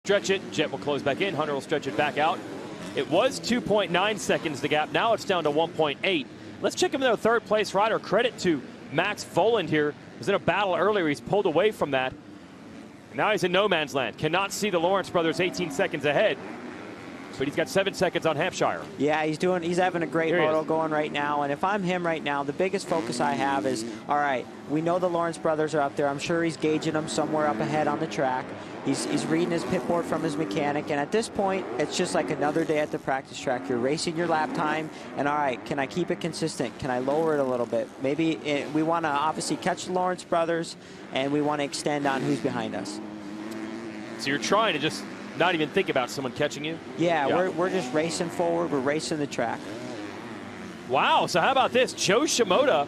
Stretch it, Jet will close back in, Hunter will stretch it back out. It was 2.9 seconds the gap, now it's down to 1.8. Let's check him in the third place rider. Credit to Max Voland here. He was in a battle earlier, he's pulled away from that. Now he's in no man's land. Cannot see the Lawrence brothers 18 seconds ahead. But he's got 7 seconds on Hampshire. Yeah, he's having a great moto going right now. And if I'm him right now, the biggest focus I have is, all right, we know the Lawrence brothers are up there. I'm sure he's gauging them somewhere up ahead on the track. He's reading his pit board from his mechanic. And at this point, it's just like another day at the practice track. You're racing your lap time. And all right, can I keep it consistent? Can I lower it a little bit? Maybe we want to obviously catch the Lawrence brothers, and we want to extend on who's behind us. So you're trying to just not even think about someone catching you? Yeah. We're just racing forward. We're racing the track. Wow, so how about this? Joe Shimoda,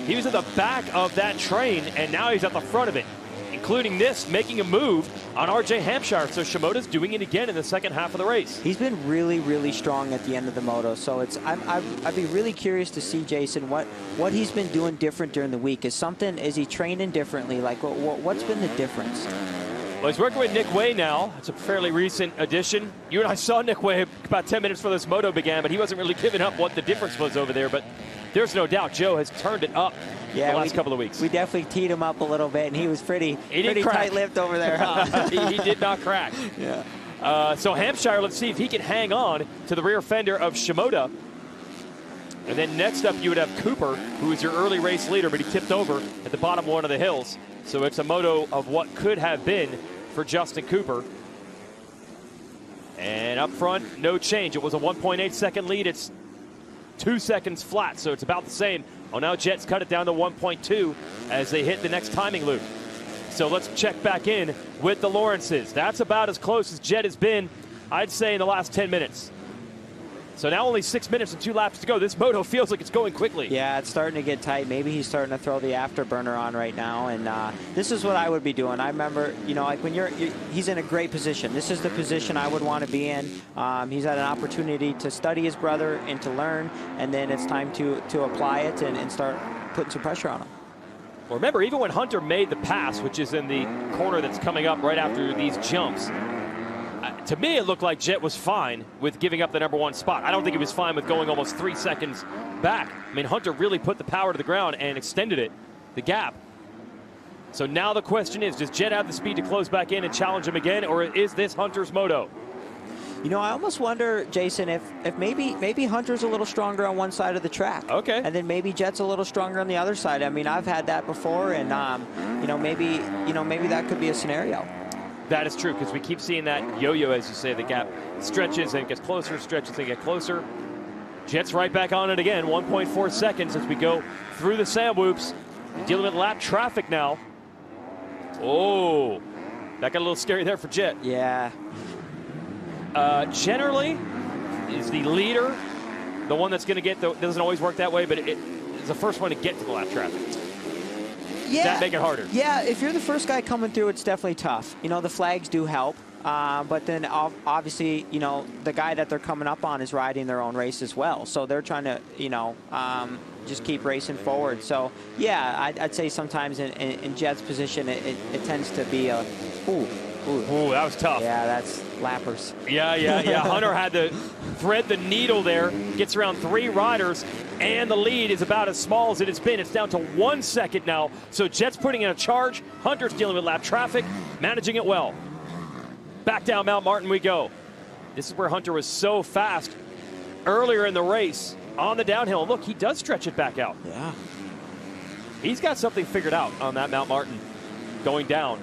he was at the back of that train, and now he's at the front of it, including this, making a move on RJ Hampshire. So Shimoda's doing it again in the second half of the race. He's been really, really strong at the end of the moto. So I'd be really curious to see, Jason, what he's been doing different during the week. Is he training differently? Like, what's been the difference? Well, he's working with Nick Way now. It's a fairly recent addition. You and I saw Nick Way about 10 minutes before this moto began, but he wasn't really giving up what the difference was over there. But there's no doubt Joe has turned it up the last couple of weeks. We definitely teed him up a little bit, and he was pretty tight-lipped over there. Huh? he did not crack. Yeah. So Hampshire, let's see if he can hang on to the rear fender of Shimoda. And then next up, you would have Cooper, who is your early race leader, but he tipped over at the bottom one of the hills. So it's a moto of what could have been for Justin Cooper. And up front, no change. It was a 1.8 second lead. It's 2 seconds flat, so it's about the same. Oh, now Jets cut it down to 1.2 as they hit the next timing loop. So let's check back in with the Lawrences. That's about as close as Jet has been, I'd say, in the last 10 minutes. So now only 6 minutes and 2 laps to go. This moto feels like it's going quickly. Yeah, it's starting to get tight. Maybe he's starting to throw the afterburner on right now. And this is what I would be doing. I remember, like when he's in a great position. This is the position I would want to be in. He's had an opportunity to study his brother and to learn. And then it's time to apply it and start putting some pressure on him. Well, remember, even when Hunter made the pass, which is in the corner that's coming up right after these jumps, to me, it looked like Jet was fine with giving up the #1 spot. I don't think he was fine with going almost 3 seconds back. I mean, Hunter really put the power to the ground and extended it, the gap. So now the question is, does Jet have the speed to close back in and challenge him again, or is this Hunter's moto? You know, I almost wonder, Jason, if maybe Hunter's a little stronger on one side of the track. Okay. And then maybe Jet's a little stronger on the other side. I mean, I've had that before, and maybe that could be a scenario. That is true, because we keep seeing that yo-yo, as you say. The gap stretches and gets closer, stretches and get closer. Jet's right back on it again, 1.4 seconds as we go through the sand whoops. Dealing with lap traffic now. Oh, that got a little scary there for Jet. Yeah. Generally, is the leader the one that's going to get, doesn't always work that way, but it is the first one to get to the lap traffic. Yeah. Does that make it harder? Yeah, if you're the first guy coming through, it's definitely tough. The flags do help. But then obviously, the guy that they're coming up on is riding their own race as well. So they're trying to, just keep racing forward. So, yeah, I'd say sometimes in Jet's position, it tends to be a, ooh, that was tough. Yeah, that's lappers. Yeah. Hunter had to thread the needle there. Gets around 3 riders, and the lead is about as small as it has been. It's down to 1 second now. So Jet's putting in a charge. Hunter's dealing with lap traffic, managing it well. Back down Mount Martin we go. This is where Hunter was so fast earlier in the race on the downhill. Look, he does stretch it back out. Yeah. He's got something figured out on that Mount Martin going down.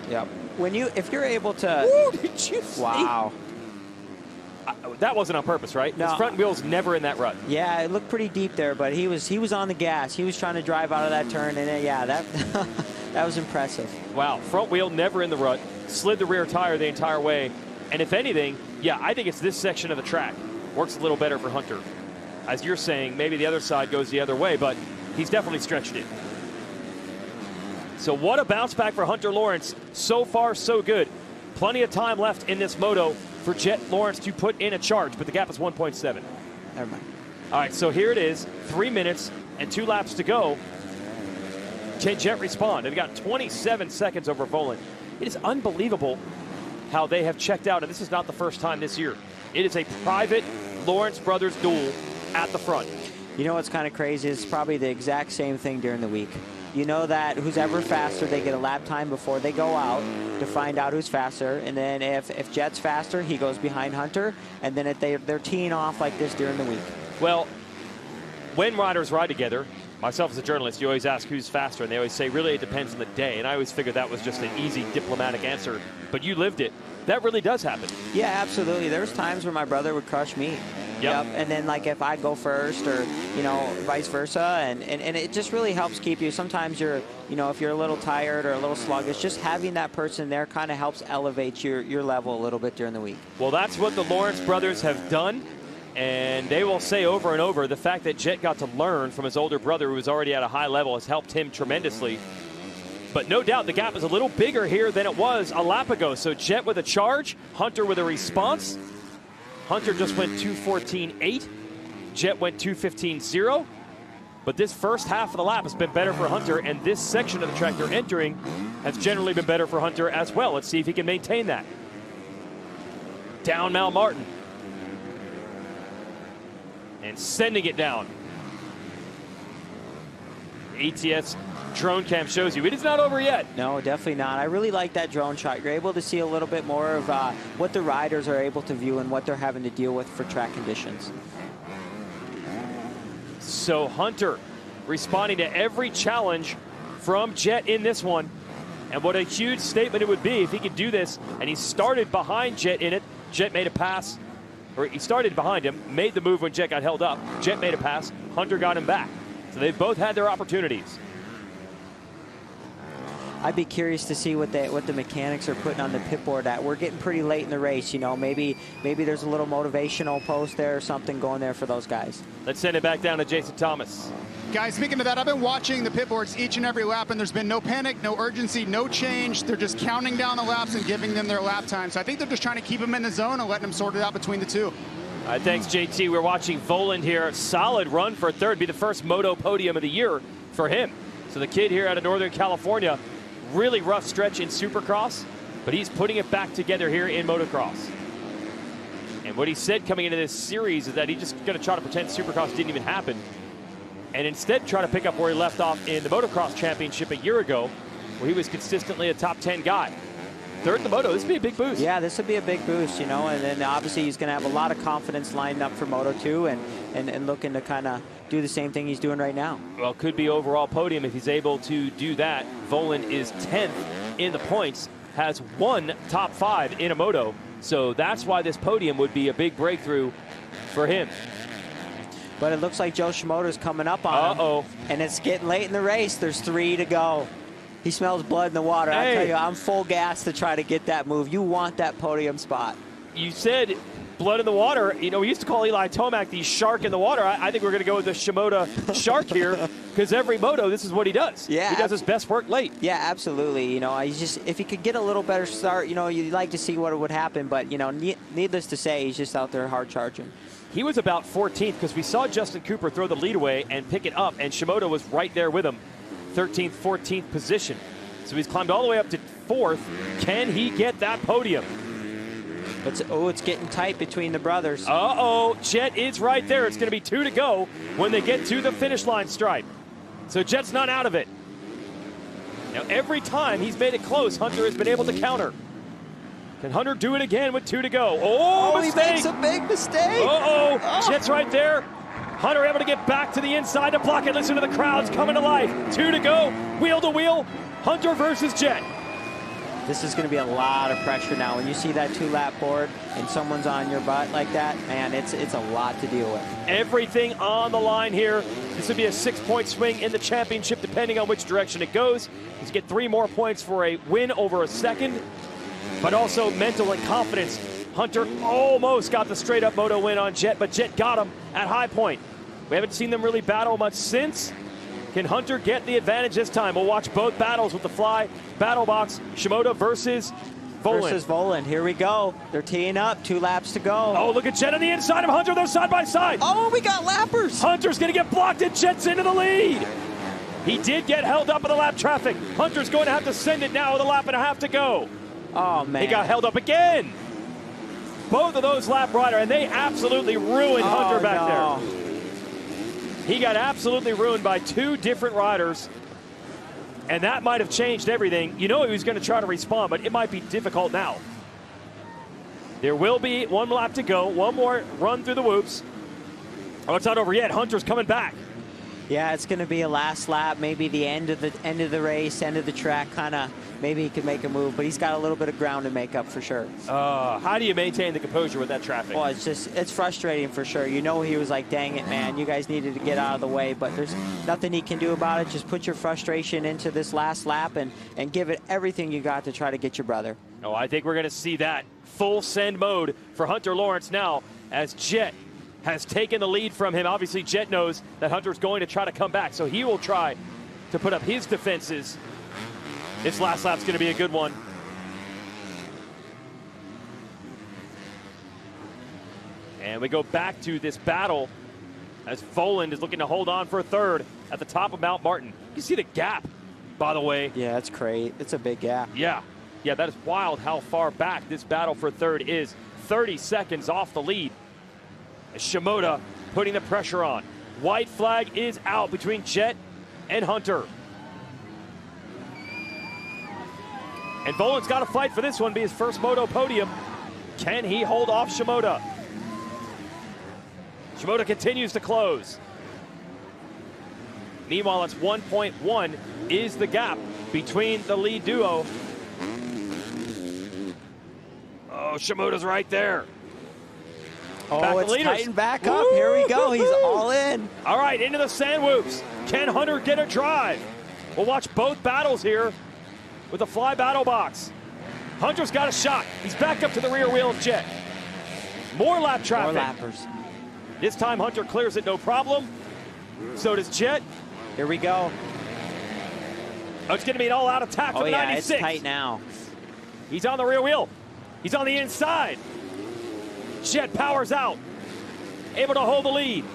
Yep. If you're able to... Woo, did you see? Wow. That wasn't on purpose, right? No. His front wheel's never in that rut. Yeah, it looked pretty deep there, but he was on the gas. He was trying to drive out of that turn, and yeah, that was impressive. Wow, front wheel never in the rut. Slid the rear tire the entire way. And if anything, yeah, I think it's this section of the track. Works a little better for Hunter. As you're saying, maybe the other side goes the other way, but he's definitely stretched it. So what a bounce back for Hunter Lawrence. So far, so good. Plenty of time left in this moto for Jet Lawrence to put in a charge, but the gap is 1.7. Never mind. All right, so here it is, 3 minutes and 2 laps to go. Can Jet respond? They've got 27 seconds over Voland. It is unbelievable how they have checked out, and this is not the first time this year. It is a private Lawrence brothers duel at the front. You know what's kind of crazy? It's probably the exact same thing during the week. You know that who's ever faster, they get a lap time before they go out to find out who's faster. And then if Jet's faster, he goes behind Hunter. And then if they're teeing off like this during the week. Well, when riders ride together, myself as a journalist, you always ask who's faster. And they always say, really, it depends on the day. And I always figured that was just an easy diplomatic answer. But you lived it. That really does happen. Yeah, absolutely. There's times where my brother would crush me. Yep. And then, like, if I go first or, you know, vice versa. And it just really helps keep you. Sometimes you're, you know, if you're a little tired or a little sluggish, just having that person there kind of helps elevate your level a little bit during the week. Well, that's what the Lawrence brothers have done. And they will say over and over, the fact that Jet got to learn from his older brother who was already at a high level has helped him tremendously. But no doubt the gap is a little bigger here than it was a lap ago. So Jet with a charge, Hunter with a response. Hunter just went 2:14.8. Jet went 2:15.0. But this first half of the lap has been better for Hunter, and this section of the track they're entering has generally been better for Hunter as well. Let's see if he can maintain that. Down Mount Martin. And sending it down. ATS drone cam shows you it is not over yet. No, definitely not. I really like that drone shot. You're able to see a little bit more of what the riders are able to view and what they're having to deal with for track conditions. So Hunter responding to every challenge from Jet in this one. And what a huge statement it would be if he could do this. And he started behind Jet in it. Jet made a pass. Or he started behind him, made the move when Jet got held up. Jet made a pass. Hunter got him back. So they've both had their opportunities. I'd be curious to see what the mechanics are putting on the pit board at. We're getting pretty late in the race, you know. Maybe there's a little motivational post there or something going there for those guys. Let's send it back down to Jason Thomas. Guys, speaking of that, I've been watching the pit boards each and every lap, and there's been no panic, no urgency, no change. They're just counting down the laps and giving them their lap time. So I think they're just trying to keep them in the zone and letting them sort it out between the two. All right, thanks, JT. We're watching Voland here. Solid run for third. Be the first Moto podium of the year for him. So the kid here out of Northern California, really rough stretch in Supercross, but he's putting it back together here in Motocross. And what he said coming into this series is that he's just going to try to pretend Supercross didn't even happen and instead try to pick up where he left off in the Motocross Championship a year ago, where he was consistently a top 10 guy. Third in the Moto, this would be a big boost. Yeah, this would be a big boost, you know, and then obviously he's going to have a lot of confidence lined up for Moto 2 and looking to kind of do the same thing he's doing right now. Well, could be overall podium if he's able to do that. Voland is 10th in the points, has one top 5 in a Moto, so that's why this podium would be a big breakthrough for him. But it looks like Joe Shimoda's coming up on him. And it's getting late in the race. There's 3 to go. He smells blood in the water. Hey. I tell you, I'm full gas to try to get that move. You want that podium spot. You said blood in the water. You know, we used to call Eli Tomac the shark in the water. I think we're going to go with the Shimoda shark here because every Moto, this is what he does. Yeah, he does his best work late. Yeah, absolutely. You know, he's just, if he could get a little better start, you know, you'd like to see what would happen. But, you know, needless to say, he's just out there hard charging. He was about 14th because we saw Justin Cooper throw the lead away and pick it up, and Shimoda was right there with him, 13th, 14th position. So he's climbed all the way up to 4th. Can he get that podium? It's getting tight between the brothers. Jet is right there. It's going to be 2 to go when they get to the finish line stripe. So Jet's not out of it. Now, every time he's made it close, Hunter has been able to counter. Can Hunter do it again with 2 to go? Oh, he makes a big mistake. Jet's right there. Hunter able to get back to the inside to block it. Listen to the crowds coming to life. 2 to go, wheel to wheel. Hunter versus Jet. This is going to be a lot of pressure now. When you see that 2-lap board and someone's on your butt like that, man, it's a lot to deal with. Everything on the line here. This would be a 6-point swing in the championship, depending on which direction it goes. You get 3 more points for a win over a second, but also mental and confidence. Hunter almost got the straight-up Moto win on Jet, but Jet got him at High Point. We haven't seen them really battle much since. Can Hunter get the advantage this time? We'll watch both battles with the Fly Battle Box. Shimoda versus Voland. Here we go. They're teeing up. 2 laps to go. Oh, look at Jet on the inside of Hunter. They're side by side. Oh, we got lappers. Hunter's going to get blocked and Jet's into the lead. He did get held up in the lap traffic. Hunter's going to have to send it now with a lap and a half to go. Oh, man. He got held up again. Both of those lap rider, and they absolutely ruined Hunter back there. He got absolutely ruined by 2 different riders, and that might have changed everything. You know he was going to try to respawn, but it might be difficult now. There will be 1 lap to go, 1 more run through the whoops. Oh, it's not over yet. Hunter's coming back. Yeah, it's going to be a last lap, maybe the end of the race, end of the track, kind of. Maybe he can make a move, but he's got a little bit of ground to make up for sure. How do you maintain the composure with that traffic? Well, it's frustrating for sure. You know, he was like, dang it, man, you guys needed to get out of the way, but there's nothing he can do about it. Just put your frustration into this last lap and give it everything you got to try to get your brother. Oh, I think we're going to see that full send mode for Hunter Lawrence now as Jet has taken the lead from him. Obviously, Jet knows that Hunter's going to try to come back, so he will try to put up his defenses. This last lap's going to be a good one. And we go back to this battle as Voland is looking to hold on for a third at the top of Mount Martin. You see the gap, by the way. Yeah, it's great. It's a big gap. Yeah, that is wild how far back this battle for third is. 30 seconds off the lead. Shimoda putting the pressure on. White flag is out between Jet and Hunter. And Voland's got to fight for this one, be his first Moto podium. Can he hold off Shimoda? Shimoda continues to close. Meanwhile, it's 1.1 is the gap between the lead duo. Oh, Shimoda's right there. Oh, it's tightened back up. Woo! Here we go. He's all in. All right, into the sand whoops. Can Hunter get a drive? We'll watch both battles here with the fly battle box. Hunter's got a shot. He's back up to the rear wheel of Jet. More lap traffic. More lappers. This time Hunter clears it no problem. So does Jet. Here we go. Oh, it's going to be an all-out attack for the 96. It's tight now. He's on the rear wheel. He's on the inside. Jet powers out. Able to hold the lead.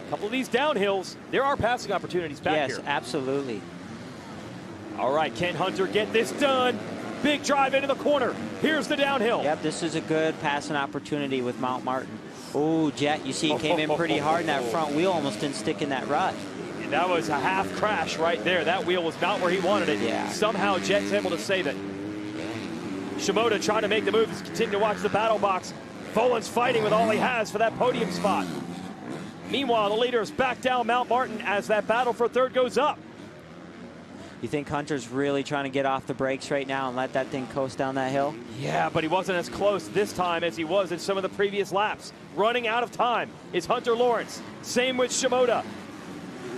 A couple of these downhills, there are passing opportunities back here. Yes, absolutely. All right, can Hunter get this done? Big drive into the corner. Here's the downhill. Yep, this is a good passing opportunity with Mount Martin. Oh, Jet, you see he came in pretty hard, and that front wheel almost didn't stick in that rut. And that was a half crash right there. That wheel was not where he wanted it. Yeah. Somehow Jet's able to save it. Shimoda trying to make the moves. Continue to watch the battle box. Voland's fighting with all he has for that podium spot. Meanwhile, the leader is back down Mount Martin as that battle for third goes up. You think Hunter's really trying to get off the brakes right now and let that thing coast down that hill? Yeah, but he wasn't as close this time as he was in some of the previous laps. Running out of time is Hunter Lawrence. Same with Shimoda.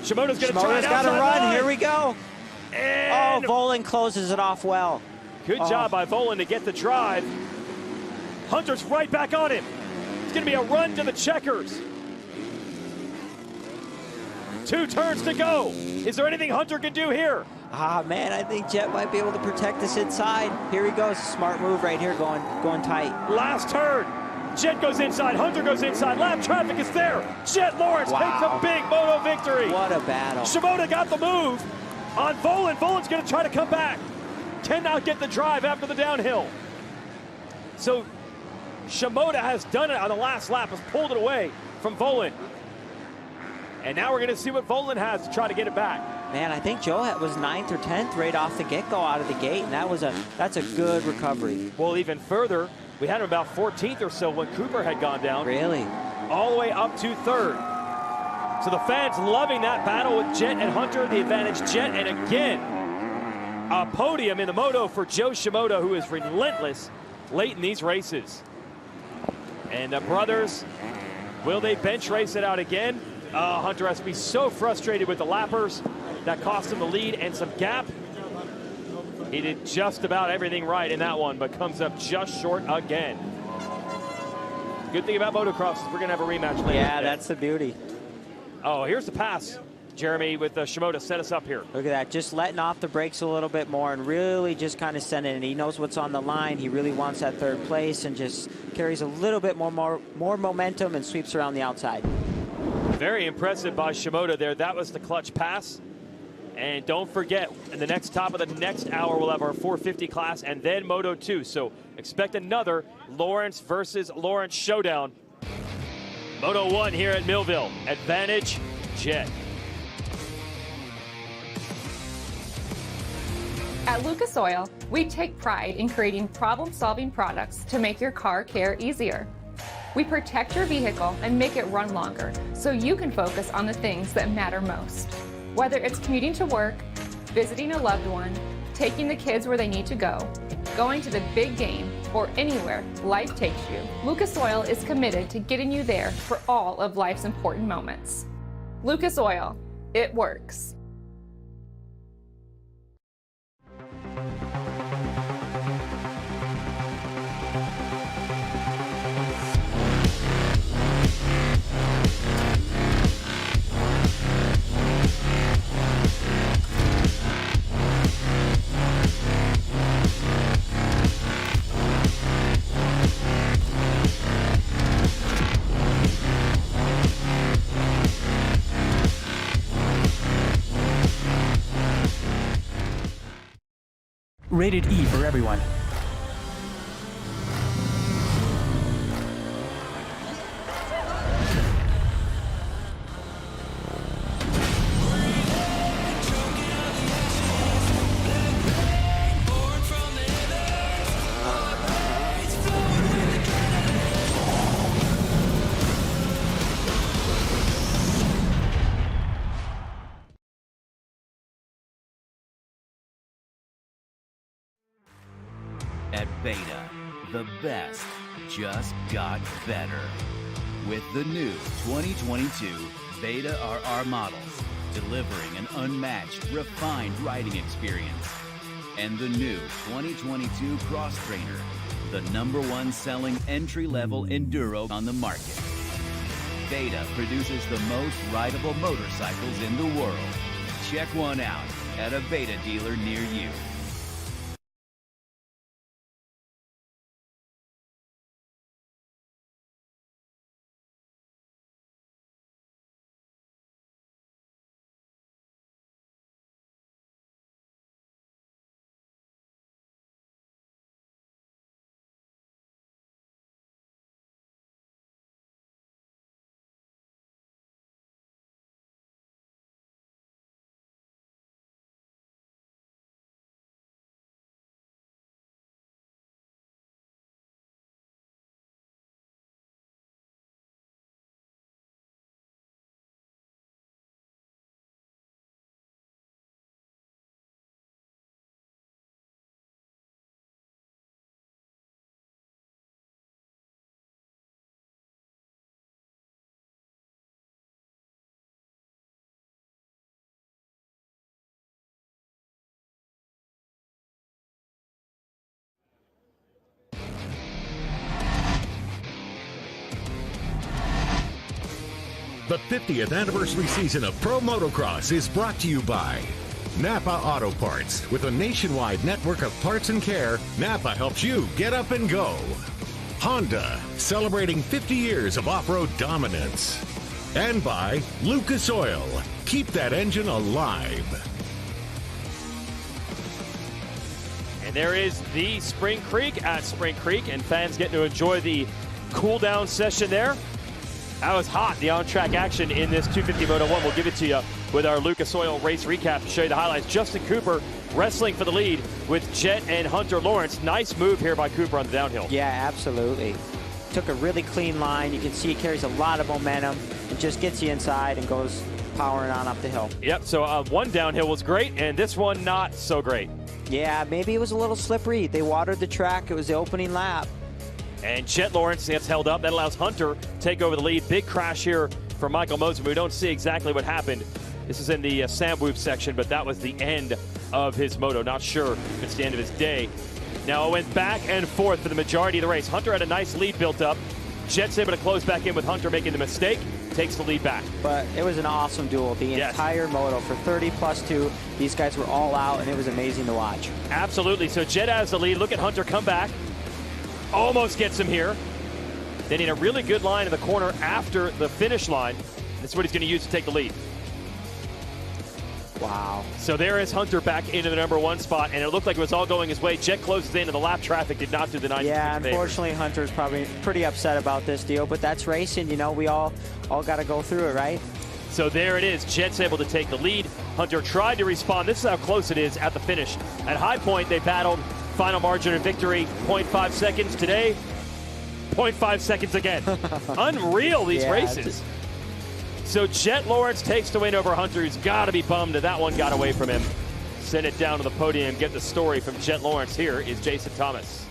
Shimoda's going to try it outside got to run. line. Here we go. And Voland closes it off well. Good job by Voland to get the drive. Hunter's right back on him. It's going to be a run to the checkers. 2 turns to go. Is there anything Hunter can do here? Man, I think Jet might be able to protect this inside. Here he goes. Smart move right here, going tight. Last turn. Jet goes inside. Hunter goes inside. Lap traffic is there. Jet Lawrence takes a big Moto victory. What a battle. Shimoda got the move on Voland. Voland's going to try to come back. Cannot get the drive after the downhill. So Shimoda has done it on the last lap, has pulled it away from Voland. And now we're going to see what Voland has to try to get it back. Man, I think Joe was 9th or 10th right off the get-go out of the gate, and that's a good recovery. Well, even further, we had him about 14th or so when Cooper had gone down. Really? All the way up to 3rd. So the fans loving that battle with Jet and Hunter, the advantage Jet, and again, a podium in the Moto for Joe Shimoda, who is relentless late in these races. And the brothers, will they bench race it out again? Hunter has to be so frustrated with the lappers. That cost him the lead and some gap. He did just about everything right in that one, but comes up just short again. Good thing about motocross is we're going to have a rematch later. Yeah, that's the beauty. Oh, here's the pass, Jeremy, with Shimoda. Set us up here. Look at that, just letting off the brakes a little bit more and really just kind of sending it. He knows what's on the line. He really wants that 3rd place and just carries a little bit more momentum and sweeps around the outside. Very impressive by Shimoda there. That was the clutch pass. And don't forget, in the next top of the next hour, we'll have our 450 class and then Moto 2. So expect another Lawrence versus Lawrence showdown. Moto 1 here at Millville. Advantage, Jet. At Lucas Oil, we take pride in creating problem-solving products to make your car care easier. We protect your vehicle and make it run longer so you can focus on the things that matter most. Whether it's commuting to work, visiting a loved one, taking the kids where they need to go, going to the big game, or anywhere life takes you, Lucas Oil is committed to getting you there for all of life's important moments. Lucas Oil, it works. Rated E for everyone. At Beta, the best just got better. With the new 2022 Beta RR models, delivering an unmatched, refined riding experience. And the new 2022 Cross Trainer, the #1 selling entry-level enduro on the market. Beta produces the most rideable motorcycles in the world. Check one out at a Beta dealer near you. The 50th anniversary season of Pro Motocross is brought to you by Napa Auto Parts. With a nationwide network of parts and care, Napa helps you get up and go. Honda, celebrating 50 years of off-road dominance. And by Lucas Oil. Keep that engine alive. And there is the Spring Creek at Spring Creek, and fans getting to enjoy the cool-down session there. That was hot, the on-track action in this 250 Moto 1. We'll give it to you with our Lucas Oil race recap to show you the highlights. Justin Cooper wrestling for the lead with Jet and Hunter Lawrence. Nice move here by Cooper on the downhill. Yeah, absolutely. Took a really clean line. You can see it carries a lot of momentum. It just gets you inside and goes powering on up the hill. Yep, so one downhill was great, and this one not so great. Yeah, maybe it was a little slippery. They watered the track. It was the opening lap. And Chet Lawrence gets held up. That allows Hunter to take over the lead. Big crash here for Michael Mosen. We don't see exactly what happened. This is in the Samwoop section, but that was the end of his moto. Not sure if it's the end of his day. Now it went back and forth for the majority of the race. Hunter had a nice lead built up. Chet's able to close back in with Hunter making the mistake. Takes the lead back. But it was an awesome duel. The entire moto for 30+2. These guys were all out, and it was amazing to watch. Absolutely. So Jet has the lead. Look at Hunter come back. Almost gets him here. Then in a really good line in the corner after the finish line. That's what he's going to use to take the lead. Wow. So there is Hunter back into the #1 spot, and it looked like it was all going his way. Jet closes in, and the lap traffic did not do the 96 Yeah, unfortunately, Hunter's probably pretty upset about this deal, but that's racing. You know, we all got to go through it, right? So there it is. Jet's able to take the lead. Hunter tried to respond. This is how close it is at the finish. At High Point, they battled. Final margin of victory, 0.5 seconds. Today, 0.5 seconds again. Unreal, these races. So Jet Lawrence takes the win over Hunter. He's got to be bummed that one got away from him. Send it down to the podium. Get the story from Jet Lawrence. Here is Jason Thomas.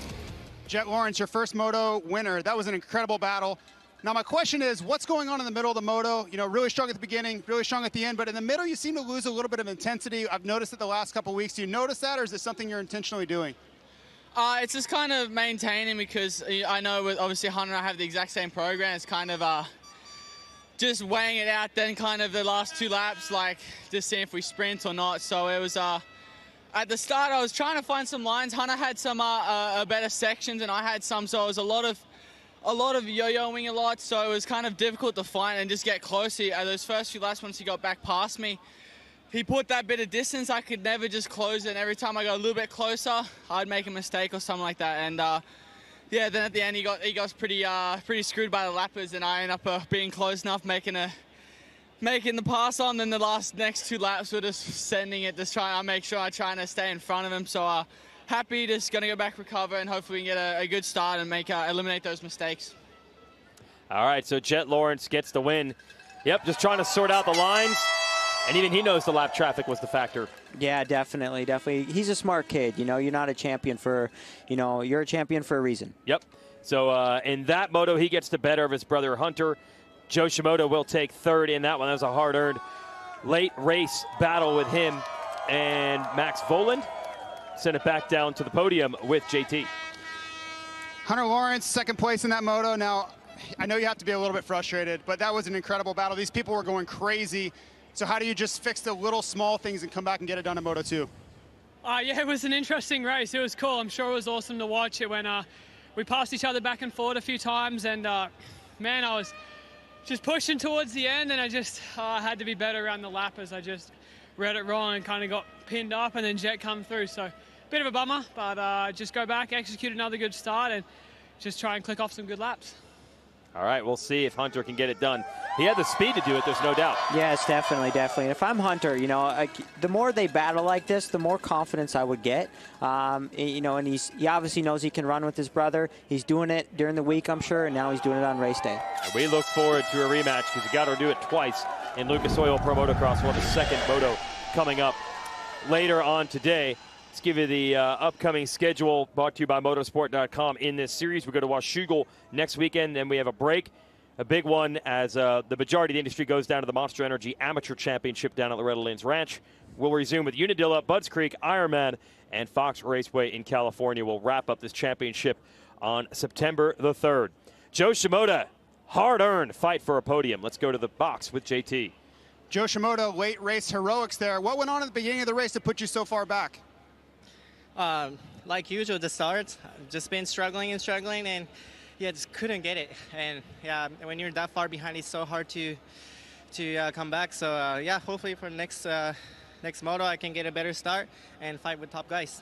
Jet Lawrence, your first Moto winner. That was an incredible battle. Now my question is, what's going on in the middle of the Moto? You know, really strong at the beginning, really strong at the end, but in the middle you seem to lose a little bit of intensity. I've noticed it the last couple of weeks. Do you notice that, or is it something you're intentionally doing? It's just kind of maintaining, because I know with obviously Hunter and I have the exact same program. It's kind of just weighing it out, then kind of the last 2 laps, like just seeing if we sprint or not. So it was at the start I was trying to find some lines. Hunter had some better sections and I had some, so it was a lot of yo-yoing a lot, so it was kind of difficult to find and just get close. Those first few laps, once he got back past me, he put that bit of distance. I could never just close it, and every time I got a little bit closer, I'd make a mistake or something like that. And yeah, then at the end he got pretty screwed by the lappers, and I ended up being close enough, making the pass on. Then the next 2 laps were just sending it, just trying to make sure I'm trying to stay in front of him. So happy, just going to go back, recover, and hopefully we can get a good start and eliminate those mistakes. All right, so Jet Lawrence gets the win. Yep, just trying to sort out the lines. And even he knows the lap traffic was the factor. Yeah, definitely. He's a smart kid. You know, you're not a champion for, you're a champion for a reason. Yep. So in that moto, he gets the better of his brother Hunter. Joe Shimoda will take 3rd in that one. That was a hard-earned late race battle with him. And Max Voland sent it back down to the podium with JT. Hunter Lawrence, 2nd place in that moto. Now, I know you have to be a little bit frustrated, but that was an incredible battle. These people were going crazy. So how do you just fix the little small things and come back and get it done in Moto 2? Yeah, it was an interesting race. It was cool. I'm sure it was awesome to watch it when we passed each other back and forth a few times. And, man, I was just pushing towards the end, and I just had to be better around the lappers. I just read it wrong and kind of got pinned up, and then Jet come through. So bit of a bummer, but just go back, execute another good start, and just try and click off some good laps. All right, we'll see if Hunter can get it done. He had the speed to do it, there's no doubt. Yes, definitely. And if I'm Hunter, the more they battle like this, the more confidence I would get. And he obviously knows he can run with his brother. He's doing it during the week, I'm sure, and now he's doing it on race day. And we look forward to a rematch, because you got to do it twice in Lucas Oil Pro Motocross. We'll have a 2nd moto coming up later on today. Let's give you the upcoming schedule brought to you by motorsport.com. In this series, we go to Washougal next weekend, then we have a break, a big one, as the majority of the industry goes down to the Monster Energy Amateur Championship down at Loretta Lynn's Ranch. We'll resume with Unadilla, Budds Creek, Ironman, and Fox Raceway in California. We'll wrap up this championship on September the 3rd. Joe Shimoda, hard-earned fight for a podium. Let's go to the box with JT. Joe Shimoda, late race heroics there. What went on at the beginning of the race to put you so far back? Like usual, the start, just been struggling, and yeah, just couldn't get it. And yeah, when you're that far behind, it's so hard to come back. So yeah, hopefully for next moto, I can get a better start and fight with top guys.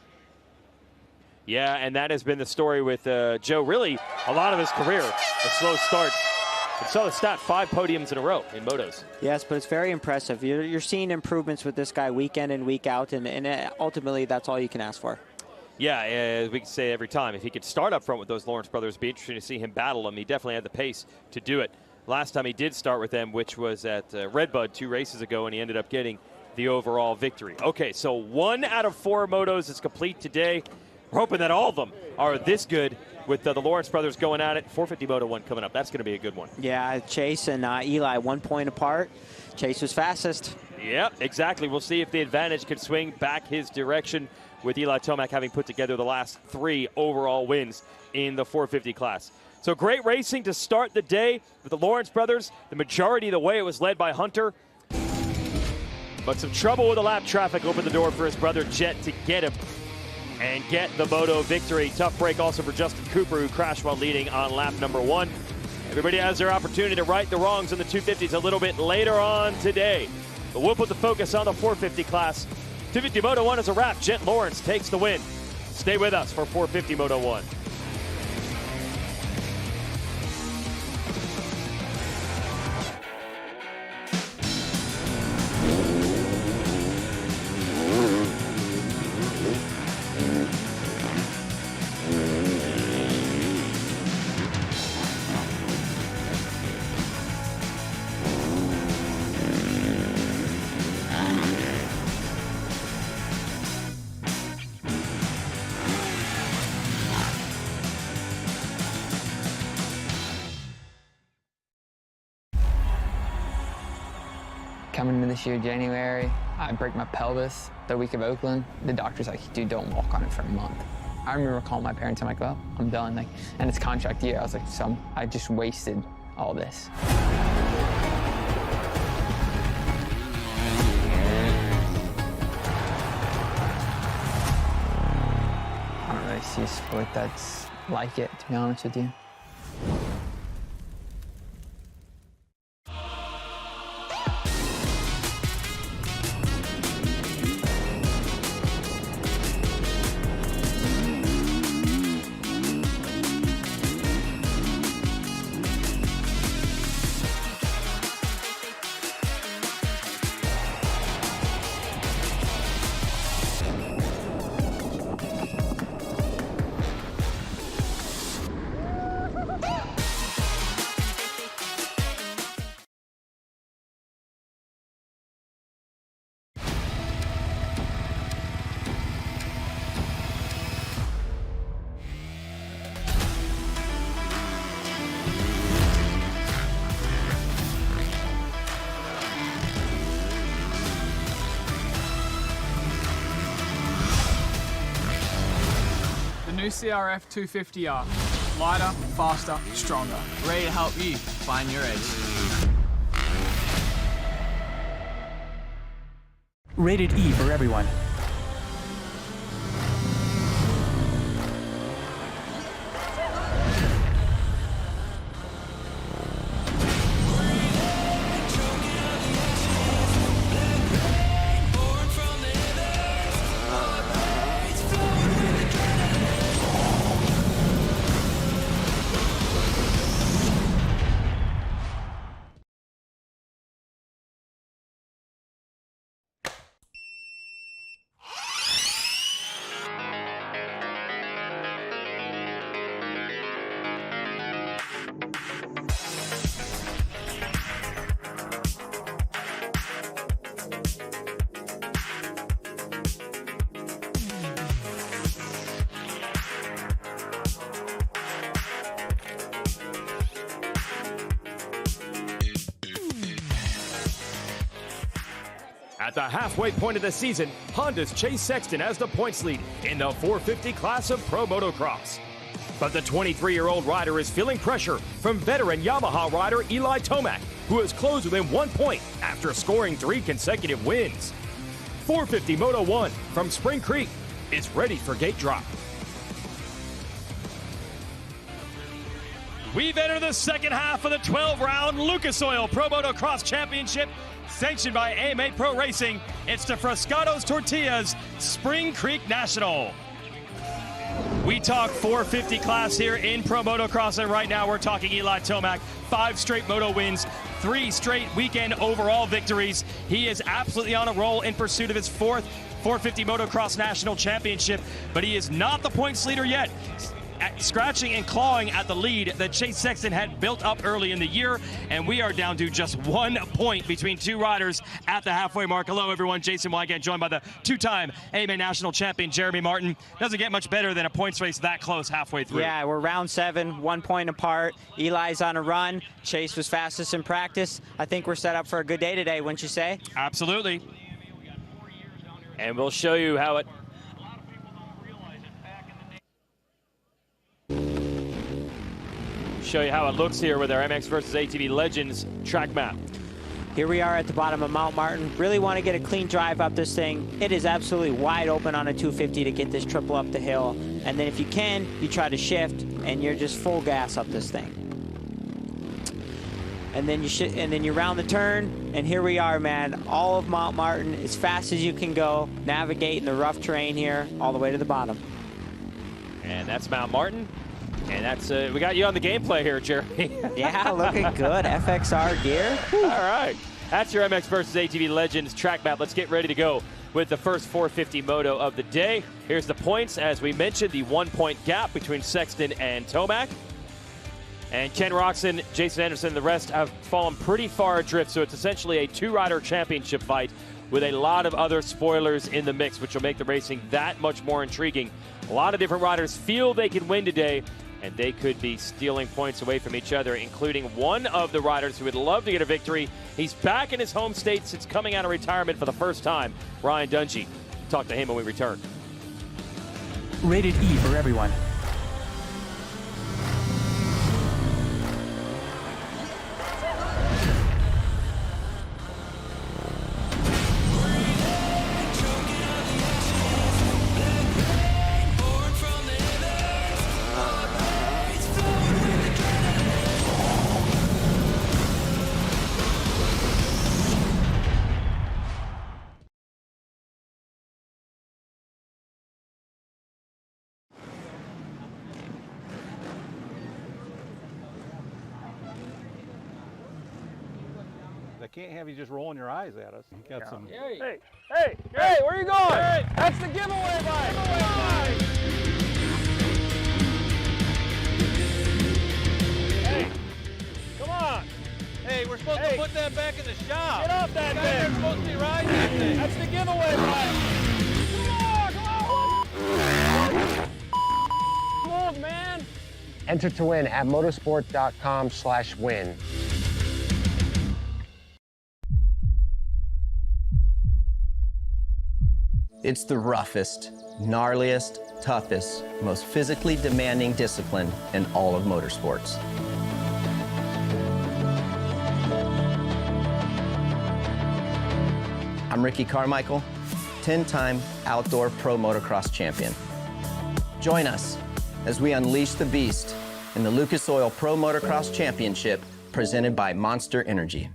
Yeah, and that has been the story with Joe. Really, a lot of his career, a slow start. I saw the stat, 5 podiums in a row in motos. Yes, but it's very impressive. You're seeing improvements with this guy week in and week out, and ultimately that's all you can ask for. Yeah, as we can say every time, if he could start up front with those Lawrence brothers, it'd be interesting to see him battle them. He definitely had the pace to do it. Last time he did start with them, which was at Redbud 2 races ago, and he ended up getting the overall victory. Okay, so 1 out of 4 motos is complete today. We're hoping that all of them are this good, with the Lawrence brothers going at it. 450 Moto 1 coming up. That's going to be a good one. Yeah, Chase and Eli 1 point apart. Chase was fastest. Yep, exactly. We'll see if the advantage can swing back his direction, with Eli Tomac having put together the last 3 overall wins in the 450 class. So great racing to start the day with the Lawrence brothers. The majority of the way it was led by Hunter. But some trouble with the lap traffic opened the door for his brother Jet to get him and get the moto victory. Tough break also for Justin Cooper, who crashed while leading on lap number 1. Everybody has their opportunity to right the wrongs in the 250s a little bit later on today. But we'll put the focus on the 450 class. 250 Moto 1 is a wrap. Jet Lawrence takes the win. Stay with us for 450 Moto 1. Coming into this year, January, I break my pelvis the week of Oakland. The doctor's like, dude, don't walk on it for a month. I remember calling my parents, I'm like, well, I'm done. Like, and it's contract year. I was like, so I just wasted all this. I don't really see a sport that's like it, to be honest with you. New CRF 250R. Lighter, faster, stronger. Ready to help you find your edge. Rated E for everyone. At the halfway point of the season, Honda's Chase Sexton has the points lead in the 450 class of Pro Motocross. But the 23-year-old rider is feeling pressure from veteran Yamaha rider Eli Tomac, who has closed within 1 point after scoring 3 consecutive wins. 450 Moto 1 from Spring Creek is ready for gate drop. We've entered the second half of the 12-round Lucas Oil Pro Motocross Championship, sanctioned by AMA Pro Racing. It's the Frascados Tortillas Spring Creek National. We talk 450 class here in Pro Motocross, and right now we're talking Eli Tomac. 5 straight moto wins, 3 straight weekend overall victories. He is absolutely on a roll in pursuit of his 4th 450 Motocross National Championship, but he is not the points leader yet. Scratching and clawing at the lead that Chase Sexton had built up early in the year, and we are down to just 1 point between 2 riders at the halfway mark. Hello, everyone. Jason Wygant, joined by the 2-time AMA National Champion Jeremy Martin. Doesn't get much better than a points race that close halfway through. Yeah, we're round 7, 1 point apart. Eli's on a run. Chase was fastest in practice. I think we're set up for a good day today, wouldn't you say? Absolutely. And we'll show you how it looks here with our MX versus ATV Legends track map. Here we are at the bottom of Mount Martin. Really want to get a clean drive up this thing. It is absolutely wide open on a 250 to get this triple up the hill. And then if you can, you try to shift and you're just full gas up this thing. and then you round the turn, and here we are, man. All of Mount Martin, as fast as you can go, navigating the rough terrain here, all the way to the bottom. And that's Mount Martin. And that's we got you on the gameplay here, Jeremy. Yeah, looking good. FXR gear. All right. That's your MX versus ATV Legends track map. Let's get ready to go with the first 450 moto of the day. Here's the points. As we mentioned, the 1-point gap between Sexton and Tomac. And Ken Roxon, Jason Anderson, and the rest have fallen pretty far adrift. So it's essentially a two-rider championship fight with a lot of other spoilers in the mix, which will make the racing that much more intriguing. A lot of different riders feel they can win today, and they could be stealing points away from each other, including one of the riders who would love to get a victory. He's back in his home state since coming out of retirement for the first time, Ryan Dungey. Talk to him when we return. Rated E for everyone. I can't have you just rolling your eyes at us. You got some. Hey, where are you going? Hey, that's the giveaway bike. Hey, come on. Hey, we're supposed to put that back in the shop. Get off that thing. You're supposed to be riding that thing. That's the giveaway bike. Come on, man. Enter to win at motorsport.com/win. It's the roughest, gnarliest, toughest, most physically demanding discipline in all of motorsports. I'm Ricky Carmichael, 10-time outdoor pro motocross champion. Join us as we unleash the beast in the Lucas Oil Pro Motocross Championship presented by Monster Energy.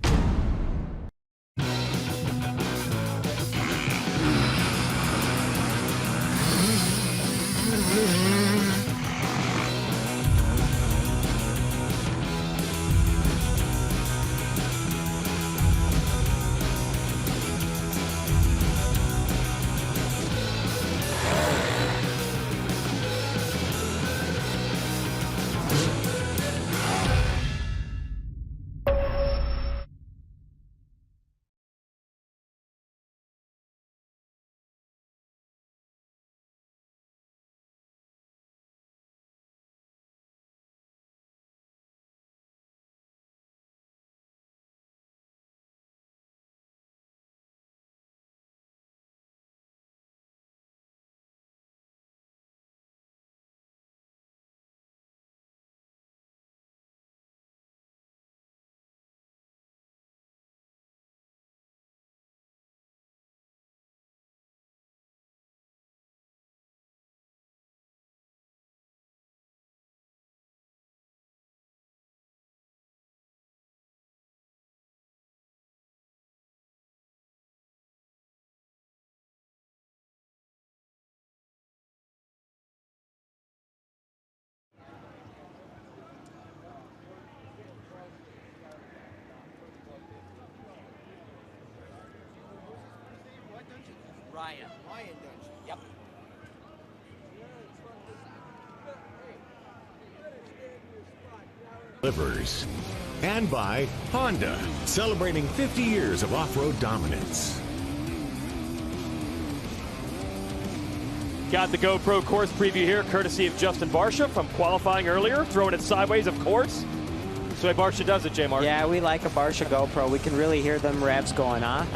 Ryan Dungey. Yep. Delivers. And by Honda, celebrating 50 years of off-road dominance. Got the GoPro course preview here, courtesy of Justin Barsha from qualifying earlier, throwing it sideways, of course. That's the way Barsha does it, J-Mark. Yeah, we like a Barsha GoPro. We can really hear them revs going on.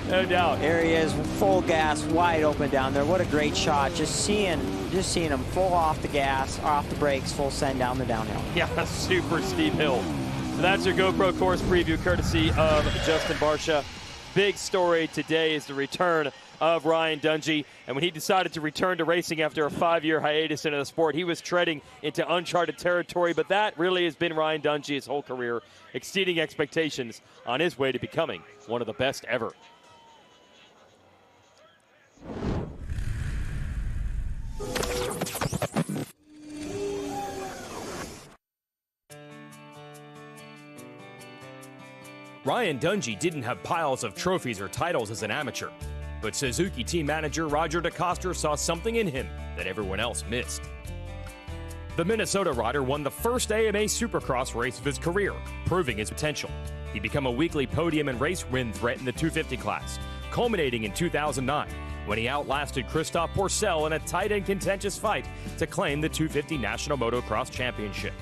No doubt. Here he is, full gas, wide open down there. What a great shot. Just seeing him full off the gas, off the brakes, full send down the downhill. Yeah, super steep hill. So that's your GoPro course preview, courtesy of Justin Barsha. Big story today is the return of Ryan Dungey. And when he decided to return to racing after a 5-year hiatus into the sport, he was treading into uncharted territory. But that really has been Ryan Dungey his whole career, exceeding expectations on his way to becoming one of the best ever. Ryan Dungey didn't have piles of trophies or titles as an amateur, but Suzuki team manager Roger DeCoster saw something in him that everyone else missed. The Minnesota rider won the first AMA Supercross race of his career, proving his potential. He became a weekly podium and race win threat in the 250 class, culminating in 2009 when he outlasted Christophe Pourcel in a tight and contentious fight to claim the 250 National Motocross Championship.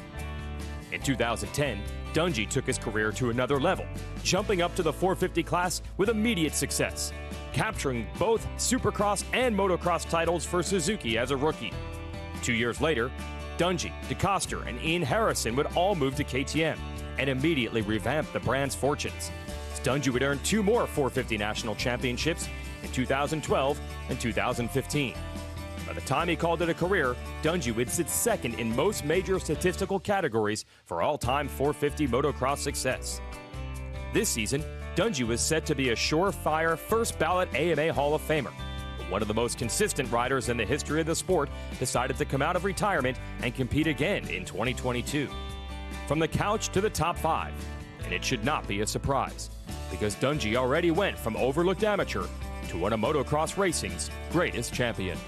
In 2010, Dungey took his career to another level, jumping up to the 450 class with immediate success, capturing both Supercross and Motocross titles for Suzuki as a rookie. 2 years later, Dungey, DeCoster, and Ian Harrison would all move to KTM and immediately revamp the brand's fortunes. Dungey would earn 2 more 450 national championships in 2012 and 2015. By the time he called it a career, Dungey would sit second in most major statistical categories for all-time 450 motocross success. This season, Dungey was set to be a surefire first-ballot AMA Hall of Famer. But one of the most consistent riders in the history of the sport decided to come out of retirement and compete again in 2022. From the couch to the top 5, and it should not be a surprise, because Dungey already went from overlooked amateur to one of motocross racing's greatest champions.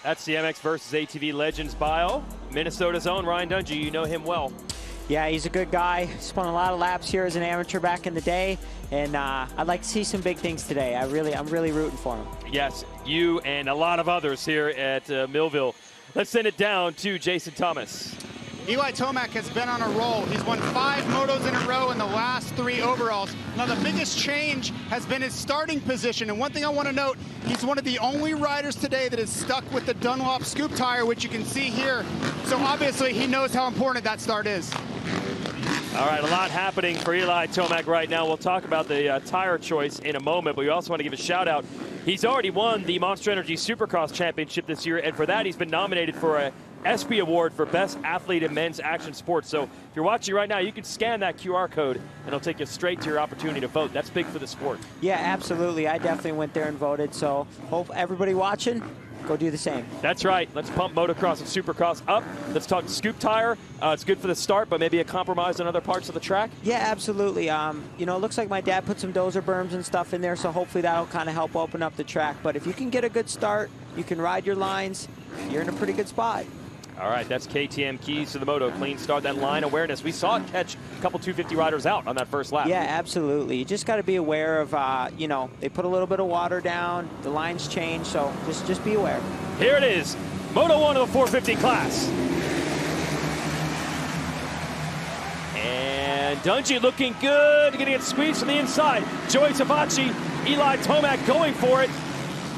That's the MX versus ATV Legends bio. Minnesota's own Ryan Dungey, you know him well. Yeah, he's a good guy. Spun a lot of laps here as an amateur back in the day, and I'd like to see some big things today. I'm really rooting for him. Yes, you and a lot of others here at Millville. Let's send it down to Jason Thomas. Eli Tomac has been on a roll. He's won 5 motos in a row in the last 3 overalls. Now, the biggest change has been his starting position. And one thing I want to note, he's one of the only riders today that is stuck with the Dunlop scoop tire, which you can see here. So obviously, he knows how important that start is. All right, a lot happening for Eli Tomac right now. We'll talk about the tire choice in a moment, but we also want to give a shout out. He's already won the Monster Energy Supercross Championship this year, and for that, he's been nominated for a ESPY Award for Best Athlete in Men's Action Sports. So if you're watching right now, you can scan that QR code, and it'll take you straight to your opportunity to vote. That's big for the sport. Yeah, absolutely. I definitely went there and voted. So hope everybody watching, go do the same. That's right. Let's pump motocross and supercross up. Let's talk scoop tire. It's good for the start, but maybe a compromise on other parts of the track? Yeah, absolutely. You know, it looks like my dad put some dozer berms and stuff in there, so hopefully that'll kind of help open up the track. But if you can get a good start, you can ride your lines, you're in a pretty good spot. All right, that's KTM keys to the moto. Clean start, that line awareness. We saw it catch a couple 250 riders out on that first lap. Yeah, absolutely. You just got to be aware of, you know, they put a little bit of water down, the lines change, so just be aware. Here it is, Moto 1 of the 450 class. And Dungey looking good, going to get squeezed from the inside. Joey Savacci, Eli Tomac going for it.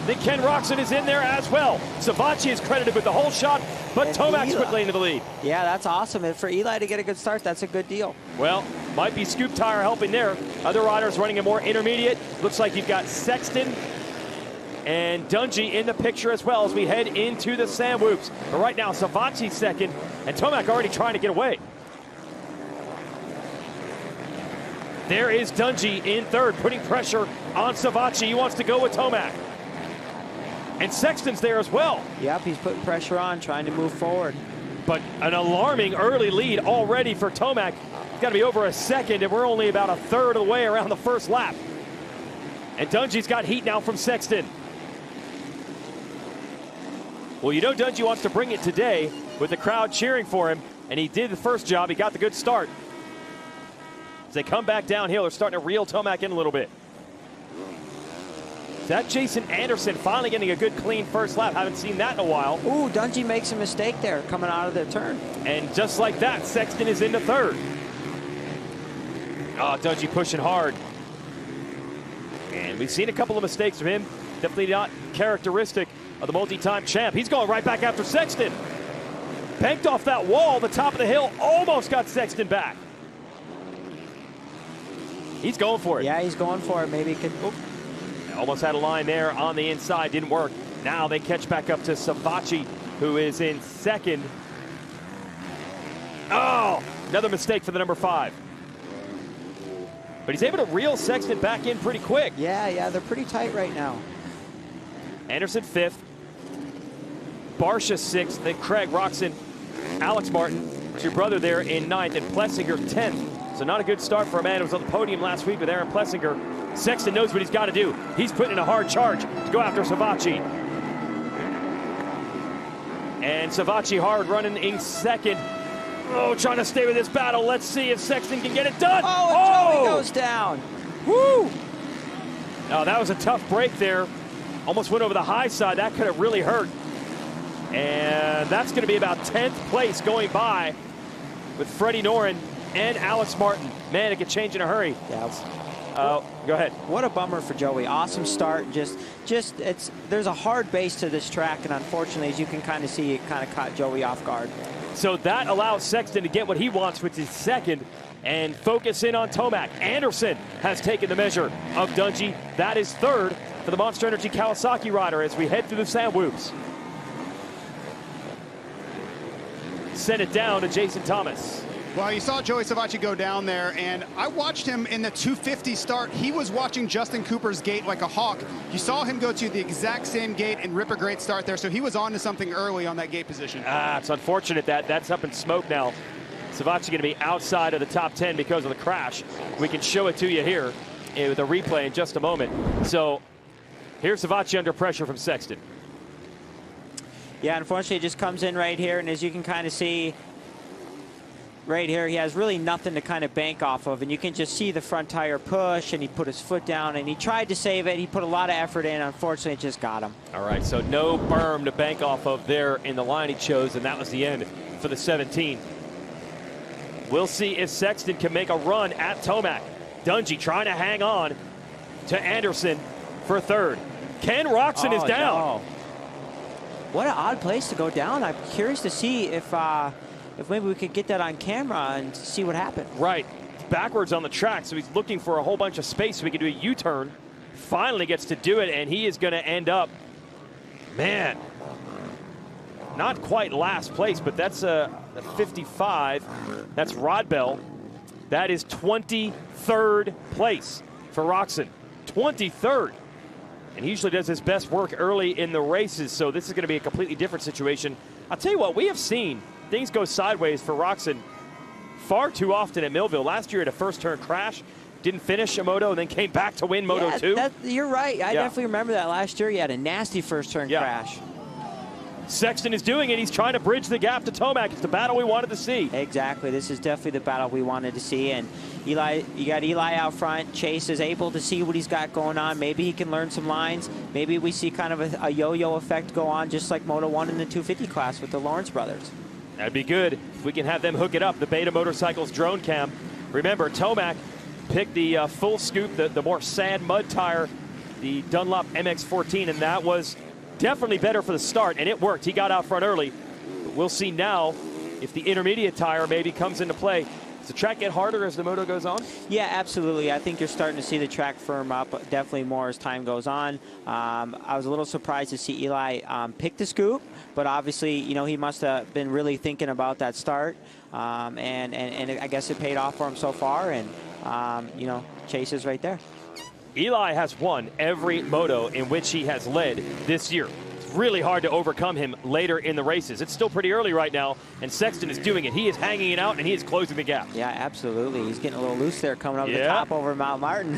Then Ken Roxon is in there as well. Savacci is credited with the whole shot, but Tomac's quickly into the lead. Yeah, that's awesome. And for Eli to get a good start, that's a good deal. Well, might be scoop tire helping there. Other riders running a more intermediate. Looks like you've got Sexton and Dungey in the picture as well as we head into the Sand Whoops. But right now, Savacci's second, and Tomac already trying to get away. There is Dungey in third, putting pressure on Savacci. He wants to go with Tomac. And Sexton's there as well. Yep, he's putting pressure on, trying to move forward. But an alarming early lead already for Tomac. It's got to be over a second, and we're only about a third of the way around the first lap. And Dungey's got heat now from Sexton. Well, you know Dungey wants to bring it today with the crowd cheering for him, and he did the first job. He got the good start. As they come back downhill, they're starting to reel Tomac in a little bit. That Jason Anderson finally getting a good clean first lap. Haven't seen that in a while. Ooh, Dungey makes a mistake there coming out of the turn. And just like that, Sexton is into third. Oh, Dungey pushing hard. And we've seen a couple of mistakes from him. Definitely not characteristic of the multi-time champ. He's going right back after Sexton. Banked off that wall, the top of the hill, almost got Sexton back. He's going for it. Yeah, he's going for it. Maybe he could. Oop. Almost had a line there on the inside. Didn't work. Now they catch back up to Savatgy, who is in second. Oh, another mistake for the number 5. But he's able to reel Sexton back in pretty quick. Yeah, they're pretty tight right now. Anderson 5th. Barsha 6th. Then Craig, Roxon, Alex Martin, it's your brother there in 9th, and Plessinger 10th. So not a good start for a man who was on the podium last week with Aaron Plessinger. Sexton knows what he's got to do. He's putting in a hard charge to go after Savatgy. And Savatgy hard running in second. Oh, trying to stay with this battle. Let's see if Sexton can get it done. Oh, Joey goes down. Woo! Oh, that was a tough break there. Almost went over the high side. That could have really hurt. And that's going to be about 10th place going by with Freddie Noren and Alex Martin. Man, it could change in a hurry. Yeah. Go ahead. What a bummer for Joey. Awesome start. There's a hard base to this track, and unfortunately, as you can kind of see, it kind of caught Joey off guard. So that allows Sexton to get what he wants, which is second, and focus in on Tomac. Anderson has taken the measure of Dungey. That is third for the Monster Energy Kawasaki rider as we head through the sand whoops. Send it down to Jason Thomas. Well, you saw Joey Savatgy go down there, and I watched him in the 250 start. He was watching Justin Cooper's gate like a hawk. You saw him go to the exact same gate and rip a great start there, so he was on to something early on that gate position. It's unfortunate that's up in smoke now. Savatgy going to be outside of the top 10 because of the crash. We can show it to you here with a replay in just a moment. So here's Savatgy under pressure from Sexton. Yeah, unfortunately, it just comes in right here, and as you can kind of see, right here, he has really nothing to kind of bank off of, and you can just see the front tire push, and he put his foot down, and he tried to save it. He put a lot of effort in. Unfortunately, it just got him. All right, so no berm to bank off of there in the line he chose, and that was the end for the 17. We'll see if Sexton can make a run at Tomac. Dungey trying to hang on to Anderson for third. Ken Roxon is down. No. What an odd place to go down. I'm curious to see if maybe we could get that on camera and see what happened. Right. Backwards on the track, so he's looking for a whole bunch of space so he can do a U-turn. Finally gets to do it, and he is going to end up, man, not quite last place, but that's a 55. That's Rodbell. That is 23rd place for Roxon. 23rd. And he usually does his best work early in the races, so this is going to be a completely different situation. I'll tell you what, we have seen things go sideways for Roxon far too often at Millville. Last year at a first turn crash, didn't finish a moto, and then came back to win Moto 2. You're right. I definitely remember that last year. He had a nasty first turn crash. Sexton is doing it. He's trying to bridge the gap to Tomac. It's the battle we wanted to see. Exactly. This is definitely the battle we wanted to see. And Eli, you got Eli out front. Chase is able to see what he's got going on. Maybe he can learn some lines. Maybe we see kind of a yo-yo effect go on, just like Moto 1 in the 250 class with the Lawrence brothers. That'd be good if we can have them hook it up. The Beta Motorcycles drone cam. Remember, Tomac picked the full scoop, the more sand mud tire, the Dunlop MX-14, and that was definitely better for the start, and it worked. He got out front early. But we'll see now if the intermediate tire maybe comes into play. Does the track get harder as the moto goes on? Yeah, absolutely. I think you're starting to see the track firm up definitely more as time goes on. I was a little surprised to see Eli pick the scoop, but obviously, you know, he must have been really thinking about that start, and I guess it paid off for him so far, and, you know, Chase is right there. Eli has won every moto in which he has led this year. It's really hard to overcome him later in the races. It's still pretty early right now, and Sexton is doing it. He is hanging it out, and he is closing the gap. Yeah, absolutely. He's getting a little loose there coming up the top over Mount Martin.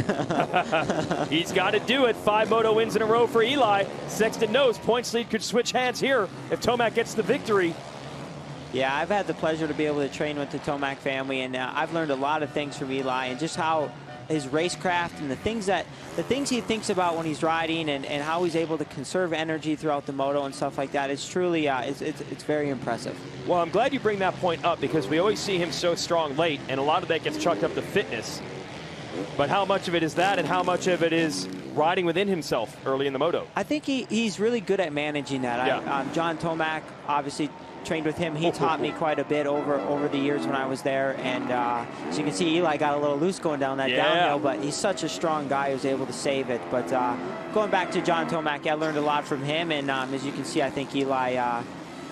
He's got to do it. 5 moto wins in a row for Eli. Sexton knows points lead could switch hands here if Tomac gets the victory. Yeah, I've had the pleasure to be able to train with the Tomac family, and I've learned a lot of things from Eli and just how his racecraft and the things he thinks about when he's riding, and how he's able to conserve energy throughout the moto and stuff like that. It's truly it's very impressive. Well, I'm glad you bring that point up, because we always see him so strong late, and a lot of that gets chalked up to fitness. But how much of it is that, and how much of it is riding within himself early in the moto? I think he's really good at managing that. Yeah. John Tomac obviously trained with him. He taught me quite a bit over the years when I was there. And as you can see, Eli got a little loose going down that downhill, but he's such a strong guy who's able to save it. But going back to John Tomac, I learned a lot from him. And as you can see, I think Eli,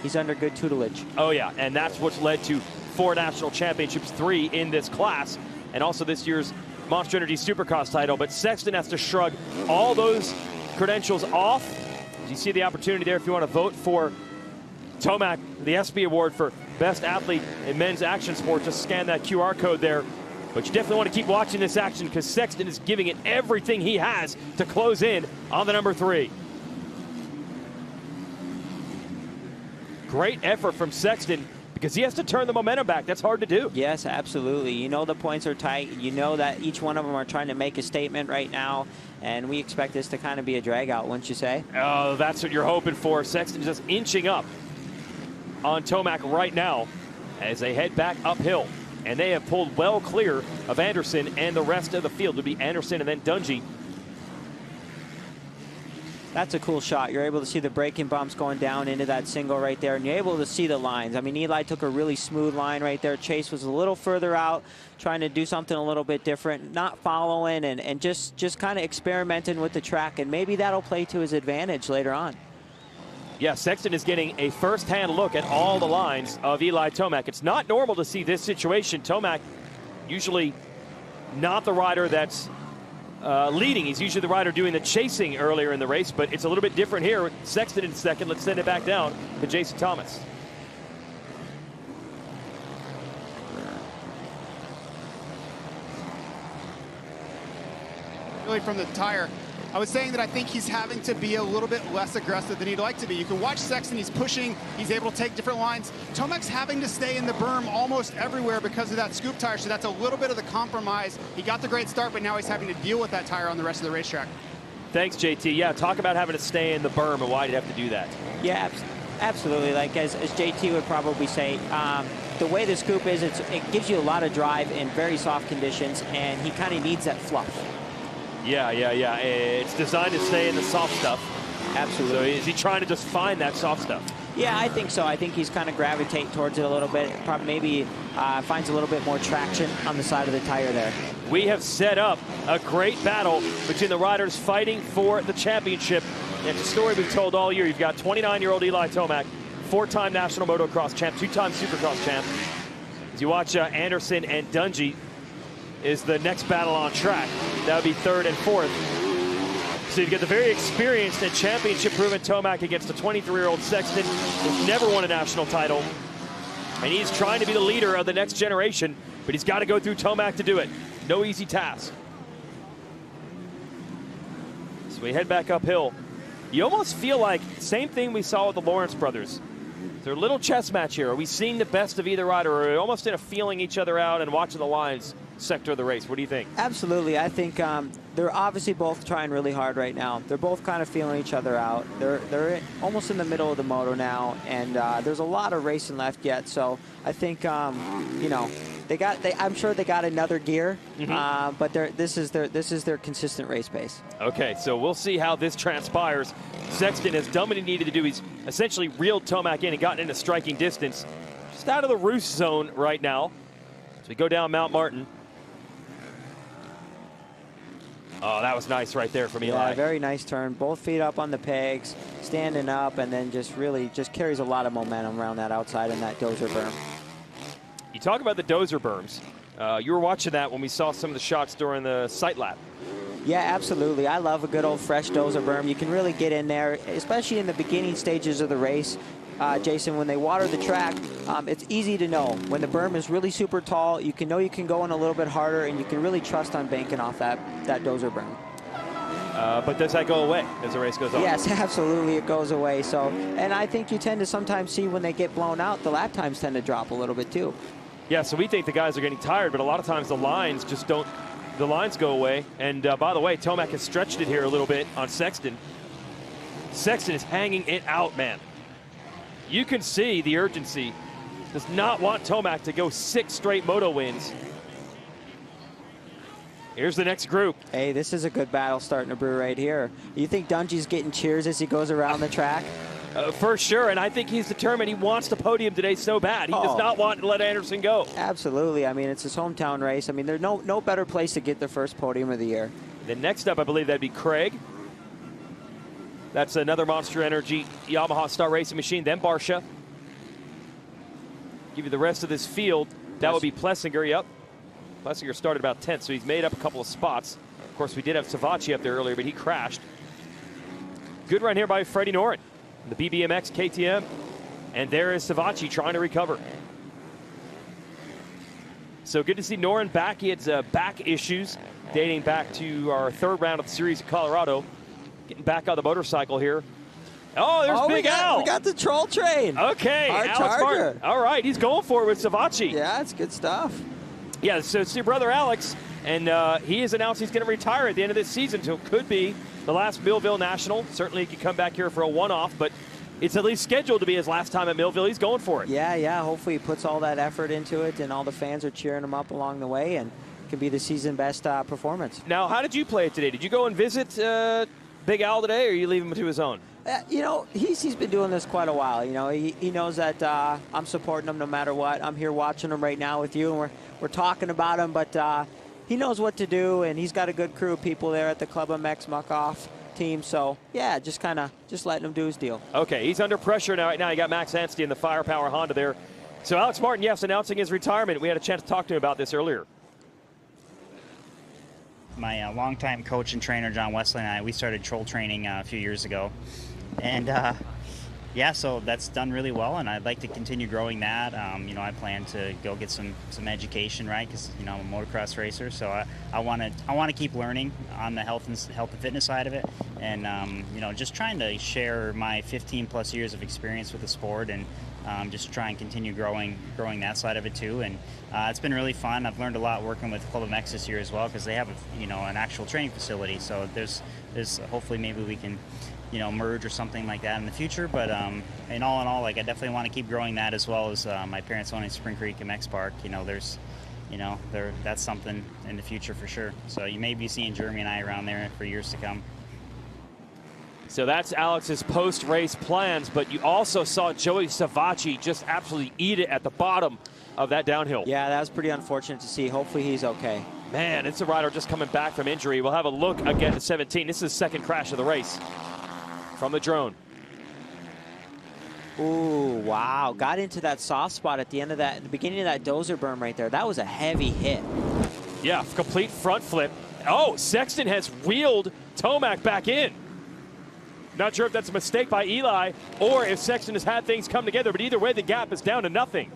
he's under good tutelage. Oh, yeah, and that's what's led to 4 national championships, 3 in this class, and also this year's Monster Energy Supercross title. But Sexton has to shrug all those credentials off. You see the opportunity there if you want to vote for Tomac, the ESPY Award for Best Athlete in Men's Action Sports. Just scan that QR code there. But you definitely want to keep watching this action because Sexton is giving it everything he has to close in on the number 3. Great effort from Sexton because he has to turn the momentum back. That's hard to do. Yes, absolutely. You know the points are tight. You know that each one of them are trying to make a statement right now, and we expect this to kind of be a drag out, wouldn't you say? Oh, that's what you're hoping for. Sexton just inching up on Tomac right now as they head back uphill. And they have pulled well clear of Anderson and the rest of the field. It would be Anderson and then Dungey. That's a cool shot. You're able to see the braking bumps going down into that single right there, and you're able to see the lines. I mean, Eli took a really smooth line right there. Chase was a little further out, trying to do something a little bit different, not following and just kind of experimenting with the track, and maybe that'll play to his advantage later on. Yeah, Sexton is getting a first-hand look at all the lines of Eli Tomac. It's not normal to see this situation. Tomac usually not the rider that's leading. He's usually the rider doing the chasing earlier in the race, but it's a little bit different here. Sexton in second. Let's send it back down to Jason Thomas. Really from the tire, I was saying that I think he's having to be a little bit less aggressive than he'd like to be. You can watch Sexton, he's pushing, he's able to take different lines. Tomac's having to stay in the berm almost everywhere because of that scoop tire, so that's a little bit of the compromise. He got the great start, but now he's having to deal with that tire on the rest of the racetrack. Thanks, JT. Yeah, talk about having to stay in the berm and why did he have to do that? Yeah, absolutely. Like as JT would probably say, the way the scoop is, it gives you a lot of drive in very soft conditions, and he kind of needs that fluff. Yeah. It's designed to stay in the soft stuff. Absolutely. So is he trying to just find that soft stuff? Yeah, I think so. I think he's kind of gravitating towards it a little bit. Probably maybe finds a little bit more traction on the side of the tire there. We have set up a great battle between the riders fighting for the championship. It's a story we've told all year. You've got 29-year-old Eli Tomac, 4-time national motocross champ, 2-time supercross champ. As you watch Anderson and Dungey is the next battle on track. That would be 3rd and 4th. So you get the very experienced and championship-proven Tomac against a 23-year-old Sexton who's never won a national title. And he's trying to be the leader of the next generation, but he's got to go through Tomac to do it. No easy task. So we head back uphill. You almost feel like same thing we saw with the Lawrence brothers. They're a little chess match here. Are we seeing the best of either rider, or are we almost in a feeling each other out and watching the lines sector of the race? What do you think? Absolutely. I think they're obviously both trying really hard right now. They're both kind of feeling each other out. They're almost in the middle of the moto now, and there's a lot of racing left yet. So I think you know, I'm sure they got another gear, but this is their consistent race pace. Okay, so we'll see how this transpires. Sexton has done what he needed to do. He's essentially reeled Tomac in and gotten into striking distance. Just out of the roost zone right now. So we go down Mount Martin. Oh, that was nice right there from Eli. Yeah, very nice turn. Both feet up on the pegs, standing up, and then just really carries a lot of momentum around that outside in that dozer berm. You talk about the dozer berms. You were watching that when we saw some of the shots during the sight lap. Yeah, absolutely. I love a good old fresh dozer berm. You can really get in there, especially in the beginning stages of the race. Jason, when they water the track, it's easy to know. When the berm is really super tall, you can know you can go in a little bit harder, and you can really trust on banking off that dozer berm. But does that go away as the race goes on? Yes, absolutely, it goes away. So, and I think you tend to sometimes see when they get blown out, the lap times tend to drop a little bit too. Yeah, so we think the guys are getting tired, but a lot of times the lines just don't. The lines go away. And by the way, Tomac has stretched it here a little bit on Sexton. Sexton is hanging it out, man. You can see the urgency. Does not want Tomac to go 6 straight moto wins. Here's the next group. Hey, this is a good battle starting to brew right here. You think Dungey's getting cheers as he goes around the track? For sure, and I think he's determined. He wants the podium today so bad. He does not want to let Anderson go. Absolutely. I mean, it's his hometown race. I mean, there's no better place to get the first podium of the year. Then next up, I believe that'd be Craig. That's another Monster Energy Yamaha Star Racing machine. Then Barsha. Give you the rest of this field. That would be Plessinger. Yep. Plessinger started about 10th, so he's made up a couple of spots. Of course, we did have Savachi up there earlier, but he crashed. Good run here by Freddie Noren, the BBMX KTM. And there is Savachi trying to recover. So good to see Noren back. He had back issues dating back to our third round of the series in Colorado. Getting back on the motorcycle here. Oh, there's Big Al. We got the troll train. Okay, Our Alex Charger. Martin. All right, he's going for it with Savachi. Yeah, it's good stuff. Yeah, so it's your brother Alex, and he has announced he's going to retire at the end of this season, so it could be the last Millville National. Certainly he could come back here for a one-off, but it's at least scheduled to be his last time at Millville. He's going for it. Yeah. Hopefully he puts all that effort into it, and all the fans are cheering him up along the way, and it can be the season best performance. Now, how did you play it today? Did you go and visit Big Al today, or you leave him to his own? You know, he's been doing this quite a while. You know, he knows that I'm supporting him no matter what. I'm here watching him right now with you, and we're talking about him, but he knows what to do, and he's got a good crew of people there at the Club MX Muck-Off team. So, yeah, just letting him do his deal. Okay, he's under pressure now. Right now, you got Max Anstey in the Firepower Honda there. So Alex Martin, yes, announcing his retirement. We had a chance to talk to him about this earlier. My longtime coach and trainer, John Wesley, and I, we started troll training a few years ago. And yeah, so that's done really well, and I'd like to continue growing that. You know, I plan to go get some education, right? Because you know I'm a motocross racer, so I want to keep learning on the health and fitness side of it, and you know, just trying to share my 15+ years of experience with the sport, and just try and continue growing that side of it too. And it's been really fun. I've learned a lot working with Club MX this year as well, because they have an actual training facility. So there's hopefully maybe we can merge or something like that in the future. But in all, like I definitely want to keep growing that, as well as my parents owning Spring Creek MX Park. That's something in the future for sure. So you may be seeing Jeremy and I around there for years to come. So that's Alex's post-race plans, but you also saw Joey Savachi just absolutely eat it at the bottom of that downhill. Yeah, that was pretty unfortunate to see. Hopefully he's okay. Man, it's a rider just coming back from injury. We'll have a look again at 17. This is his second crash of the race from the drone. Ooh, wow. Got into that soft spot at the end of that, the beginning of that dozer berm right there. That was a heavy hit. Yeah, complete front flip. Oh, Sexton has wheeled Tomac back in. Not sure if that's a mistake by Eli or if Sexton has had things come together, but either way, the gap is down to nothing.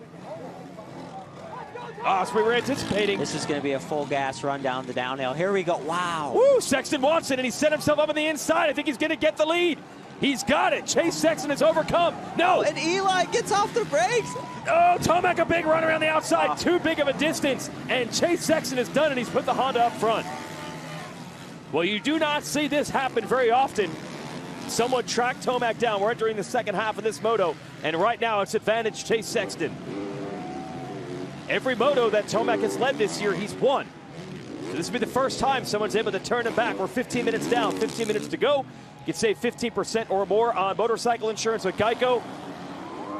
Oh, so we were anticipating. This is going to be a full gas run down the downhill. Here we go. Wow. Woo, Sexton wants it, and he set himself up on the inside. I think he's going to get the lead. He's got it. Chase Sexton has overcome. No. And Eli gets off the brakes. Oh, Tomac, a big run around the outside. Too big of a distance. And Chase Sexton is done, and he's put the Honda up front. Well, you do not see this happen very often. Someone tracked Tomac down. We're entering the second half of this moto, and right now it's advantage Chase Sexton. Every moto that Tomac has led this year, he's won. So this will be the first time someone's able to turn him back. We're 15 minutes down, 15 minutes to go. You can save 15% or more on motorcycle insurance with Geico.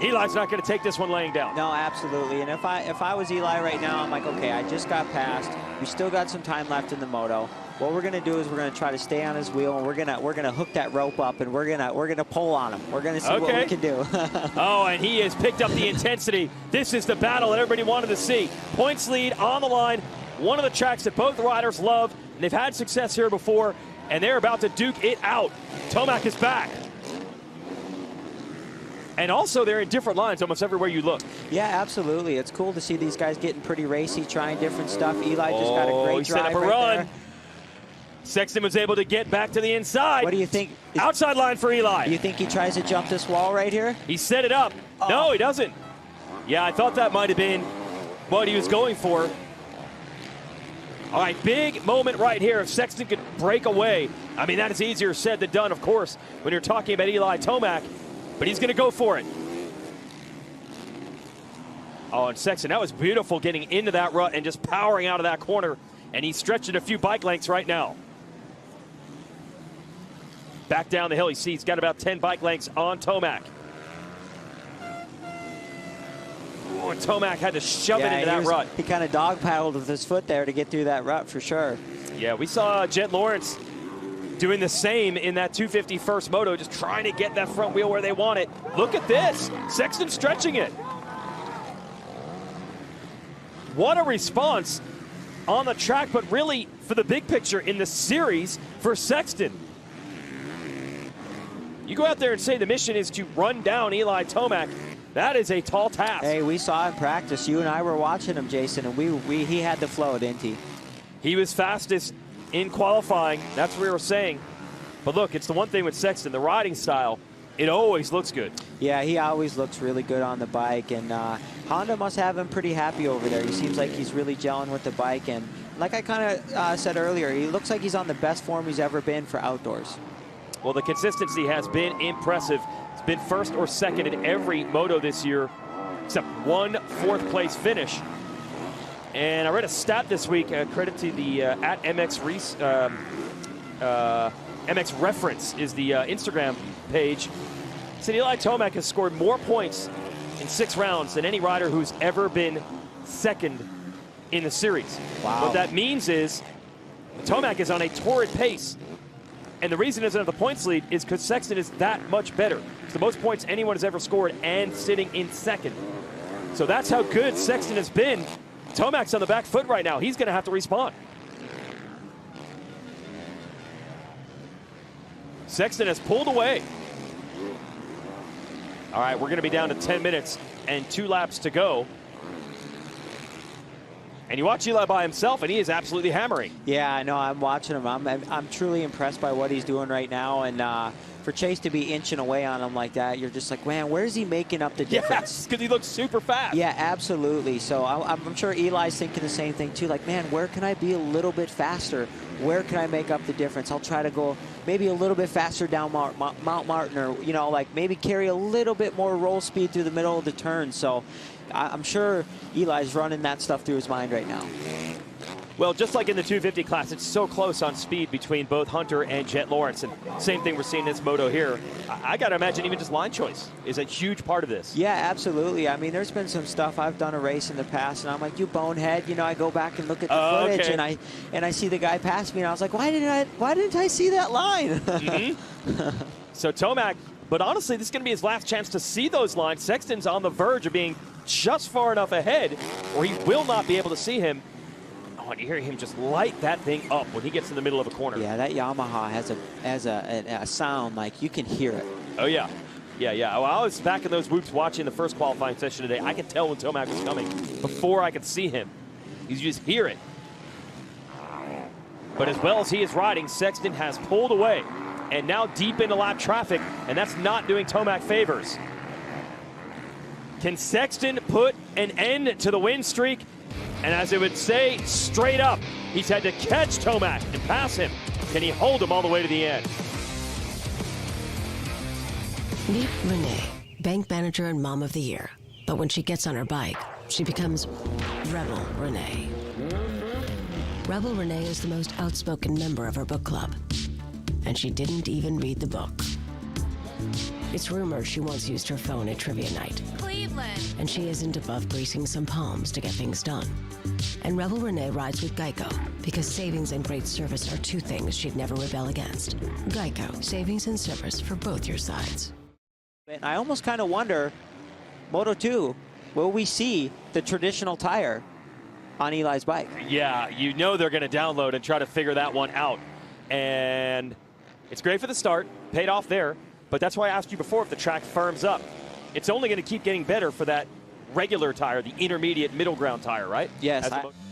Eli's not going to take this one laying down. No, absolutely. And if I was Eli right now, I'm like, okay, I just got past. We still got some time left in the moto. What we're going to do is we're going to try to stay on his wheel, and we're going to hook that rope up, and we're going to pull on him. We're going to see what we can do. Oh, and he has picked up the intensity. This is the battle that everybody wanted to see. Points lead on the line. One of the tracks that both riders love, and they've had success here before, and they're about to duke it out. Tomac is back. And also, they're in different lines almost everywhere you look. Yeah, absolutely. It's cool to see these guys getting pretty racy, trying different stuff. Eli just got a great drive set up a right run. there. Sexton was able to get back to the inside. What do you think? Outside line for Eli. Do you think he tries to jump this wall right here? He set it up. Oh. No, he doesn't. Yeah, I thought that might have been what he was going for. All right, big moment right here. If Sexton could break away, I mean, that is easier said than done, of course, when you're talking about Eli Tomac, but he's going to go for it. Oh, and Sexton, that was beautiful getting into that rut and just powering out of that corner, and he's stretching a few bike lengths right now. Back down the hill, he's got about 10 bike lengths on Tomac. Ooh, and Tomac had to shove it into that rut. He kind of dog paddled with his foot there to get through that rut for sure. Yeah, we saw Jet Lawrence doing the same in that 250 first moto, just trying to get that front wheel where they want it. Look at this. Sexton stretching it. What a response on the track, but really for the big picture in the series for Sexton. You go out there and say the mission is to run down Eli Tomac. That is a tall task. Hey, we saw in practice. You and I were watching him, Jason, and he had the flow, didn't he? He was fastest in qualifying. That's what we were saying. But look, it's the one thing with Sexton, the riding style, it always looks good. Yeah, he always looks really good on the bike, and Honda must have him pretty happy over there. He seems like he's really gelling with the bike, and like I kind of said earlier, he looks like he's on the best form he's ever been for outdoors. Well, the consistency has been impressive. It's been first or second in every moto this year, except one fourth-place finish. And I read a stat this week, credit to the at MX Reference is the Instagram page. Said Eli Tomac has scored more points in 6 rounds than any rider who's ever been second in the series. Wow. What that means is Tomac is on a torrid pace. And the reason he doesn't have the points lead is because Sexton is that much better. It's the most points anyone has ever scored and sitting in second. So that's how good Sexton has been. Tomac's on the back foot right now. He's going to have to respond. Sexton has pulled away. All right, we're going to be down to 10 minutes and 2 laps to go. And you watch Eli by himself, and he is absolutely hammering. Yeah, I know. I'm watching him. I'm truly impressed by what he's doing right now. And for Chase to be inching away on him like that, you're just like, man, where is he making up the difference? Yes, because he looks super fast. Yeah, absolutely. So I'm sure Eli's thinking the same thing, too. Like, man, where can I be a little bit faster? Where can I make up the difference? I'll try to go maybe a little bit faster down Mount Martin, or, you know, like maybe carry a little bit more roll speed through the middle of the turn. So I'm sure Eli's running that stuff through his mind right now. Well, just like in the 250 class, it's so close on speed between both Hunter and Jet Lawrence. And same thing we're seeing in this moto here. I got to imagine even just line choice is a huge part of this. Yeah, absolutely. I mean, there's been some stuff. I've done a race in the past, and I'm like, you bonehead. You know, I go back and look at the footage, okay. and I see the guy pass me, and I was like, why didn't I see that line? Mm-hmm. So Tomac, but honestly, this is going to be his last chance to see those lines. Sexton's on the verge of being just far enough ahead, or he will not be able to see him. And you hear him just light that thing up when he gets in the middle of a corner. Yeah, that Yamaha has a sound like you can hear it. Oh, yeah. Yeah. Well, I was back in those whoops watching the first qualifying session today. I could tell when Tomac was coming before I could see him. You just hear it. But as well as he is riding, Sexton has pulled away and now deep into lap traffic, and that's not doing Tomac favors. Can Sexton put an end to the win streak? And as it would say, straight up, he's had to catch Tomac and pass him. Can he hold him all the way to the end? Meet Renee, bank manager and mom of the year. But when she gets on her bike, she becomes Rebel Renee. Rebel Renee is the most outspoken member of her book club. And she didn't even read the book. It's rumored she once used her phone at trivia night. Cleveland. And she isn't above greasing some palms to get things done. And Rebel Renee rides with Geico because savings and great service are 2 things she'd never rebel against. Geico, savings and service for both your sides. And I almost kind of wonder, Moto 2, will we see the traditional tire on Eli's bike? Yeah, you know they're going to download and try to figure that one out. And it's great for the start, paid off there. But that's why I asked you before if the track firms up. It's only going to keep getting better for that regular tire, the intermediate middle ground tire, right? Yes.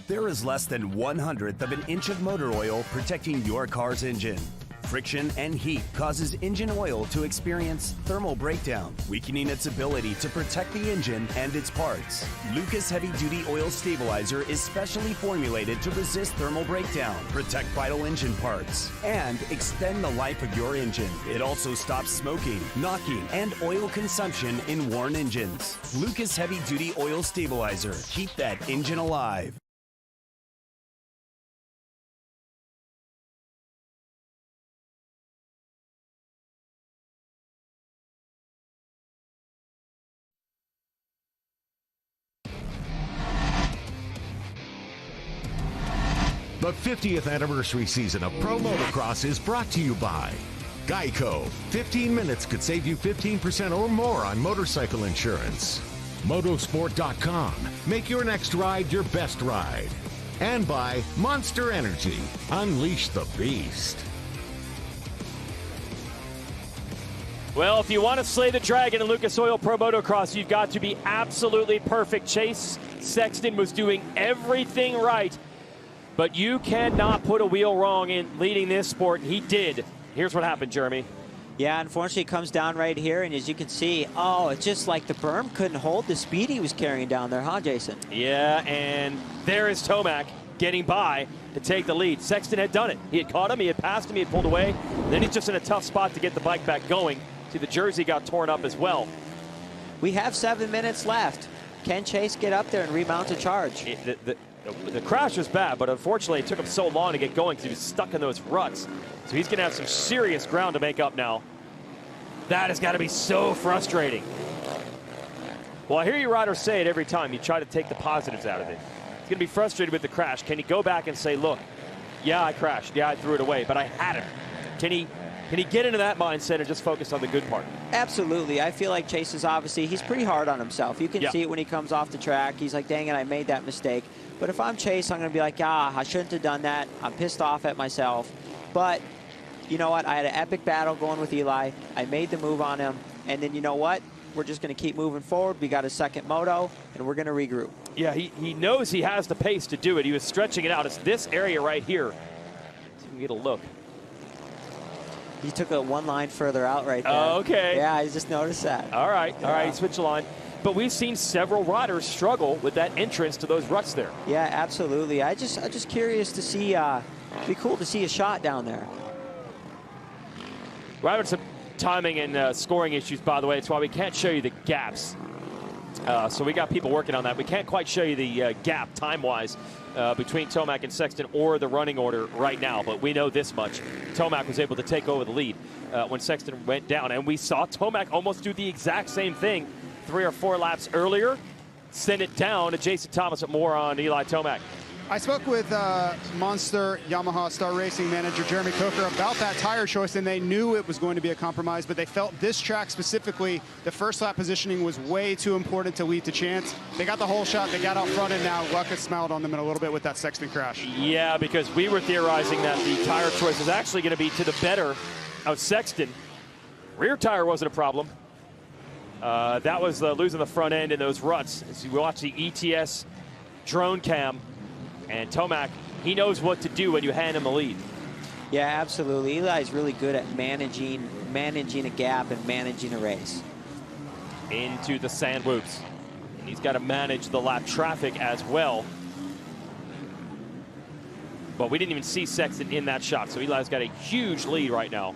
There is less than 1/100th of an inch of motor oil protecting your car's engine. Friction and heat causes engine oil to experience thermal breakdown, weakening its ability to protect the engine and its parts. Lucas Heavy Duty Oil Stabilizer is specially formulated to resist thermal breakdown, protect vital engine parts, and extend the life of your engine. It also stops smoking, knocking, and oil consumption in worn engines. Lucas Heavy Duty Oil Stabilizer. Keep that engine alive. The 50th anniversary season of Pro Motocross is brought to you by Geico. 15 minutes could save you 15% or more on motorcycle insurance. Motosport.com. Make your next ride your best ride. And by Monster Energy. Unleash the beast. Well, if you want to slay the dragon in Lucas Oil Pro Motocross, you've got to be absolutely perfect. Chase Sexton was doing everything right, but you cannot put a wheel wrong in leading this sport. He did. Here's what happened, Jeremy. Yeah, unfortunately, it comes down right here, and as you can see, it's just like the berm couldn't hold the speed he was carrying down there, huh, Jason? Yeah, and there is Tomac getting by to take the lead. Sexton had done it. He had caught him, he had passed him, he had pulled away, and then he's just in a tough spot to get the bike back going. See, the jersey got torn up as well. We have 7 minutes left. Can Chase get up there and remount a charge? The crash was bad, but unfortunately it took him so long to get going because he was stuck in those ruts. So he's going to have some serious ground to make up now. That has got to be so frustrating. Well, I hear you riders say it every time. You try to take the positives out of it. He's going to be frustrated with the crash. Can he go back and say, look, yeah, I crashed. Yeah, I threw it away, but I had him. Can he get into that mindset and just focus on the good part? Absolutely. I feel like Chase is he's pretty hard on himself. You can see it when he comes off the track. He's like, dang it, I made that mistake. But if I'm Chase, I'm going to be like, I shouldn't have done that. I'm pissed off at myself. But you know what? I had an epic battle going with Eli. I made the move on him. And then you know what? We're just going to keep moving forward. We got a second moto, and we're going to regroup. Yeah, he knows he has the pace to do it. He was stretching it out. It's this area right here. So we can get a look. He took it one line further out right there. Oh, okay. Yeah, I just noticed that. All right, he switched the line. But we've seen several riders struggle with that entrance to those ruts there. Yeah, absolutely. I'm just curious to see. It'd be cool to see a shot down there. We're having some timing and scoring issues, by the way. That's why we can't show you the gaps. So we got people working on that. We can't quite show you the gap time-wise between Tomac and Sexton or the running order right now, but we know this much. Tomac was able to take over the lead when Sexton went down, and we saw Tomac almost do the exact same thing 3 or 4 laps earlier, send it down to Jason Thomas at more on Eli Tomac. I spoke with Monster Yamaha Star Racing manager Jeremy Coker about that tire choice, and they knew it was going to be a compromise, but they felt this track specifically, the first lap positioning was way too important to lead to chance. They got the whole shot, they got out front, and now luck has smiled on them in a little bit with that Sexton crash. Yeah, because we were theorizing that the tire choice is actually going to be to the better of Sexton. Rear tire wasn't a problem. That was losing the front end in those ruts. As you watch the ETS drone cam, and Tomac, he knows what to do when you hand him a lead. Yeah, absolutely. Eli's really good at managing a gap and managing a race. Into the sand whoops. And he's got to manage the lap traffic as well. But we didn't even see Sexton in that shot, so Eli's got a huge lead right now.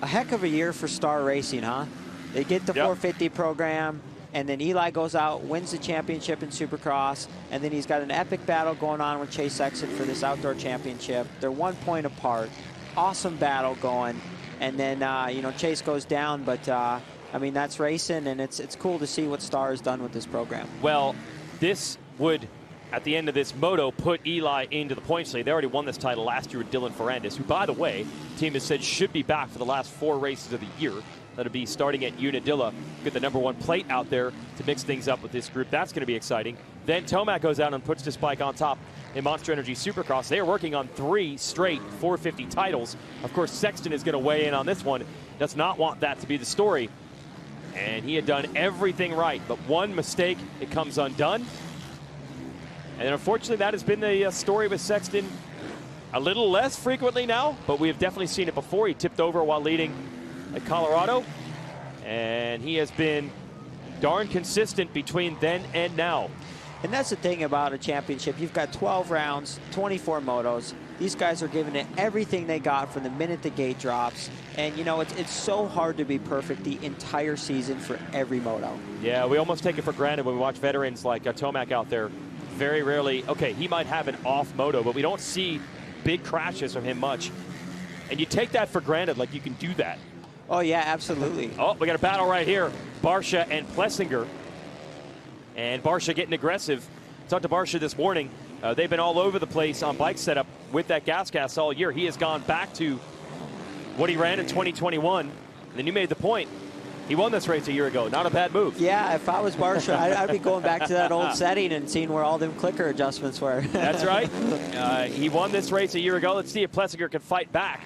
A heck of a year for Star Racing, huh? They get the 450 program, and then Eli goes out, wins the championship in Supercross, and then he's got an epic battle going on with Chase Sexton for this outdoor championship. They're 1 point apart. Awesome battle going. And then, Chase goes down, but, that's racing, and it's cool to see what Star has done with this program. Well, this would, at the end of this moto, put Eli into the points lead. They already won this title last year with Dylan Ferrandis, who, by the way, the team has said should be back for the last 4 races of the year. That'll be starting at Unadilla. Get the #1 plate out there to mix things up with this group. That's going to be exciting. Then Tomac goes out and puts this bike on top in Monster Energy Supercross. They are working on 3 straight 450 titles. Of course, Sexton is going to weigh in on this one. Does not want that to be the story. And he had done everything right, but one mistake, it comes undone. And unfortunately, that has been the story with Sexton a little less frequently now, but we have definitely seen it before. He tipped over while leading at Colorado, and he has been darn consistent between then and now. And that's the thing about a championship. You've got 12 rounds, 24 motos. These guys are giving it everything they got from the minute the gate drops. And, it's so hard to be perfect the entire season for every moto. Yeah, we almost take it for granted when we watch veterans like Tomac out there. Very rarely, okay, he might have an off moto, but we don't see big crashes from him much. And you take that for granted, like you can do that. Oh, yeah, absolutely. Oh, we got a battle right here. Barcia and Plessinger. And Barcia getting aggressive. Talked to Barcia this morning. They've been all over the place on bike setup with that gas all year. He has gone back to what he ran in 2021. And then you made the point. He won this race a year ago. Not a bad move. Yeah, if I was Barsha, I'd be going back to that old setting and seeing where all them clicker adjustments were. That's right. He won this race a year ago. Let's see if Plessinger can fight back.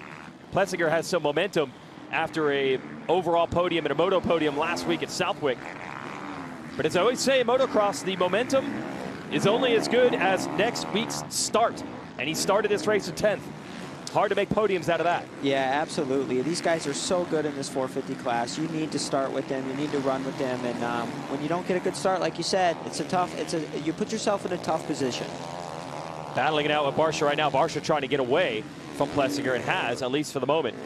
Plessinger has some momentum after a overall podium and a moto podium last week at Southwick. But as I always say in motocross, the momentum is only as good as next week's start. And he started this race in 10th. Hard to make podiums out of that. Yeah, absolutely. These guys are so good in this 450 class. You need to start with them. You need to run with them. And when you don't get a good start, like you said, you put yourself in a tough position. Battling it out with Barsha right now. Barsha trying to get away from Plessinger and has, at least for the moment,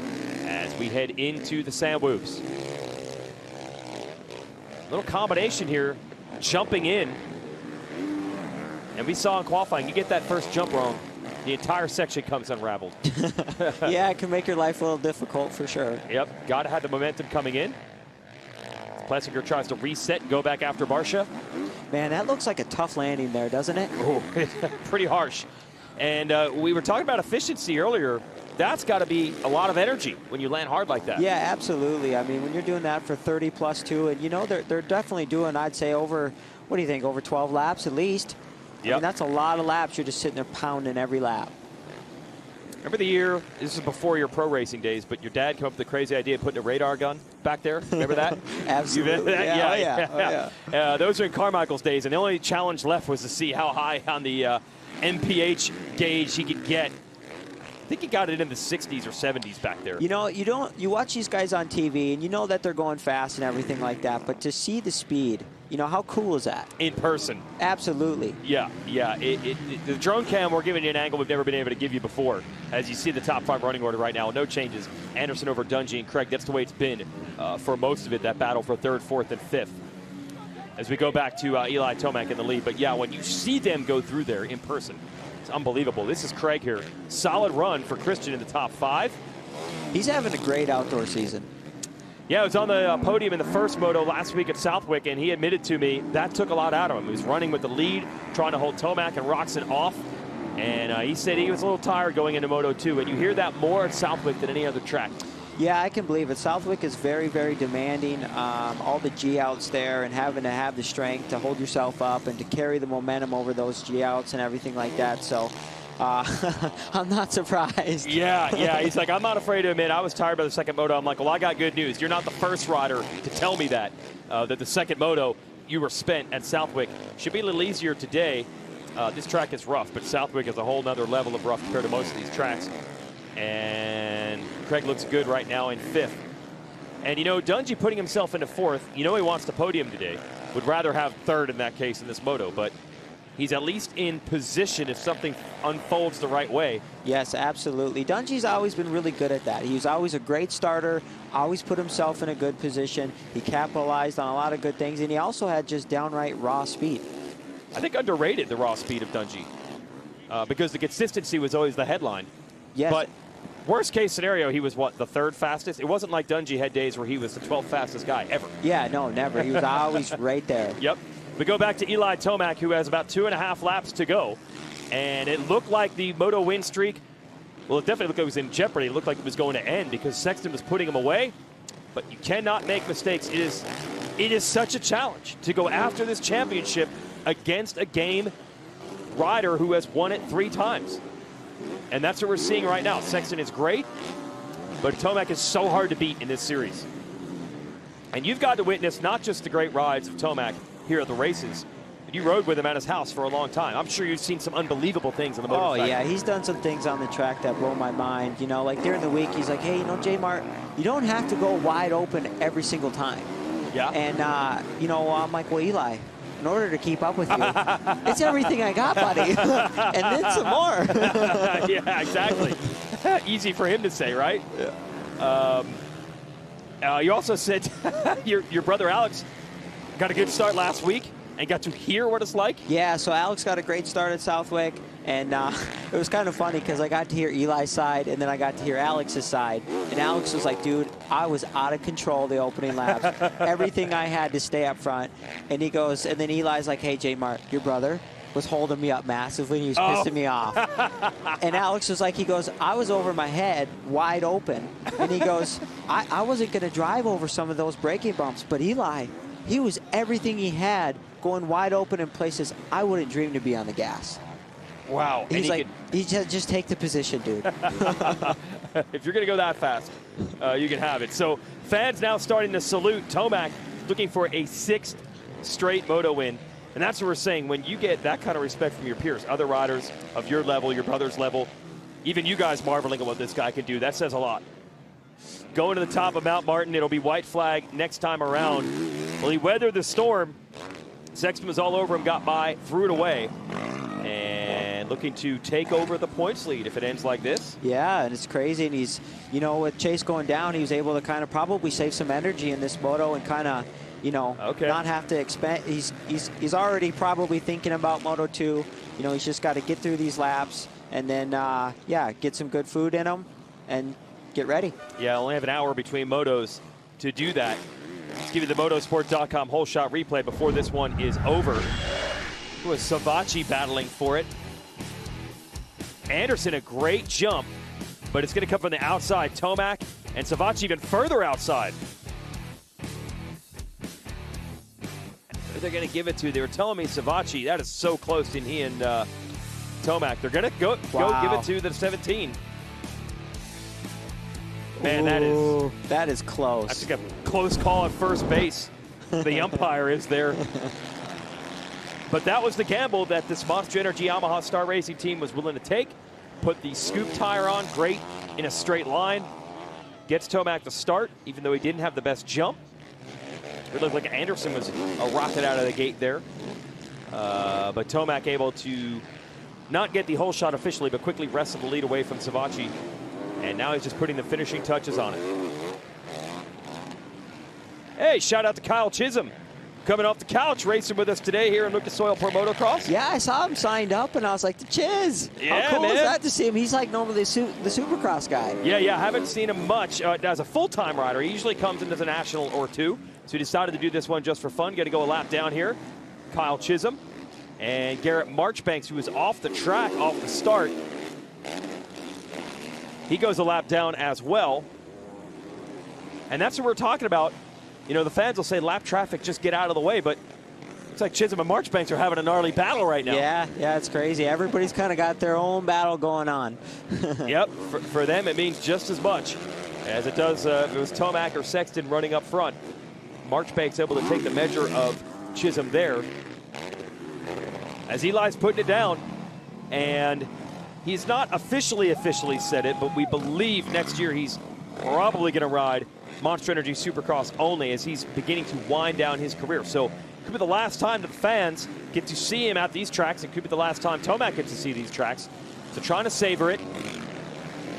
as we head into the sand whoops. Little combination here, jumping in. And we saw in qualifying, you get that first jump wrong, the entire section comes unraveled. Yeah, it can make your life a little difficult for sure. Yep, got to have the momentum coming in. Plessinger tries to reset and go back after Barsha. Man, that looks like a tough landing there, doesn't it? Oh, pretty harsh. And we were talking about efficiency earlier. That's got to be a lot of energy when you land hard like that. Yeah, absolutely. I mean, when you're doing that for 30 plus 2, and you know they're definitely doing, I'd say, over, what do you think, over 12 laps at least? Yep. I mean, that's a lot of laps. You're just sitting there pounding every lap. Remember the year, this is before your pro racing days, but your dad came up with the crazy idea of putting a radar gun back there? Remember that? Absolutely. Yeah. Those are in Carmichael's days, and the only challenge left was to see how high on the MPH gauge he could get. I think he got it in the 60s or 70s back there. You know, you watch these guys on TV, and you know that they're going fast and everything like that, but to see the speed, you know, how cool is that? In person. Absolutely. Yeah. The drone cam, we're giving you an angle we've never been able to give you before. As you see the top 5 running order right now, no changes. Anderson over Dungey and Craig, that's the way it's been for most of it, that battle for 3rd, 4th, and 5th. As we go back to Eli Tomac in the lead. But yeah, when you see them go through there in person, it's unbelievable. This is Craig here. Solid run for Christian in the top 5. He's having a great outdoor season. Yeah, he was on the podium in the first moto last week at Southwick, and he admitted to me that took a lot out of him. He was running with the lead, trying to hold Tomac and Roxon off, and he said he was a little tired going into Moto 2, and you hear that more at Southwick than any other track. Yeah, I can believe it. Southwick is very, very demanding. All the G-outs there and having to have the strength to hold yourself up and to carry the momentum over those G-outs and everything like that. So I'm not surprised. Yeah. He's like, I'm not afraid to admit I was tired by the second moto. I'm like, well, I got good news. You're not the first rider to tell me that the second moto you were spent at Southwick. Should be a little easier today. This track is rough, but Southwick is a whole nother level of rough compared to most of these tracks. And Craig looks good right now in 5th. And, you know, Dungey putting himself into 4th, you know he wants the podium today. Would rather have 3rd in that case in this moto, but he's at least in position if something unfolds the right way. Yes, absolutely. Dungey's always been really good at that. He was always a great starter, always put himself in a good position. He capitalized on a lot of good things, and he also had just downright raw speed. I think underrated the raw speed of Dungey because the consistency was always the headline. Yes. But worst case scenario, he was what, the 3rd fastest? It wasn't like Dungey had days where he was the 12th fastest guy ever. Yeah, no, never. He was always right there. Yep. We go back to Eli Tomac, who has about 2.5 laps to go. And it looked like the moto win streak, well, it definitely looked like it was in jeopardy. It looked like it was going to end because Sexton was putting him away. But you cannot make mistakes. It is such a challenge to go after this championship against a game rider who has won it 3 times. And that's what we're seeing right now. Sexton is great, but Tomac is so hard to beat in this series. And you've got to witness not just the great rides of Tomac here at the races, but you rode with him at his house for a long time. I'm sure you've seen some unbelievable things on the motorcycle. Oh, yeah, he's done some things on the track that blow my mind. You know, like during the week, he's like, hey, you know, J-Mart, you don't have to go wide open every single time. Yeah. And, you know, I'm like, well, Eli, in order to keep up with you, it's everything I got, buddy. And then some more. Yeah, exactly. Easy for him to say, right? Yeah. You also said your brother Alex got a good start last week and got to hear what it's like. Yeah, so Alex got a great start at Southwick. And it was kind of funny because I got to hear Eli's side and then I got to hear Alex's side. And Alex was like, dude, I was out of control the opening laps. Everything I had to stay up front. And he goes, and then Eli's like, hey, J-Mart, your brother, was holding me up massively. He was pissing me off. And Alex was like, he goes, I was over my head, wide open. And he goes, I wasn't going to drive over some of those braking bumps, but Eli, he was everything he had going wide open in places I wouldn't dream to be on the gas. Wow. He's like, just take the position, dude. If you're going to go that fast, you can have it. So fans now starting to salute Tomac, looking for a 6th straight moto win. And that's what we're saying. When you get that kind of respect from your peers, other riders of your level, your brother's level, even you guys marveling at what this guy can do, that says a lot. Going to the top of Mount Martin, it'll be white flag next time around. Well, he weathered the storm. Sexton was all over him, got by, threw it away. And looking to take over the points lead if it ends like this. Yeah, and it's crazy. And he's, you know, with Chase going down, he was able to kind of probably save some energy in this moto and kind of, you know, not have to expend. He's already probably thinking about Moto 2. You know, he's just got to get through these laps and then, yeah, get some good food in them and get ready. Yeah, only have an hour between motos to do that. Let's give you the motorsport.com whole shot replay before this one is over. It was Savatgy battling for it. Anderson, a great jump, but it's going to come from the outside. Tomac and Savatgy even further outside. Who they're going to give it to? They were telling me Savatgy. That is so close in he and Tomac. They're going to go give it to the 17. Man, that is close. That's like a close call at first base. The umpire is there. But that was the gamble that this Monster Energy Yamaha Star Racing team was willing to take. Put the scoop tire on, great in a straight line. Gets Tomac to start, even though he didn't have the best jump. It looked like Anderson was a rocket out of the gate there. But Tomac able to not get the whole shot officially, but quickly wrestle the lead away from Savatgy. And now he's just putting the finishing touches on it. Hey, shout out to Kyle Chisholm. Coming off the couch, racing with us today here in Lucas Oil Pro Motocross. Yeah, I saw him signed up, and I was like, the Chiz. Yeah, how cool man. is that to see him? He's like normally the Supercross guy. Yeah, haven't seen him much as a full-time rider. He usually comes in as a national or two. So he decided to do this one just for fun. Got to go a lap down here. Kyle Chisholm and Garrett Marchbanks, who was off the track, off the start. He goes a lap down as well. And that's what we're talking about. You know, the fans will say lap traffic, just get out of the way, but looks like Chisholm and Marchbanks are having a gnarly battle right now. Yeah, it's crazy. Everybody's kind of got their own battle going on. Yep, for them it means just as much as it does if it was Tomac or Sexton running up front. Marchbanks able to take the measure of Chisholm there. As Eli's putting it down, and he's not officially said it, but we believe next year he's probably going to ride Monster Energy Supercross only as he's beginning to wind down his career. So it could be the last time that the fans get to see him at these tracks. It could be the last time Tomac gets to see these tracks. So trying to savor it.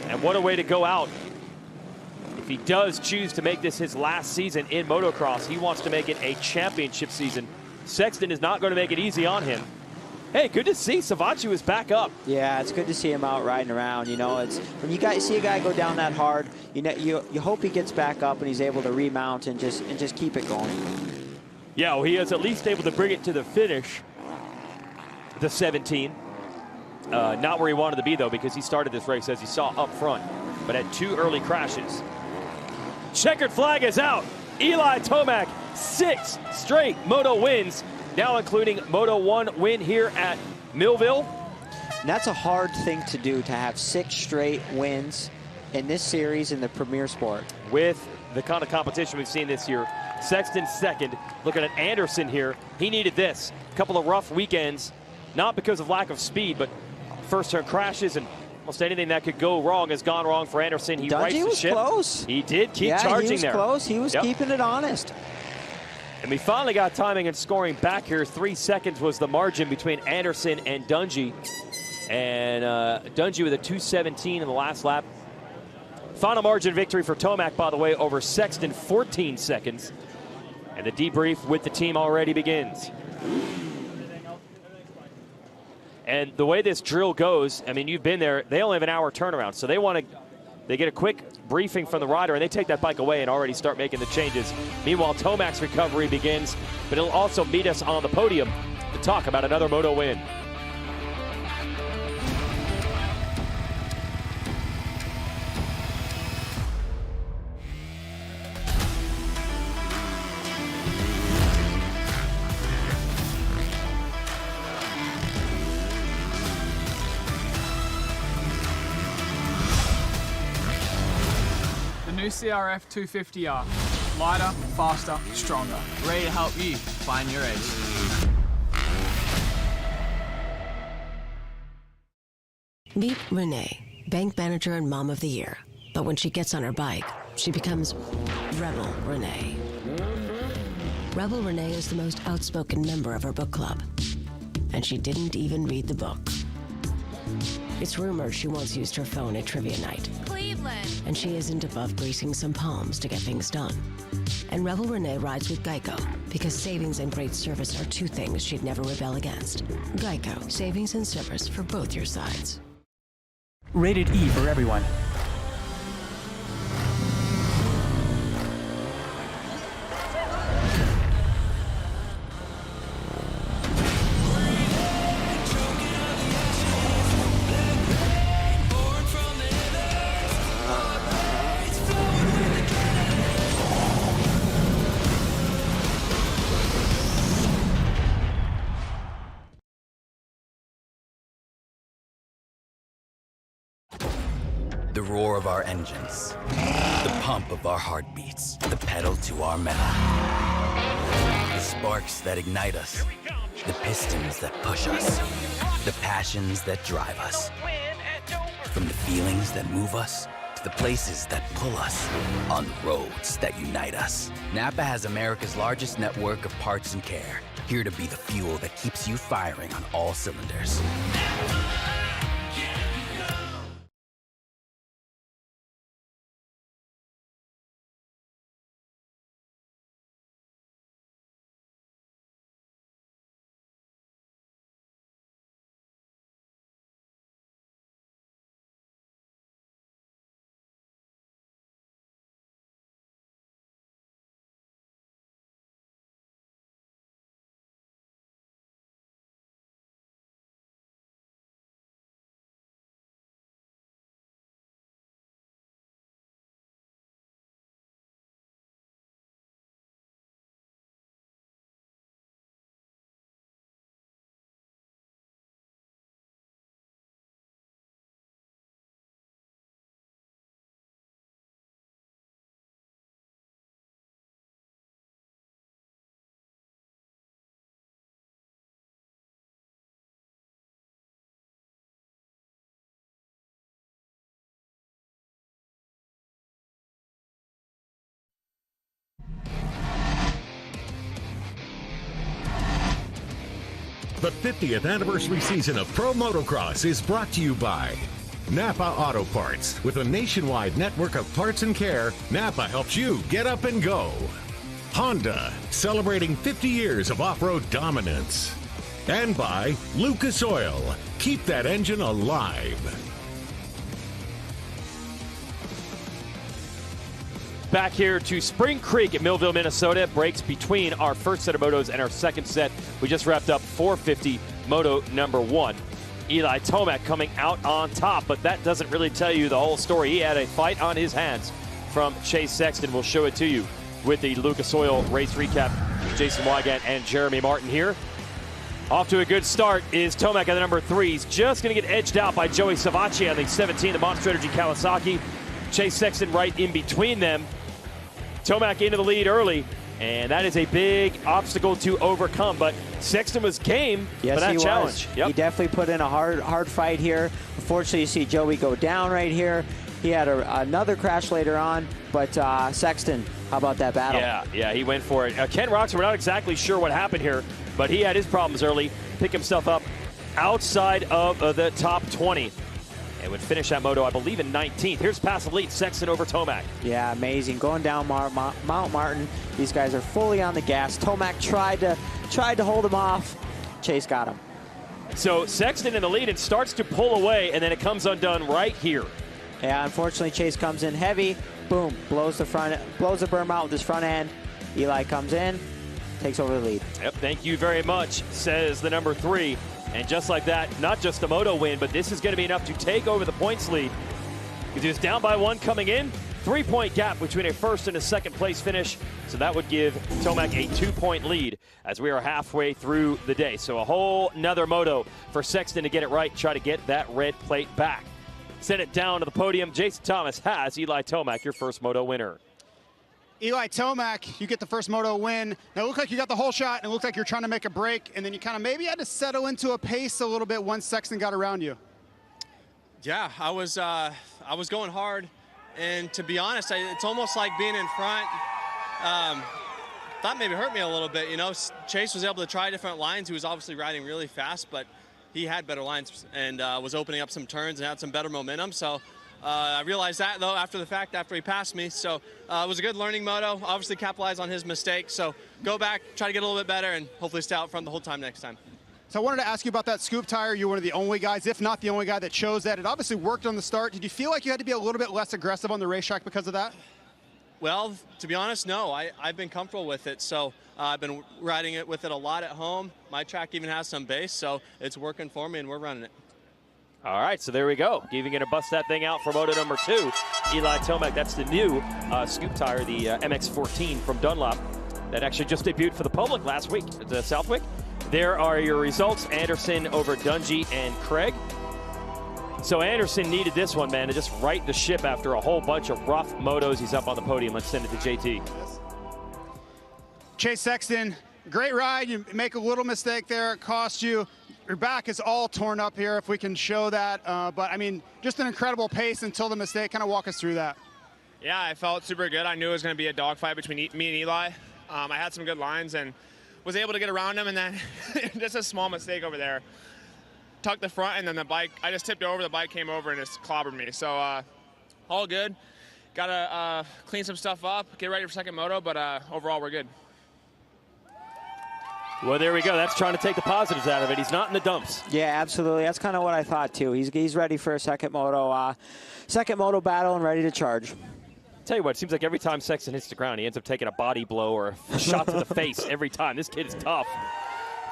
And what a way to go out. If he does choose to make this his last season in motocross, he wants to make it a championship season. Sexton is not going to make it easy on him. Hey, good to see Savatgy was back up. Yeah, it's good to see him out riding around. You know, it's when you guys see a guy go down that hard, you know, you hope he gets back up and he's able to remount and just keep it going. Yeah, well, he is at least able to bring it to the finish. The 17. Not where he wanted to be though, because he started this race as he saw up front, but had 2 early crashes. Checkered flag is out. Eli Tomac, 6 straight Moto wins. Now including Moto 1 win here at Millville. And that's a hard thing to do, to have 6 straight wins in this series in the premier sport. With the kind of competition we've seen this year. Sexton second. Looking at Anderson here. He needed this. A couple of rough weekends, not because of lack of speed, but first turn crashes and almost anything that could go wrong has gone wrong for Anderson. He rights the ship. Close. He did keep charging he was there. Close. He was keeping it honest. And we finally got timing and scoring back here. 3 seconds was the margin between Anderson and Dungey. And Dungey with a 2:17 in the last lap. Final margin victory for Tomac, by the way, over Sexton, 14 seconds. And the debrief with the team already begins. And the way this drill goes, I mean, you've been there, they only have an hour turnaround. So they get a quick briefing from the rider, and they take that bike away and already start making the changes. Meanwhile, Tomac's recovery begins, but he'll also meet us on the podium to talk about another Moto win. CRF 250R. Lighter, faster, stronger. Ready to help you find your edge. Meet Renee, bank manager and mom of the year. But when she gets on her bike, she becomes Rebel Renee. Rebel Renee is the most outspoken member of her book club. And she didn't even read the book. It's rumored she once used her phone at trivia night. Cleveland. And she isn't above greasing some palms to get things done. And Rebel Renee rides with Geico because savings and great service are two things she'd never rebel against. Geico, savings and service for both your sides. Rated E for everyone. The roar of our engines, the pump of our heartbeats, the pedal to our metal. The sparks that ignite us, the pistons that push us, the passions that drive us. From the feelings that move us to the places that pull us, on the roads that unite us. Napa has America's largest network of parts and care, here to be the fuel that keeps you firing on all cylinders. The 50th anniversary season of Pro Motocross is brought to you by Napa Auto Parts. With a nationwide network of parts and care, Napa helps you get up and go. Honda, celebrating 50 years of off-road dominance. And by Lucas Oil. Keep that engine alive. Back here to Spring Creek at Millville, Minnesota. Breaks between our first set of motos and our second set. We just wrapped up 450 moto number 1. Eli Tomac coming out on top, but that doesn't really tell you the whole story. He had a fight on his hands from Chase Sexton. We'll show it to you with the Lucas Oil race recap. Jason Wygant and Jeremy Martin here. Off to a good start is Tomac at the number 3. He's just going to get edged out by Joey Savacci on the 17, the Monster Energy Kawasaki. Chase Sexton right in between them. Tomac into the lead early, and that is a big obstacle to overcome. But Sexton was game for that challenge. Yep. He definitely put in a hard fight here. Unfortunately, you see Joey go down right here. He had another crash later on, but Sexton, how about that battle? Yeah, he went for it. Ken Roxon, we're not exactly sure what happened here, but he had his problems early. Pick himself up outside of the top 20. And would finish that moto, I believe, in 19th. Here's past the lead, Sexton over Tomac. Yeah, amazing. Going down Mount Martin. These guys are fully on the gas. Tomac tried to hold him off. Chase got him. So Sexton in the lead and starts to pull away, and then it comes undone right here. Yeah, unfortunately, Chase comes in heavy. Boom, blows the berm out with his front end. Eli comes in, takes over the lead. Yep, thank you very much, says the number 3. And just like that, not just a moto win, but this is going to be enough to take over the points lead. Because he was down by 1 coming in. 3-point gap between a first and a second place finish. So that would give Tomac a 2-point lead as we are halfway through the day. So a whole nother moto for Sexton to get it right, try to get that red plate back. send it down to the podium. Jason Thomas has Eli Tomac, your first moto winner. Eli Tomac, you get the first moto win. Now, it looked like you got the whole shot, and it looked like you're trying to make a break, and then you kind of maybe had to settle into a pace a little bit once Sexton got around you. Yeah, I was going hard, and to be honest, it's almost like being in front. Thought maybe hurt me a little bit. You know, Chase was able to try different lines. He was obviously riding really fast, but he had better lines and was opening up some turns and had some better momentum. So I realized that, though, after the fact, after he passed me. So it was a good learning moto. Obviously capitalize on his mistake. So go back, try to get a little bit better, and hopefully stay out front the whole time next time. So I wanted to ask you about that scoop tire. You're one of the only guys, if not the only guy, that chose that. It obviously worked on the start. Did you feel like you had to be a little bit less aggressive on the racetrack because of that? Well, to be honest, no. I've been comfortable with it. So I've been riding it with it a lot at home. My track even has some base, so it's working for me, and we're running it. All right, so there we go. Even going to bust that thing out for moto number 2. Eli Tomac, that's the new scoop tire, the MX-14 from Dunlop. That actually just debuted for the public last week at Southwick. There are your results. Anderson over Dungey and Craig. So Anderson needed this one, man, to just right the ship after a whole bunch of rough motos. He's up on the podium. Let's send it to JT. Chase Sexton, great ride. You make a little mistake there. It cost you. Your back is all torn up here, if we can show that. But, I mean, just an incredible pace until the mistake. Kind of walk us through that. Yeah, I felt super good. I knew it was going to be a dogfight between me and Eli. I had some good lines and was able to get around him, and then just a small mistake over there. Tucked the front, and then the bike, I just tipped over, the bike came over and just clobbered me. So all good. Got to clean some stuff up, get ready for second moto, but overall we're good. Well, there we go. That's trying to take the positives out of it. He's not in the dumps. Yeah, absolutely. That's kind of what I thought, too. He's ready for a second moto battle and ready to charge. Tell you what, it seems like every time Sexton hits the ground, he ends up taking a body blow or a shot to the face every time. This kid is tough.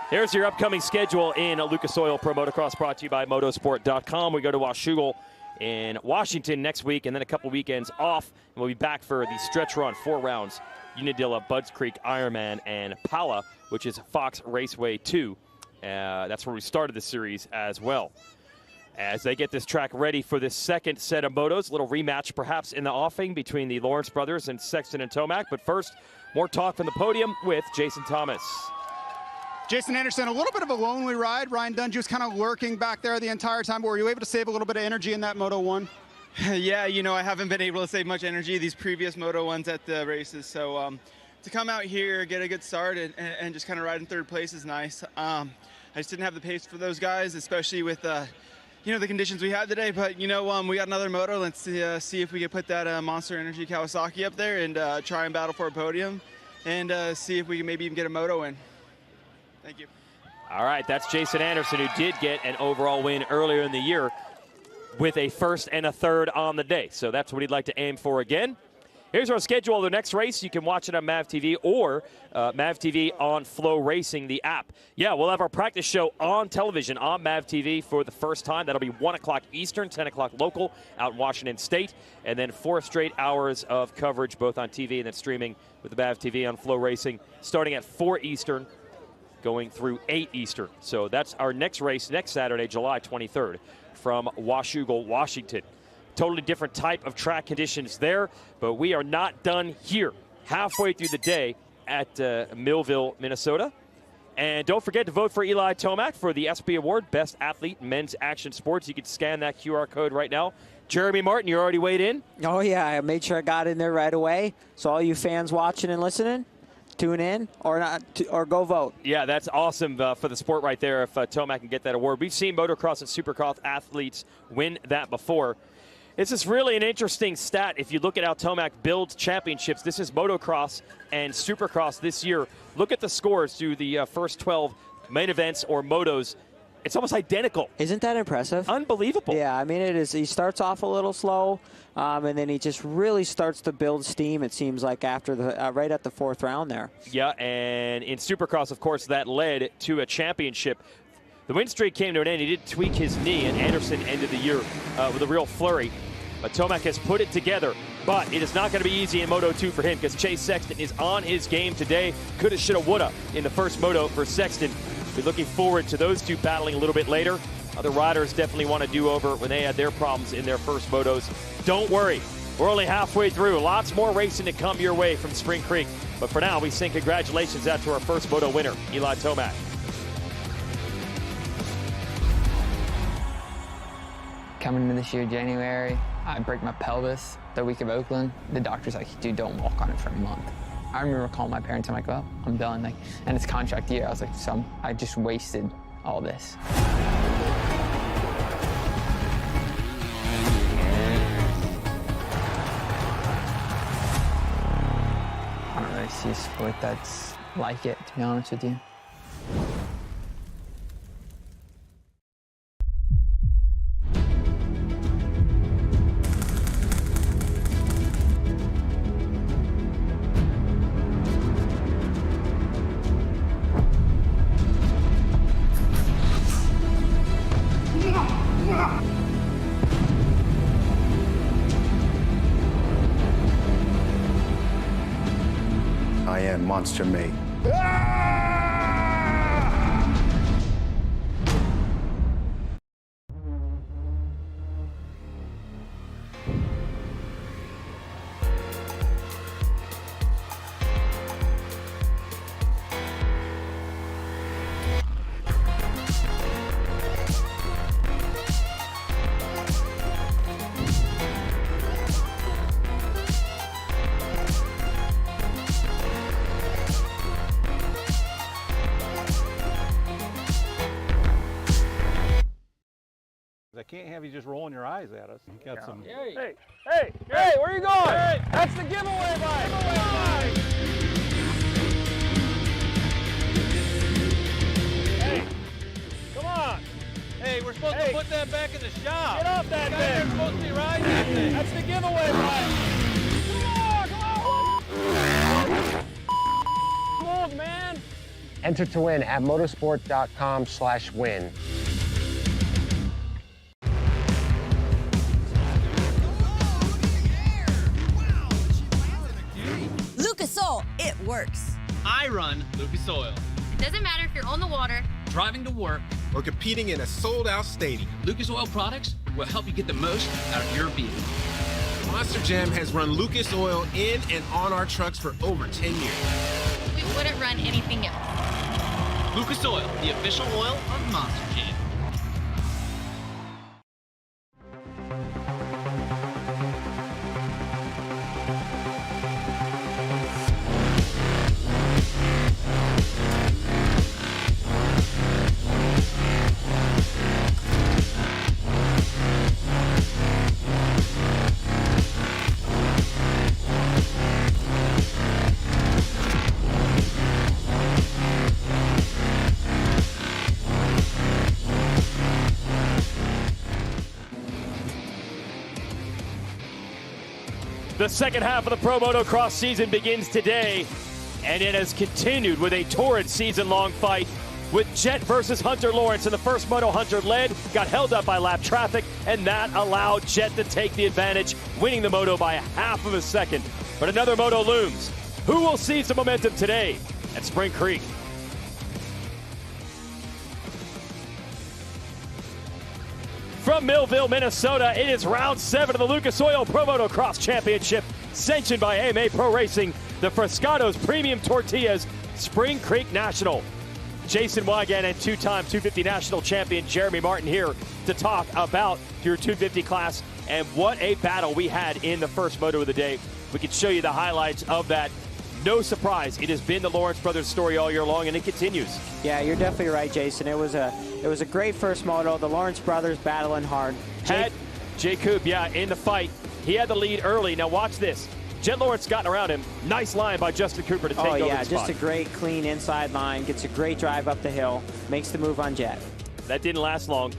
Here's your upcoming schedule in Lucas Oil Pro Motocross, brought to you by Motosport.com. We go to Washougal in Washington next week, and then a couple weekends off. And we'll be back for the stretch run, 4 rounds, Unadilla, Budds Creek, Ironman, and Pala, which is Fox Raceway 2. That's where we started the series as well. As they get this track ready for this second set of motos, a little rematch perhaps in the offing between the Lawrence brothers and Sexton and Tomac. But first, more talk from the podium with Jason Thomas. Jason Anderson, a little bit of a lonely ride. Ryan Dungey was kind of lurking back there the entire time, but were you able to save a little bit of energy in that Moto 1? Yeah, you know, I haven't been able to save much energy these previous Moto 1s at the races. So to come out here, get a good start, and just kind of ride in third place is nice. I just didn't have the pace for those guys, especially with, you know, the conditions we had today. But, you know, we got another moto. Let's see if we can put that Monster Energy Kawasaki up there and try and battle for a podium and see if we can maybe even get a moto win. Thank you. All right, that's Jason Anderson, who did get an overall win earlier in the year with a first and a third on the day. So that's what he'd like to aim for again. Here's our schedule of the next race. You can watch it on MAV TV or MAV TV on Flow Racing, the app. Yeah, we'll have our practice show on television on MAV TV for the first time. That'll be 1 o'clock Eastern, 10 o'clock local out in Washington State. And then 4 straight hours of coverage both on TV and then streaming with the MAV TV on Flow Racing starting at 4 Eastern, going through 8 Eastern. So that's our next race next Saturday, July 23rd from Washougal, Washington. Totally different type of track conditions there, but we are not done here. Halfway through the day at Millville, Minnesota. And don't forget to vote for Eli Tomac for the ESPY Award, Best Athlete Men's Action Sports. You can scan that QR code right now. Jeremy Martin, you already weighed in? Oh, yeah, I made sure I got in there right away. So all you fans watching and listening, tune in or not, or go vote. Yeah, that's awesome for the sport right there if Tomac can get that award. We've seen motocross and supercross athletes win that before. This is really an interesting stat. If you look at how Tomac builds championships, this is motocross and supercross this year. Look at the scores through the first 12 main events or motos. It's almost identical. Isn't that impressive? Unbelievable. Yeah, I mean, it is. He starts off a little slow, and then he just really starts to build steam, it seems like, after the right at the 4th round there. Yeah, and in Supercross, of course, that led to a championship. The win streak came to an end. He did tweak his knee, and Anderson ended the year with a real flurry. But Tomac has put it together, but it is not going to be easy in Moto 2 for him because Chase Sexton is on his game today. Coulda, shoulda, woulda in the first Moto for Sexton. We're looking forward to those two battling a little bit later Other riders definitely want to do over when they had their problems in their first motos. Don't worry, we're only halfway through. Lots more racing to come your way from Spring Creek. But for now, we sing congratulations out to our first moto winner, Eli Tomac. Coming into this year, January, I break my pelvis the week of Oakland. The doctor's like, dude, don't walk on it for a month. I remember calling my parents, I'm like, well, I'm done. Like, and it's contract year. I was like, so I just wasted all this. I don't really see a sport that's like it, to be honest with you. I am Monster Mate. I can't have you just rolling your eyes at us. You got some. Hey, where are you going? Hey. That's the giveaway bike. Hey, come on. Hey, we're supposed to put that back in the shop. Get off that thing. You're supposed to be riding that thing. That's the giveaway bike. Come on, man. Enter to win at motorsport.com/win. Lucas Oil, it works. I run Lucas Oil. It doesn't matter if you're on the water, Driving to work, or competing in a sold-out stadium. Lucas Oil products will help you get the most out of your vehicle. Monster Jam has run Lucas Oil in and on our trucks for over 10 years. we wouldn't run anything else. Lucas Oil, the official oil of Monster Jam. The second half of the Pro Motocross season begins today, and it has continued with a torrid season-long fight with Jet versus Hunter Lawrence. In the first moto, Hunter led, got held up by lap traffic, and that allowed Jet to take the advantage, winning the moto by a half of a second. But another moto looms. Who will seize the momentum today at Spring Creek? From Millville, Minnesota, it is round 7 of the Lucas Oil Pro Motocross Championship, sanctioned by AMA Pro Racing, the Frescados Premium Tortillas Spring Creek National. Jason Wygant and two-time 250 national champion Jeremy Martin here to talk about your 250 class and what a battle we had in the first moto of the day. We can show you the highlights of that. No surprise, it has been the Lawrence brothers story all year long, and it continues. Yeah, you're definitely right, Jason. It was a great first moto. The Lawrence brothers battling hard. Had Jacob, in the fight. He had the lead early. Now watch this. Jet Lawrence got around him. Nice line by Justin Cooper to take over the spot. Just a great, clean inside line. Gets a great drive up the hill. Makes the move on Jet. That didn't last long.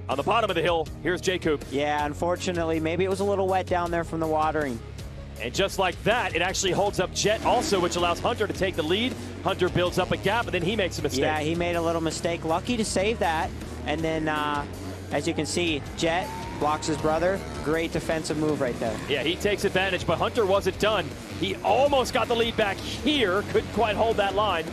On the bottom of the hill, here's Jacob. Yeah, unfortunately, maybe it was a little wet down there from the watering. And just like that, it actually holds up Jet also, which allows Hunter to take the lead. Hunter builds up a gap, but then he makes a mistake. Yeah, he made a little mistake. Lucky to save that. And then, as you can see, Jet blocks his brother. Great defensive move right there. Yeah, he takes advantage, but Hunter wasn't done. He almost got the lead back here. Couldn't quite hold that line.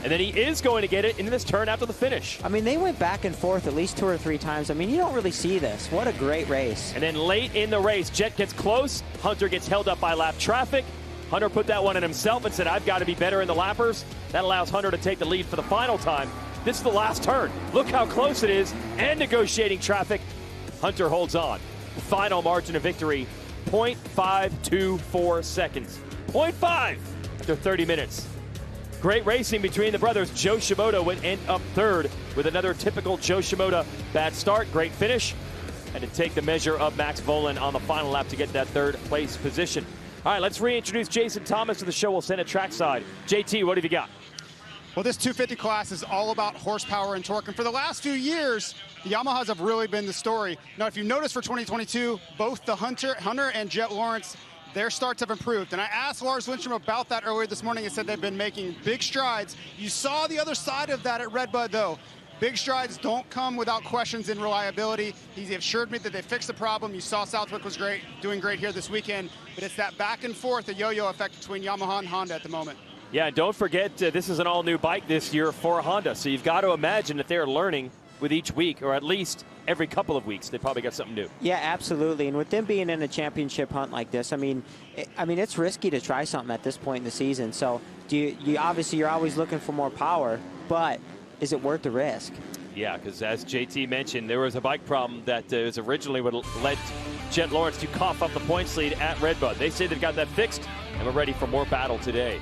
And then he is going to get it in this turn after the finish. I mean, they went back and forth at least 2 or 3 times. I mean, you don't really see this. What a great race. And then late in the race, Jet gets close. Hunter gets held up by lap traffic. Hunter put that one in himself and said, I've got to be better in the lappers. That allows Hunter to take the lead for the final time. This is the last turn. Look how close it is, and negotiating traffic. Hunter holds on. Final margin of victory, 0.524 seconds. 0.5 after 30 minutes. Great racing between the brothers. Joe Shimoda would end up third with another typical Joe Shimoda bad start. Great finish. And to take the measure of Max Vohland on the final lap to get that third place position. All right, let's reintroduce Jason Thomas to the show. We'll send it trackside. JT, what have you got? Well, this 250 class is all about horsepower and torque. And for the last few years, the Yamahas have really been the story. Now, if you notice for 2022, both the Hunter and Jet Lawrence, their starts have improved. And I asked Lars Lindstrom about that earlier this morning and said they've been making big strides. You saw the other side of that at Redbud, though. Big strides don't come without questions in reliability. He assured me that they fixed the problem. You saw Southwick was great, doing great here this weekend. But it's that back and forth, the yo-yo effect between Yamaha and Honda at the moment. Yeah, and don't forget, this is an all-new bike this year for Honda. So you've got to imagine that they're learning with each week, or at least every couple of weeks. They probably got something new. Yeah, absolutely. And with them being in a championship hunt like this, I mean, it's risky to try something at this point in the season. So you obviously you're always looking for more power, but is it worth the risk? Yeah, because as JT mentioned, there was a bike problem that was originally what led Jet Lawrence to cough up the points lead at Redbud. They say they've got that fixed, and we're ready for more battle today.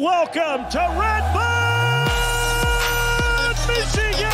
Welcome to Redbud, Michigan!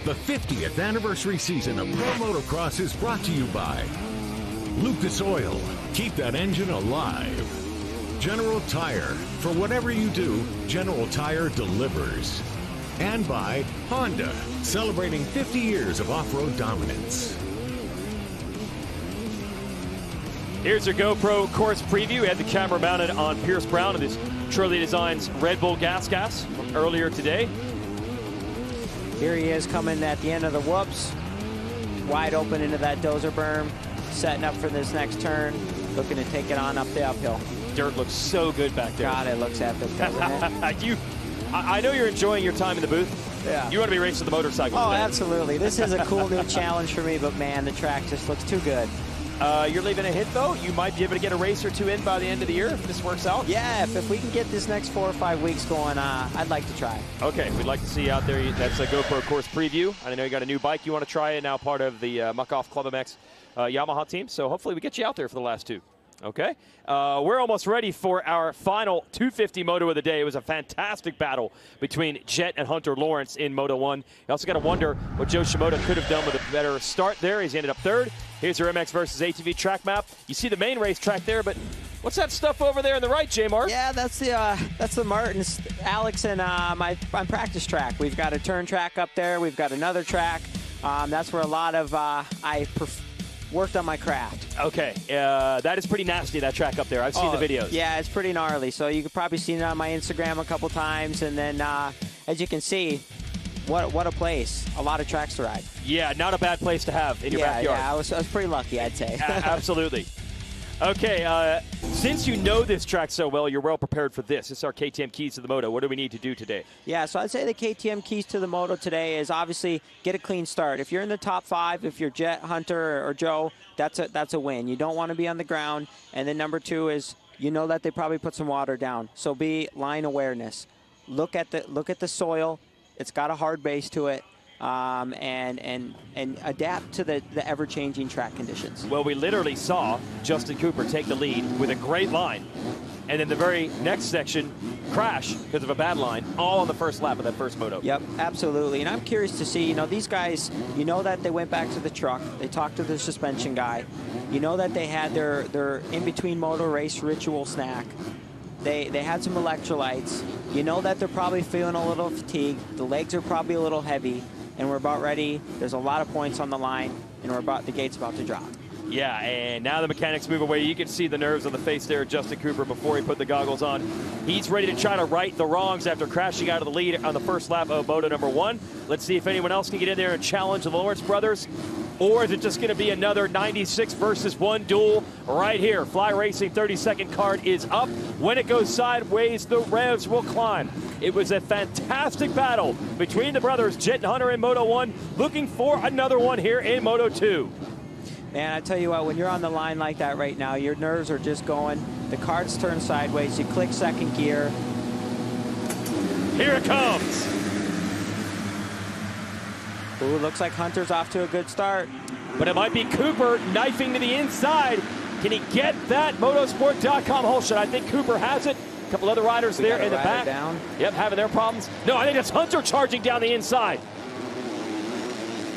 The 50th anniversary season of Pro Motocross is brought to you by Lucas Oil. Keep that engine alive. General Tire. For whatever you do, General Tire delivers. And by Honda, celebrating 50 years of off-road dominance. Here's your GoPro course preview. We had the camera mounted on Pierce Brown of his Shirley Designs Red Bull gas from earlier today. Here he is coming at the end of the whoops. Wide open into that dozer berm. Setting up for this next turn. Looking to take it on up the uphill. Dirt looks so good back there. God, it looks epic, doesn't it? I know you're enjoying your time in the booth. Yeah. You want to be racing the motorcycle Oh, today. Absolutely. This is a cool new challenge for me, but man, the track just looks too good. You're leaving a hit, though. You might be able to get a race or two in by the end of the year if this works out. Yeah, if we can get this next 4 or 5 weeks going, I'd like to try. Okay, we'd like to see you out there. That's a GoPro course preview. I know you got a new bike you want to try it, now part of the Muck-Off Club MX Yamaha team, so hopefully we get you out there for the last two. Okay, we're almost ready for our final 250 moto of the day. It was a fantastic battle between Jet and Hunter Lawrence in Moto 1. You also got to wonder what Joe Shimoda could have done with a better start there. He's ended up third. Here's your MX versus ATV track map. You see the main race track there, but what's that stuff over there on the right, J-Mark? Yeah, that's the Martins, Alex, and my practice track. We've got a turn track up there. We've got another track. That's where a lot of worked on my craft. Okay, that is pretty nasty, that track up there. I've seen the videos. Yeah, it's pretty gnarly. So you could probably see it on my Instagram a couple times. And then, as you can see, what a place. A lot of tracks to ride. Yeah, not a bad place to have in your backyard. Yeah, I was pretty lucky, I'd say. Absolutely. Okay, since you know this track so well, you're well prepared for this. This is our KTM Keys to the Moto. What do we need to do today? Yeah, so I'd say the KTM Keys to the Moto today is obviously get a clean start. If you're in the top 5, if you're Jet, Hunter, or Joe, that's a win. You don't want to be on the ground. And then number 2 is you know that they probably put some water down. So be line awareness. Look at the soil. It's got a hard base to it. And adapt to the ever-changing track conditions. Well, we literally saw Justin Cooper take the lead with a great line, and then the very next section crash because of a bad line, all on the first lap of that first moto. Yep, absolutely. And I'm curious to see, these guys, that they went back to the truck. They talked to the suspension guy. You know that they had their in-between moto race ritual snack. They had some electrolytes. You know that they're probably feeling a little fatigued. The legs are probably a little heavy. And we're about ready. There's a lot of points on the line, and the gate's about to drop. Yeah, and now the mechanics move away. You can see the nerves on the face there of Justin Cooper before he put the goggles on. He's ready to try to right the wrongs after crashing out of the lead on the first lap of Moto number 1. Let's see if anyone else can get in there and challenge the Lawrence brothers. Or is it just going to be another 96 versus 1 duel right here? Fly Racing 30-second card is up. When it goes sideways, the revs will climb. It was a fantastic battle between the brothers Jet and Hunter in Moto 1. Looking for another one here in Moto 2. Man, I tell you what, when you're on the line like that right now, your nerves are just going. The cards turn sideways. You click second gear. Here it comes. Ooh, looks like Hunter's off to a good start. But it might be Cooper knifing to the inside. Can he get that motosport.com hole shot? I think Cooper has it. A couple other riders there in the back. Down. Yep, having their problems. No, I think it's Hunter charging down the inside.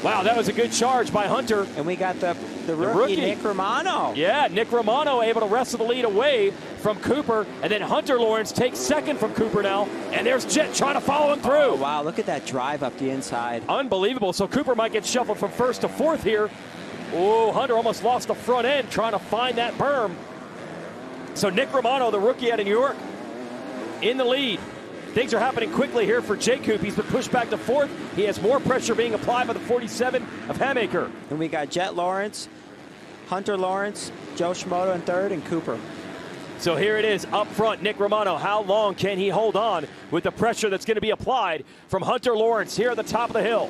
Wow, that was a good charge by Hunter. And we got the rookie, Nick Romano. Yeah, Nick Romano able to wrestle the lead away from Cooper. And then Hunter Lawrence takes second from Cooper now. And there's Jet trying to follow him through. Oh, wow, look at that drive up the inside. Unbelievable. So Cooper might get shuffled from first to fourth here. Oh, Hunter almost lost the front end trying to find that berm. So Nick Romano, the rookie out of New York, in the lead. Things are happening quickly here for Jay Coop. He's been pushed back to fourth. He has more pressure being applied by the 47 of Hamaker. And we got Jet Lawrence, Hunter Lawrence, Joe Shimoda in third, and Cooper. So here it is up front, Nick Romano. How long can he hold on with the pressure that's going to be applied from Hunter Lawrence here at the top of the hill?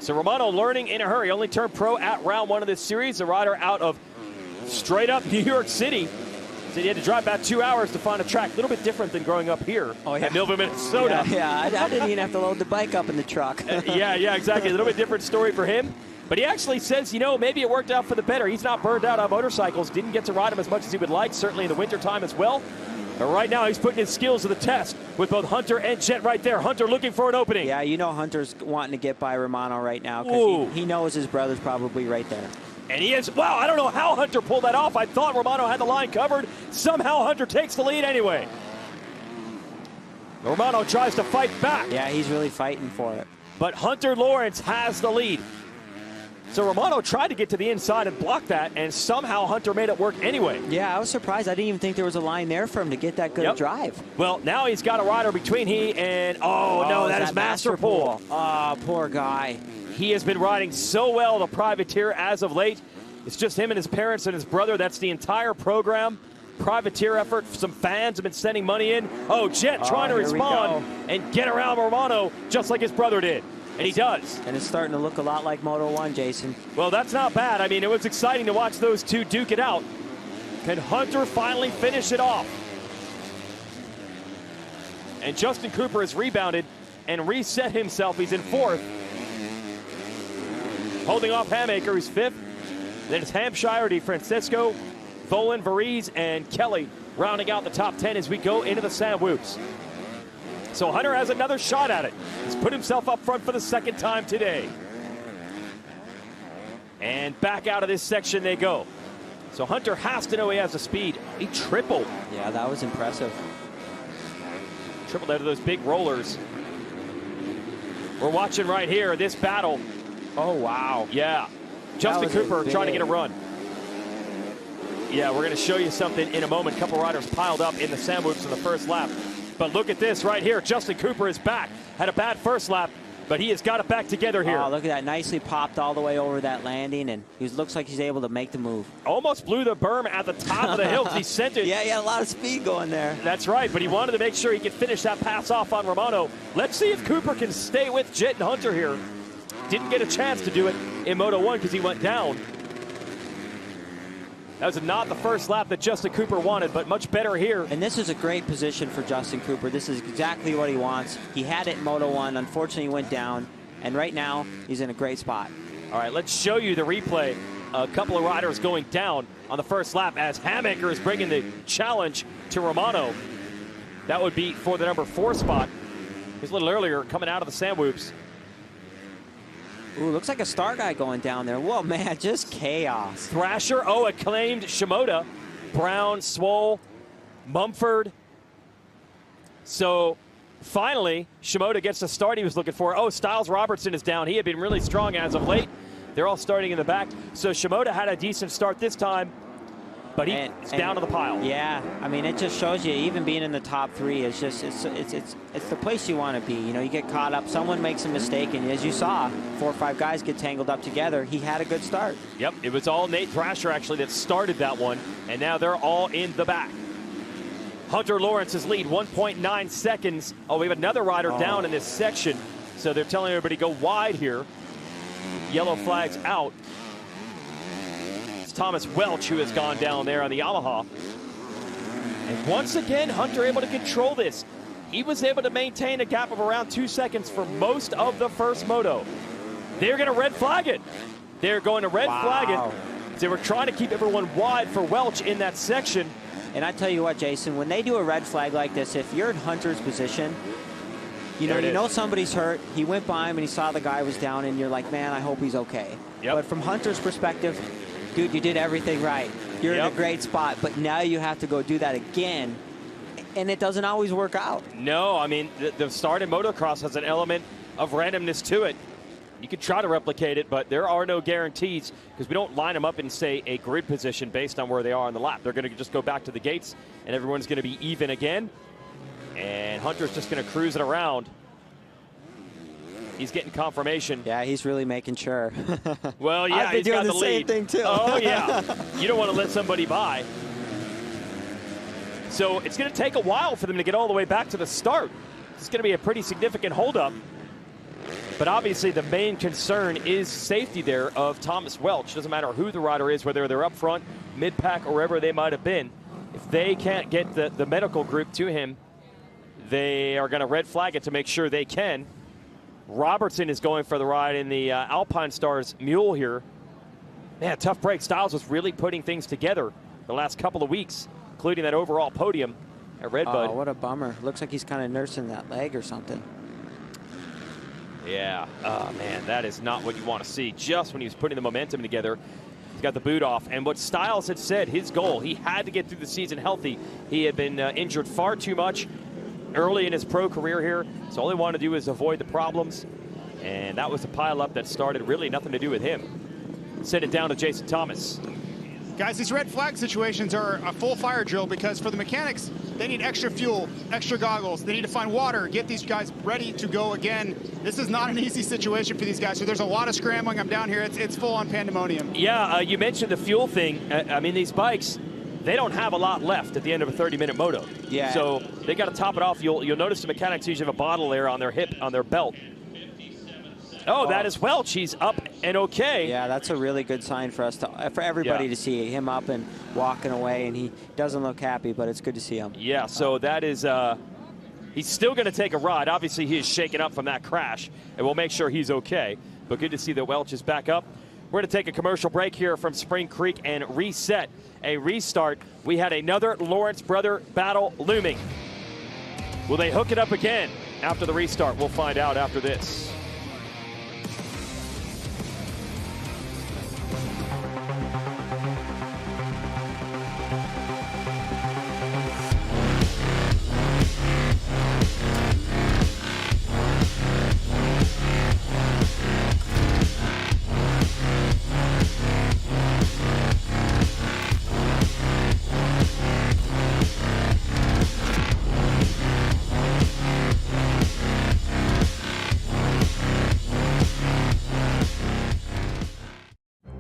So Romano learning in a hurry. Only turned pro at round 1 of this series. The rider out of straight up New York City. Said he had to drive about 2 hours to find a track. A little bit different than growing up here at Millville, Minnesota. Yeah, I didn't even have to load the bike up in the truck. Yeah, exactly. A little bit different story for him. But he actually says, maybe it worked out for the better. He's not burned out on motorcycles. Didn't get to ride them as much as he would like, certainly in the wintertime as well. But right now, he's putting his skills to the test with both Hunter and Jet right there. Hunter looking for an opening. Yeah, Hunter's wanting to get by Romano right now because he knows his brother's probably right there. And he is, wow, I don't know how Hunter pulled that off. I thought Romano had the line covered. Somehow Hunter takes the lead anyway. Romano tries to fight back. Yeah, he's really fighting for it. But Hunter Lawrence has the lead. So Romano tried to get to the inside and block that, and somehow Hunter made it work anyway. Yeah, I was surprised. I didn't even think there was a line there for him to get that good drive. Well, now he's got a rider between he and, no, that is Masterpool. Oh, poor guy. He has been riding so well, the privateer, as of late. It's just him and his parents and his brother. That's the entire program. Privateer effort. Some fans have been sending money in. Oh, Jet trying to respond and get around Romano just like his brother did. And he does. And it's starting to look a lot like Moto 1, Jason. Well, that's not bad. I mean, it was exciting to watch those two duke it out. Can Hunter finally finish it off? And Justin Cooper has rebounded and reset himself. He's in 4th. Holding off Hamaker, who's 5th. Then it's Hampshire, DeFrancisco, Volan, Varize, and Kelly rounding out the top 10 as we go into the Sam Whoops. So Hunter has another shot at it. He's put himself up front for the second time today. And back out of this section they go. So Hunter has to know he has the speed. He tripled. Yeah, that was impressive. Tripled out of those big rollers. We're watching right here this battle. Oh, wow. Yeah. Justin Cooper trying to get a run. Yeah, we're going to show you something in a moment. A couple riders piled up in the Sam Whoops in the first lap. But look at this right here. Justin Cooper is back. Had a bad first lap, but he has got it back together here. Oh, look at that. Nicely popped all the way over that landing, and he looks like he's able to make the move. Almost blew the berm at the top of the hill. He sent it. Yeah, he had a lot of speed going there. That's right, but he wanted to make sure he could finish that pass off on Romano. Let's see if Cooper can stay with Jet and Hunter here. Didn't get a chance to do it in Moto 1 because he went down. That was not the first lap that Justin Cooper wanted, but much better here. And this is a great position for Justin Cooper. This is exactly what he wants. He had it in Moto 1. Unfortunately, he went down. And right now, he's in a great spot. All right, let's show you the replay. A couple of riders going down on the first lap as Hamaker is bringing the challenge to Romano. That would be for the number 4 spot. He's a little earlier coming out of the Sam Whoops. Ooh, looks like a star guy going down there. Whoa, man, just chaos. Thrasher, acclaimed Shimoda, Brown, Swole, Mumford. So finally, Shimoda gets the start he was looking for. Oh, Styles Robertson is down. He had been really strong as of late. They're all starting in the back. So Shimoda had a decent start this time, but he's down to the pile. Yeah, I mean, it just shows you, even being in the top 3 is just, it's the place you want to be. You know, you get caught up, someone makes a mistake, and as you saw, 4 or 5 guys get tangled up together. He had a good start. Yep, it was all Nate Thrasher actually that started that one, and now they're all in the back. Hunter Lawrence's lead, 1.9 seconds. Oh, we have another rider down in this section, so they're telling everybody go wide here. Yellow flags out. It's Thomas Welch who has gone down there on the Yamaha. And once again, Hunter able to control this. He was able to maintain a gap of around 2 seconds for most of the first moto. They're going to red flag it. They're going to red flag it. They were trying to keep everyone wide for Welch in that section. And I tell you what, Jason, when they do a red flag like this, if you're in Hunter's position, you know somebody's hurt. He went by him and he saw the guy was down, and you're like, man, I hope he's okay. Yep. But from Hunter's perspective, dude, you did everything right. You're in a great spot, but now you have to go do that again, and it doesn't always work out. No, I mean, the start in motocross has an element of randomness to it. You could try to replicate it, but there are no guarantees because we don't line them up in, say, a grid position based on where they are on the lap. They're going to just go back to the gates, and everyone's going to be even again. And Hunter's just going to cruise it around. He's getting confirmation. Yeah, he's really making sure. Well, yeah, I've been doing the same thing too. Oh, yeah. You don't want to let somebody by. So it's going to take a while for them to get all the way back to the start. It's going to be a pretty significant holdup. But obviously the main concern is safety there of Thomas Welch. Doesn't matter who the rider is, whether they're up front, mid-pack, or wherever they might have been. If they can't get the medical group to him, they are going to red flag it to make sure they can. Robertson is going for the ride in the Alpine Stars mule here. Man, tough break. Styles was really putting things together the last couple of weeks, including that overall podium at Redbud. Oh, what a bummer. Looks like he's kind of nursing that leg or something. Yeah. Oh, man, that is not what you want to see. Just when he was putting the momentum together, He's got the boot off. And what Styles had said, his goal, he had to get through the season healthy. He had been injured far too much early in his pro career here. So all he wanted to do is avoid the problems. And that was the pileup that started really nothing to do with him. Send it down to Jason Thomas. Guys, these red flag situations are a full fire drill because for the mechanics, they need extra fuel, extra goggles. They need to find water, get these guys ready to go again. This is not an easy situation for these guys. So there's a lot of scrambling. I'm down here. It's full on pandemonium. Yeah, you mentioned the fuel thing. I mean, these bikes, they don't have a lot left at the end of a 30-minute moto. Yeah. So they got to top it off. You'll notice the mechanics usually have a bottle there on their hip, on their belt. Oh, that is Welch. He's up and okay. Yeah, that's a really good sign for us, for everybody to see him up and walking away, and he doesn't look happy, but it's good to see him. Yeah, so that is, he's still going to take a ride. Obviously, he is shaken up from that crash, and we'll make sure he's okay. But good to see that Welch is back up. We're going to take a commercial break here from Spring Creek and reset a restart. We had another Lawrence brother battle looming. Will they hook it up again after the restart? We'll find out after this.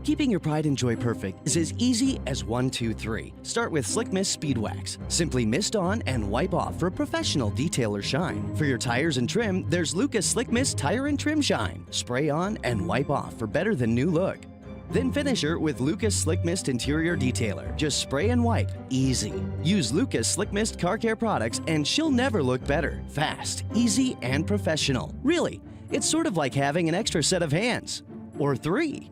Keeping your pride and joy perfect is as easy as 1, 2, 3. Start with Slick Mist Speed Wax. Simply mist on and wipe off for a professional detailer shine. For your tires and trim, there's Lucas Slick Mist Tire and Trim Shine. Spray on and wipe off for better than new look. Then finish her with Lucas Slick Mist Interior Detailer. Just spray and wipe. Easy. Use Lucas Slick Mist Car Care products and she'll never look better. Fast, easy, and professional. Really, it's sort of like having an extra set of hands. Or 3.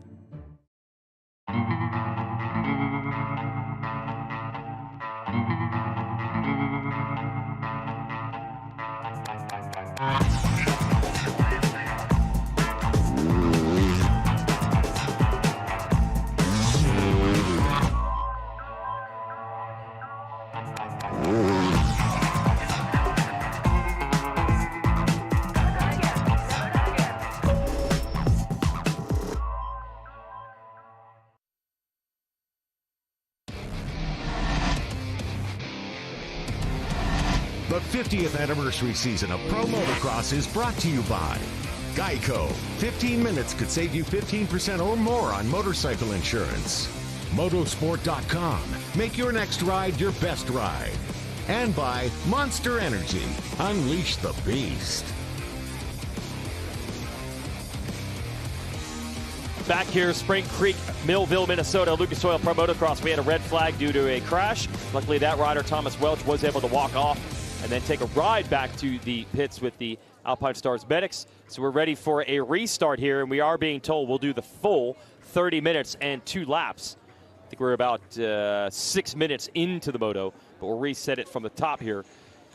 The 50th anniversary season of Pro Motocross is brought to you by Geico. 15 minutes could save you 15% or more on motorcycle insurance. Motosport.com. Make your next ride your best ride. And by Monster Energy. Unleash the beast. Back here, Spring Creek, Millville, Minnesota, Lucas Oil Pro Motocross. We had a red flag due to a crash. Luckily, that rider, Thomas Welch, was able to walk off and then take a ride back to the pits with the Alpine Stars medics. So we're ready for a restart here, and we are being told we'll do the full 30 minutes and 2 laps. I think we're about 6 minutes into the moto, but we'll reset it from the top here.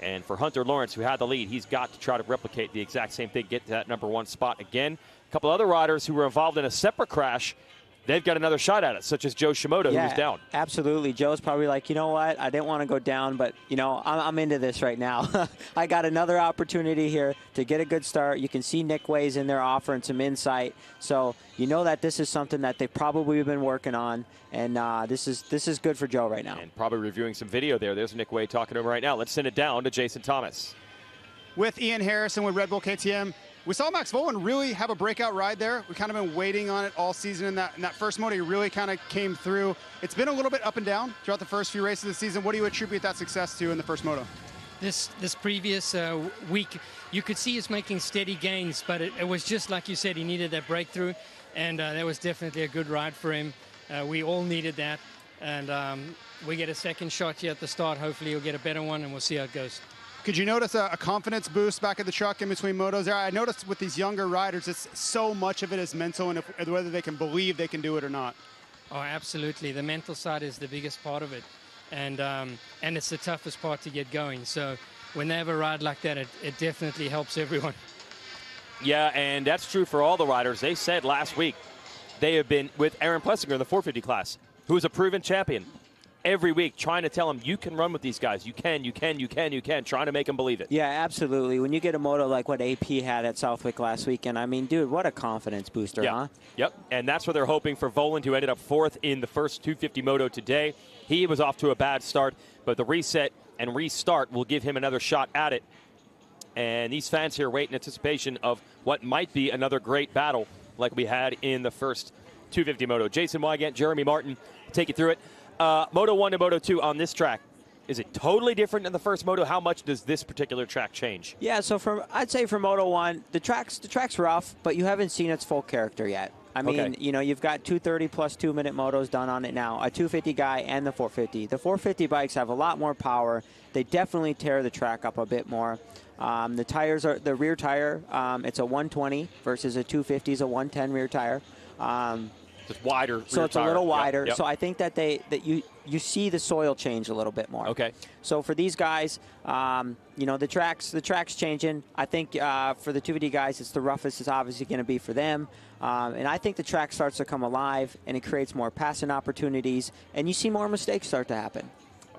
And for Hunter Lawrence, who had the lead, he's got to try to replicate the exact same thing, get to that #1 spot again. A couple other riders who were involved in a separate crash, they've got another shot at it, such as Joe Shimoda, who was down. Absolutely. Joe's probably like, you know what? I didn't want to go down, but, you know, I'm into this right now. I got another opportunity here to get a good start. You can see Nick Way's in there offering some insight. So you know that this is something that they've probably been working on, and this is good for Joe right now. And probably reviewing some video there. There's Nick Way talking to him right now. Let's send it down to Jason Thomas. With Ian Harrison with Red Bull KTM, we saw Max Vohland really have a breakout ride there. We've kind of been waiting on it all season. In that first moto, he really kind of came through. It's been a little bit up and down throughout the first few races of the season. What do you attribute that success to in the first moto? This previous week, you could see he's making steady gains, but it was just like you said, he needed that breakthrough, and that was definitely a good ride for him. We all needed that, and we get a second shot here at the start. Hopefully he'll get a better one, and we'll see how it goes. Could you notice a confidence boost back at the truck in between motos there? I noticed with these younger riders, it's so much of it is mental, and whether they can believe they can do it or not. Oh, absolutely. The mental side is the biggest part of it, and it's the toughest part to get going. So when they have a ride like that, it definitely helps everyone. Yeah, and that's true for all the riders. They said last week they have been with Aaron Plessinger in the 450 class, who is a proven champion. Every week trying to tell him, you can run with these guys. You can, trying to make him believe it. Yeah, absolutely. When you get a moto like what AP had at Southwick last weekend, I mean, dude, what a confidence booster, huh? Yep, and that's what they're hoping for Voland, who ended up 4th in the first 250 moto today. He was off to a bad start, but the reset and restart will give him another shot at it. And these fans here wait in anticipation of what might be another great battle like we had in the first 250 moto. Jason Wygant, Jeremy Martin, take you through it. Moto 1 and Moto 2 on this track, is it totally different than the first Moto? How much does this particular track change? Yeah, so I'd say for Moto 1, the track's rough, but you haven't seen its full character yet. I mean, you know, you've got 230 plus 2-minute motos done on it now, a 250 guy and the 450. The 450 bikes have a lot more power. They definitely tear the track up a bit more. The tires are the rear tire. It's a 120 versus a 250 is a 110 rear tire. It's wider. So it's a little wider. Yep. So I think that you see the soil change a little bit more. Okay. So for these guys, you know, the track's changing. I think for the 250 guys, it's the roughest it's obviously going to be for them. And I think the track starts to come alive, and it creates more passing opportunities, and you see more mistakes start to happen.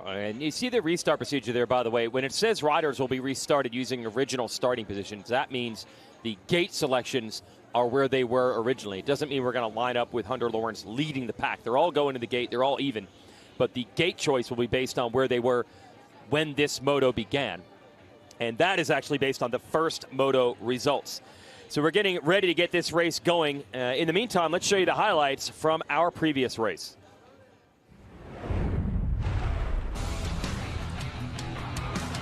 And you see the restart procedure there, by the way. When it says riders will be restarted using original starting positions, that means the gate selections are where they were originally. It doesn't mean we're going to line up with Hunter Lawrence leading the pack. They're all going to the gate. They're all even. But the gate choice will be based on where they were when this moto began. And that is actually based on the first moto results. So we're getting ready to get this race going. In the meantime, let's show you the highlights from our previous race.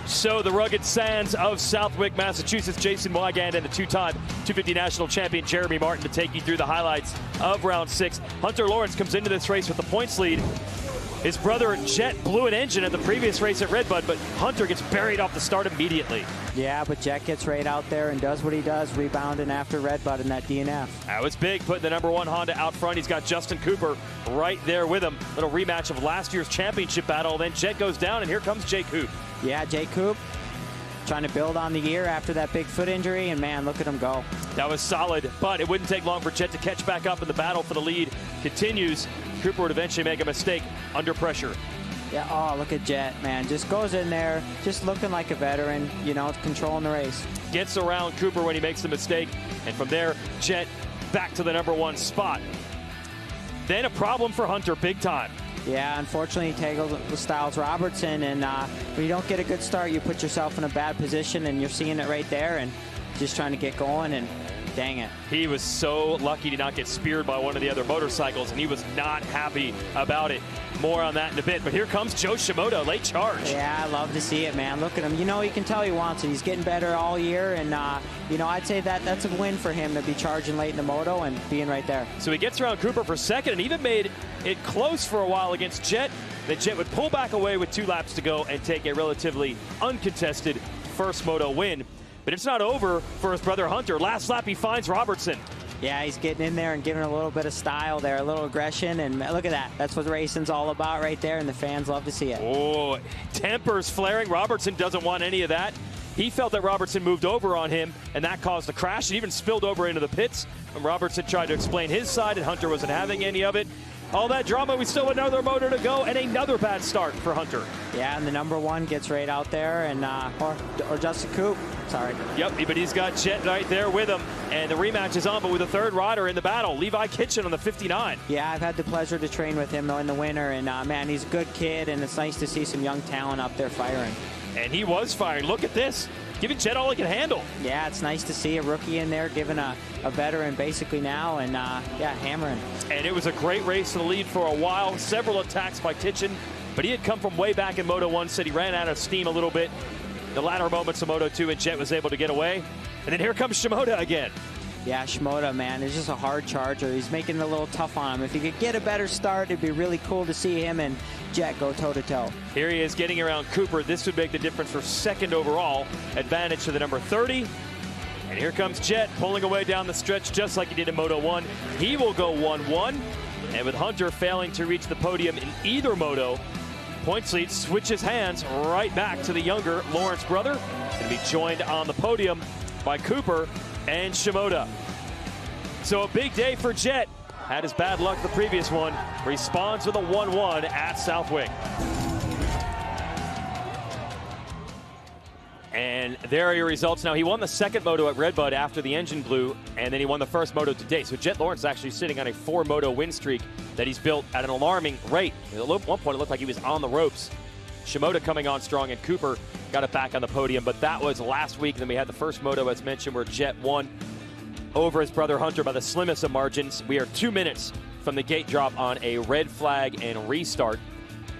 So the rugged sands of Southwick, Massachusetts, Jason Wygand and the two-time 250 national champion Jeremy Martin to take you through the highlights of round 6. Hunter Lawrence comes into this race with the points lead. His brother Jet blew an engine at the previous race at Redbud, but Hunter gets buried off the start immediately. Yeah, but Jet gets right out there and does what he does, rebounding after Redbud in that DNF. That was big, putting the #1 Honda out front. He's got Justin Cooper right there with him. Little rematch of last year's championship battle. Then Jet goes down, and here comes Jake Hoop. Yeah, Jake Hoop trying to build on the year after that big foot injury, and man, look at him go. That was solid, but it wouldn't take long for Jet to catch back up, and the battle for the lead continues. Cooper would eventually make a mistake under pressure. Yeah, oh, look at Jet, man. Just goes in there, just looking like a veteran, you know, controlling the race. Gets around Cooper when he makes the mistake, and from there, Jet back to the #1 spot. Then a problem for Hunter, big time. Yeah, unfortunately, he tangled with Styles Robertson, and when you don't get a good start, you put yourself in a bad position, and you're seeing it right there, and just trying to get going, and dang it. He was so lucky to not get speared by one of the other motorcycles, and he was not happy about it. More on that in a bit, but here comes Joe Shimoda, late charge. Yeah, I love to see it, man. Look at him. You know, you can tell he wants it. He's getting better all year, and, you know, I'd say that's a win for him to be charging late in the moto and being right there. So he gets around Cooper for second and even made it close for a while against Jet. Then Jet would pull back away with 2 laps to go and take a relatively uncontested first moto win. But it's not over for his brother Hunter. Last lap, he finds Robertson. Yeah, he's getting in there and giving a little bit of style there, a little aggression, and look at that. That's what racing's all about right there, and the fans love to see it. Oh, tempers flaring. Robertson doesn't want any of that. He felt that Robertson moved over on him, and that caused the crash. It even spilled over into the pits. And Robertson tried to explain his side, and Hunter wasn't having any of it. All that drama, we still have another motor to go, and another bad start for Hunter. Yeah, and the #1 gets right out there, and or Justin Coop. Sorry. Yep, but he's got Jet right there with him, and the rematch is on, but with a third rider in the battle, Levi Kitchen on the 59. Yeah, I've had the pleasure to train with him in the winter, and man, he's a good kid, and it's nice to see some young talent up there firing. And he was firing. Look at this. Giving Jet all he can handle. Yeah, it's nice to see a rookie in there giving a veteran basically now, and yeah, hammering. And it was a great race to the lead for a while. Several attacks by Kitchen, but he had come from way back in Moto 1, said he ran out of steam a little bit. The latter moments of Moto 2, and Jet was able to get away. And then here comes Shimoda again. Yeah, Shimoda, man, is just a hard charger. He's making it a little tough on him. If he could get a better start, it'd be really cool to see him and Jet go toe-to-toe. Here he is getting around Cooper. This would make the difference for second overall. Advantage to the #30. And here comes Jet pulling away down the stretch just like he did in Moto 1. He will go 1-1. And with Hunter failing to reach the podium in either moto, points lead switches hands right back to the younger Lawrence brother. He's going to be joined on the podium by Cooper and Shimoda. So a big day for Jet Had his bad luck the previous one. Responds with a 1-1 at Southwick. And there are your results. Now, he won the second moto at Redbud after the engine blew, and then he won the first moto today. So Jet Lawrence is actually sitting on a 4-moto win streak that he's built at an alarming rate. At one point, it looked like he was on the ropes. Shimoda coming on strong, and Cooper got it back on the podium. But that was last week. Then we had the first moto, as mentioned, where Jet won over his brother Hunter by the slimmest of margins. We are 2 minutes from the gate drop on a red flag and restart.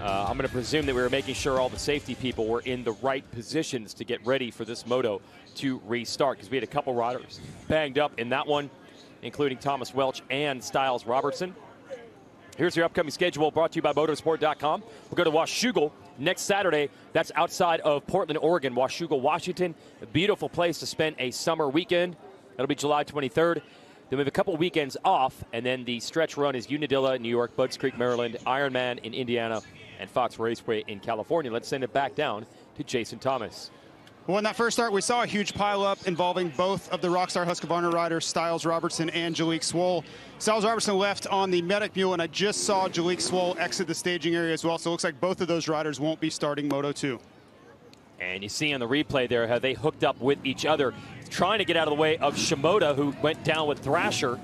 I'm going to presume that we were making sure all the safety people were in the right positions to get ready for this moto to restart, because we had a couple riders banged up in that one, including Thomas Welch and Styles Robertson. Here's your upcoming schedule, brought to you by Motorsport.com. We'll go to Washougal next Saturday. That's outside of Portland, Oregon. Washougal, Washington, a beautiful place to spend a summer weekend. That'll be July 23rd. Then we have a couple weekends off, and then the stretch run is Unadilla, New York, Budds Creek, Maryland, Ironman in Indiana, and Fox Raceway in California. Let's send it back down to Jason Thomas. Well, in that first start, we saw a huge pileup involving both of the Rockstar Husqvarna riders, Styles Robertson and Jalek Swoll. Styles Robertson left on the medic mule, and I just saw Jalek Swoll exit the staging area as well. So it looks like both of those riders won't be starting Moto 2. And you see on the replay there how they hooked up with each other, trying to get out of the way of Shimoda, who went down with Thrasher.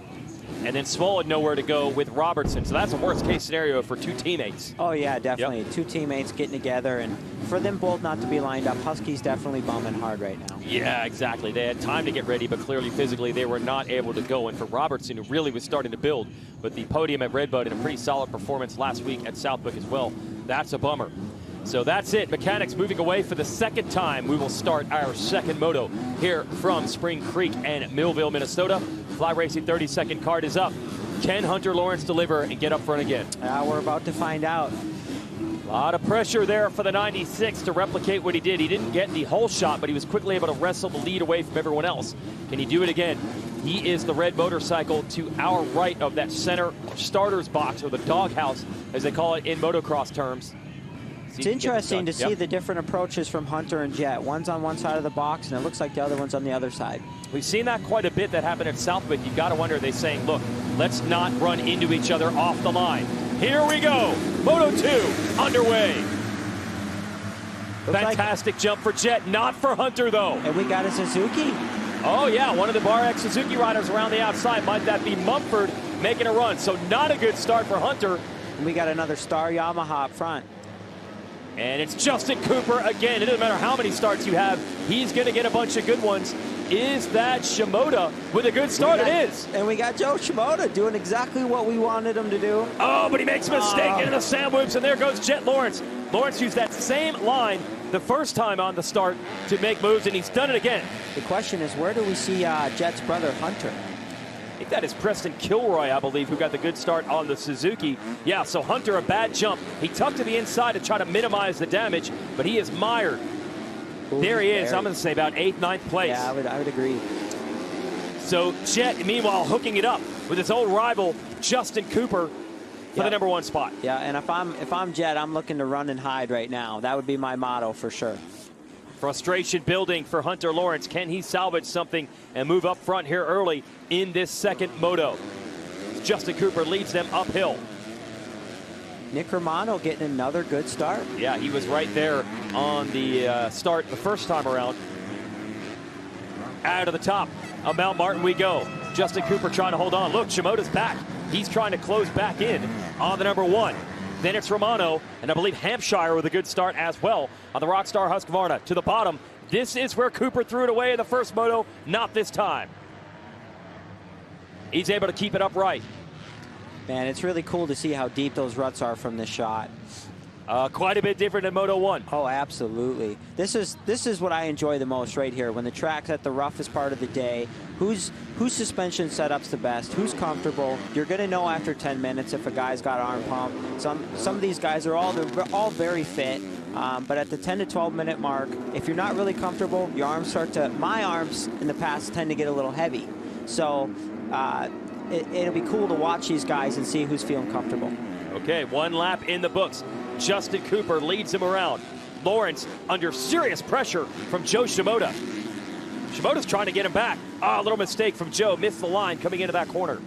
And then Swoll had nowhere to go with Robertson. So that's a worst-case scenario for two teammates. Oh, yeah, definitely. Yep. Two teammates getting together. And for them both not to be lined up, Husky's definitely bombing hard right now. Yeah, exactly. They had time to get ready, but clearly physically they were not able to go. And for Robertson, who really was starting to build, but the podium at Redbud and a pretty solid performance last week at Southwick as well, that's a bummer. So that's it. Mechanics moving away for the second time. We will start our second moto here from Spring Creek and Millville, Minnesota. Fly Racing 30-second card is up. Can Hunter Lawrence deliver and get up front again? We're about to find out. A lot of pressure there for the 96 to replicate what he did. He didn't get the whole shot, but he was quickly able to wrestle the lead away from everyone else. Can he do it again? He is the red motorcycle to our right of that center starter's box, or the doghouse, as they call it in motocross terms. It's interesting to see the different approaches from Hunter and Jet. One's on one side of the box, and it looks like the other one's on the other side. We've seen that quite a bit that happened at Southwick. You've got to wonder, they're saying, look, let's not run into each other off the line. Here we go. Moto 2 underway. Fantastic jump for Jet, not for Hunter, though. And we got a Suzuki. Oh, yeah, one of the Bar X Suzuki riders around the outside. Might that be Mumford making a run? So not a good start for Hunter. And we got another Star Yamaha up front. And it's Justin Cooper again. It doesn't matter how many starts you have. He's going to get a bunch of good ones. Is that Shimoda with a good start? It is. And we got Joe Shimoda doing exactly what we wanted him to do. Oh, but he makes a mistake into the sand whoops, and there goes Jet Lawrence. Lawrence used that same line the first time on the start to make moves, and he's done it again. The question is, where do we see Jet's brother, Hunter? I think that is Preston Kilroy, I believe, who got the good start on the Suzuki. Yeah, so Hunter, a bad jump. He tucked to the inside to try to minimize the damage, but he is mired. Ooh, there he is. I'm going to say about 8th, 9th place. Yeah, I would agree. So Jet, meanwhile, hooking it up with his old rival, Justin Cooper, for the #1 spot. Yeah, and if I'm Jet, I'm looking to run and hide right now. That would be my motto for sure. Frustration building for Hunter Lawrence. Can he salvage something and move up front here early in this second moto? Justin Cooper leads them uphill. Nick Romano getting another good start. Yeah, he was right there on the start the first time around. Out of the top of Mount Martin we go. Justin Cooper trying to hold on. Look, Shimoda's back. He's trying to close back in on the #1. Then it's Romano, and I believe Hampshire with a good start as well on the Rockstar Husqvarna. To the bottom, this is where Cooper threw it away in the first moto, not this time. He's able to keep it upright. Man, it's really cool to see how deep those ruts are from this shot. Quite a bit different than Moto 1. Oh, absolutely. This is what I enjoy the most right here. When the track's at the roughest part of the day, whose suspension setup's the best, who's comfortable. You're going to know after 10 minutes if a guy's got arm pump. Some of these guys are all very fit. But at the 10 to 12 minute mark, if you're not really comfortable, your arms my arms in the past tend to get a little heavy. So it'll be cool to watch these guys and see who's feeling comfortable. Okay, 1 lap in the books. Justin Cooper leads him around. Lawrence under serious pressure from Joe Shimoda. Shimoda's trying to get him back. A little mistake from Joe. Missed the line coming into that corner.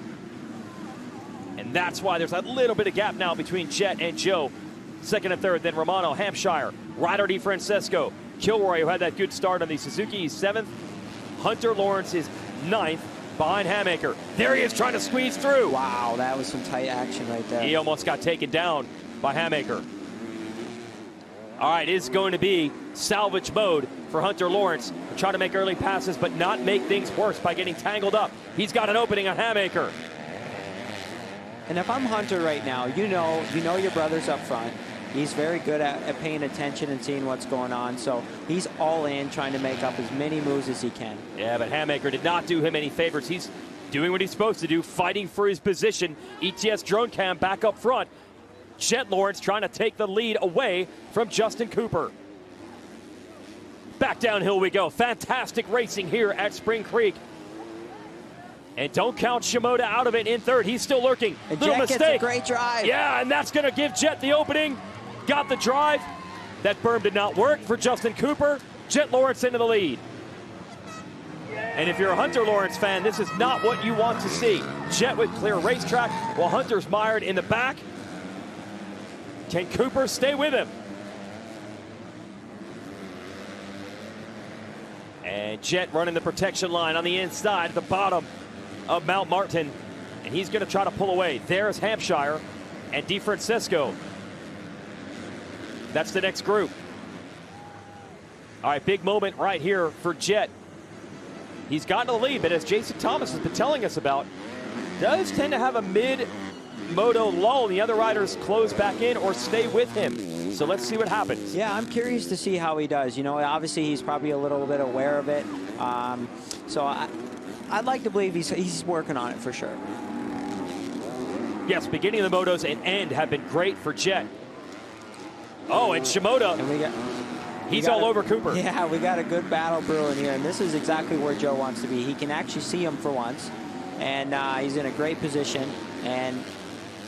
And that's why there's a little bit of gap now between Jet and Joe. Second and third, then Romano, Hampshire, Ryder DiFrancesco, Kilroy, who had that good start on the Suzuki, he's 7th. Hunter Lawrence is 9th behind Hamaker. There he is trying to squeeze through. Wow, that was some tight action right there. He almost got taken down by Hamaker. All right, it's going to be salvage mode for Hunter Lawrence. Try to make early passes, but not make things worse by getting tangled up. He's got an opening on Hamaker. And if I'm Hunter right now, you know your brother's up front. He's very good at paying attention and seeing what's going on. So he's all in, trying to make up as many moves as he can. Yeah, but Hamaker did not do him any favors. He's doing what he's supposed to do, fighting for his position. ETS drone cam back up front. Jet Lawrence trying to take the lead away from Justin Cooper. Back downhill we go. Fantastic racing here at Spring Creek. And don't count Shimoda out of it in third. He's still lurking. And Little Jet mistake. gets a great drive. Yeah, and that's going to give Jet the opening. Got the drive. That berm did not work for Justin Cooper. Jet Lawrence into the lead. And if you're a Hunter Lawrence fan, this is not what you want to see. Jet with clear racetrack while Hunter's mired in the back. Can Cooper stay with him? And Jet running the protection line on the inside at the bottom of Mount Martin. And he's going to try to pull away. There's Hampshire and DiFrancesco. That's the next group. All right, big moment right here for Jet. He's gotten the lead, but as Jason Thomas has been telling us about, does tend to have a mid-moto lull. The other riders close back in or stay with him. So let's see what happens. Yeah, I'm curious to see how he does. You know, obviously he's probably a little bit aware of it. So I'd like to believe he's working on it for sure. Yes, beginning of the motos and end have been great for Jet. Oh, and Shimoda. And he's all over Cooper. Yeah, we got a good battle brewing here, and this is exactly where Joe wants to be. He can actually see him for once, and he's in a great position. And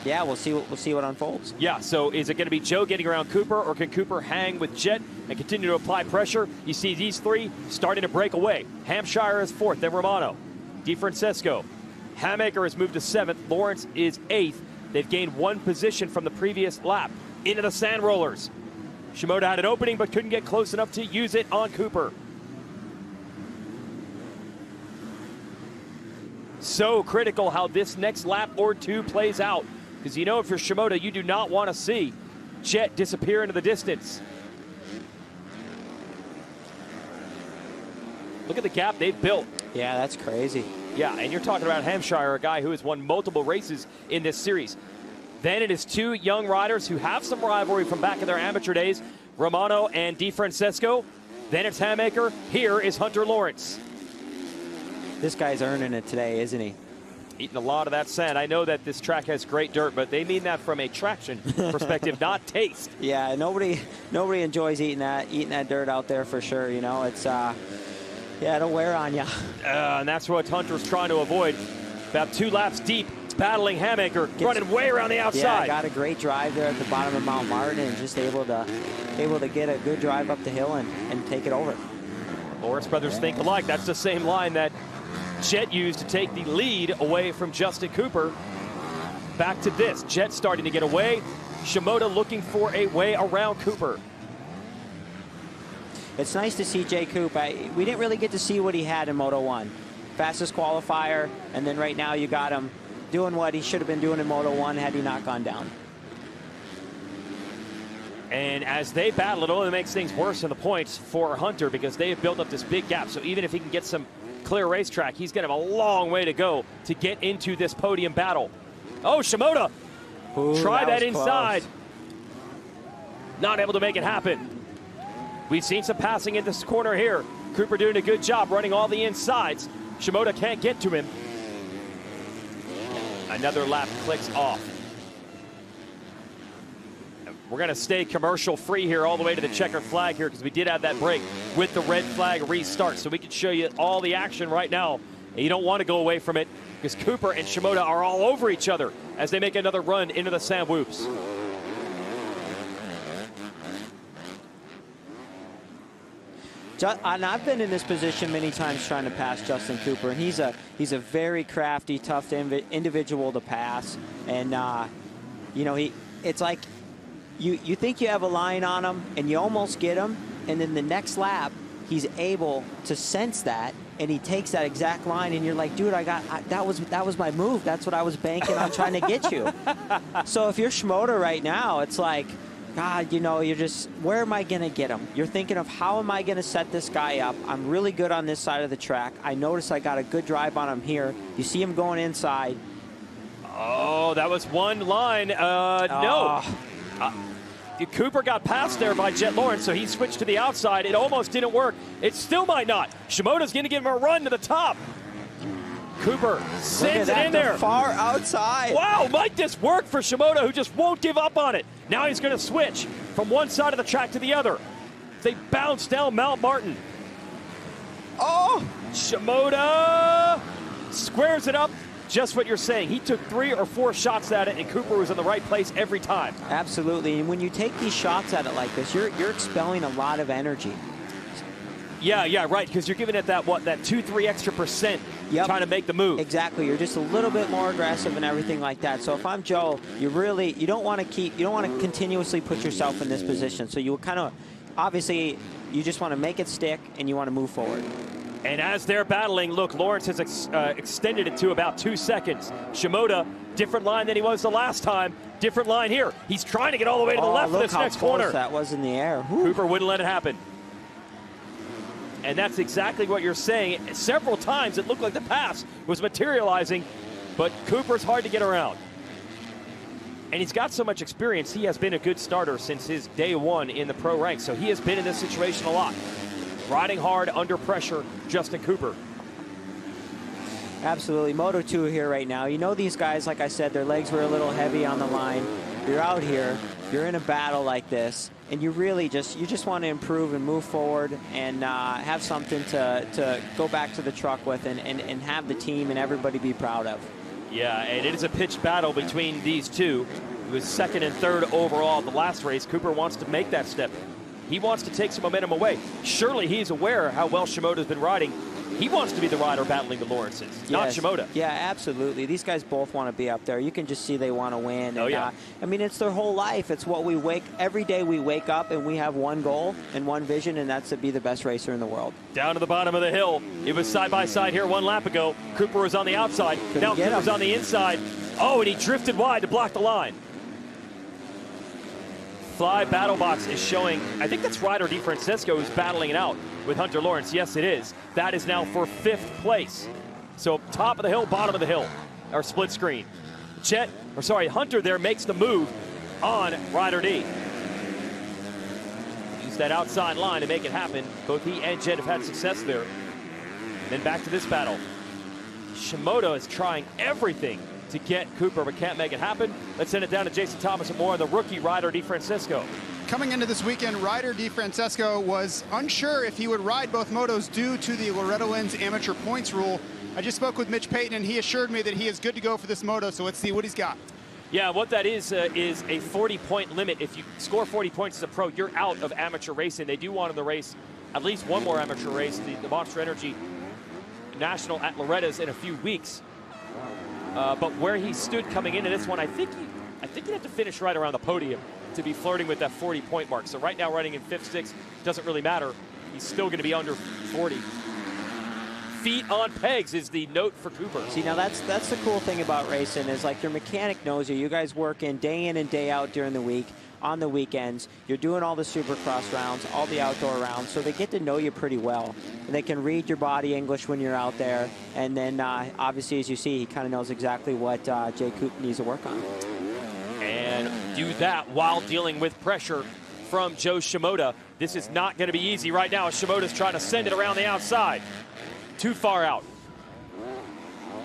yeah, we'll see what unfolds. Yeah, so is it going to be Joe getting around Cooper, or can Cooper hang with Jet and continue to apply pressure? You see these three starting to break away. Hampshire is 4th, then Romano. DiFrancesco. Hamaker has moved to 7th. Lawrence is 8th. They've gained 1 position from the previous lap. Into the sand rollers. Shimoda had an opening but couldn't get close enough to use it on Cooper. So critical how this next lap or two plays out. Because you know if you're Shimoda, you do not want to see Jet disappear into the distance. Look at the gap they've built. Yeah, that's crazy. Yeah, and you're talking about Hampshire, a guy who has won multiple races in this series. Then it is 2 young riders who have some rivalry from back in their amateur days, Romano and DiFrancesco. Then it's Hamaker. Here is Hunter Lawrence. This guy's earning it today, isn't he? Eating a lot of that sand. I know that this track has great dirt, but they mean that from a traction perspective, not taste. Yeah, nobody enjoys eating that dirt out there for sure. You know, it's yeah, it'll wear on you. And that's what Hunter's trying to avoid. About 2 laps deep, battling Hamaker, running way around the outside. Yeah, got a great drive there at the bottom of Mount Martin, and just able to get a good drive up the hill and take it over. Lawrence brothers think alike. That's the same line that Jet used to take the lead away from Justin Cooper. Back to this. Jet starting to get away. Shimoda looking for a way around Cooper. It's nice to see Jay Coop. We didn't really get to see what he had in Moto 1. Fastest qualifier, and then right now you got him doing what he should have been doing in Moto 1 had he not gone down. And as they battle, it only makes things worse in the points for Hunter because they have built up this big gap. So even if he can get some clear racetrack, he's going to have a long way to go to get into this podium battle. Oh, Shimoda. Ooh, try that inside. Close. Not able to make it happen. We've seen some passing in this corner here. Cooper doing a good job running all the insides. Shimoda can't get to him. Another lap clicks off. We're going to stay commercial free here all the way to the checkered flag here because we did have that break with the red flag restart. So we can show you all the action right now. And you don't want to go away from it because Cooper and Shimoda are all over each other as they make another run into the sand whoops. And I've been in this position many times trying to pass Justin Cooper, and he's a very crafty, tough individual to pass. And you know, it's like you think you have a line on him, and you almost get him, and then the next lap he's able to sense that, and he takes that exact line, and you're like, dude, that was my move. That's what I was banking on trying to get you. So if you're Shimoda right now, it's like, God, you know, you're just, where am I going to get him? You're thinking of, how am I going to set this guy up? I'm really good on this side of the track. I notice I got a good drive on him here. You see him going inside. Oh, that was one line. No. Cooper got passed there by Jet Lawrence, so he switched to the outside. It almost didn't work. It still might not. Shimoda's going to give him a run to the top. Cooper sends it in there. Far outside. Wow, might this work for Shimoda, who just won't give up on it. Now he's going to switch from one side of the track to the other. They bounce down Mount Martin. Oh, Shimoda squares it up. Just what you're saying. He took 3 or 4 shots at it, and Cooper was in the right place every time. Absolutely, and when you take these shots at it like this, you're expelling a lot of energy. Yeah, right, because you're giving it that 2-3 extra percent trying to make the move. Exactly, you're just a little bit more aggressive and everything like that. So if I'm Joe, you don't want to continuously put yourself in this position. So you kind of, obviously, you just want to make it stick and you want to move forward. And as they're battling, look, Lawrence has extended it to about 2 seconds. Shimoda, different line than he was the last time. Different line here. He's trying to get all the way to the left of this next corner. That was in the air. Woo. Cooper wouldn't let it happen. And that's exactly what you're saying. Several times it looked like the pass was materializing, but Cooper's hard to get around. And he's got so much experience. He has been a good starter since his day one in the pro ranks, so he has been in this situation a lot. Riding hard under pressure, Justin Cooper. Absolutely. Moto 2 here right now. You know these guys, like I said, their legs were a little heavy on the line. You're out here, you're in a battle like this, and you really just want to improve and move forward and have something to go back to the truck with and have the team and everybody be proud of. Yeah, and it is a pitched battle between these two. He was second and third overall at the last race. Cooper wants to make that step. He wants to take some momentum away. Surely he's aware how well Shimoda's been riding. He wants to be the rider battling the Lawrences, not Shimoda. Yeah, absolutely. These guys both want to be up there. You can just see they want to win. Oh, and, yeah. I mean, it's their whole life. It's what every day we wake up and we have one goal and one vision, and that's to be the best racer in the world. Down to the bottom of the hill. It was side by side here 1 lap ago. Cooper was on the outside. Now Cooper's on the inside. Oh, and he drifted wide to block the line. Fly Battle Box is showing, I think that's Ryder DeFrancisco who's battling it out with Hunter Lawrence. Yes, it is. That is now for 5th place. So top of the hill, bottom of the hill, our split screen. Hunter there makes the move on Ryder D. Use that outside line to make it happen. Both he and Jet have had success there. Then back to this battle. Shimoda is trying everything to get Cooper, but can't make it happen. Let's send it down to Jason Thomas and more on the rookie Ryder DeFrancisco. Coming into this weekend, Ryder DeFrancisco was unsure if he would ride both motos due to the Loretta Lynn's amateur points rule. I just spoke with Mitch Payton, and he assured me that he is good to go for this moto, so let's see what he's got. Yeah, what that is a 40-point limit. If you score 40 points as a pro, you're out of amateur racing. They do want in the race at least one more amateur race, the Monster Energy National at Loretta's in a few weeks. But where he stood coming into this one, I think he'd have to finish right around the podium to be flirting with that 40-point mark. So right now running in 5th, 6th, doesn't really matter. He's still going to be under 40. Feet on pegs is the note for Cooper. See, now that's the cool thing about racing is like your mechanic knows you. You guys work in and day out during the week. On the weekends, you're doing all the Supercross rounds, all the outdoor rounds, so they get to know you pretty well. And they can read your body English when you're out there. And then, obviously, as you see, he kind of knows exactly what Jay Coop needs to work on. And do that while dealing with pressure from Joe Shimoda. This is not going to be easy right now as Shimoda's trying to send it around the outside. Too far out.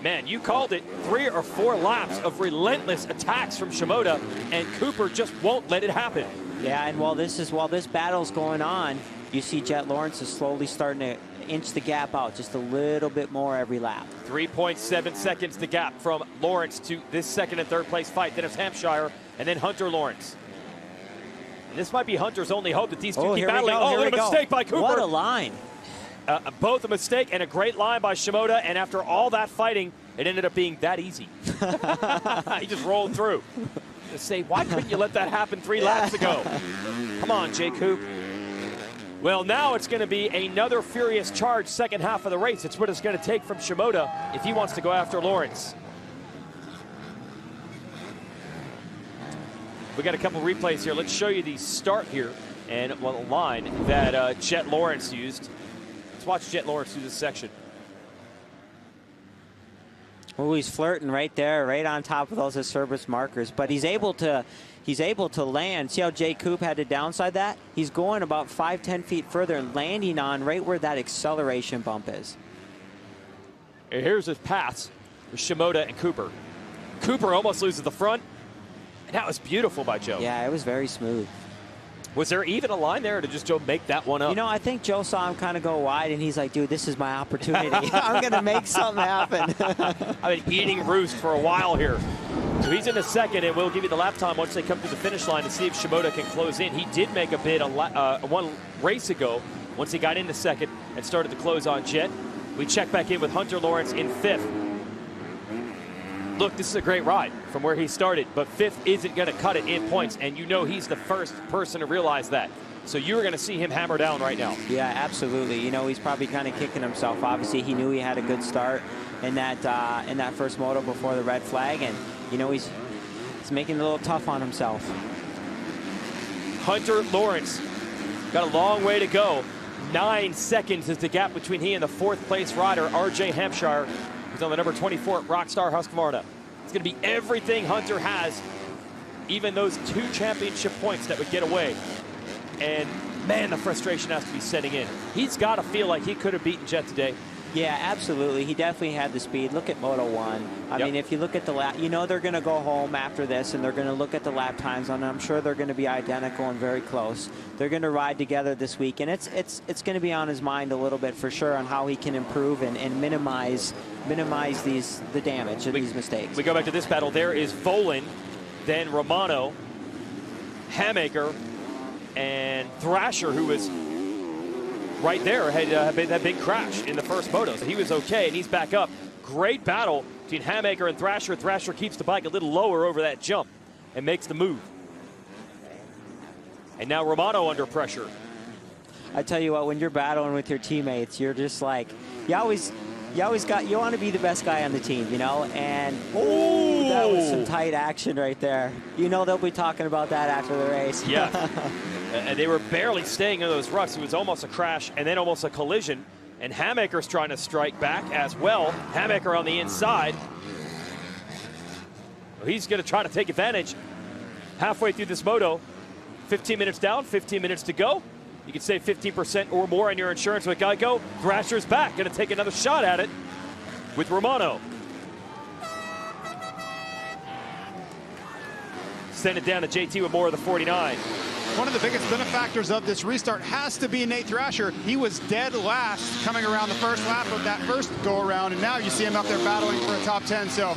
Man, you called it 3 or 4 laps of relentless attacks from Shimoda, and Cooper just won't let it happen. Yeah, and while this battle's going on, you see Jet Lawrence is slowly starting to inch the gap out just a little bit more every lap. 3.7 seconds the gap from Lawrence to this 2nd and 3rd place fight. Then it's Hampshire, and then Hunter Lawrence. And this might be Hunter's only hope that these two keep here battling. we go, Oh, what a mistake by Cooper. What a line. Both a mistake and a great line by Shimoda, and after all that fighting, it ended up being that easy. He just rolled through. To say, why couldn't you let that happen 3 laps ago? Come on, Jay Coop. Well, now it's going to be another furious charge second half of the race. It's what it's going to take from Shimoda if he wants to go after Lawrence. We got a couple replays here. Let's show you the start here and the line that Jet Lawrence used. Let's watch Jet Lawrence do this section. Oh, he's flirting right there, right on top of those Acerbis markers, but he's able to land. See how Jay Coop had to downside that? He's going about 5-10 feet further and landing on right where that acceleration bump is. And here's his pass with Shimoda and Cooper. Cooper almost loses the front, and that was beautiful by Joe. Yeah, it was very smooth. Was there even a line there to just Joe make that one up? You know, I think Joe saw him kind of go wide, and he's like, dude, this is my opportunity. I'm going to make something happen. I've been eating roost for a while here. So he's in the second, and we'll give you the lap time once they come to the finish line to see if Shimoda can close in. He did make a bid one race ago once he got into second and started to close on Jet. We check back in with Hunter Lawrence in 5th. Look, this is a great ride from where he started, but 5th isn't going to cut it in points, and you know he's the first person to realize that. So you're going to see him hammer down right now. Yeah, absolutely. You know, he's probably kind of kicking himself. Obviously, he knew he had a good start in that first moto before the red flag, and you know he's making it a little tough on himself. Hunter Lawrence got a long way to go. 9 seconds is the gap between he and the 4th place rider, RJ Hampshire, who's on the number 24 Rockstar Husqvarna. It's going to be everything Hunter has, even those 2 championship points that would get away. And man, the frustration has to be setting in. He's got to feel like he could have beaten Jet today. Yeah, absolutely. He definitely had the speed. Look at Moto 1. I mean, if you look at the lap, you know they're going to go home after this, and they're going to look at the lap times, and I'm sure they're going to be identical and very close. They're going to ride together this week, and it's going to be on his mind a little bit for sure on how he can improve and minimize the damage of these mistakes. We go back to this battle. There is Volan, then Romano, Hamaker, and Thrasher, who was right there, had that big crash in the first moto. So he was okay, and he's back up. Great battle between Hamaker and Thrasher. Thrasher keeps the bike a little lower over that jump and makes the move. And now Romano under pressure. I tell you what, when you're battling with your teammates, you're just like, you want to be the best guy on the team, you know? And that was some tight action right there. You know they'll be talking about that after the race. Yeah. And they were barely staying in those ruts. It was almost a crash and then almost a collision. And Hamaker's trying to strike back as well. Hamaker on the inside. He's going to try to take advantage. Halfway through this moto, 15 minutes down, 15 minutes to go. You can save 15% or more on your insurance with Geico. Thrasher's back, going to take another shot at it with Romano. Send it down to JT with more of the 49. One of the biggest benefactors of this restart has to be Nate Thrasher. He was dead last coming around the first lap of that first go-around, and now you see him up there battling for a top 10. So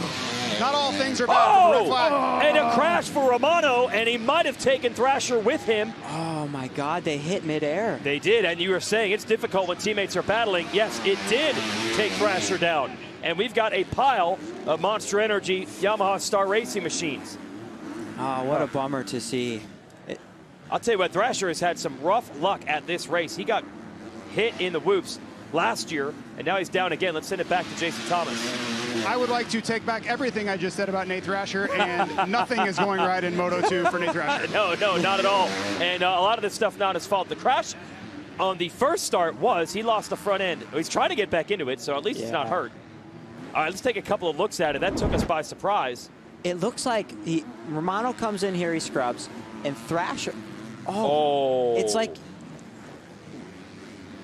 not all things are bad for the red flag. And a crash for Romano, and he might have taken Thrasher with him. Oh, my God, they hit midair. They did, and you were saying it's difficult when teammates are battling. Yes, it did take Thrasher down. And we've got a pile of Monster Energy Yamaha Star Racing machines. Oh, what a bummer to see. I'll tell you what, Thrasher has had some rough luck at this race. He got hit in the whoops last year, and now he's down again. Let's send it back to Jason Thomas. I would like to take back everything I just said about Nate Thrasher, and nothing is going right in Moto 2 for Nate Thrasher. No, not at all. And a lot of this stuff not his fault. The crash on the first start was he lost the front end. He's trying to get back into it, so at least he's not hurt. All right, let's take a couple of looks at it. That took us by surprise. It looks like Romano comes in here, he scrubs, and Thrasher... Oh, it's like,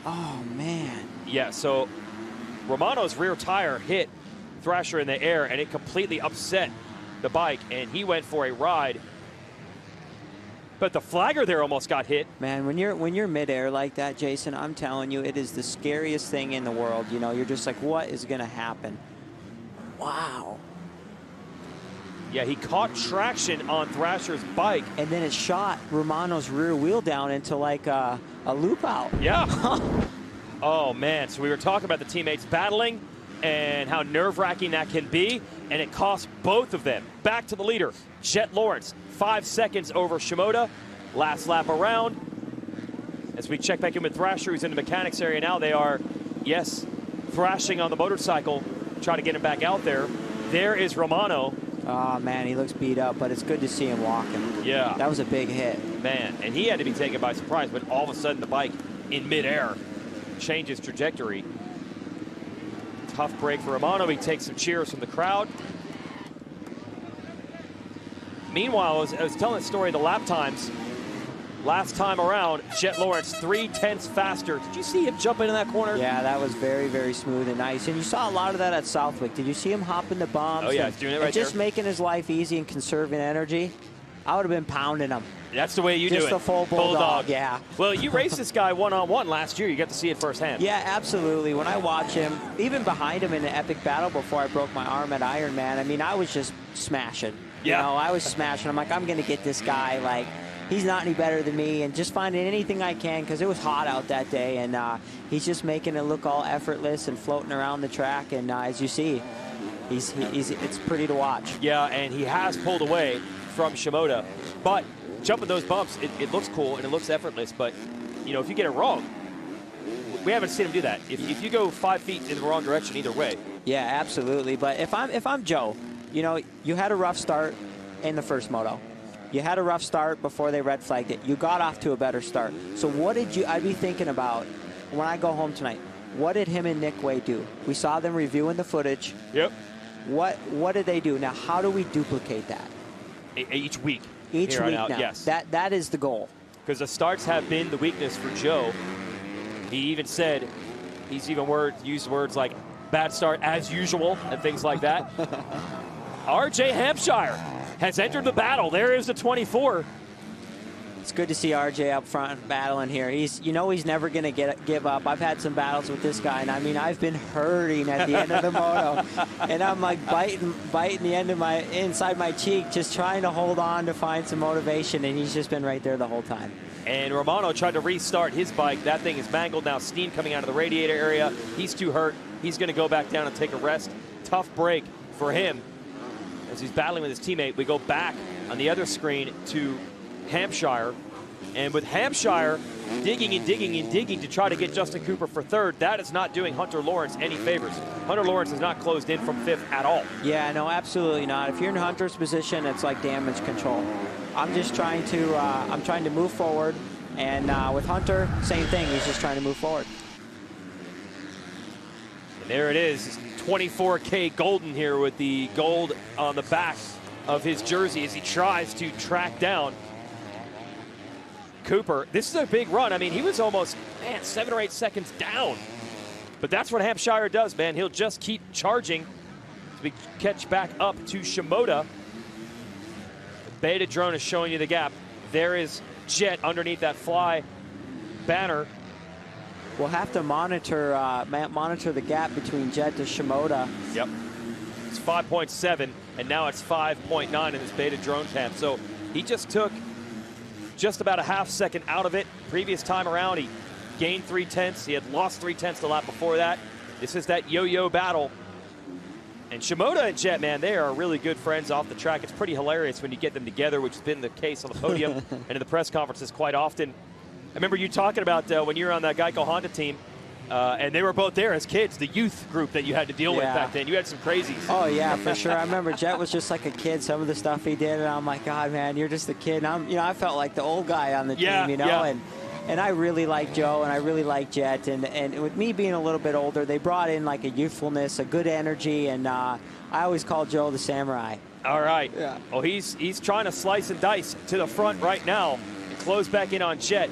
oh, man. Yeah, so Romano's rear tire hit Thrasher in the air, and it completely upset the bike, and he went for a ride. But the flagger there almost got hit. Man, when you're midair like that, Jason, I'm telling you, it is the scariest thing in the world. You know, you're just like, what is going to happen? Wow. Yeah, he caught traction on Thrasher's bike. And then it shot Romano's rear wheel down into like a loop out. Yeah. Oh, man. So we were talking about the teammates battling and how nerve-wracking that can be, and it cost both of them. Back to the leader, Jet Lawrence, 5 seconds over Shimoda. Last lap around. As we check back in with Thrasher, who's in the mechanics area now, they are, yes, thrashing on the motorcycle, trying to get him back out there. There is Romano. Oh, man, he looks beat up, but it's good to see him walking. Yeah. That was a big hit. Man, and he had to be taken by surprise, but all of a sudden the bike in midair changes trajectory. Tough break for Romano. He takes some cheers from the crowd. Meanwhile, I was telling the story of the lap times. Last time around, Jet Lawrence 3/10 faster. Did you see him jump into that corner? Yeah, that was very, very smooth and nice. And you saw a lot of that at Southwick. Did you see him hopping the bumps? Oh, yeah, he's doing it right just there. making his life easy and conserving energy. I would have been pounding him. That's the way you do it. Just a full bulldog, yeah. Well, you raced this guy one-on-one last year. You got to see it firsthand. Yeah, absolutely. When I watch him, even behind him in the epic battle before I broke my arm at Ironman, I mean, I was just smashing. Yeah. You know, I was smashing. I'm like, I'm going to get this guy. Like, he's not any better than me, and just finding anything I can because it was hot out that day, and he's just making it look all effortless and floating around the track. And as you see, it's pretty to watch. Yeah, and he has pulled away from Shimoda, but jumping those bumps, it looks cool and it looks effortless. But you know, if you get it wrong, we haven't seen him do that. If you go 5 feet in the wrong direction, either way. Yeah, absolutely. But if I'm Joe, you know, you had a rough start in the first moto. You had a rough start before they red flagged it. You got off to a better start. So what did I'd be thinking about when I go home tonight? What did him and Nick Way do? We saw them reviewing the footage. Yep. What did they do? Now, how do we duplicate that? Each week. Each week now. Yes. That is the goal. Because the starts have been the weakness for Joe. He even said, he's even used words like bad start as usual and things like that. RJ Hampshire has entered the battle. There is the 24. It's good to see RJ up front battling here. He's never going to give up. I've had some battles with this guy, and I mean, I've been hurting at the end of the moto, and I'm like biting the end of inside my cheek, just trying to hold on to find some motivation, and he's just been right there the whole time. And Romano tried to restart his bike. That thing is mangled now. Steam coming out of the radiator area. He's too hurt. He's going to go back down and take a rest. Tough break for him as he's battling with his teammate. We go back on the other screen to Hampshire. And with Hampshire digging and digging and digging to try to get Justin Cooper for third, that is not doing Hunter Lawrence any favors. Hunter Lawrence is not closed in from fifth at all. Yeah, no, absolutely not. If you're in Hunter's position, it's like damage control. I'm just trying to move forward. And with Hunter, same thing. He's just trying to move forward. And there it is, 24K Golden here with the gold on the back of his jersey as he tries to track down Cooper. This is a big run. I mean, he was almost, 7 or 8 seconds down. But that's what Hampshire does, man. He'll just keep charging as we catch back up to Shimoda. The beta drone is showing you the gap. There is Jet underneath that fly banner. We'll have to monitor the gap between Jet to Shimoda. Yep. It's 5.7, and now it's 5.9 in this beta drone cam. So he just took just about a half second out of it. Previous time around, he gained 3/10. He had lost 3/10 the lap before that. This is that yo-yo battle. And Shimoda and Jet, man, they are really good friends off the track. It's pretty hilarious when you get them together, which has been the case on the podium and in the press conferences quite often. I remember you talking about when you were on that Geico Honda team, and they were both there as kids, the youth group that you had to deal with back then. You had some crazies. Oh, yeah, for sure. I remember Jet was just like a kid, some of the stuff he did, and I'm like, God, man, you're just a kid. And I felt like the old guy on the team, you know, and I really like Joe, and I really like Jet, and with me being a little bit older, they brought in like a youthfulness, a good energy, and I always call Joe the samurai. All right. Yeah. Oh, he's trying to slice and dice to the front right now and close back in on Jet.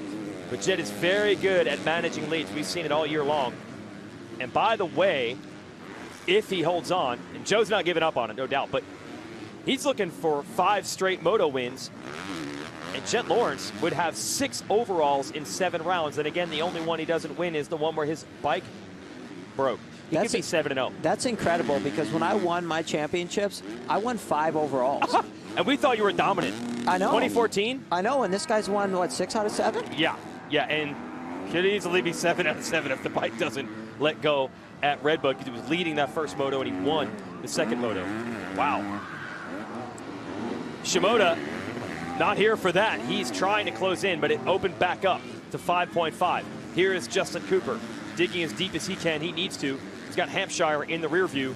But Jet is very good at managing leads. We've seen it all year long. And by the way, if he holds on, and Joe's not giving up on it, no doubt, but he's looking for 5 straight moto wins. And Jet Lawrence would have 6 overalls in 7 rounds. And again, the only one he doesn't win is the one where his bike broke. He could be 7-0. That's incredible because when I won my championships, I won 5 overalls. And we thought you were dominant. I know. 2014? I know, and this guy's won, what, 6 out of 7? Yeah, and could easily be 7 out of 7 if the bike doesn't let go at Red Bud, because he was leading that first moto and he won the second moto. Wow. Shimoda not here for that. He's trying to close in, but it opened back up to 5.5. Here is Justin Cooper digging as deep as he can. He needs to. He's got Hampshire in the rear view.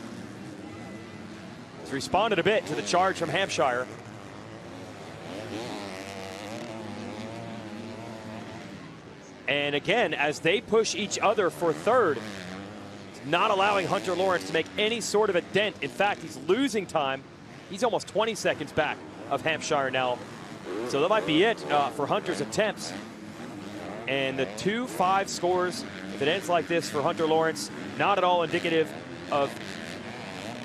He's responded a bit to the charge from Hampshire. And again, as they push each other for third, not allowing Hunter Lawrence to make any sort of a dent. In fact, he's losing time. He's almost 20 seconds back of Hampshire now. So that might be it for Hunter's attempts. And the 2-5 scores, if it ends like this for Hunter Lawrence, not at all indicative of,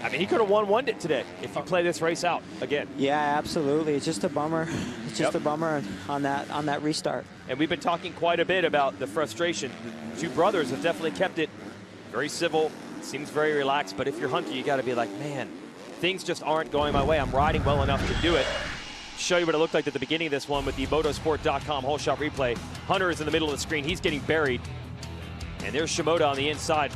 I mean, he could have won it today if you play this race out again. Yeah, absolutely. It's just a bummer. It's just a bummer on that restart. And we've been talking quite a bit about the frustration. The two brothers have definitely kept it very civil, seems very relaxed, but if you're Hunter, you got to be like, man, things just aren't going my way. I'm riding well enough to do it. Show you what it looked like at the beginning of this one with the motosport.com whole shot replay. Hunter is in the middle of the screen. He's getting buried. And there's Shimoda on the inside.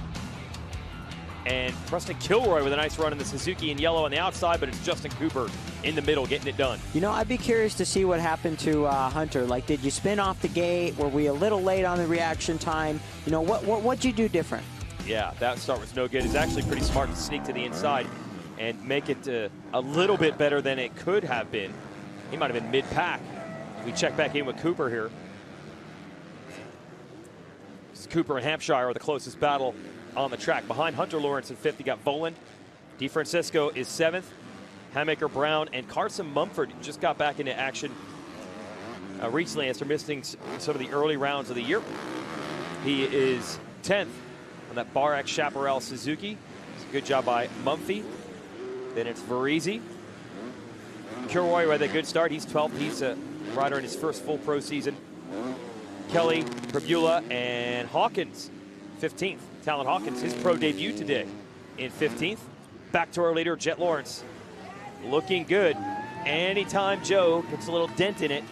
And Preston Kilroy with a nice run in the Suzuki in yellow on the outside, but it's Justin Cooper in the middle getting it done. You know, I'd be curious to see what happened to Hunter. Like, did you spin off the gate? Were we a little late on the reaction time? You know, what'd you do different? Yeah, that start was no good. It's actually pretty smart to sneak to the inside and make it a little bit better than it could have been. He might have been mid-pack. We check back in with Cooper here. Cooper and Hampshire are the closest battle on the track. Behind Hunter Lawrence in 5th, you got Volan. DeFrancisco is 7th. Hammaker Brown and Carson Mumford just got back into action recently after missing some of the early rounds of the year. He is 10th on that Bar X Chaparral Suzuki. It's a good job by Mumphy. Then it's Varese. Kilroy with a good start. He's 12th. He's a rider in his first full pro season. Kelly, Prabula, and Hawkins, 15th. Talon Hawkins, his pro debut today in 15th. Back to our leader, Jet Lawrence. Looking good. Anytime Joe puts a little dent in it,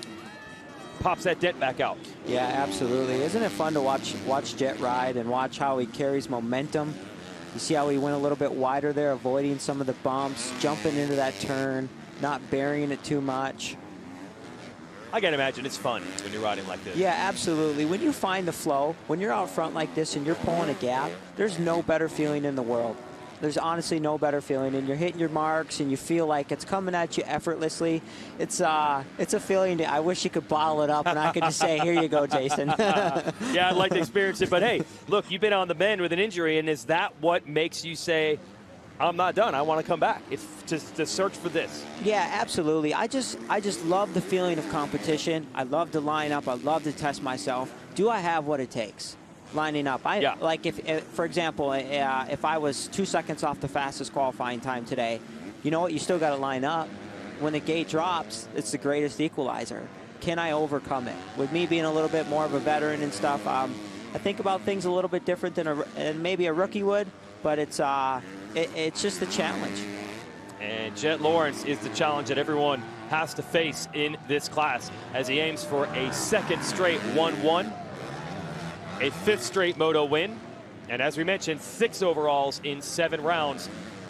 pops that dent back out. Yeah, absolutely. Isn't it fun to watch Jet ride and watch how he carries momentum? You see how he went a little bit wider there, avoiding some of the bumps, jumping into that turn, not burying it too much. I can imagine it's fun when you're riding like this. Yeah, absolutely. When you find the flow, when you're out front like this and you're pulling a gap, there's no better feeling in the world. There's honestly no better feeling, and you're hitting your marks and you feel like it's coming at you effortlessly. It's a feeling that I wish you could bottle it up and I could just say, here you go, Jason. Yeah, I'd like to experience it, but hey, look, you've been on the mend with an injury, and is that what makes you say, I'm not done, I want to come back? It's to search for this. Yeah, absolutely. I just love the feeling of competition. I love to line up. I love to test myself. Do I have what it takes? Lining up. Like if for example, if I was 2 seconds off the fastest qualifying time today, you know what? You still got to line up. When the gate drops, it's the greatest equalizer. Can I overcome it? With me being a little bit more of a veteran and stuff, I think about things a little bit different than maybe a rookie would. But it's just a challenge. And Jet Lawrence is the challenge that everyone has to face in this class as he aims for a second straight 1-1, a 5th straight moto win, and as we mentioned, 6 overalls in 7 rounds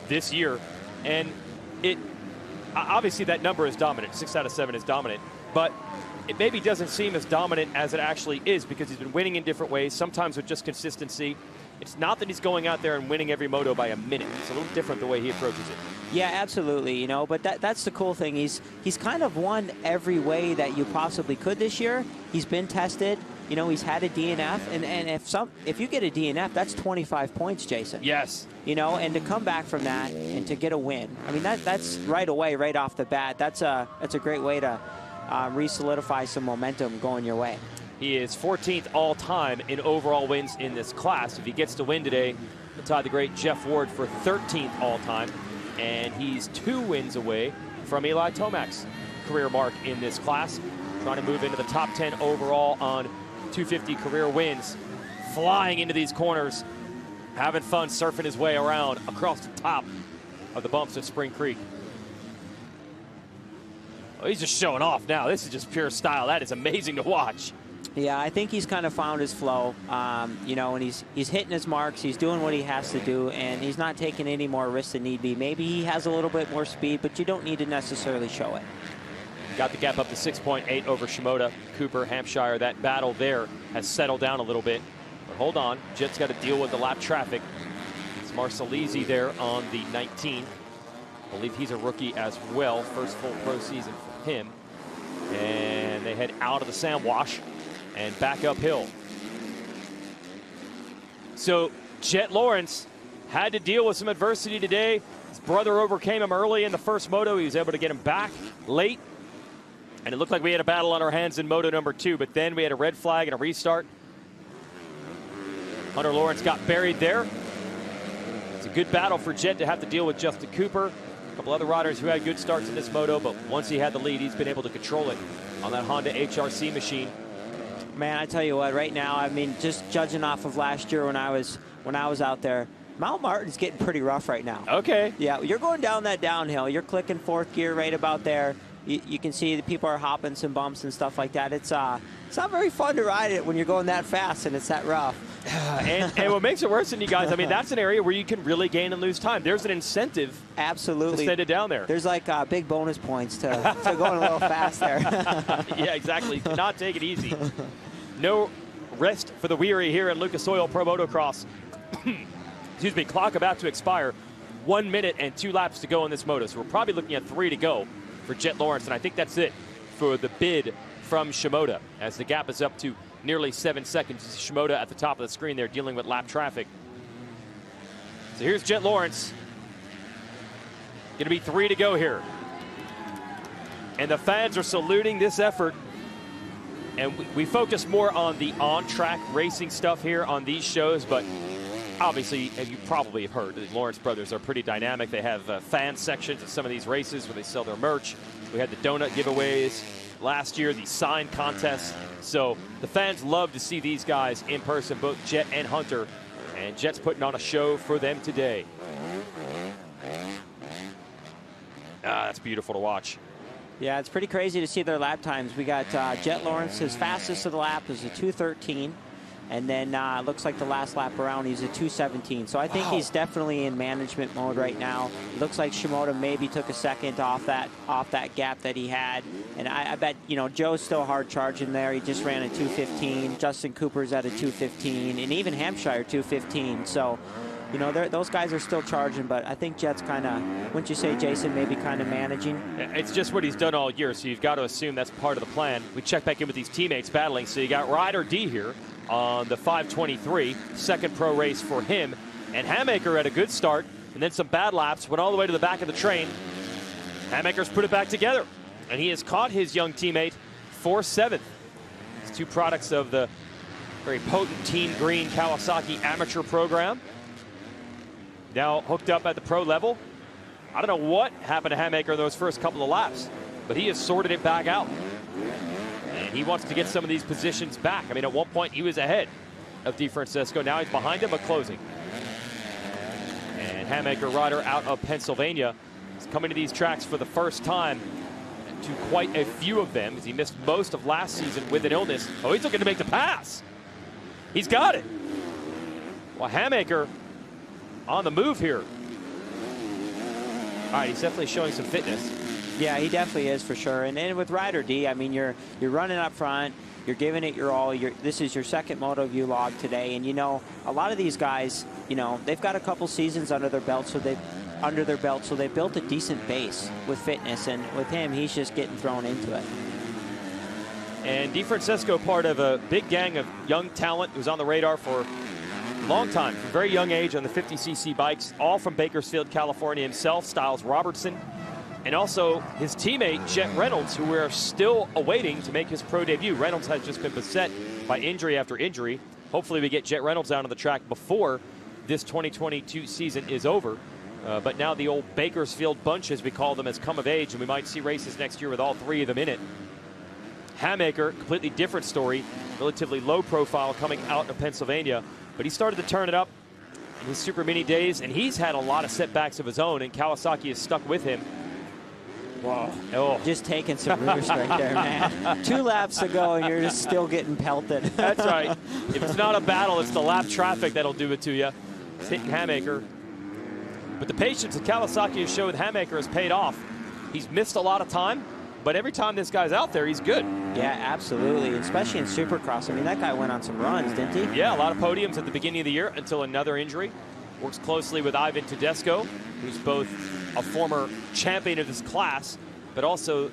this year. And it obviously that number is dominant. 6 out of 7 is dominant, but it maybe doesn't seem as dominant as it actually is because he's been winning in different ways, sometimes with just consistency. It's not that he's going out there and winning every moto by a minute. It's a little different the way he approaches it. Yeah, absolutely. You know, but that's the cool thing. He's kind of won every way that you possibly could this year. He's been tested. You know, he's had a DNF, and if you get a DNF, that's 25 points, Jason. Yes. You know, and to come back from that and to get a win, I mean that's right away, right off the bat. That's a great way to re-solidify some momentum going your way. He is 14th all-time in overall wins in this class. If he gets to win today, he'll tie the great Jeff Ward for 13th all-time, and he's 2 wins away from Eli Tomac's career mark in this class, trying to move into the top 10 overall on 250 career wins. Flying into these corners having fun surfing his way around across the top of the bumps at Spring Creek. Oh, he's just showing off now. This is just pure style. That is amazing to watch. Yeah, I think he's kind of found his flow, you know, and he's hitting his marks. He's doing what he has to do, and he's not taking any more risks than need be. Maybe he has a little bit more speed, but you don't need to necessarily show it. Got the gap up to 6.8 over Shimoda, Cooper, Hampshire. That battle there has settled down a little bit. But hold on, Jet's got to deal with the lap traffic. It's Marcellizzi there on the 19. I believe he's a rookie as well. First full pro season for him. And they head out of the sand wash and back uphill. So Jet Lawrence had to deal with some adversity today. His brother overcame him early in the first moto. He was able to get him back late. And it looked like we had a battle on our hands in moto number 2, but then we had a red flag and a restart. Hunter Lawrence got buried there. It's a good battle for Jet to have to deal with Justin Cooper. A couple other riders who had good starts in this moto, but once he had the lead, he's been able to control it on that Honda HRC machine. Man, I tell you what, right now, I mean, just judging off of last year when I was out there, Mount Martin's getting pretty rough right now. Okay. Yeah, you're going down that downhill. You're clicking 4th gear right about there. You can see the people are hopping some bumps and stuff like that. It's not very fun to ride it when you're going that fast and it's that rough. and what makes it worse than you guys, I mean, that's an area where you can really gain and lose time. There's an incentive. Absolutely. To send it down there. There's like big bonus points to going a little fast there. Yeah, exactly. Not take it easy. No rest for the weary here in Lucas Oil Pro Motocross. Excuse me, clock about to expire. 1 minute and 2 laps to go in this moto. So we're probably looking at 3 to go for Jet Lawrence. And I think that's it for the bid from Shimoda, as the gap is up to nearly 7 seconds. Shimoda at the top of the screen there dealing with lap traffic. So here's Jet Lawrence. Going to be 3 to go here. And the fans are saluting this effort. And we focus more on the on-track racing stuff here on these shows, but obviously, as you probably have heard, the Lawrence brothers are pretty dynamic. They have fan sections at some of these races where they sell their merch. We had the donut giveaways last year, the sign contests. So the fans love to see these guys in person, both Jet and Hunter. And Jet's putting on a show for them today. That's beautiful to watch. Yeah, it's pretty crazy to see their lap times. We got Jet Lawrence, his fastest of the lap is a 2:13. And then looks like the last lap around, he's a 2:17. So I think he's definitely in management mode right now. It looks like Shimoda maybe took a second off that gap that he had. And I bet, you know, Joe's still hard charging there. He just ran a 2:15. Justin Cooper's at a 2:15. And even Hampshire 2:15. So, you know, those guys are still charging. But I think Jet's kind of, wouldn't you say, Jason, maybe kind of managing? It's just what he's done all year. So you've got to assume that's part of the plan. We check back in with these teammates battling. So you got Ryder D here on the 523, second pro race for him. And Hamaker had a good start, and then some bad laps, went all the way to the back of the train. Hamaker's put it back together, and he has caught his young teammate for 7th. It's 2 products of the very potent Team Green Kawasaki amateur program. Now hooked up at the pro level. I don't know what happened to Hamaker in those first couple of laps, but he has sorted it back out. And he wants to get some of these positions back. I mean, at one point he was ahead of DeFrancesco. Now he's behind him, but closing. And Hamaker, rider out of Pennsylvania, is coming to these tracks for the first time to quite a few of them, as he missed most of last season with an illness. Oh, he's looking to make the pass. He's got it. Well, Hamaker on the move here. All right, he's definitely showing some fitness. Yeah, he definitely is for sure. And then with Ryder D, I mean, you're running up front, you're giving it your all. This is your second Moto View log today, and you know a lot of these guys, you know, they've got a couple seasons under their belt, so they built a decent base with fitness. And with him, he's just getting thrown into it. And DeFrancesco, part of a big gang of young talent who's on the radar for a long time, from a very young age on the 50cc bikes, all from Bakersfield, California himself, Styles Robertson. And also his teammate, Jet Reynolds, who we're still awaiting to make his pro debut. Reynolds has just been beset by injury after injury. Hopefully we get Jet Reynolds out on the track before this 2022 season is over. But now the old Bakersfield bunch, as we call them, has come of age, and we might see races next year with all 3 of them in it. Hamaker, completely different story, relatively low profile coming out of Pennsylvania. But he started to turn it up in his Super Mini days, and he's had a lot of setbacks of his own, and Kawasaki has stuck with him. Whoa. Oh. Just taking some roofs right there, man. 2 laps to go, and you're just still getting pelted. That's right. If it's not a battle, it's the lap traffic that'll do it to you. It's hitting Hamaker. But the patience that Kawasaki has shown with Hamaker has paid off. He's missed a lot of time, but every time this guy's out there, he's good. Yeah, absolutely, especially in Supercross. I mean, that guy went on some runs, didn't he? Yeah, a lot of podiums at the beginning of the year until another injury. Works closely with Ivan Tedesco, who's both a former champion of this class, but also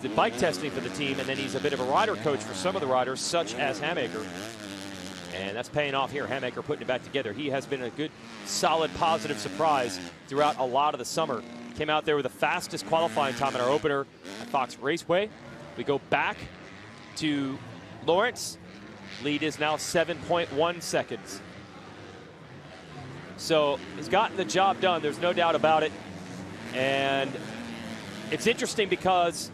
did bike testing for the team, and then he's a bit of a rider coach for some of the riders, such as Hamaker. And that's paying off here. Hamaker putting it back together. He has been a good, solid, positive surprise throughout a lot of the summer. Came out there with the fastest qualifying time in our opener at Fox Raceway. We go back to Lawrence. Lead is now 7.1 seconds. So he's gotten the job done. There's no doubt about it. And it's interesting because,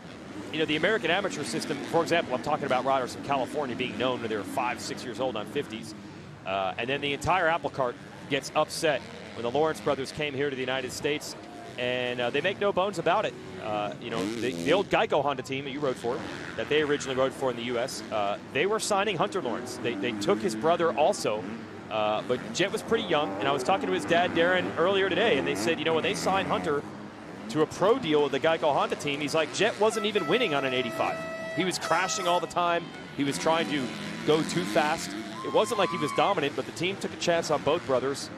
you know, the American amateur system, for example, I'm talking about riders from California being known when they were 5, 6 years old on 50s. And then the entire apple cart gets upset when the Lawrence brothers came here to the United States. And they make no bones about it. You know, the old Geico Honda team that you rode for, that they originally rode for in the U.S., they were signing Hunter Lawrence. They took his brother also. But Jet was pretty young, and I was talking to his dad, Darren, earlier today, and they said, you know, when they signed Hunter to a pro deal with the Geico Honda team, he's like, Jet wasn't even winning on an 85. He was crashing all the time. He was trying to go too fast. It wasn't like he was dominant, but the team took a chance on both brothers.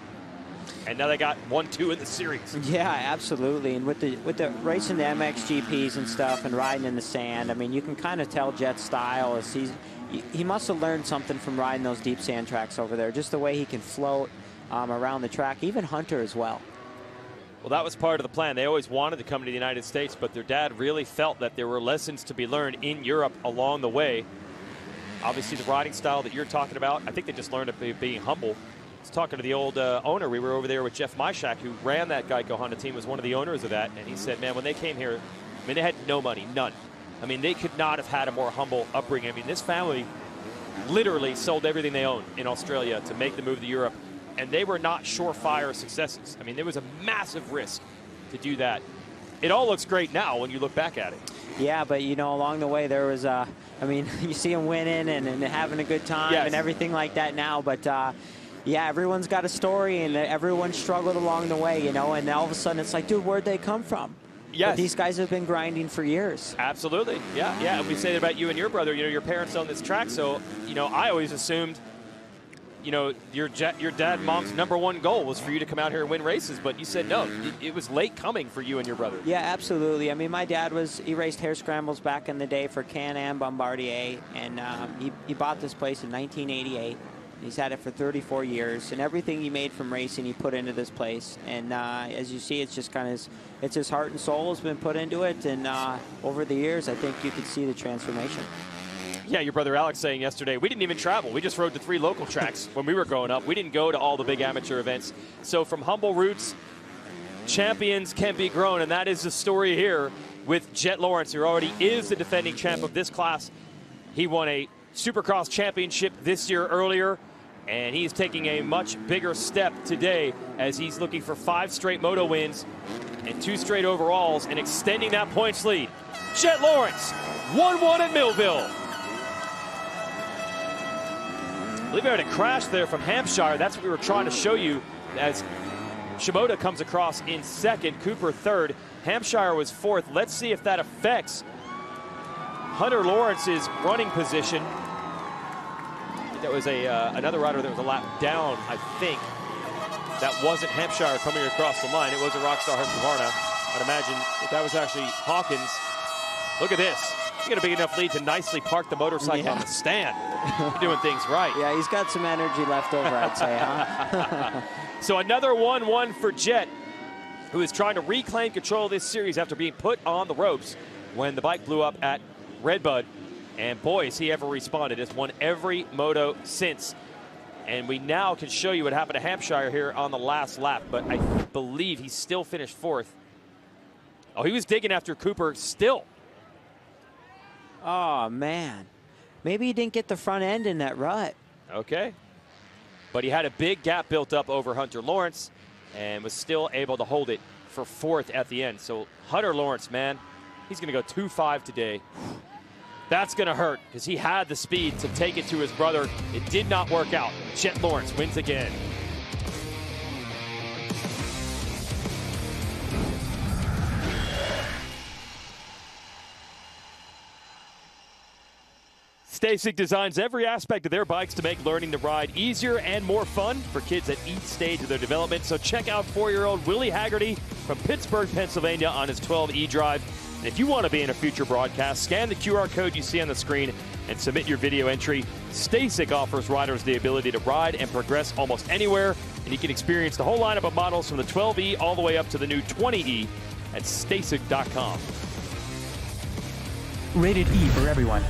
And now they got 1-2 in the series. Yeah, absolutely. And with the racing the MXGPs and stuff and riding in the sand, I mean, you can kind of tell Jet's style is he must have learned something from riding those deep sand tracks over there. Just the way he can float around the track. Even Hunter as well. Well, that was part of the plan. They always wanted to come to the United States, but their dad really felt that there were lessons to be learned in Europe along the way. Obviously, the riding style that you're talking about, I think they just learned to being humble. I was talking to the old owner. We were over there with Jeff Myshak, who ran that Geico Honda team, was one of the owners of that. And he said, man, when they came here, I mean, they had no money, none. I mean, they could not have had a more humble upbringing. I mean, this family literally sold everything they owned in Australia to make the move to Europe. And they were not surefire successes. I mean, there was a massive risk to do that. It all looks great now when you look back at it. Yeah, but, you know, along the way there was, I mean, you see them winning and having a good time and everything like that now. But, yeah, everyone's got a story and everyone struggled along the way, you know, and all of a sudden it's like, dude, where'd they come from? Yes. But these guys have been grinding for years. Absolutely. Yeah, yeah. And we say that about you and your brother. You know, your parents own this track, so, you know, I always assumed, you know, your dad and mom's #1 goal was for you to come out here and win races, but you said no. It was late coming for you and your brother. Yeah, absolutely. I mean, my dad he raced hare scrambles back in the day for Can-Am Bombardier, and he bought this place in 1988. He's had it for 34 years, and everything he made from racing he put into this place. And as you see, it's just kind of it's his heart and soul has been put into it, and over the years, I think you could see the transformation. Yeah, your brother Alex saying yesterday, we didn't even travel. We just rode to 3 local tracks when we were growing up. We didn't go to all the big amateur events. So from humble roots, champions can be grown, and that is the story here with Jet Lawrence, who already is the defending champ of this class. He won a Supercross championship this year earlier, and he's taking a much bigger step today as he's looking for 5 straight moto wins and 2 straight overalls and extending that points lead. Jet Lawrence, 1-1 at Millville. I believe we had a crash there from Hampshire. That's what we were trying to show you as Shimoda comes across in 2nd, Cooper 3rd. Hampshire was 4th. Let's see if that affects Hunter Lawrence's running position. That was another rider that was a lap down, I think. That wasn't Hampshire coming across the line. It was a Rockstar Husqvarna. I'd imagine that was actually Hawkins. Look at this. He's got a big enough lead to nicely park the motorcycle on the stand. You're doing things right. Yeah, he's got some energy left over, I'd say, huh? So another 1-1 for Jet, who is trying to reclaim control of this series after being put on the ropes when the bike blew up at Redbud. And boy, has he ever responded. Has won every moto since. And we now can show you what happened to Hampshire here on the last lap. But I believe he still finished 4th. Oh, he was digging after Cooper still. Oh, man. Maybe he didn't get the front end in that rut. Okay. But he had a big gap built up over Hunter Lawrence and was still able to hold it for 4th at the end. So Hunter Lawrence, man, he's going to go 2-5 today. That's going to hurt because he had the speed to take it to his brother. It did not work out. Jet Lawrence wins again. STACYC designs every aspect of their bikes to make learning to ride easier and more fun for kids at each stage of their development. So check out 4-year-old Willie Haggerty from Pittsburgh, Pennsylvania on his 12 E-Drive. And if you want to be in a future broadcast, scan the QR code you see on the screen and submit your video entry. STACYC offers riders the ability to ride and progress almost anywhere. And you can experience the whole lineup of models from the 12E all the way up to the new 20E at STACYC.com. Rated E for everyone.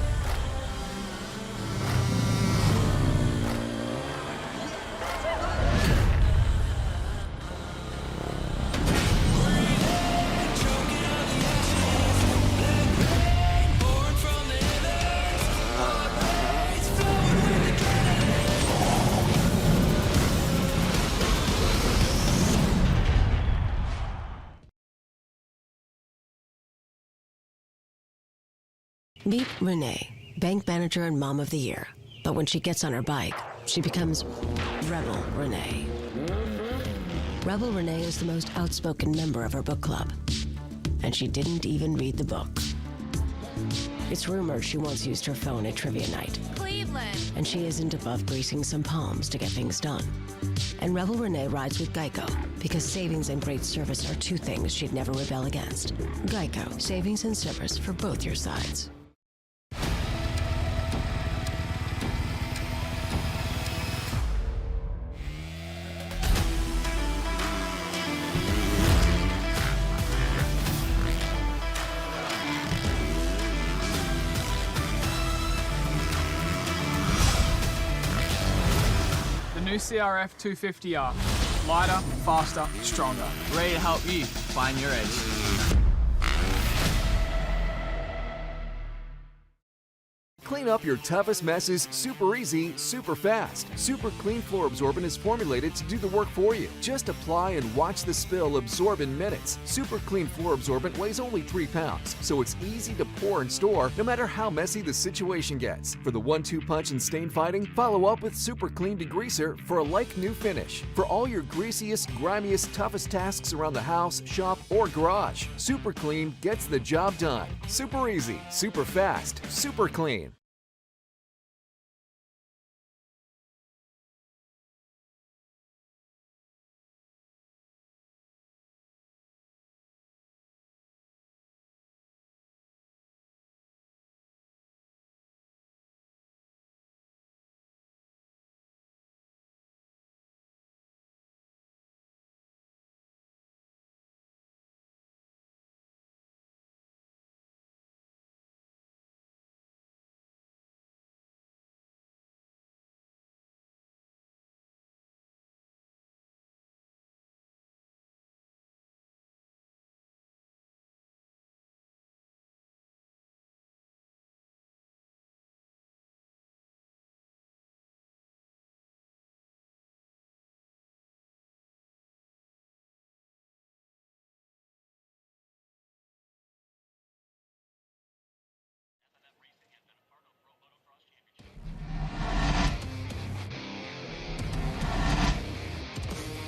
Meet Renee, bank manager and mom of the year. But when she gets on her bike, she becomes Rebel Renee. Rebel Renee is the most outspoken member of her book club. And she didn't even read the book. It's rumored she once used her phone at trivia night. Cleveland. And she isn't above greasing some palms to get things done. And Rebel Renee rides with Geico because savings and great service are two things she'd never rebel against. Geico, savings and service for both your sides. New CRF 250R. Lighter, faster, stronger. Ready to help you find your edge. Clean up your toughest messes super easy, super fast. Super Clean Floor Absorbent is formulated to do the work for you. Just apply and watch the spill absorb in minutes. Super Clean Floor Absorbent weighs only 3 pounds, so it's easy to pour and store no matter how messy the situation gets. For the 1-2 punch and stain fighting, follow up with Super Clean Degreaser for a like-new finish. For all your greasiest, grimiest, toughest tasks around the house, shop, or garage, Super Clean gets the job done. Super easy, super fast, super clean.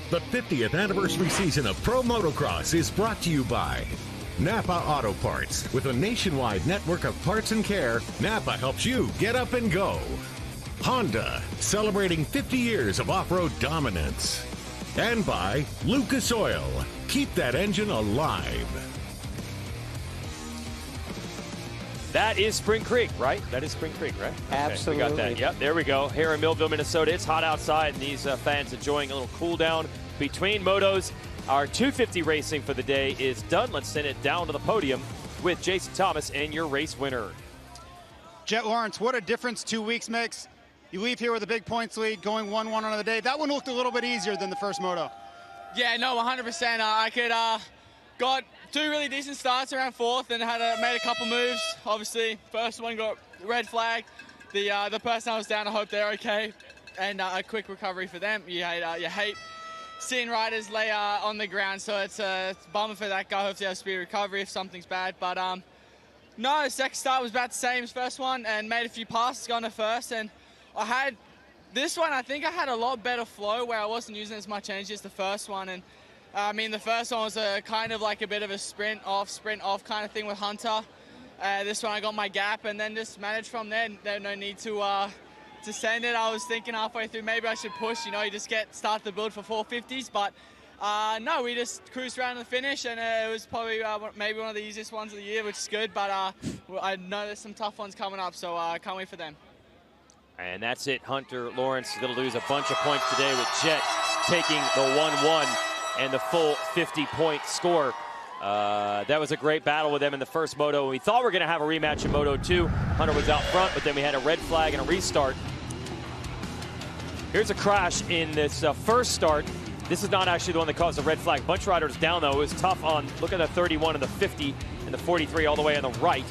The 50th anniversary season of Pro Motocross is brought to you by Napa Auto Parts. With a nationwide network of parts and care, Napa helps you get up and go. Honda, celebrating 50 years of off-road dominance. And by Lucas Oil. Keep that engine alive. That is Spring Creek, right? That is Spring Creek, right? Absolutely. Okay, we got that. Yep, there we go. Here in Millville, Minnesota. It's hot outside, and these fans enjoying a little cool down between motos. Our 250 racing for the day is done. Let's send it down to the podium with Jason Thomas and your race winner. Jet Lawrence, what a difference 2 weeks makes. You leave here with a big points lead, going 1-1 on the day. That one looked a little bit easier than the first moto. Yeah, no, 100%. I could got 2 really decent starts around 4th and made a couple moves. Obviously, first one got red flag. The person I was down, I hope they're okay. and a quick recovery for them. You hate seeing riders lay on the ground, so it's a bummer for that guy. Hopefully, has a speedy recovery if something's bad. But no, second start was about the same as first one, and made a few passes going to first. And I had this one. I think I had a lot better flow where I wasn't using as much energy as the first one. And I mean, the first one was a kind of like a bit of a sprint off kind of thing with Hunter. This one I got my gap, and then just managed from there. There's no need to send it. I was thinking halfway through maybe I should push. You just start the build for 450s, but no, we just cruised around the finish, and it was probably maybe one of the easiest ones of the year, which is good. But I know there's some tough ones coming up, so I can't wait for them. And that's it. Hunter Lawrence is going to lose a bunch of points today with Jet taking the 1-1 and the full 50-point score. That was a great battle with them in the first moto. We thought we were going to have a rematch in Moto 2. Hunter was out front, but then we had a red flag and a restart. Here's a crash in this first start. This is not actually the one that caused the red flag. Bunch riders down, though. It was tough on, look at the 31 and the 50 and the 43 all the way on the right.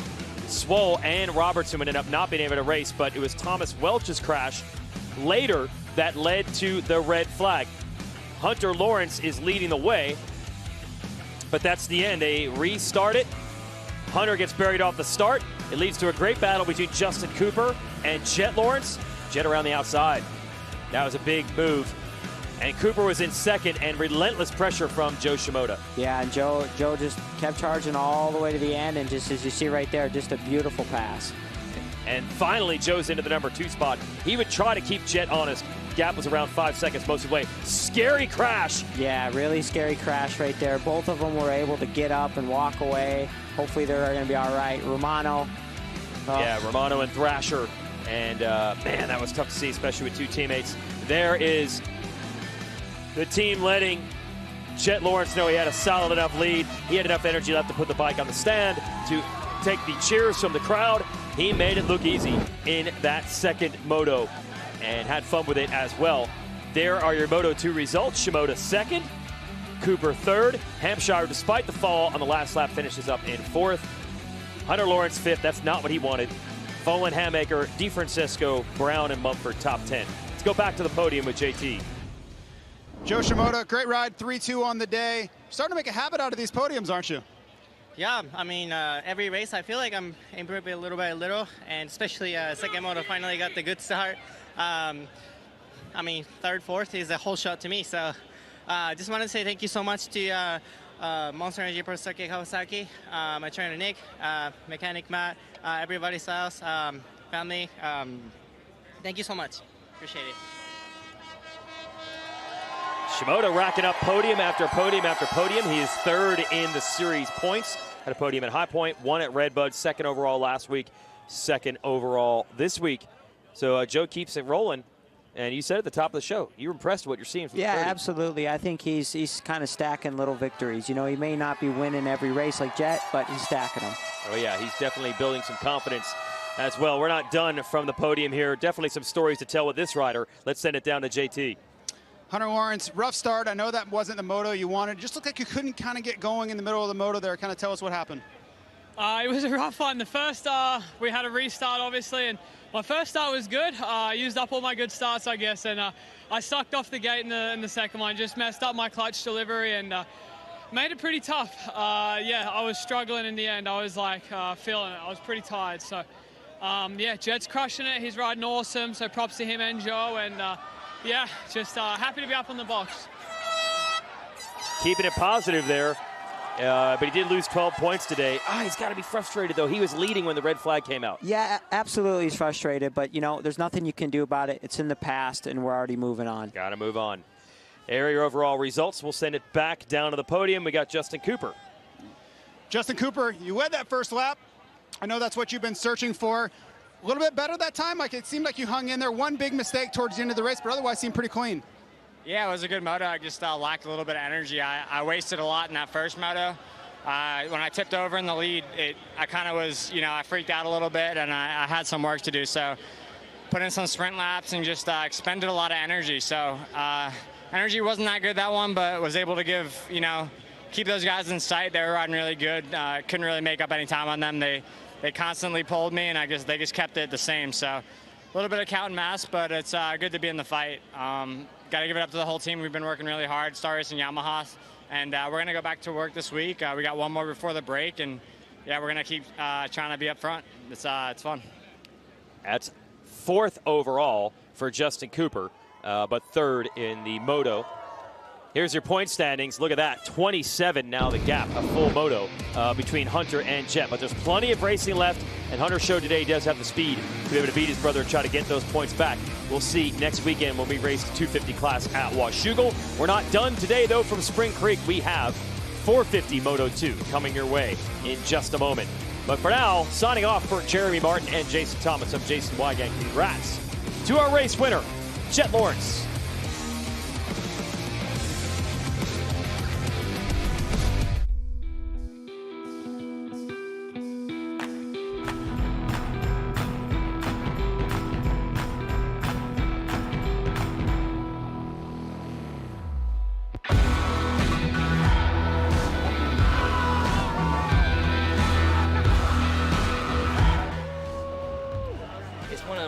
Swoll and Robertson ended up not being able to race, but it was Thomas Welch's crash later that led to the red flag. Hunter Lawrence is leading the way, but that's the end. They restart it. Hunter gets buried off the start. It leads to a great battle between Justin Cooper and Jet Lawrence. Jet around the outside. That was a big move. And Cooper was in second, and relentless pressure from Joe Shimoda. Yeah, and Joe just kept charging all the way to the end, and just as you see right there, just a beautiful pass. And finally, Joe's into the number 2 spot. He would try to keep Jet honest. Gap was around 5 seconds most of the way. Scary crash. Yeah, really scary crash right there. Both of them were able to get up and walk away. Hopefully they're going to be all right. Romano. Yeah, Romano and Thrasher. And, man, that was tough to see, especially with 2 teammates. There is the team letting Jet Lawrence know he had a solid enough lead. He had enough energy left to put the bike on the stand to take the cheers from the crowd. He made it look easy in that second moto and had fun with it as well. There are your Moto 2 results. Shimoda second, Cooper third. Hampshire, despite the fall on the last lap, finishes up in 4th. Hunter Lawrence 5th. That's not what he wanted. Folan, Hammaker, DeFrancisco, Brown, and Mumford top 10. Let's go back to the podium with JT. Joe Shimoda, great ride, 3-2 on the day. Starting to make a habit out of these podiums, aren't you? Yeah, I mean, every race I feel like I'm improving a little by a little, and especially second moto finally got the good start. I mean, third, fourth is a whole shot to me, so just wanted to say thank you so much to Monster Energy Pro Sake Kawasaki, my trainer Nick, mechanic Matt, everybody's else, family. Thank you so much. Appreciate it. Shimoda racking up podium after podium after podium. He is third in the series points. Had a podium at High Point, 1 at Redbud, 2nd overall last week, 2nd overall this week. So Joe keeps it rolling. And you said at the top of the show, you're impressed with what you're seeing from the podium. Absolutely. I think he's kind of stacking little victories. You know, he may not be winning every race like Jet, but he's stacking them. Oh, yeah, he's definitely building some confidence as well. We're not done from the podium here. Definitely some stories to tell with this rider. Let's send it down to JT. Hunter Lawrence, rough start. I know that wasn't the moto you wanted. Just looked like you couldn't kind of get going in the middle of the moto there. Kind of tell us what happened. It was a rough one. The first, we had a restart, obviously, and my first start was good. I used up all my good starts, I guess, and I sucked off the gate in the second one. Just messed up my clutch delivery and made it pretty tough. Yeah, I was struggling in the end. I was like feeling it. I was pretty tired. So, yeah, Jet's crushing it. He's riding awesome. So props to him and Joe. And yeah, just happy to be up on the box. Keeping it positive there. But he did lose 12 points today. He's got to be frustrated, though. He was leading when the red flag came out. Yeah, absolutely he's frustrated. But, you know, there's nothing you can do about it. It's in the past, and we're already moving on. Got to move on. Area overall results. We'll send it back down to the podium. We got Justin Cooper. Justin Cooper, you led that first lap. I know that's what you've been searching for. A little bit better that time. Like, it seemed like you hung in there. One big mistake towards the end of the race, but otherwise seemed pretty clean. Yeah, it was a good moto. I just lacked a little bit of energy. I wasted a lot in that first moto. When I tipped over in the lead, I kind of was, you know, I freaked out a little bit, and I had some work to do. So put in some sprint laps and just expended a lot of energy. So energy wasn't that good that one, but was able to give, you know, keep those guys in sight. They were riding really good. Couldn't really make up any time on them. They constantly pulled me, and they just kept it the same. So little bit of count and mass, but it's good to be in the fight. Got to give it up to the whole team. We've been working really hard, Star Racing Yamaha, and we're going to go back to work this week. We got one more before the break, and yeah, we're going to keep trying to be up front. It's fun. That's 4th overall for Justin Cooper, but 3rd in the Moto. Here's your point standings. Look at that, 27 now the gap, a full Moto between Hunter and Jet. But there's plenty of racing left, and Hunter showed today he does have the speed to be able to beat his brother and try to get those points back. We'll see next weekend when we race the 250 class at Washougal. We're not done today, though, from Spring Creek. We have 450 Moto 2 coming your way in just a moment. But for now, signing off for Jeremy Martin and Jason Thomas. I'm Jason Wygant. Congrats to our race winner, Jet Lawrence.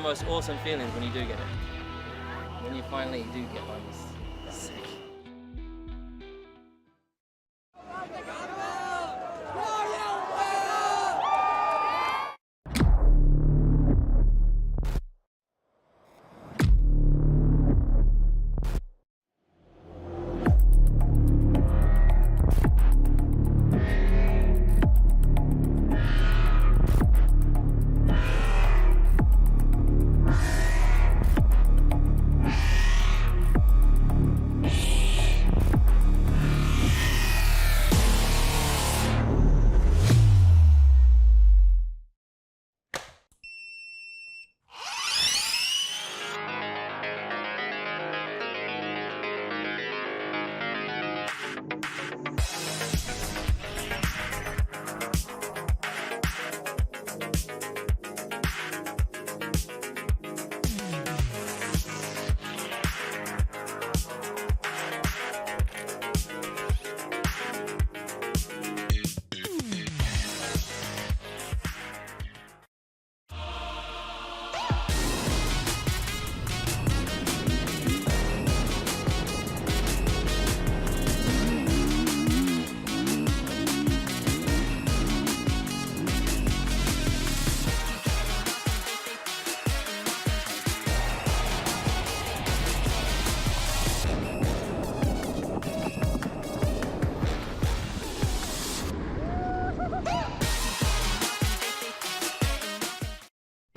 Most awesome feelings when you do get it. When you finally do get one, it's sick.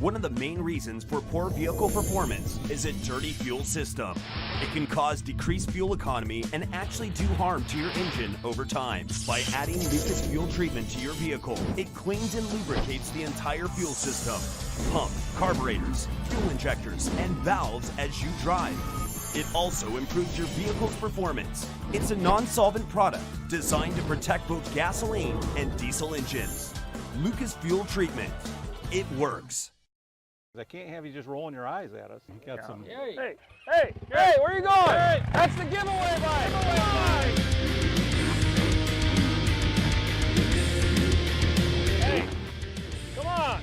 One of the main reasons for poor vehicle performance is a dirty fuel system. It can cause decreased fuel economy and actually do harm to your engine over time. By adding Lucas fuel treatment to your vehicle, it cleans and lubricates the entire fuel system, pump, carburetors, fuel injectors, and valves as you drive. It also improves your vehicle's performance. It's a non-solvent product designed to protect both gasoline and diesel engines. Lucas fuel treatment. It works. I can't have you just rolling your eyes at us. You got some. Hey, where are you going? Hey. That's the giveaway bike. Hey, come on.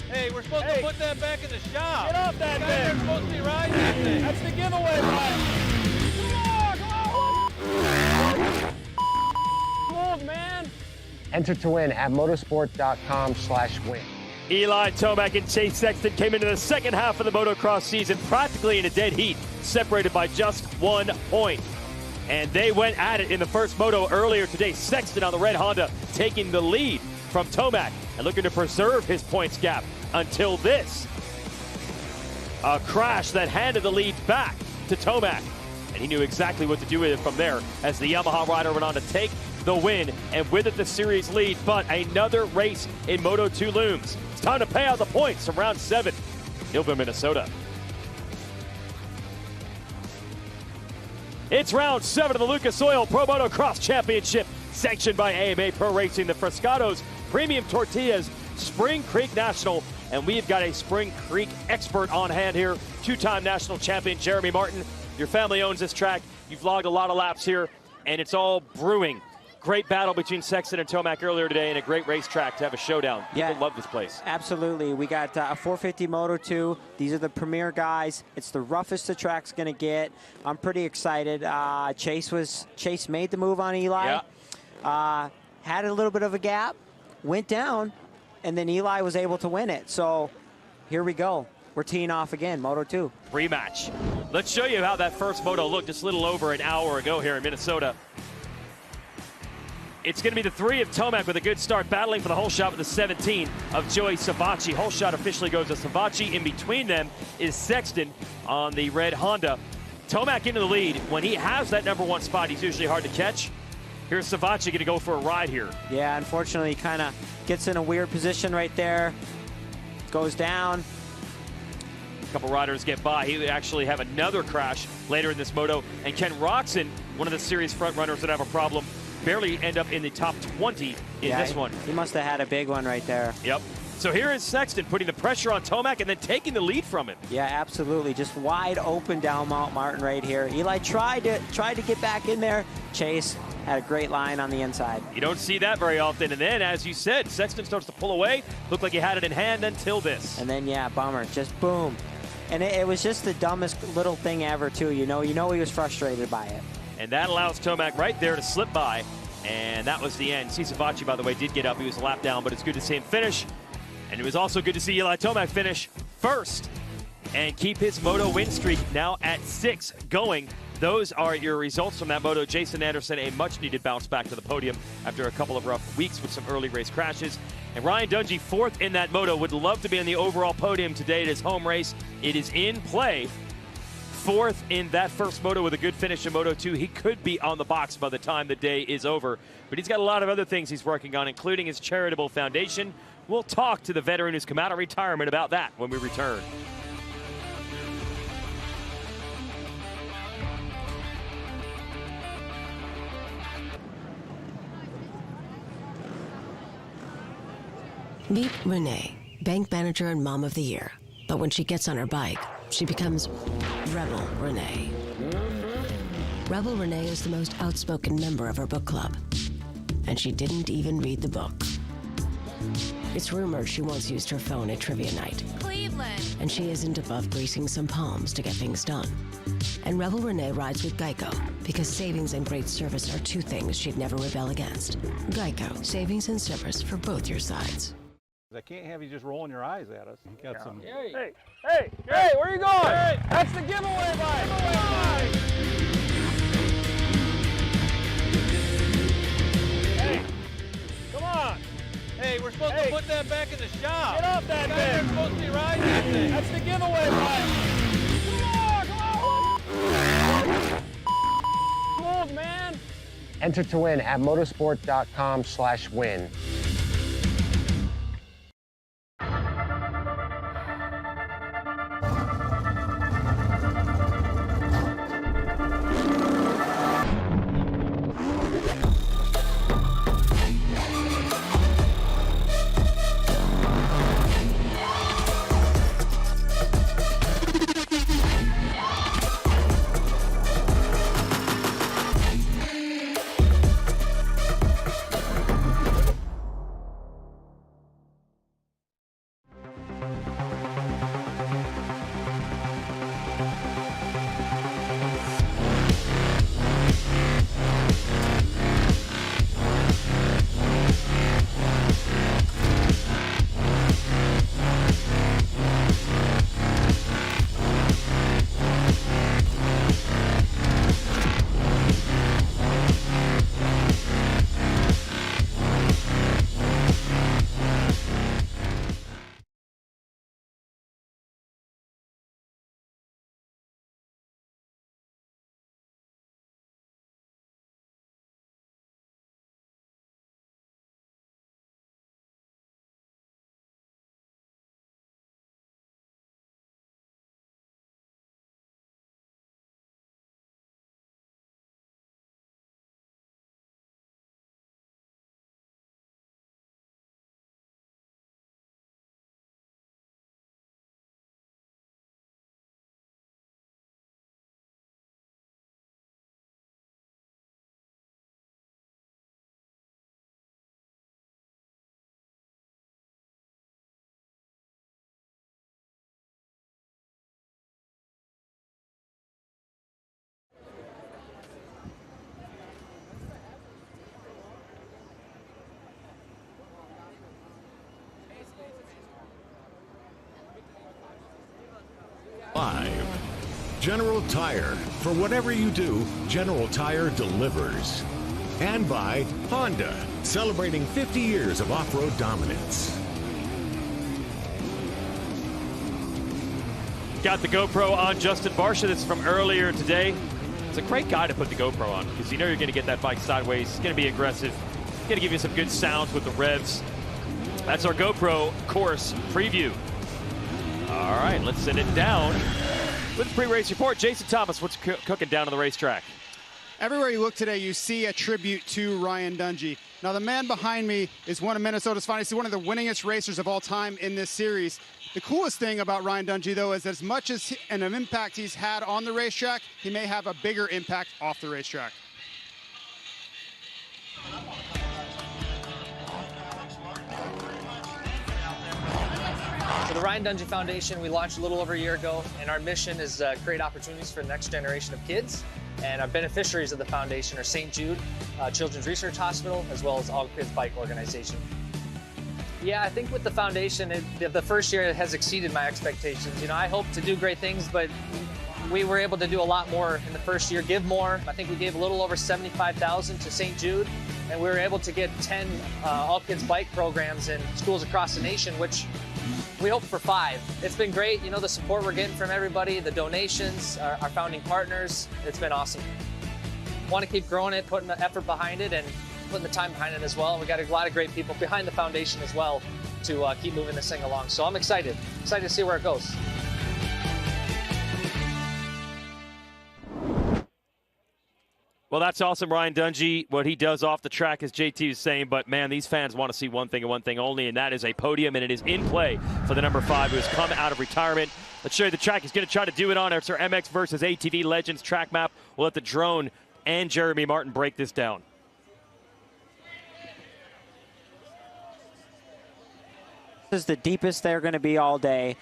Hey, we're supposed to put that back in the shop. Get off that thing. They're supposed to be riding that thing. That's the giveaway bike. Come on, man. Enter to win at motorsport.com/win. Eli Tomac and Chase Sexton came into the second half of the motocross season practically in a dead heat, separated by just 1 point. And they went at it in the first moto earlier today. Sexton on the red Honda taking the lead from Tomac and looking to preserve his points gap until this. A crash that handed the lead back to Tomac. And he knew exactly what to do with it from there as the Yamaha rider went on to take the win, and with it the series lead. But another race in Moto 2 looms. It's time to pay out the points from round 7, Millville, Minnesota. It's round 7 of the Lucas Oil Pro Motocross Championship, sanctioned by AMA Pro Racing, the Frescados Premium Tortillas Spring Creek National, and we've got a Spring Creek expert on hand here, 2-time national champion Jeremy Martin. Your family owns this track. You've logged a lot of laps here, and it's all brewing. great battle between Sexton and Tomac earlier today, and a great racetrack to have a showdown. People love this place. Absolutely. We got a 450 Moto 2. These are the premier guys. It's the roughest the track's going to get. I'm pretty excited. Chase made the move on Eli. Yeah. Had a little bit of a gap, went down, and then Eli was able to win it. So here we go. We're teeing off again, Moto 2. Rematch. Let's show you how that first Moto looked just a little over an hour ago here in Minnesota. It's going to be the 3 of Tomac with a good start, battling for the whole shot with the 17 of Joey Savacci. Whole shot officially goes to Savacci. In between them is Sexton on the red Honda. Tomac into the lead. When he has that #1 spot, he's usually hard to catch. Here's Savacci going to go for a ride here. Yeah, unfortunately, he kind of gets in a weird position right there. Goes down. A couple riders get by. He would actually have another crash later in this moto. And Ken Roxon, one of the series front runners that have a problem, barely end up in the top 20 in this one. He must have had a big one right there. Yep. So here is Sexton putting the pressure on Tomac and then taking the lead from him. Yeah, absolutely. Just wide open down Mount Martin right here. Eli tried to get back in there. Chase had a great line on the inside. You don't see that very often. And then, as you said, Sexton starts to pull away. Looked like he had it in hand until this. And then, yeah, bummer. Just boom. And it was just the dumbest little thing ever, too. You know he was frustrated by it. And that allows Tomac right there to slip by. And that was the end. Savacci, by the way, did get up. He was a lap down, but it's good to see him finish. And it was also good to see Eli Tomac finish first and keep his Moto win streak now at 6 going. Those are your results from that Moto. Jason Anderson, a much-needed bounce back to the podium after a couple of rough weeks with some early race crashes. And Ryan Dungey, 4th in that Moto, would love to be on the overall podium today at his home race. It is in play. 4th in that first Moto with a good finish in Moto 2. He could be on the box by the time the day is over. But he's got a lot of other things he's working on, including his charitable foundation. We'll talk to the veteran who's come out of retirement about that when we return. Meet Renee, bank manager and mom of the year. But when she gets on her bike, she becomes Rebel Renee. Rebel Renee is the most outspoken member of her book club. And she didn't even read the book. It's rumored she once used her phone at trivia night. Cleveland. And she isn't above greasing some palms to get things done. And Rebel Renee rides with Geico because savings and great service are 2 things she'd never rebel against. Geico, savings and service for both your sides. I can't have you just rolling your eyes at us. You got some. Hey, where are you going? Hey. That's the giveaway bike. Hey, come on. Hey, we're supposed to put that back in the shop. Get off that thing. We're supposed to be riding that thing. That's the giveaway bike. Come on, man. Enter to win at motorsport.com/win. General Tire. For whatever you do, General Tire delivers. And by Honda, celebrating 50 years of off-road dominance. Got the GoPro on Justin Barcia. This is from earlier today. It's a great guy to put the GoPro on because you know you're going to get that bike sideways. It's going to be aggressive. It's going to give you some good sounds with the revs. That's our GoPro course preview. All right, let's send it down with the pre-race report. Jason Thomas, what's cooking down on the racetrack? Everywhere you look today, you see a tribute to Ryan Dungey. Now, the man behind me is one of Minnesota's finest. He's one of the winningest racers of all time in this series. The coolest thing about Ryan Dungey, though, is as much as an impact he's had on the racetrack, he may have a bigger impact off the racetrack. So the Ryan Dungey Foundation, we launched a little over a year ago, and our mission is create opportunities for the next generation of kids. And our beneficiaries of the foundation are St. Jude Children's Research Hospital, as well as All Kids Bike Organization. Yeah, I think with the foundation, the first year it has exceeded my expectations. You know, I hope to do great things, but we were able to do a lot more in the first year, give more. I think we gave a little over $75,000 to St. Jude, and we were able to get 10 All Kids Bike programs in schools across the nation, which we hope for 5. It's been great, you know, the support we're getting from everybody, the donations, our founding partners. It's been awesome. Want to keep growing it, putting the effort behind it, and putting the time behind it as well. We got a lot of great people behind the foundation as well to keep moving this thing along. So I'm excited to see where it goes. Well, that's awesome, Ryan Dungey. What he does off the track, as JT is saying, but man, these fans want to see one thing and one thing only, and that is a podium, and it is in play for the number 5 who has come out of retirement. Let's show you the track he's going to try to do it on. It's our MX versus ATV Legends track map. We'll let the drone and Jeremy Martin break this down. This is the deepest they're going to be all day.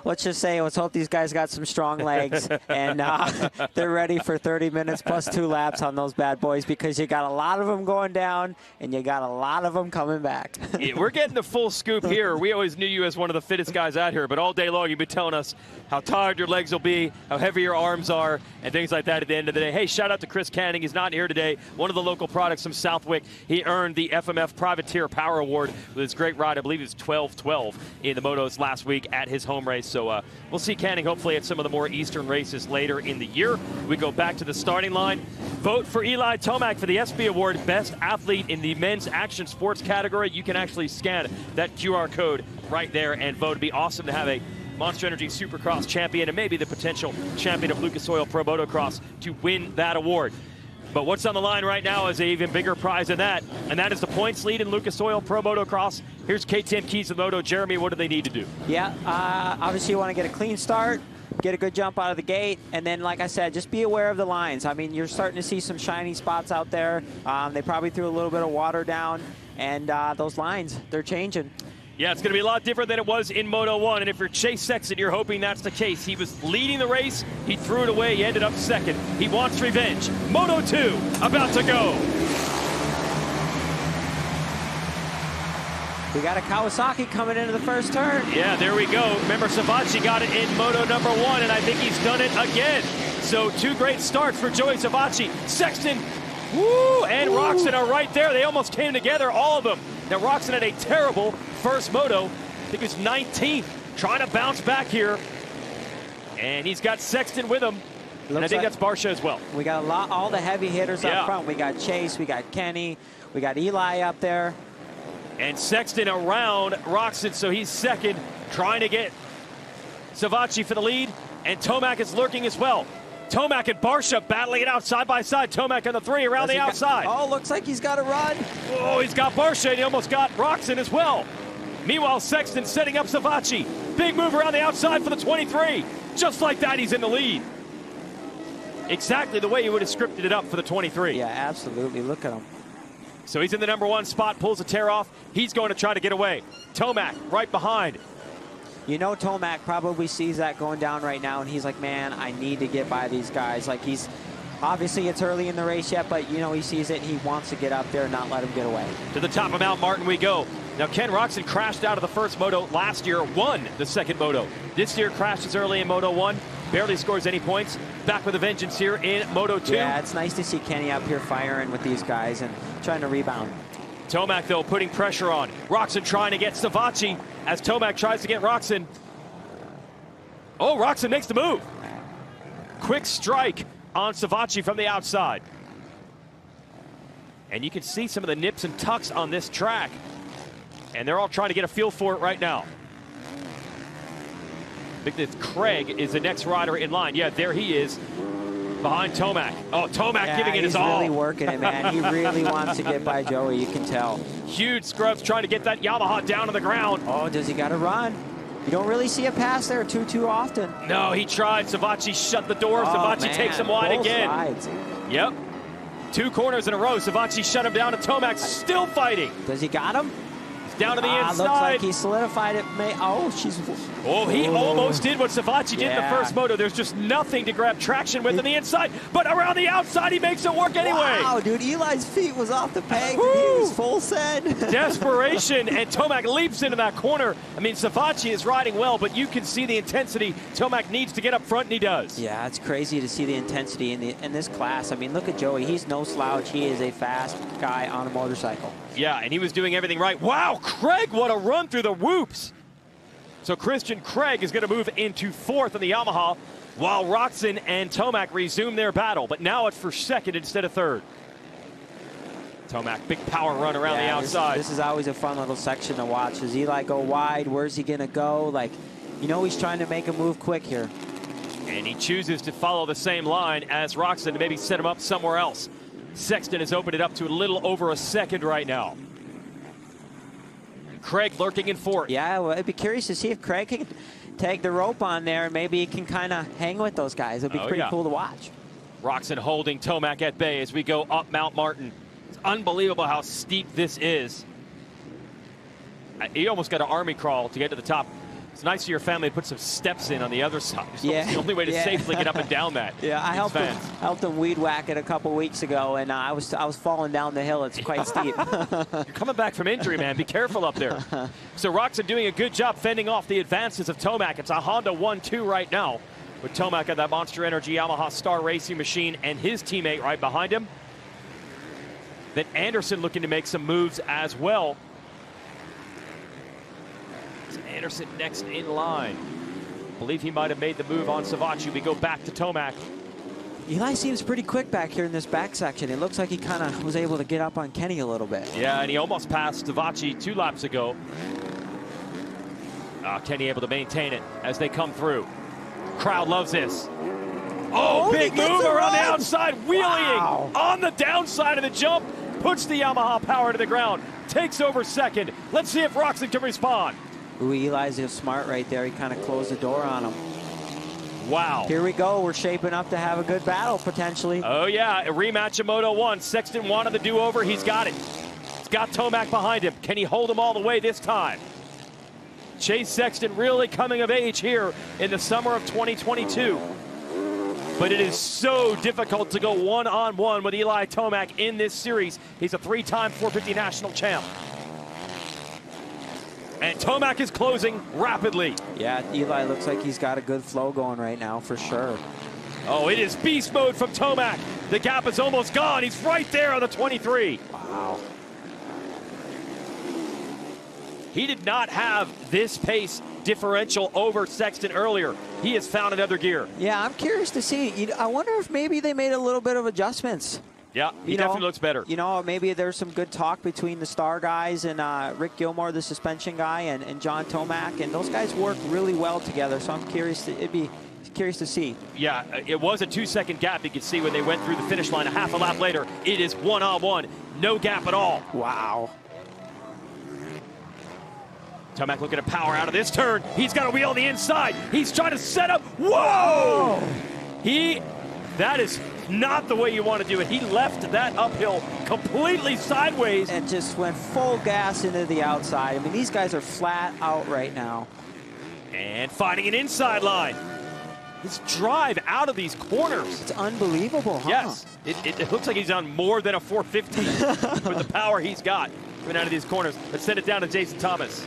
Let's just say, let's hope these guys got some strong legs and they're ready for 30 minutes plus 2 laps on those bad boys, because you got a lot of them going down and you got a lot of them coming back. Yeah, we're getting the full scoop here. We always knew you as one of the fittest guys out here, but all day long you've been telling us how tired your legs will be, how heavy your arms are, and things like that at the end of the day. Hey, shout out to Chris Canning. He's not here today. One of the local products from Southwick. He earned the FMF Privateer Power Award with his great ride. I believe it was 12-12 in the motos last week at his home race. So we'll see Canning hopefully at some of the more eastern races later in the year. We go back to the starting line. Vote for Eli Tomac for the SB Award, Best Athlete in the Men's Action Sports category. You can actually scan that QR code right there and vote. It'd be awesome to have a Monster Energy Supercross champion and maybe the potential champion of Lucas Oil Pro Motocross to win that award. But what's on the line right now is an even bigger prize than that, and that is the points lead in Lucas Oil Pro Motocross. Here's KTM Keys of Moto. Jeremy, what do they need to do? Yeah, obviously you want to get a clean start, get a good jump out of the gate, and then, like I said, just be aware of the lines. I mean, you're starting to see some shiny spots out there. They probably threw a little bit of water down, and those lines, they're changing. Yeah, it's going to be a lot different than it was in Moto 1, and if you're Chase Sexton, you're hoping that's the case. He was leading the race. He threw it away. He ended up second. He wants revenge. Moto 2 about to go. We got a Kawasaki coming into the first turn. Yeah, there we go. Remember, Savacci got it in Moto number 1, and I think he's done it again. So 2 great starts for Joey Savacci. Sexton, woo, and Roxon are right there. They almost came together, all of them. Now, Roxon had a terrible first moto. I think it was 19th, trying to bounce back here. And he's got Sexton with him. And I think that's Barcia as well. We got all the heavy hitters up front. We got Chase, we got Kenny, we got Eli up there. And Sexton around Roxon, so he's second, trying to get Savacci for the lead. And Tomac is lurking as well. Tomac and Barcia battling it out side by side. Tomac on the 3 around the outside. Looks like he's got a run. Oh, he's got Barcia, and he almost got Roxon as well. Meanwhile, Sexton setting up Savacci. Big move around the outside for the 23. Just like that, he's in the lead. Exactly the way you would have scripted it up for the 23. Yeah, absolutely. Look at him. So he's in the number 1 spot, pulls the tear off. He's going to try to get away. Tomac right behind. You know, Tomac probably sees that going down right now, and he's like, man, I need to get by these guys. Like, he's obviously it's early in the race yet, but you know, he sees it and he wants to get up there and not let him get away. To the top of Mount Martin we go. Now, Ken Roxon crashed out of the first moto last year, won the second moto. This year crashes early in Moto 1. barely scores any points. Back with a vengeance here in Moto 2. Yeah, it's nice to see Kenny up here firing with these guys and trying to rebound. Tomac, though, putting pressure on. Roczen trying to get Savatgy as Tomac tries to get Roczen. Oh, Roczen makes the move. Quick strike on Savatgy from the outside. And you can see some of the nips and tucks on this track. And they're all trying to get a feel for it right now. I think that Craig is the next rider in line. Yeah, there he is behind Tomac. Oh, Tomac giving it his all. He's really working it, man. He really wants to get by Joey, you can tell. Huge scrubs trying to get that Yamaha down to the ground. Oh, does he got to run? You don't really see a pass there too often. No, he tried. Savatgy shut the door. Oh, Savatgy takes him wide both again. Sides. Yep. 2 corners in a row. Savatgy shut him down, and Tomac still fighting. Does he got him? He's down to the inside. Looks like he solidified it. Oh, she's... Oh, he almost did what Savatgy did in the first moto. There's just nothing to grab traction with on the inside, but around the outside, he makes it work anyway. Wow, dude, Eli's feet was off the peg. He was full send. Desperation, and Tomac leaps into that corner. I mean, Savatgy is riding well, but you can see the intensity. Tomac needs to get up front, and he does. Yeah, it's crazy to see the intensity in this class. I mean, look at Joey. He's no slouch. He is a fast guy on a motorcycle. Yeah, and he was doing everything right. Wow, Craig, what a run through the whoops. So Christian Craig is going to move into 4th on the Yamaha, while Roczen and Tomac resume their battle. But now it's for 2nd instead of 3rd. Tomac, big power run around the outside. This is always a fun little section to watch. Does Eli go wide? Where's he going to go? Like, you know, he's trying to make a move quick here. And he chooses to follow the same line as Roczen to maybe set him up somewhere else. Sexton has opened it up to a little over a second right now. Craig lurking in 4th. Yeah, well, I'd be curious to see if Craig can tag the rope on there and maybe he can kind of hang with those guys. It'd be pretty cool to watch. Roczen holding Tomac at bay as we go up Mount Martin. It's unbelievable how steep this is. He almost got an army crawl to get to the top. It's nice for your family to put some steps in on the other side. It's the only way to safely get up and down that. Yeah, I helped him weed whack it a couple weeks ago, and I was falling down the hill. It's quite steep. You're coming back from injury, man. Be careful up there. So Roczen doing a good job fending off the advances of Tomac. It's a Honda 1-2 right now, with Tomac on that Monster Energy Yamaha Star Racing machine and his teammate right behind him. Then Anderson looking to make some moves as well. Anderson next in line. I believe he might have made the move on Savatgy. We go back to Tomac. Eli seems pretty quick back here in this back section. It looks like he kind of was able to get up on Kenny a little bit. Yeah, and he almost passed Savatgy 2 laps ago. Kenny able to maintain it as they come through. Crowd loves this. Oh, big move around the outside, wheeling on the downside of the jump. Puts the Yamaha power to the ground. Takes over 2nd. Let's see if Roczen can respond. Ooh, Eli's smart right there. He kind of closed the door on him. Wow. Here we go. We're shaping up to have a good battle, potentially. Oh, yeah. A rematch of Moto 1. Sexton wanted the do-over. He's got it. He's got Tomac behind him. Can he hold him all the way this time? Chase Sexton really coming of age here in the summer of 2022. But it is so difficult to go one-on-one with Eli Tomac in this series. He's a 3-time 450 national champ. And Tomac is closing rapidly. Yeah, Eli looks like he's got a good flow going right now, for sure. Oh, it is beast mode from Tomac. The gap is almost gone. He's right there on the 23. Wow. He did not have this pace differential over Sexton earlier. He has found another gear. Yeah, I'm curious to see. I wonder if maybe they made a little bit of adjustments. Yeah, he definitely looks better. You know, maybe there's some good talk between the Star guys and Rick Gilmore, the suspension guy, and John Tomac, and those guys work really well together. So I'm curious. It'd be curious to see. Yeah, it was a 2-second gap. You could see when they went through the finish line. A half a lap later, it is one-on-one, no gap at all. Wow. Tomac looking to power out of this turn. He's got a wheel on the inside. He's trying to set up. Whoa! That is not the way you want to do it. He left that uphill completely sideways. And just went full gas into the outside. I mean, these guys are flat out right now. And finding an inside line. His drive out of these corners. It's unbelievable, huh? Yes. It looks like he's on more than a 450 with the power he's got coming out of these corners. Let's send it down to Jason Thomas.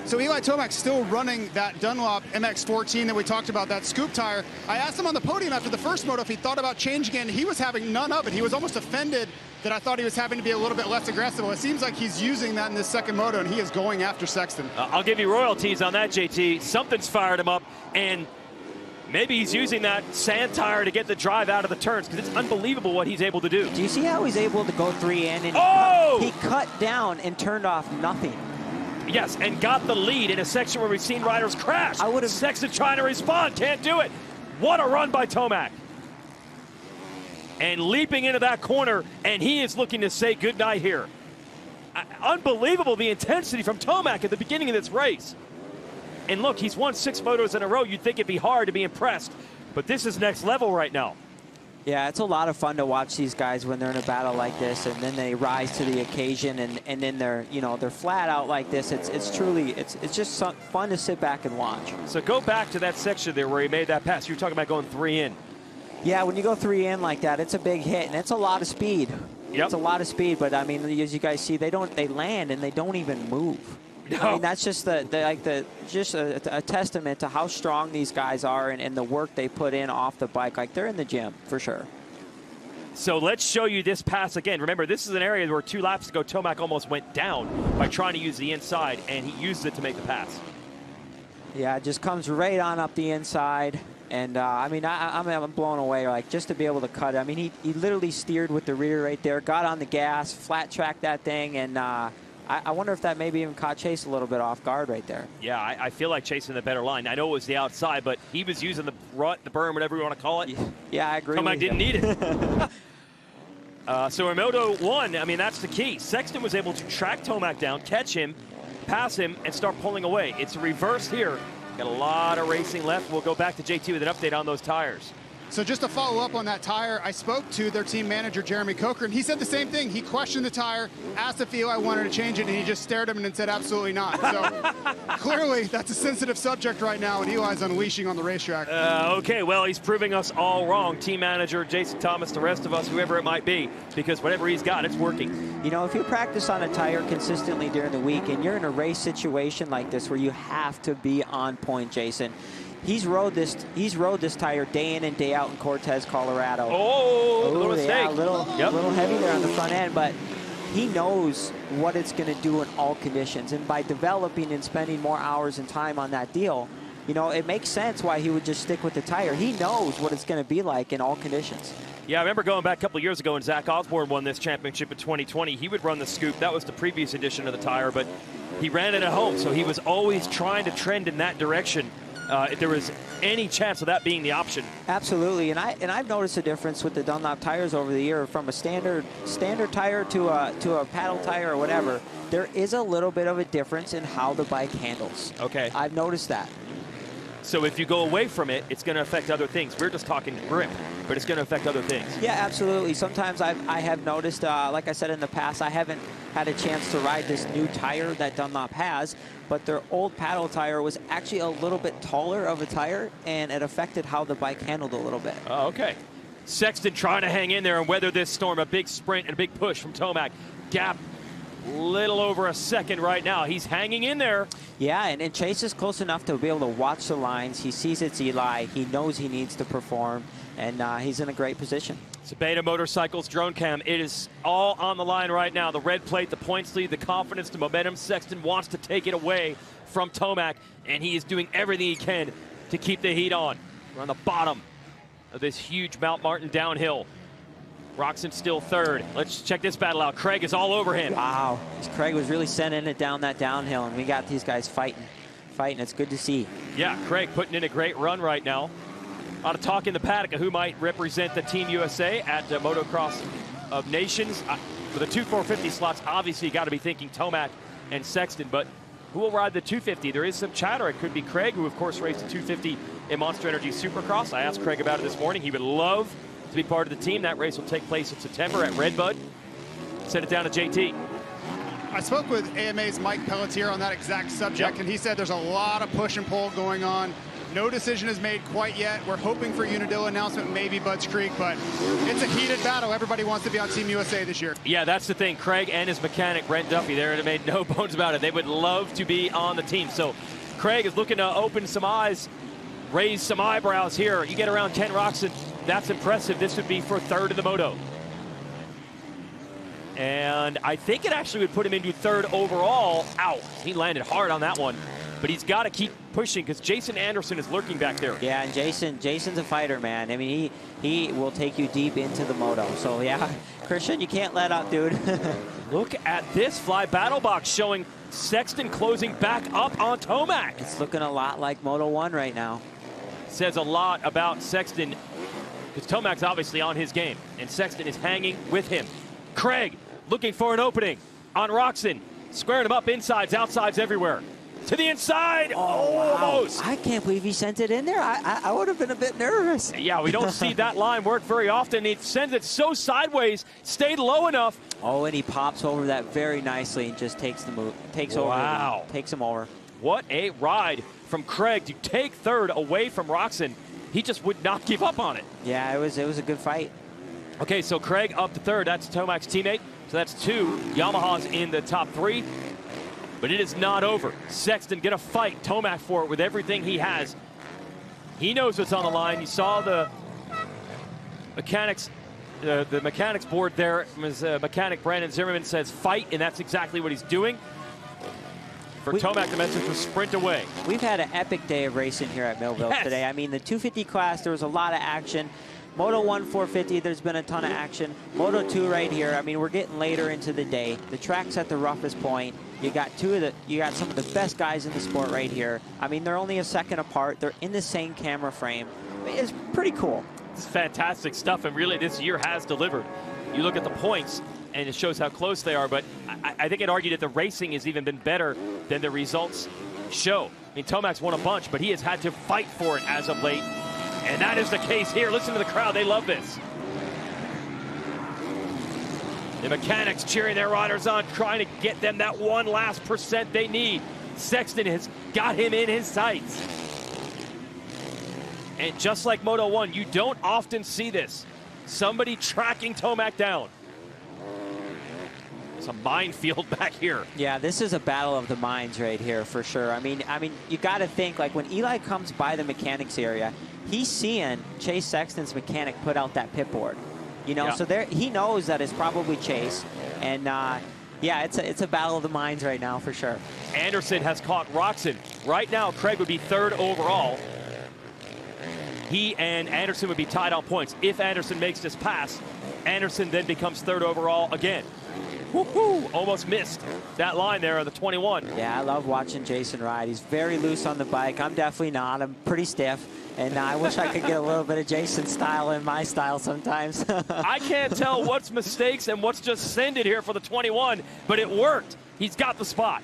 So Eli Tomac's still running that Dunlop MX-14 that we talked about, that scoop tire. I asked him on the podium after the first moto if he thought about changing it, and he was having none of it. He was almost offended that I thought he was having to be a little bit less aggressive. Well, it seems like he's using that in this second moto, and he is going after Sexton. I'll give you royalties on that, JT. Something's fired him up, and maybe he's using that sand tire to get the drive out of the turns, because it's unbelievable what he's able to do. Do you see how he's able to go 3 in? And he cut down and turned off nothing. Yes, and got the lead in a section where we've seen riders crash. Sexton trying to respond, can't do it. What a run by Tomac. And leaping into that corner, and he is looking to say goodnight here. Unbelievable the intensity from Tomac at the beginning of this race. And look, he's won 6 motos in a row. You'd think it'd be hard to be impressed, but this is next level right now. Yeah, it's a lot of fun to watch these guys when they're in a battle like this, and then they rise to the occasion, and then they're flat out like this. It's truly just fun to sit back and watch. So go back to that section there where he made that pass. You were talking about going 3 in. Yeah, when you go 3 in like that, it's a big hit, and it's a lot of speed. Yep. It's a lot of speed, but I mean, as you guys see, they land and they don't even move. No. I mean, that's just a testament to how strong these guys are and the work they put in off the bike. Like, they're in the gym for sure. So let's show you this pass again. Remember, this is an area where 2 laps ago, Tomac almost went down by trying to use the inside, and he used it to make the pass. Yeah, it just comes right on up the inside. And, I mean, I'm blown away, like, just to be able to cut it. I mean, he literally steered with the rear right there, got on the gas, flat-tracked that thing, and I wonder if that maybe even caught Chase a little bit off guard right there. Yeah, I feel like chasing the better line. I know it was the outside, but he was using the rut, the berm, whatever you want to call it. Yeah, I agree. Tomac didn't need it. So in Moto 1, I mean, that's the key. Sexton was able to track Tomac down, catch him, pass him, and start pulling away. It's a reverse here. Got a lot of racing left. We'll go back to JT with an update on those tires. So just to follow up on that tire, I spoke to their team manager, Jeremy Cochran. He said the same thing. He questioned the tire, asked if Eli wanted to change it, and he just stared at him and said absolutely not. So clearly that's a sensitive subject right now, and Eli's unleashing on the racetrack. Okay, well, he's proving us all wrong. Team manager, Jason Thomas, the rest of us, whoever it might be, because whatever he's got, it's working. You know, if you practice on a tire consistently during the week and you're in a race situation like this where you have to be on point, Jason, He's rode this tire day in and day out in Cortez, Colorado. Oh, little mistake. Yeah, a little heavy there on the front end, but he knows what it's going to do in all conditions. And by developing and spending more hours and time on that deal, you know, it makes sense why he would just stick with the tire. He knows what it's going to be like in all conditions. Yeah, I remember going back a couple of years ago when Zach Osborne won this championship in 2020. He would run the scoop. That was the previous edition of the tire, but he ran it at home, so he was always trying to trend in that direction. If there was any chance of that being the option. Absolutely, and I've noticed a difference with the Dunlop tires over the year, from a standard tire to a paddle tire or whatever. There is a little bit of a difference in how the bike handles. Okay. I've noticed that. So if you go away from it, it's going to affect other things. We're just talking grip, but it's going to affect other things. Yeah, absolutely. Sometimes I have noticed, like I said in the past, I haven't had a chance to ride this new tire that Dunlop has, but their old paddle tire was actually a little bit taller of a tire, and it affected how the bike handled a little bit. Oh, okay. Sexton trying to hang in there and weather this storm. A big sprint and a big push from Tomac. Gap little over a second right now. He's hanging in there. Yeah, and Chase is close enough to be able to watch the lines. He sees it's Eli. He knows he needs to perform, and he's in a great position. It's Beta Motorcycles drone cam. It is all on the line right now. The red plate, the points lead, the confidence, the momentum. Sexton wants to take it away from Tomac, and he is doing everything he can to keep the heat on. We're on the bottom of this huge Mount Martin downhill. Roxon still third. Let's check this battle out. Craig is all over him. Wow. Craig was really sending it down that downhill, and we got these guys fighting. It's good to see. Yeah, Craig putting in a great run right now. A lot of talk in the paddock of who might represent the Team USA at Motocross of Nations. For the 2-450 slots, obviously you got to be thinking Tomac and Sexton, but who will ride the 250? There is some chatter. It could be Craig, who of course raced the 250 in Monster Energy Supercross. I asked Craig about it this morning. He would love to be part of the team. That race will take place in September at Redbud. Send it down to JT. I spoke with AMA's Mike Pelletier on that exact subject, and he said there's a lot of push and pull going on No decision is made quite yet. We're hoping for Unadilla announcement, maybe Budds Creek, but it's a heated battle. Everybody wants to be on Team USA this year. Yeah, that's the thing. Craig and his mechanic, Brent Duffy, they made no bones about it. They would love to be on the team. So Craig is looking to open some eyes, raise some eyebrows here. You get around Ken Roczen, that's impressive. This would be for third in the Moto. And I think it actually would put him into third overall. Ow, he landed hard on that one. But he's got to keep pushing because Jason Anderson is lurking back there. Yeah, and Jason's a fighter, man. I mean, he will take you deep into the Moto. So, yeah, Christian, you can't let up, dude. Look at this fly battle box showing Sexton closing back up on Tomac. It's looking a lot like Moto 1 right now. Says a lot about Sexton because Tomac's obviously on his game, and Sexton is hanging with him. Craig looking for an opening on Roczen, squaring him up insides, outsides everywhere. To the inside, almost. Wow. I can't believe he sent it in there. I would have been a bit nervous. Yeah, we don't see that line work very often. He sends it so sideways, stayed low enough. Oh, and he pops over that very nicely and just takes the move, takes him over. What a ride from Craig to take third away from Roczen. He just would not give up on it. Yeah, it was a good fight. Okay, so Craig up to third. That's Tomac's teammate. So that's 2 Yamahas in the top 3. But it is not over. Sexton gonna fight Tomac for it with everything he has. He knows what's on the line. You saw the mechanics board there. Mechanic Brandon Zimmerman says fight, and that's exactly what he's doing. For Tomac, the message was sprint away. We've had an epic day of racing here at Millville today. I mean, the 250 class, there was a lot of action. Moto 1 450, there's been a ton of action. Moto 2 right here. I mean, we're getting later into the day. The track's at the roughest point. You got some of the best guys in the sport right here. I mean, they're only a second apart. They're in the same camera frame. I mean, it's pretty cool. It's fantastic stuff, and really this year has delivered. You look at the points, and it shows how close they are, but I think I'd argue that the racing has even been better than the results show. I mean, Tomac's won a bunch, but he has had to fight for it as of late, and that is the case here. Listen to the crowd. They love this. The mechanics cheering their riders on, trying to get them that one last % they need. Sexton has got him in his sights. And just like Moto 1, you don't often see this. Somebody tracking Tomac down. It's a minefield back here. Yeah, this is a battle of the minds right here for sure. I mean, you got to think, like when Eli comes by the mechanics area, he's seeing Chase Sexton's mechanic put out that pit board. You know, so there he knows that it's probably Chase, and yeah, it's a battle of the minds right now for sure. Anderson has caught Roczen. Right now, Craig would be third overall. He and Anderson would be tied on points. If Anderson makes this pass, Anderson then becomes third overall again. Woohoo! Almost missed that line there on the 21. Yeah, I love watching Jason ride. He's very loose on the bike. I'm definitely not. I'm pretty stiff. And I wish I could get a little bit of Jason's style in my style sometimes. I can't tell what's mistakes and what's just send it here for the 21, but it worked. He's got the spot.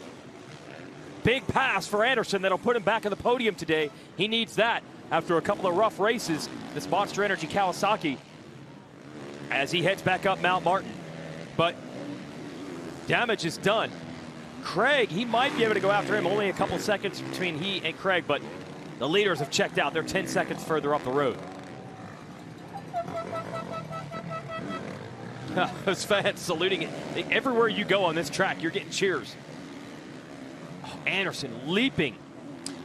Big pass for Anderson that'll put him back on the podium today. He needs that after a couple of rough races. This Monster Energy Kawasaki as he heads back up Mount Martin. But damage is done. Craig, he might be able to go after him. Only a couple seconds between he and Craig, but the leaders have checked out. They're 10 seconds further up the road. Those fans saluting it. Everywhere you go on this track, you're getting cheers. Oh, Anderson leaping.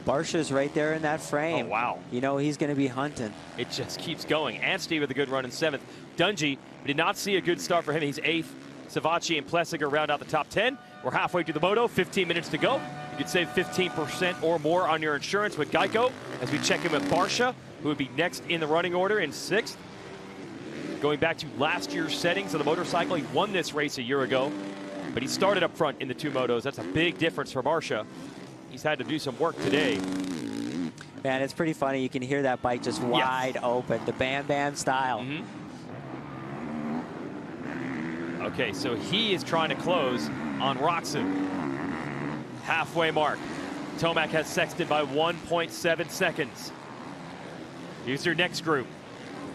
Barsha's right there in that frame. Oh, wow. You know he's going to be hunting. It just keeps going. Anstey with a good run in 7th. Dungey, we did not see a good start for him. He's 8th. Savacci and Plessiger round out the top 10. We're halfway through the Moto, 15 minutes to go. You could save 15% or more on your insurance with Geico as we check in with Barsha, who would be next in the running order in 6th. Going back to last year's settings of the motorcycle, he won this race a year ago, but he started up front in the 2 motos. That's a big difference for Barsha. He's had to do some work today. Man, it's pretty funny. You can hear that bike just wide open, the Bam Bam style. Okay, so he is trying to close on Roczen. Halfway mark. Tomac has Sexton by 1.7 seconds. Here's your next group.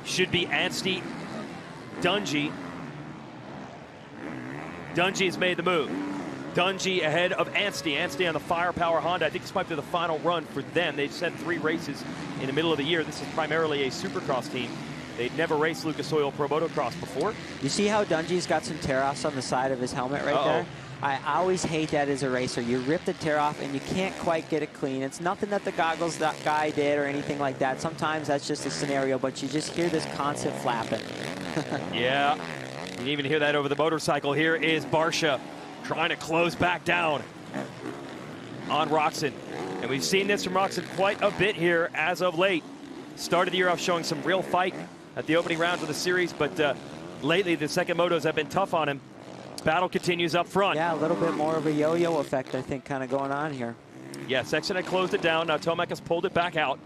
Should be Anstey, Dungey. Dungey has made the move. Dungey ahead of Anstey. Anstey on the Firepower Honda. I think this might be the final run for them. They've sent 3 races in the middle of the year. This is primarily a Supercross team. They'd never raced Lucas Oil Pro Motocross before. You see how Dungey's got some tear-offs on the side of his helmet right there? I always hate that as a racer. You rip the tear off and you can't quite get it clean. It's nothing that the goggles that guy did or anything like that. Sometimes that's just a scenario, but you just hear this constant flapping. Yeah, you can even hear that over the motorcycle. Here is Barcia trying to close back down on Roczen. And we've seen this from Roczen quite a bit here as of late. Started the year off showing some real fight at the opening rounds of the series, but lately the second motos have been tough on him. Battle continues up front. Yeah, a little bit more of a yo-yo effect, I think, kind of going on here. Yeah, Sexton had closed it down. Now Tomac has pulled it back out.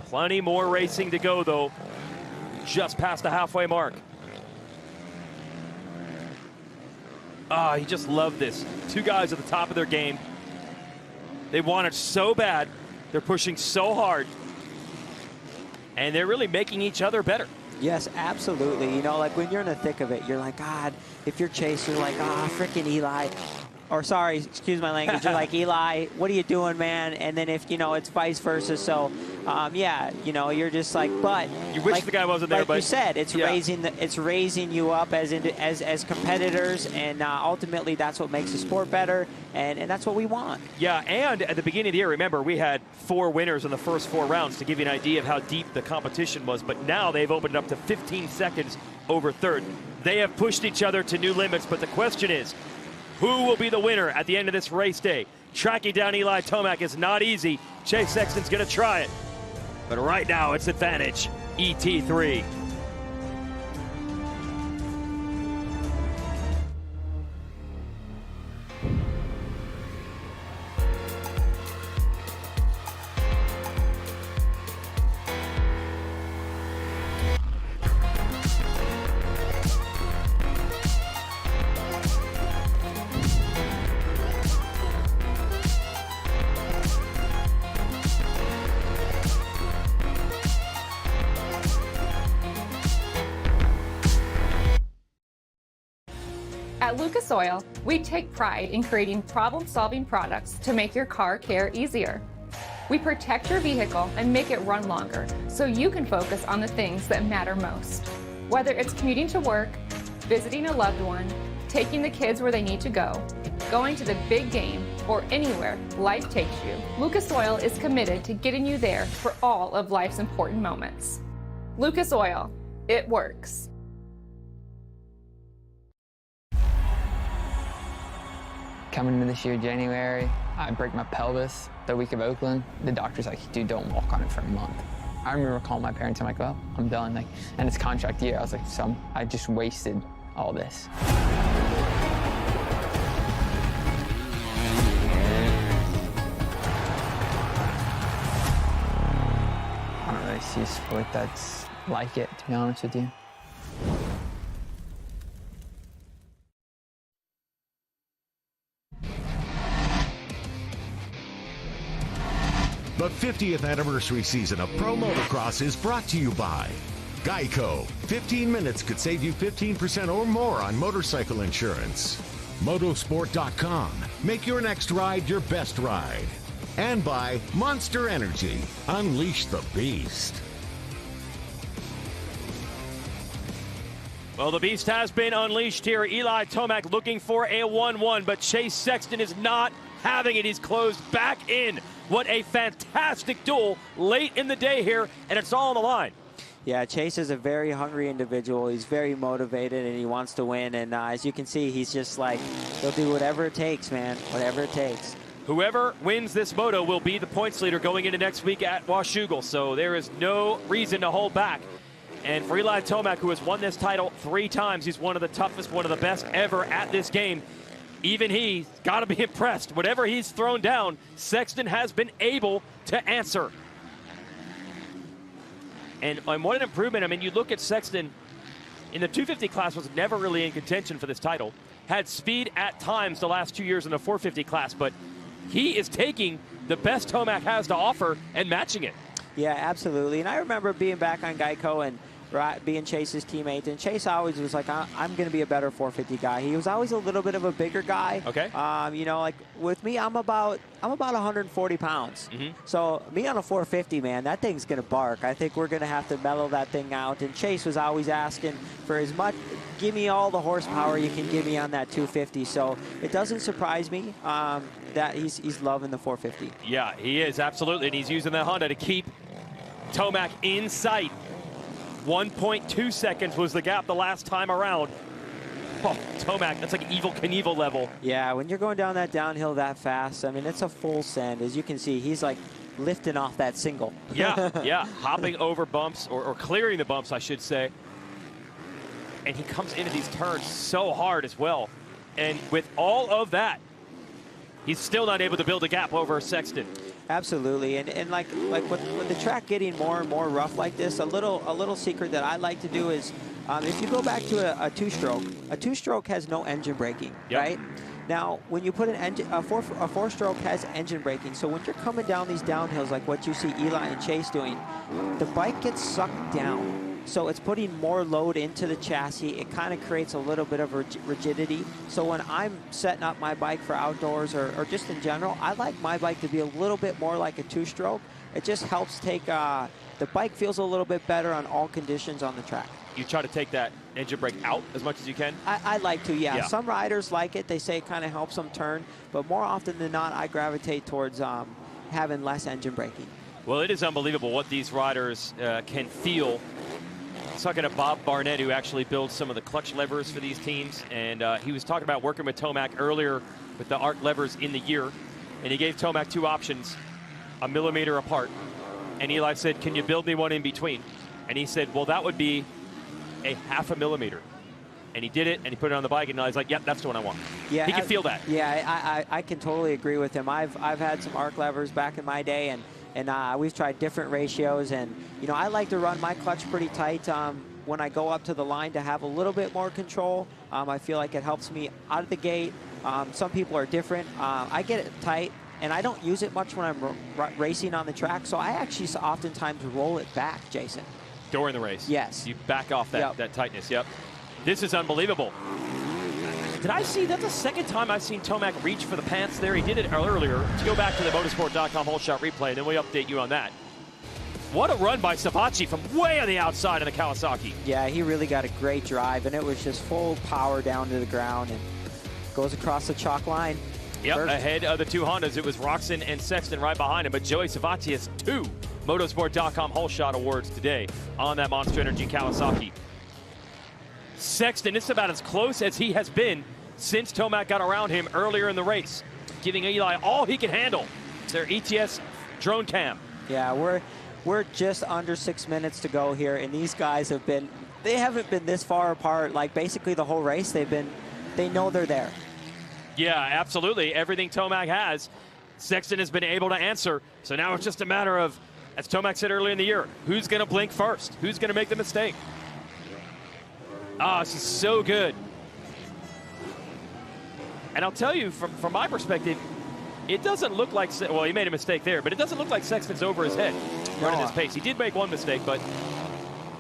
Plenty more racing to go, though. Just past the halfway mark. Ah, he just loved this. 2 guys at the top of their game. They want it so bad. They're pushing so hard. And they're really making each other better. Yes, absolutely. You know, like when you're in the thick of it, you're like, God, if you're Chase, you're like, freaking Eli. Or sorry, excuse my language, you're like, Eli, what are you doing, man? And then if, you know, it's vice versa. So, yeah, you know, you're just like, but. You wish like, the guy wasn't there, like but. you said, it's raising you up as competitors. And ultimately, that's what makes the sport better. And that's what we want. Yeah, and at the beginning of the year, remember, we had 4 winners in the first 4 rounds to give you an idea of how deep the competition was. But now they've opened it up to 15 seconds over third. They have pushed each other to new limits. But the question is, who will be the winner at the end of this race day? Tracking down Eli Tomac is not easy. Chase Sexton's going to try it. But right now, it's advantage ET3. At Lucas Oil, we take pride in creating problem-solving products to make your car care easier. We protect your vehicle and make it run longer so you can focus on the things that matter most. Whether it's commuting to work, visiting a loved one, taking the kids where they need to go, going to the big game, or anywhere life takes you, Lucas Oil is committed to getting you there for all of life's important moments. Lucas Oil, it works. Coming into this year, January, I break my pelvis the week of Oakland. The doctor's like, dude, don't walk on it for a month. I remember calling my parents, I'm like, well, I'm done. Like, and it's contract year. I was like, so I just wasted all this. I don't really see a sport that's like it, to be honest with you. The 50th anniversary season of Pro Motocross is brought to you by Geico. 15 minutes could save you 15% or more on motorcycle insurance. Motosport.com. Make your next ride your best ride. And by Monster Energy. Unleash the beast. Well, the beast has been unleashed here. Eli Tomac looking for a 1-1, but Chase Sexton is not having it. He's closed back in. What a fantastic duel late in the day here, and it's all on the line. Yeah, Chase is a very hungry individual. He's very motivated, and he wants to win. And as you can see, he's just like, he'll do whatever it takes, man, whatever it takes. Whoever wins this moto will be the points leader going into next week at Washougal, so there is no reason to hold back. And for Eli Tomac, who has won this title 3 times, he's one of the toughest, one of the best ever at this game. Even he's got to be impressed. Whatever he's thrown down, Sexton has been able to answer. And what an improvement. I mean, you look at Sexton in the 250 class, was never really in contention for this title. Had speed at times the last 2 years in the 450 class, but he is taking the best Tomac has to offer and matching it. Yeah, absolutely. And I remember being back on Geico and being Chase's teammate, and Chase always was like, I'm going to be a better 450 guy. He was always a little bit of a bigger guy. Okay. You know, like with me, I'm about 140 pounds. So me on a 450, man, that thing's going to bark. I think we're going to have to mellow that thing out. And Chase was always asking for as much, give me all the horsepower you can give me on that 250. So it doesn't surprise me that he's loving the 450. Yeah, he is, absolutely. And he's using that Honda to keep Tomac in sight. 1.2 seconds was the gap the last time around. Oh, Tomac, that's like Evel Knievel level. Yeah, when you're going down that downhill that fast, I mean, it's a full send. As you can see, he's like lifting off that single. Yeah, hopping over bumps, or clearing the bumps, I should say. And he comes into these turns so hard as well. And with all of that, he's still not able to build a gap over Sexton. Absolutely, and like with the track getting more and more rough like this, a little secret that I like to do is, if you go back to a two-stroke has no engine braking, right? Now, when you put an engine, a four-stroke has engine braking. So when you're coming down these downhills, like what you see Eli and Chase doing, the bike gets sucked down. So it's putting more load into the chassis. It kind of creates a little bit of rigidity. So when I'm setting up my bike for outdoors or just in general, I like my bike to be a little bit more like a two-stroke. It just helps take, the bike feels a little bit better on all conditions on the track. You try to take that engine brake out as much as you can? I like to, yeah. Some riders like it. They say it kind of helps them turn. But more often than not, I gravitate towards having less engine braking. Well, it is unbelievable what these riders can feel. I was talking to Bob Barnett, who actually builds some of the clutch levers for these teams, and he was talking about working with Tomac earlier with the arc levers in the year, and he gave Tomac two options, a millimeter apart, and Eli said, can you build me one in between? And he said, well, that would be a half a millimeter. And he did it, and he put it on the bike, and Eli's like, yep, that's the one I want. Yeah, he can feel that. Yeah, I can totally agree with him. I've had some arc levers back in my day, and we've tried different ratios, and you know, I like to run my clutch pretty tight when I go up to the line to have a little bit more control. I feel like it helps me out of the gate. Some people are different. I get it tight, and I don't use it much when I'm racing on the track, so I actually oftentimes roll it back, Jason. During the race? Yes. You back off that tightness, yep. This is unbelievable. Did I see, that's the second time I've seen Tomac reach for the pants there. He did it earlier. To go back to the motorsport.com whole shot replay, and then we update you on that. What a run by Savacci from way on the outside of the Kawasaki. Yeah, he really got a great drive, and it was just full power down to the ground and goes across the chalk line. Yep, ahead of the two Hondas, it was Roczen and Sexton right behind him, but Joey Savacci has 2 motorsport.com whole shot awards today on that Monster Energy Kawasaki. Sexton, this is about as close as he has been since Tomac got around him earlier in the race, giving Eli all he can handle. It's their ETS drone cam. Yeah, we're just under 6 minutes to go here, and these guys haven't been this far apart, like basically the whole race. They know they're there. Yeah, absolutely. Everything Tomac has, Sexton has been able to answer. So now it's just a matter of, as Tomac said earlier in the year, who's going to blink first? Who's going to make the mistake? This is so good. And I'll tell you, from my perspective, it doesn't look like, well, he made a mistake there, but it doesn't look like Sexton's over his head running this pace. He did make one mistake, but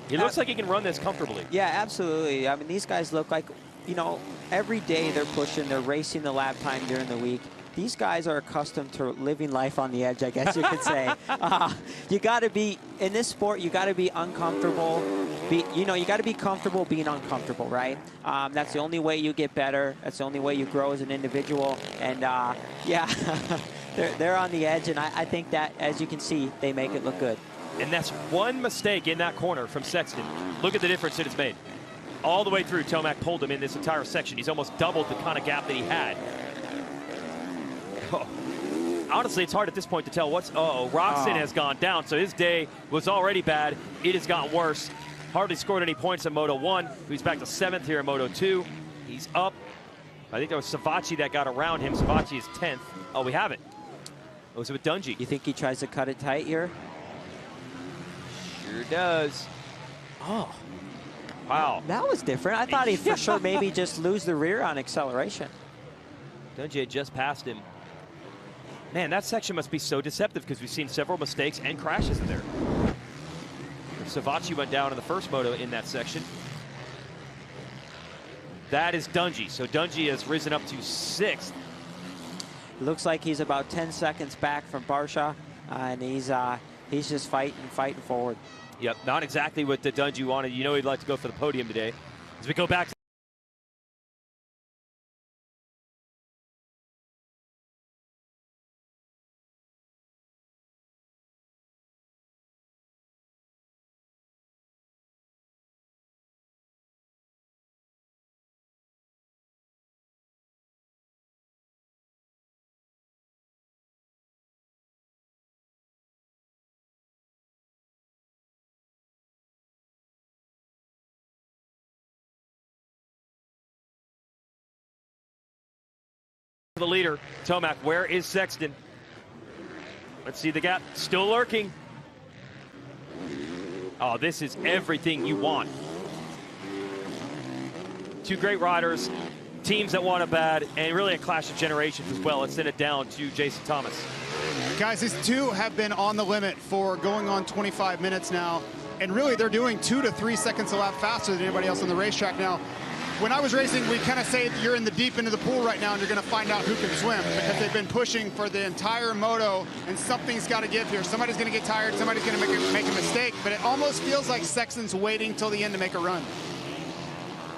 he looks like he can run this comfortably. Yeah, absolutely. I mean, these guys look like, you know, every day they're pushing, they're racing the lap time during the week. These guys are accustomed to living life on the edge, I guess you could say. You got to be, in this sport, you got to be uncomfortable. You got to be comfortable being uncomfortable, right? That's the only way you get better. That's the only way you grow as an individual. And yeah, they're on the edge, and I think that, as you can see, they make it look good. And that's one mistake in that corner from Sexton. Look at the difference it has made. All the way through, Tomac pulled him in this entire section. He's almost doubled the kind of gap that he had. Oh. Honestly, it's hard at this point to tell what's... Roczen has gone down, so his day was already bad. It has gotten worse. Hardly scored any points in Moto 1. He's back to 7th here in Moto 2. He's up. I think that was Savacci that got around him. Savacci is 10th. Oh, we have it. It was with Dungey. You think he tries to cut it tight here? Sure does. Oh. Wow. That was different. I thought he'd for sure maybe just lose the rear on acceleration. Dungey had just passed him. Man, that section must be so deceptive because we've seen several mistakes and crashes in there. Savachi went down in the first moto in that section. That is Dungey. So Dungey has risen up to 6th. Looks like he's about 10 seconds back from Barsha, and he's just fighting forward. Yep, not exactly what the Dungey wanted. You know he'd like to go for the podium today. As we go back to the leader, Tomac. Where is Sexton? Let's see the gap. Still lurking. Oh, this is everything you want. Two great riders, teams that want it bad, and really a clash of generations as well. Let's send it down to Jason Thomas. Guys, these two have been on the limit for going on 25 minutes now, and really they're doing 2 to 3 seconds a lap faster than anybody else on the racetrack now. When I was racing, we kind of say you're in the deep end of the pool right now and you're going to find out who can swim, because they've been pushing for the entire moto, and something's got to give here. Somebody's going to get tired, somebody's going to make a mistake, but it almost feels like Sexton's waiting till the end to make a run.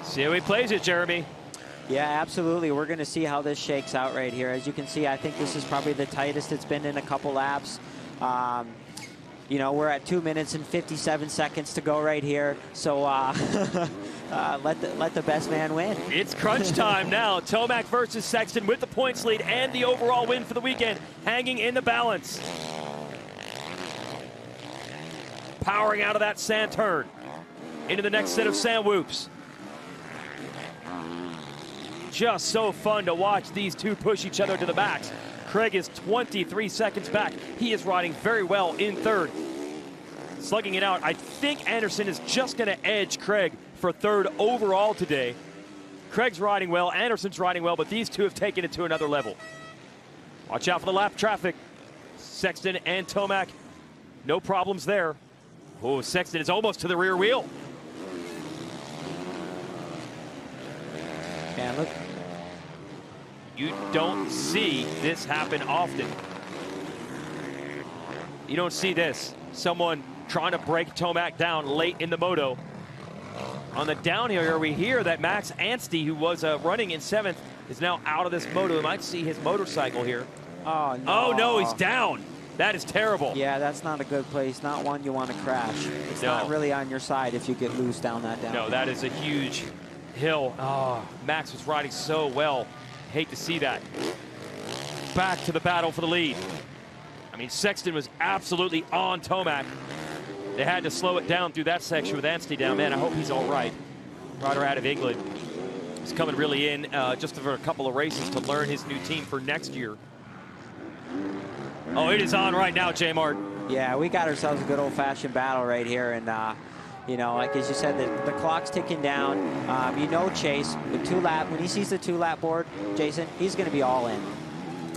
See how he plays it, Jeremy. Yeah, absolutely. We're going to see how this shakes out right here. As you can see, I think this is probably the tightest it's been in a couple laps. You know, we're at 2 minutes and 57 seconds to go right here. So let the best man win. It's crunch time now. Tomac versus Sexton with the points lead and the overall win for the weekend hanging in the balance. Powering out of that sand turn into the next set of sand whoops. Just so fun to watch these two push each other to the max. Craig is 23 seconds back. He is riding very well in 3rd. Slugging it out. I think Anderson is just going to edge Craig for 3rd overall today. Craig's riding well, Anderson's riding well, but these two have taken it to another level. Watch out for the lap traffic. Sexton and Tomac, no problems there. Oh, Sexton is almost to the rear wheel. Man, look. You don't see this happen often. You don't see this. Someone trying to break Tomac down late in the moto. On the downhill here, we hear that Max Anstey, who was running in 7th, is now out of this moto. We might see his motorcycle here. Oh, no. Oh, no, he's down. That is terrible. Yeah, that's not a good place. Not one you want to crash. It's not really on your side if you get loose down that downhill. No, that is a huge hill. Oh, Max was riding so well. Hate to see that. Back to the battle for the lead. I mean, Sexton was absolutely on Tomac. They had to slow it down through that section with Anstey down. Man, I hope he's all right. Rider out of England. He's coming really in just for a couple of races to learn his new team for next year. Oh, it is on right now, J-Mart. Yeah, we got ourselves a good old-fashioned battle right here, and you know, like as you said, the clock's ticking down. You know, Chase, with 2 lap, when he sees the 2-lap board, Jason, he's going to be all in.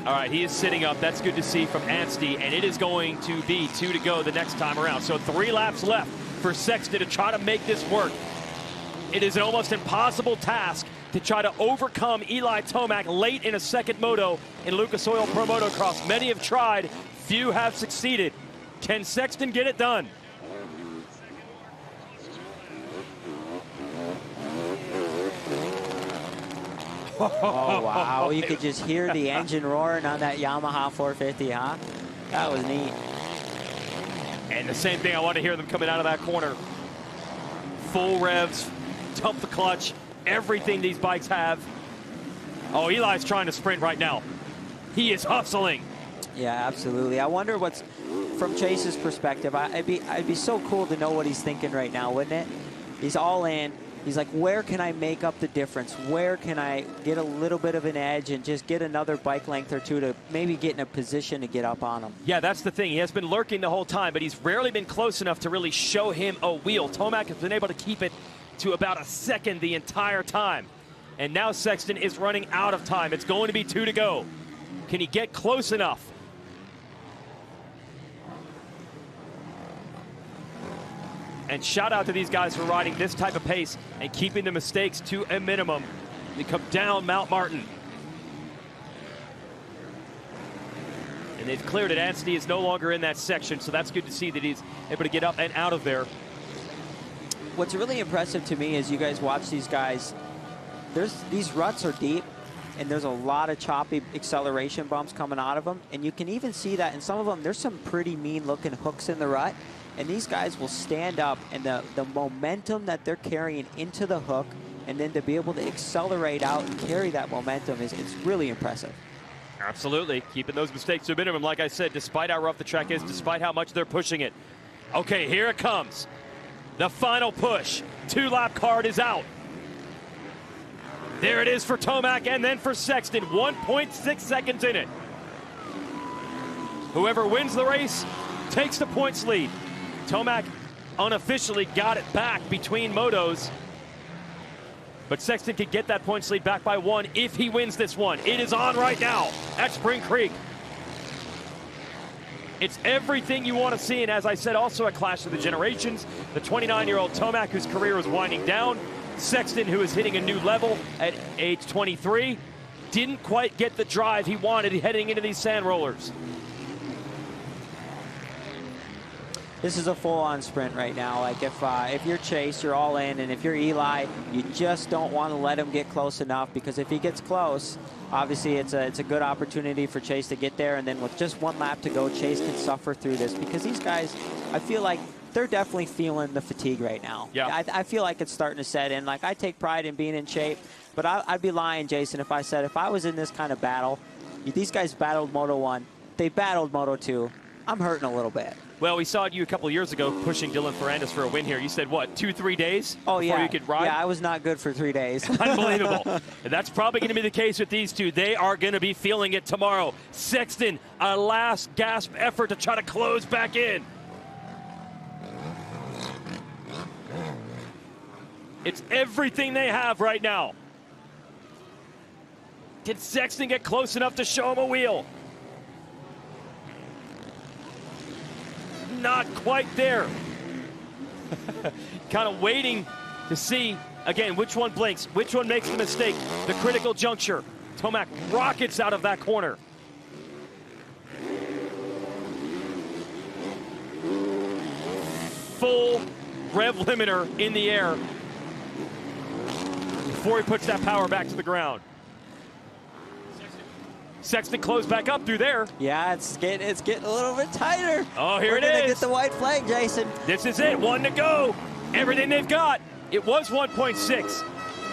All right, he is sitting up. That's good to see from Anstey, and it is going to be 2 to go the next time around. So 3 laps left for Sexton to try to make this work. It is an almost impossible task to try to overcome Eli Tomac late in a 2nd moto in Lucas Oil Pro Motocross. Many have tried, few have succeeded. Can Sexton get it done? Oh, wow. You could just hear the engine roaring on that Yamaha 450, huh? That was neat. And the same thing, I want to hear them coming out of that corner. Full revs, dump the clutch, everything these bikes have. Oh, Eli's trying to sprint right now. He is hustling. Yeah, absolutely. I wonder what's, from Chase's perspective, I'd be so cool to know what he's thinking right now, wouldn't it? He's all in. He's like, where can I make up the difference? Where can I get a little bit of an edge and just get another bike length or 2 to maybe get in a position to get up on him? Yeah, that's the thing. He has been lurking the whole time, but he's rarely been close enough to really show him a wheel. Tomac has been able to keep it to about a 2nd the entire time. And now Sexton is running out of time. It's going to be 2 to go. Can he get close enough? And shout out to these guys for riding this type of pace and keeping the mistakes to a minimum. They come down Mount Martin. And they've cleared it. Anstey is no longer in that section, so that's good to see that he's able to get up and out of there. What's really impressive to me is you guys watch these guys. These ruts are deep, and there's a lot of choppy acceleration bumps coming out of them. And you can even see that in some of them, there's some pretty mean-looking hooks in the rut. And these guys will stand up, and the momentum that they're carrying into the hook, and then to be able to accelerate out and carry that momentum it's really impressive. Absolutely. Keeping those mistakes to a minimum, like I said, despite how rough the track is, despite how much they're pushing it. Okay, here it comes. The final push. 2-lap card is out. There it is for Tomac and then for Sexton. 1.6 seconds in it. Whoever wins the race takes the points lead. Tomac unofficially got it back between motos. But Sexton could get that points lead back by 1 if he wins this one. It is on right now at Spring Creek. It's everything you want to see, and as I said, also a clash of the generations. The 29-year-old Tomac, whose career is winding down. Sexton, who is hitting a new level at age 23. Didn't quite get the drive he wanted heading into these sand rollers. This is a full-on sprint right now. Like if you're Chase, you're all in, and if you're Eli, you just don't want to let him get close enough, because if he gets close, obviously it's a good opportunity for Chase to get there, and then with just 1 lap to go, Chase can suffer through this, because these guys, I feel like they're definitely feeling the fatigue right now. Yeah. I feel like it's starting to set in. Like, I take pride in being in shape, but I'd be lying, Jason, if I said if I was in this kind of battle, these guys battled Moto 1, they battled Moto 2. I'm hurting a little bit. Well, we saw you a couple of years ago pushing Dylan Ferrandis for a win here. You said, what, 2-3 days before you could ride? Yeah, I was not good for 3 days. Unbelievable. And that's probably going to be the case with these two. They are going to be feeling it tomorrow. Sexton, a last gasp effort to try to close back in. It's everything they have right now. Did Sexton get close enough to show him a wheel? Not quite there. Kind of waiting to see, again, which one blinks, which one makes the mistake. The critical juncture. Tomac rockets out of that corner. Full rev limiter in the air before he puts that power back to the ground. Sexton closed back up through there. Yeah, it's getting a little bit tighter. Oh, here We're it gonna is. Get the white flag, Jason. This is it. 1 to go. Everything they've got. It was 1.6.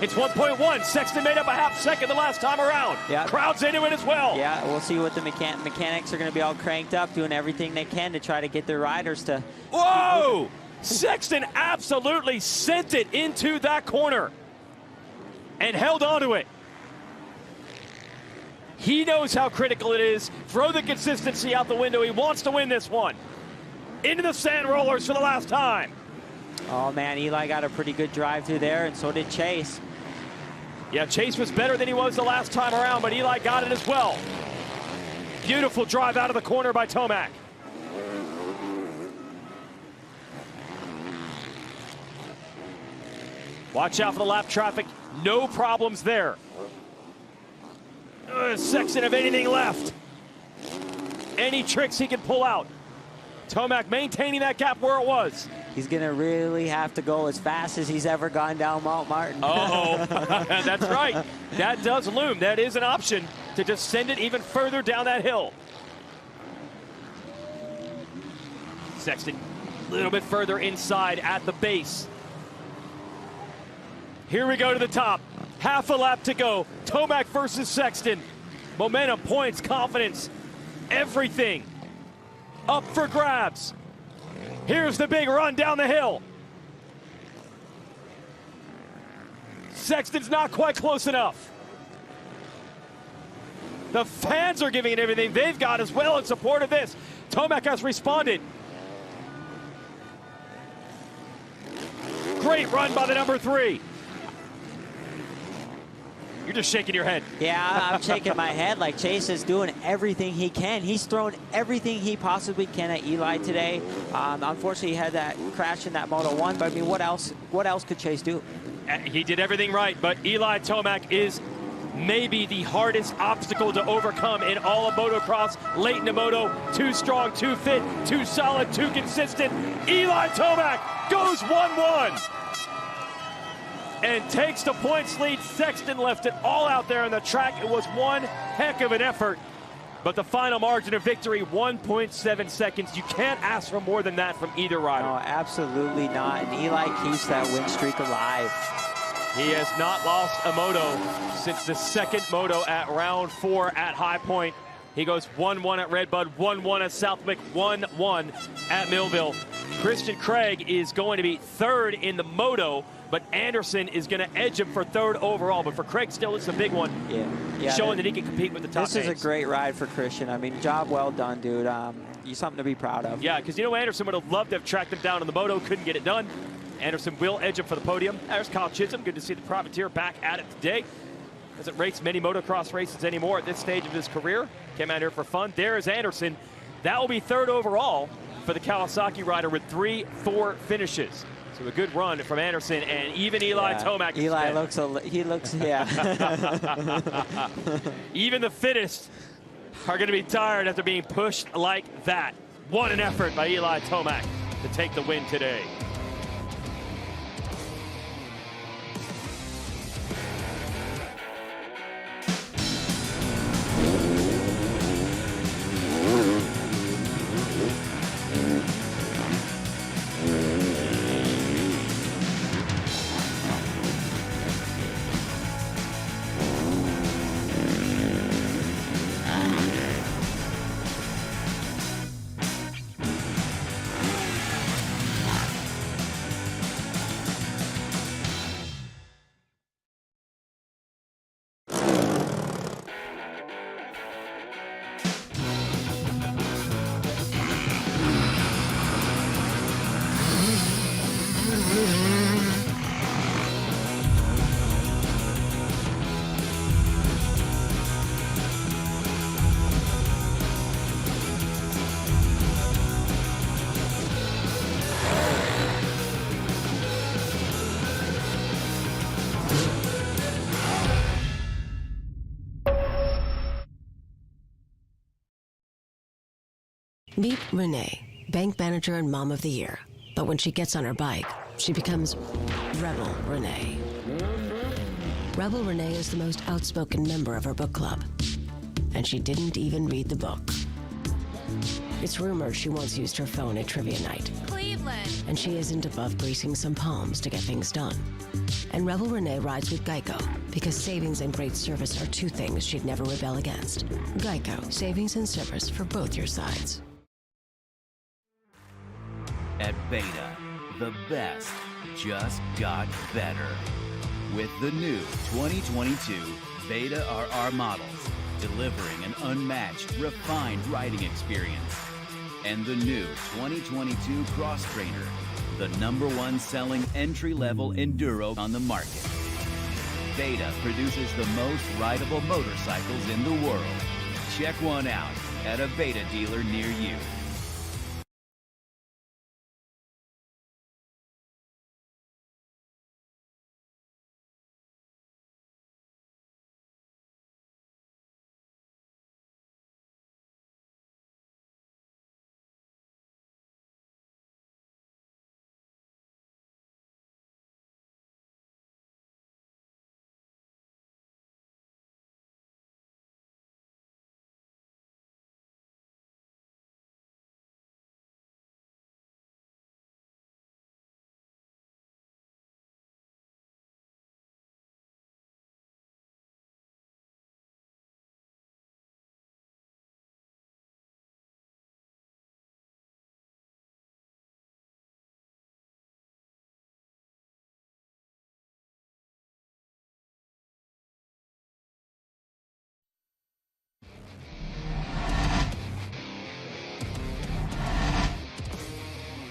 It's 1.1. Sexton made up a half second the last time around. Yeah. Crowd's into it as well. Yeah, we'll see what the mechanics are going to be all cranked up, doing everything they can to try to get their riders to. Whoa! Sexton absolutely sent it into that corner and held onto it. He knows how critical it is. Throw the consistency out the window. He wants to win this one. Into the sand rollers for the last time. Oh, man, Eli got a pretty good drive through there, and so did Chase. Yeah, Chase was better than he was the last time around, but Eli got it as well. Beautiful drive out of the corner by Tomac. Watch out for the lap traffic. No problems there. Sexton have anything left. Any tricks he can pull out. Tomac maintaining that gap where it was. He's going to really have to go as fast as he's ever gone down Mount Martin. Oh, that's right. That does loom. That is an option to just send it even further down that hill. Sexton a little bit further inside at the base. Here we go to the top. Half a lap to go. Tomac versus Sexton. Momentum, points, confidence, everything up for grabs. Here's the big run down the hill. Sexton's not quite close enough. The fans are giving it everything they've got as well in support of this. Tomac has responded. Great run by the number 3. You're just shaking your head. Yeah, I'm shaking my head. Like, Chase is doing everything he can. He's thrown everything he possibly can at Eli today. Unfortunately, he had that crash in that Moto 1, but I mean, what else could Chase do? He did everything right, but Eli Tomac is maybe the hardest obstacle to overcome in all of motocross. Late in the moto, too strong, too fit, too solid, too consistent. Eli Tomac goes 1-1 and takes the points lead. Sexton left it all out there on the track. It was one heck of an effort, but the final margin of victory, 1.7 seconds. You can't ask for more than that from either rider. No, absolutely not. And Eli keeps that win streak alive. He has not lost a moto since the second moto at round 4 at High Point. He goes 1-1 at Redbud, 1-1 at Southwick, 1-1 at Millville. Christian Craig is going to be third in the moto, but Anderson is going to edge him for third overall. But for Craig, still, it's a big one. Yeah, showing that he can compete with the top This is names. a great ride for Christian. I mean, job well done, dude. You something to be proud of. Yeah, because you know Anderson would have loved to have tracked him down in the moto, couldn't get it done. Anderson will edge him for the podium. There's Kyle Chisholm. Good to see the privateer back at it today. Doesn't race many motocross races anymore at this stage of his career. Came out here for fun. There is Anderson. That will be third overall for the Kawasaki rider with 3-4 finishes. So a good run from Anderson, and even Eli Tomac. Eli looks, yeah. Even the fittest are going to be tired after being pushed like that. What an effort by Eli Tomac to take the win today. Meet Renee, bank manager and mom of the year. But when she gets on her bike, she becomes Rebel Renee. Rebel Renee is the most outspoken member of her book club. And she didn't even read the book. It's rumored she once used her phone at trivia night. Cleveland. And she isn't above greasing some palms to get things done. And Rebel Renee rides with Geico because savings and great service are two things she'd never rebel against. Geico, savings and service for both your sides. At Beta, the best just got better. With the new 2022 Beta RR models, delivering an unmatched, refined riding experience. And the new 2022 Cross Trainer, the #1 selling entry-level enduro on the market. Beta produces the most rideable motorcycles in the world. Check one out at a Beta dealer near you.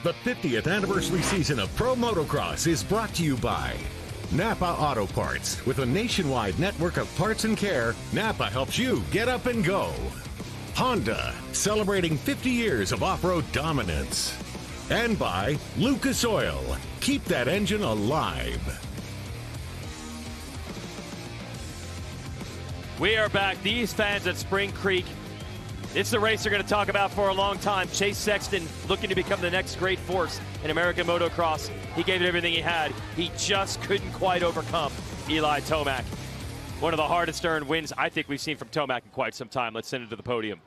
The 50th anniversary season of Pro Motocross is brought to you by Napa Auto Parts. With a nationwide network of parts and care, Napa helps you get up and go. Honda, celebrating 50 years of off-road dominance. And by Lucas Oil. Keep that engine alive. We are back. These fans at Spring Creek, it's the race they're going to talk about for a long time. Chase Sexton looking to become the next great force in American motocross. He gave it everything he had. He just couldn't quite overcome Eli Tomac. One of the hardest earned wins I think we've seen from Tomac in quite some time. Let's send it to the podium.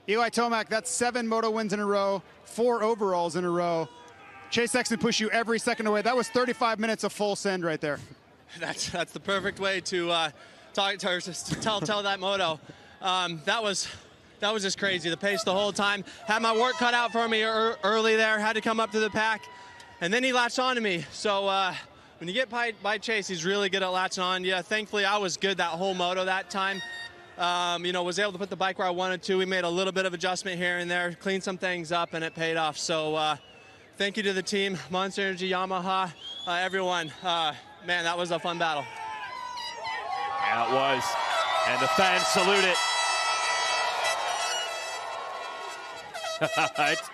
Eli Tomac, that's 7 moto wins in a row, 4 overalls in a row. Chase Sexton pushed you every second away. That was 35 minutes of full send right there. That's the perfect way to tell that moto. That was just crazy. The pace the whole time. Had my work cut out for me early there. Had to come up to the pack, and then he latched on to me. So when you get by Chase, he's really good at latching on. Yeah, thankfully I was good that whole moto that time. Was able to put the bike where I wanted to. We made a little bit of adjustment here and there, cleaned some things up, and it paid off. So thank you to the team, Monster Energy, Yamaha, everyone. Man, that was a fun battle. Yeah, it was. And the fans salute it.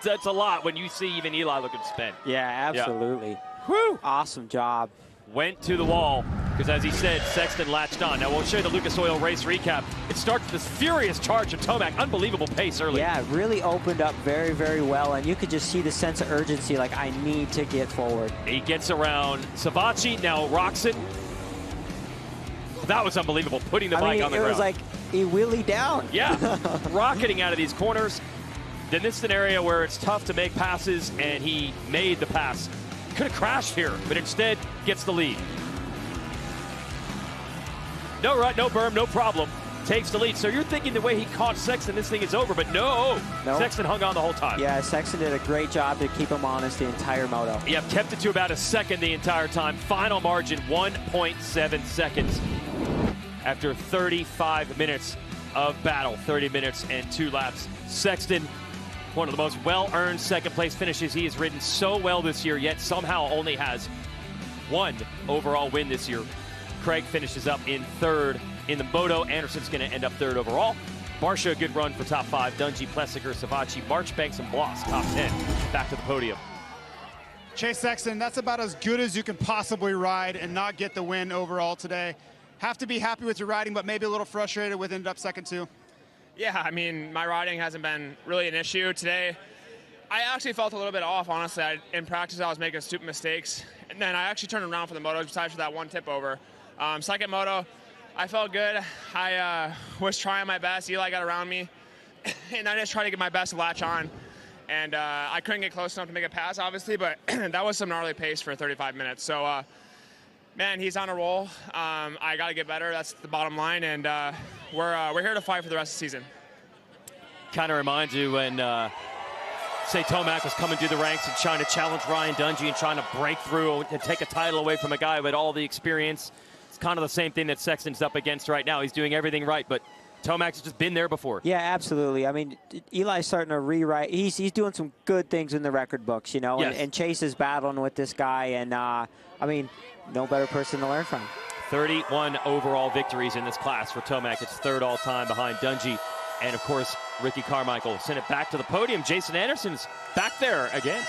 That's a lot when you see even Eli looking spent. Yeah, absolutely. Yeah. Whew. Awesome job. Went to the wall, because as he said, Sexton latched on. Now we'll show you the Lucas Oil race recap. It starts with this furious charge of Tomac. Unbelievable pace early. Yeah, it really opened up very, very well, and you could just see the sense of urgency, like, I need to get forward. He gets around Savacci, now Roxon. That was unbelievable, putting the bike on the ground. It was like he wheelie down. Yeah, rocketing out of these corners. Then this scenario where it's tough to make passes, and he made the pass. Could have crashed here, but instead gets the lead. No rut, no berm, no problem. Takes the lead. So you're thinking the way he caught Sexton, this thing is over, but no. Sexton hung on the whole time. Yeah, Sexton did a great job to keep him honest the entire moto. Yep, kept it to about a second the entire time. Final margin, 1.7 seconds. After 35 minutes of battle, 30 minutes and 2 laps. Sexton, one of the most well-earned second-place finishes. He has ridden so well this year, yet somehow only has 1 overall win this year. Craig finishes up in 3rd in the Moto. Anderson's going to end up 3rd overall. Barsha, a good run for top 5. Dungey, Plessiger, Savacci, Marchbanks, and Bloss, top 10. Back to the podium. Chase Sexton, that's about as good as you can possibly ride and not get the win overall today. Have to be happy with your riding, but maybe a little frustrated with ended up 2nd too. Yeah, I mean, my riding hasn't been really an issue today. I actually felt a little bit off, honestly. In practice, I was making stupid mistakes. And then I actually turned around for the moto, besides for that 1 tip over. Second moto, I felt good. I was trying my best. Eli got around me. And I just tried to get my best to latch on. And I couldn't get close enough to make a pass, obviously, but that was some gnarly pace for 35 minutes. So, man, he's on a roll. I got to get better. That's the bottom line. And we're here to fight for the rest of the season. Kind of reminds you when, say, Tomac was coming through the ranks and trying to challenge Ryan Dungey and trying to break through and take a title away from a guy with all the experience. It's kind of the same thing that Sexton's up against right now. He's doing everything right, but Tomac's just been there before. Yeah, absolutely. I mean, Eli's starting to rewrite. He's doing some good things in the record books, you know, yes. and Chase is battling with this guy, and, I mean, no better person to learn from. 31 overall victories in this class for Tomac. It's 3rd all-time behind Dungey. And, of course, Ricky Carmichael sent it back to the podium. Jason Anderson's back there again.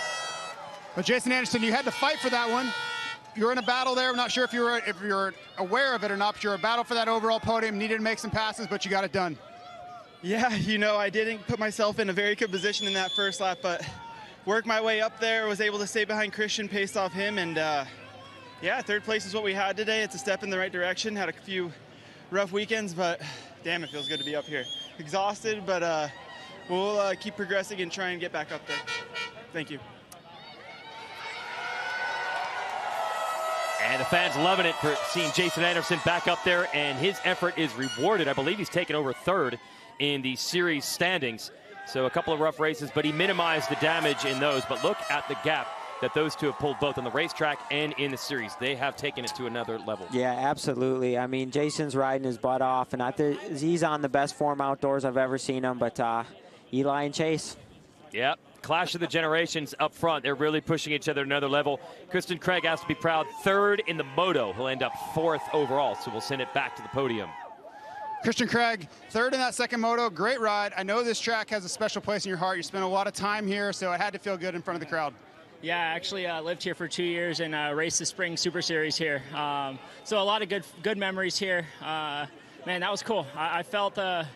But Jason Anderson, you had to fight for that one. You were in a battle there. I'm not sure if you're aware of it or not, but you're a battle for that overall podium. Needed to make some passes, but you got it done. Yeah, you know, I didn't put myself in a very good position in that first lap, but worked my way up there, was able to stay behind Christian, paced off him, and yeah, 3rd place is what we had today. It's a step in the right direction. Had a few rough weekends, but damn, it feels good to be up here. Exhausted, but we'll keep progressing and try and get back up there. Thank you. And the fans loving it for seeing Jason Anderson back up there, and his effort is rewarded. I believe he's taken over 3rd in the series standings. So a couple of rough races, but he minimized the damage in those. But look at the gap that those two have pulled both on the racetrack and in the series. They have taken it to another level. Yeah, absolutely. I mean, Jason's riding his butt off, and he's on the best form outdoors I've ever seen him. But Eli and Chase. Yep. Clash of the generations up front. They're really pushing each other to another level. Christian Craig has to be proud. 3rd in the Moto. He'll end up 4th overall, so we'll send it back to the podium. Christian Craig, 3rd in that second Moto. Great ride. I know this track has a special place in your heart. You spent a lot of time here, so it had to feel good in front of the crowd. Yeah, I actually lived here for 2 years and raced the Spring Super Series here. So a lot of good memories here. Man, that was cool. I felt I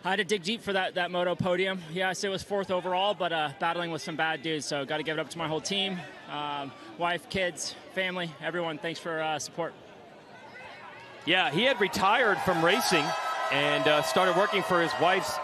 had to dig deep for that Moto podium. Yes, it was 4th overall, but battling with some bad dudes. So got to give it up to my whole team, wife, kids, family, everyone. Thanks for support. Yeah, he had retired from racing and started working for his wife's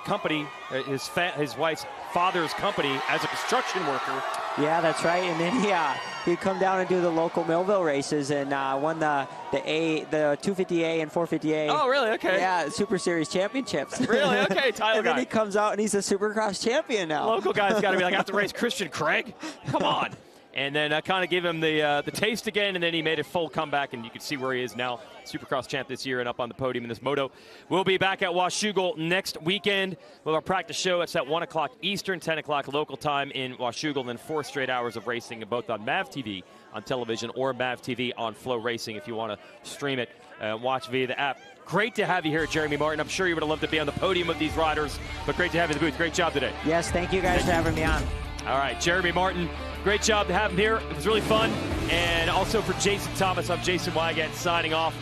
company, his wife's father's company as a construction worker. Yeah, that's right. And then he'd come down and do the local Millville races and won the 250A and 450A. Oh, really? Okay. Yeah, Super Series championships. Really? Okay, title And then he comes out and he's a Supercross champion now. Local guy's got to be like, I have to race Christian Craig? Come on. And then kind of give him the taste again, and then he made a full comeback, and you can see where he is now, Supercross champ this year and up on the podium in this Moto. We'll be back at Washougal next weekend with our practice show. It's at 1 o'clock Eastern, 10 o'clock local time in Washougal, then 4 straight hours of racing, both on MAV TV on television or MAV TV on Flow Racing if you want to stream it and watch via the app. Great to have you here, Jeremy Martin. I'm sure you would have loved to be on the podium of these riders, but great to have you in the booth. Great job today. Yes, thank you guys for having me on. All right, Jeremy Martin, great job to have him here. It was really fun. And also for Jason Thomas, I'm Jason Wygant signing off.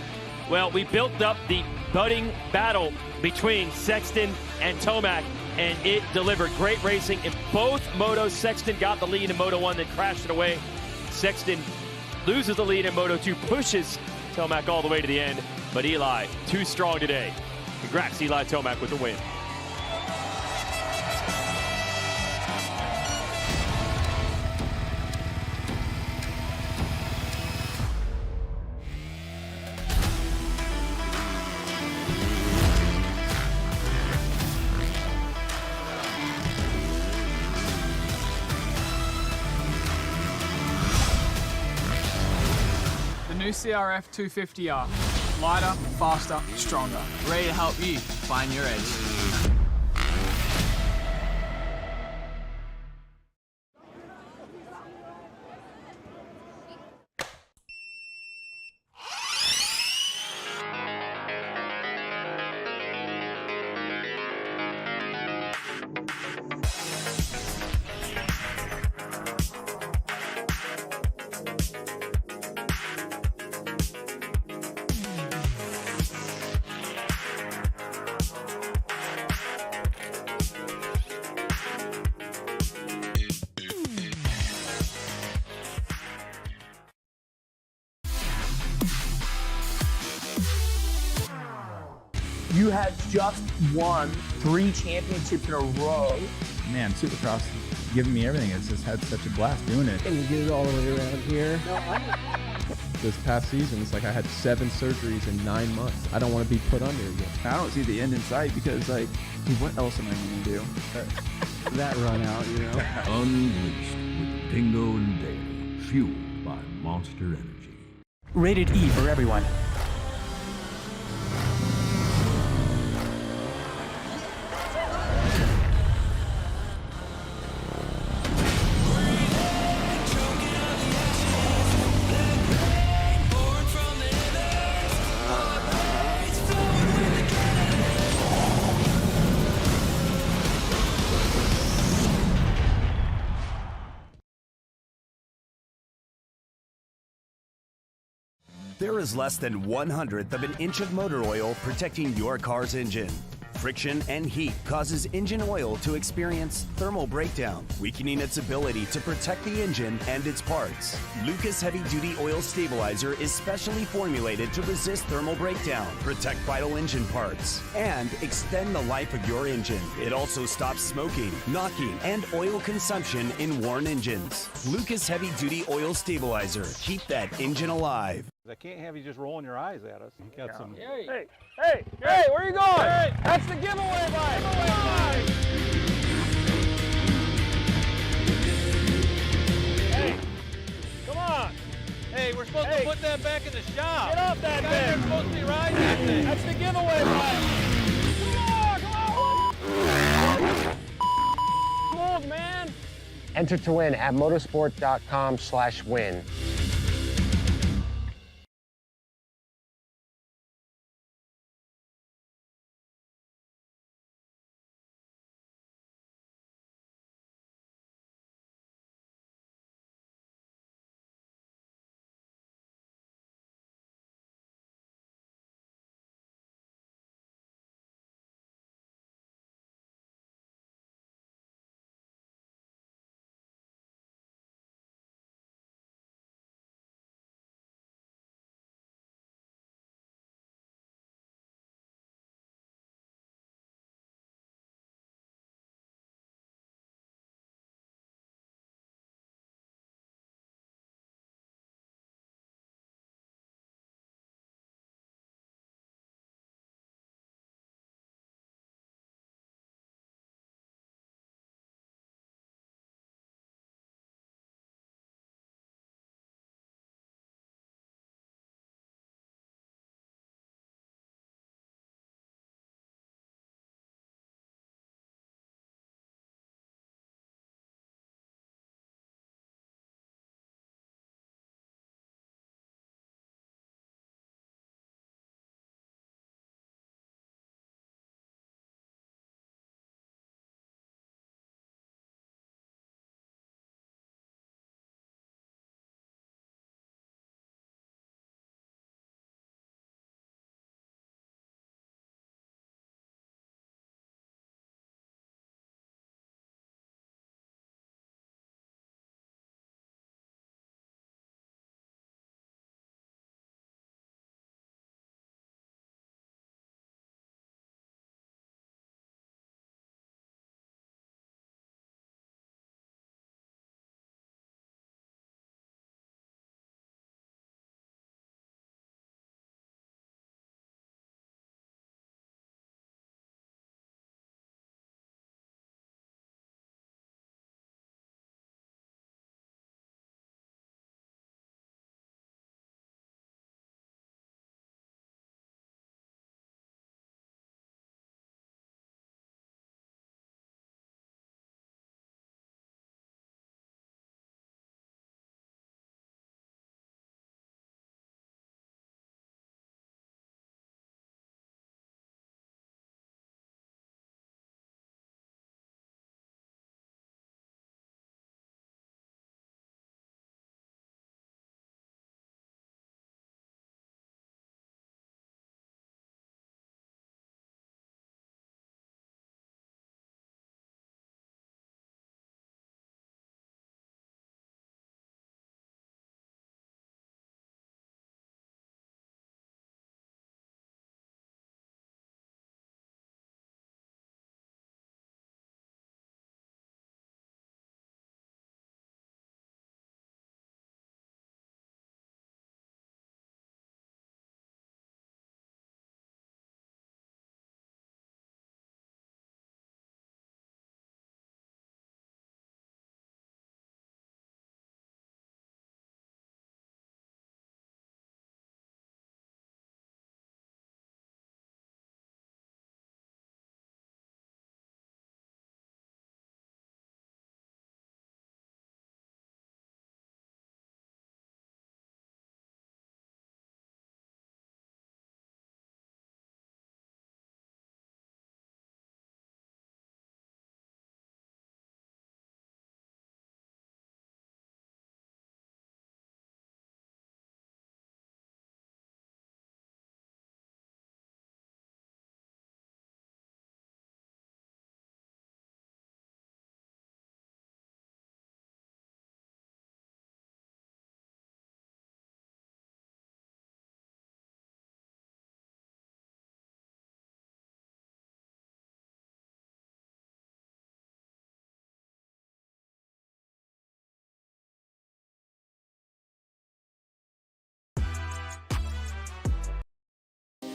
Well, we built up the budding battle between Sexton and Tomac, and it delivered great racing in both motos. Sexton got the lead in Moto 1, then crashed it away. Sexton loses the lead in Moto 2, pushes Tomac all the way to the end, but Eli, too strong today. Congrats, Eli Tomac, with the win. New CRF 250R. Lighter, faster, stronger. Ready to help you find your edge. You have just won 3 championships in a row. Man, Supercross is giving me everything. It's just had such a blast doing it. And you get it all the way around here. This past season, it's like I had 7 surgeries in 9 months. I don't want to be put under again. I don't see the end in sight because, like, what else am I going to do? That run out, you know. Unleashed with Dingo and Dale, fueled by Monster Energy. Rated E for everyone. There is less than 1/100th of an inch of motor oil protecting your car's engine. Friction and heat causes engine oil to experience thermal breakdown, weakening its ability to protect the engine and its parts. Lucas Heavy Duty Oil Stabilizer is specially formulated to resist thermal breakdown, protect vital engine parts, and extend the life of your engine. It also stops smoking, knocking, and oil consumption in worn engines. Lucas Heavy Duty Oil Stabilizer. Keep that engine alive. I can't have you just rolling your eyes at us. You got some. Hey, where are you going? Hey. That's the giveaway bike. Hey, come on. Hey, we're supposed to put that back in the shop. Get off that thing. You're supposed to be riding that thing. That's the giveaway bike. Come on. Enter to win at motorsport.com/win.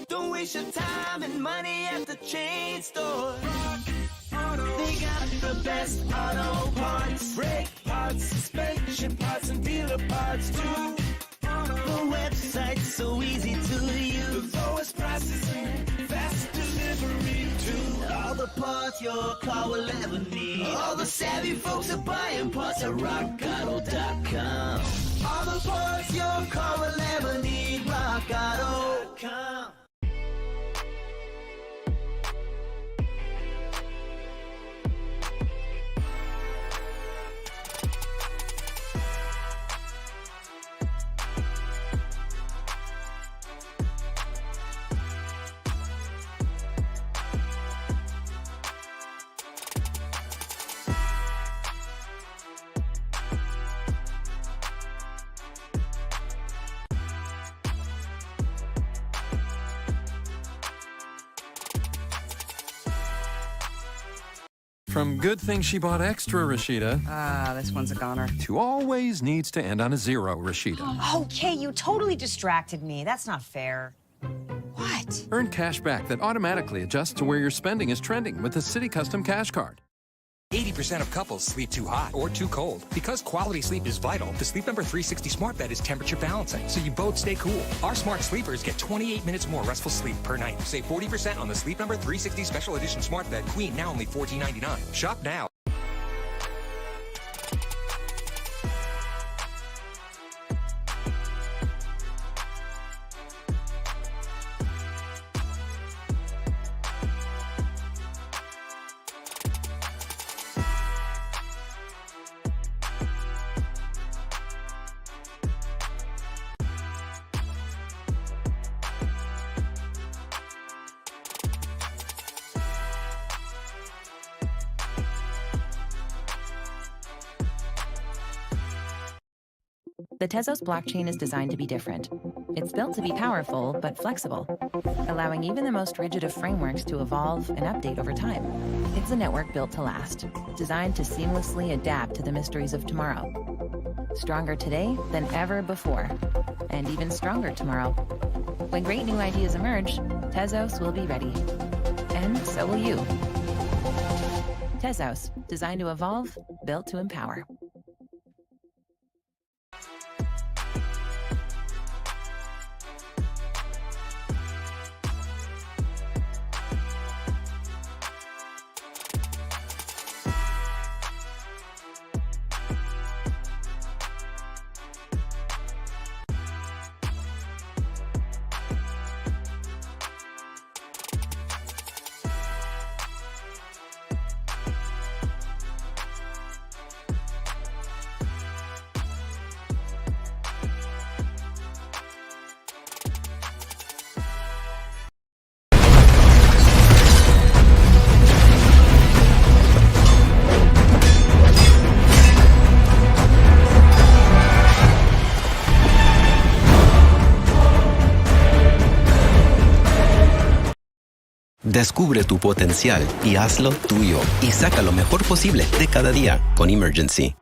Don't waste your time and money at the chain store. They got the best auto parts, brake parts, suspension parts, and dealer parts too. The website's so easy to use. The lowest prices and fast delivery too. All the parts parts your car will ever need. All the savvy folks are buying parts at rockauto.com. All the parts your car will ever need. rockauto.com. From good thing she bought extra, Rashida. This one's a goner. To always needs to end on a zero, Rashida. Okay, you totally distracted me. That's not fair. What? Earn cash back that automatically adjusts to where your spending is trending with the City Custom Cash Card. 80% of couples sleep too hot or too cold. Because quality sleep is vital, the Sleep Number 360 Smart Bed is temperature balancing, so you both stay cool. Our smart sleepers get 28 minutes more restful sleep per night. Save 40% on the Sleep Number 360 Special Edition Smart Bed Queen, now only $14.99. Shop now. The Tezos blockchain is designed to be different. It's built to be powerful, but flexible, allowing even the most rigid of frameworks to evolve and update over time. It's a network built to last, designed to seamlessly adapt to the mysteries of tomorrow. Stronger today than ever before, and even stronger tomorrow. When great new ideas emerge, Tezos will be ready. And so will you. Tezos, designed to evolve, built to empower. Descubre tu potencial y hazlo tuyo. Y saca lo mejor posible de cada día con Emergency.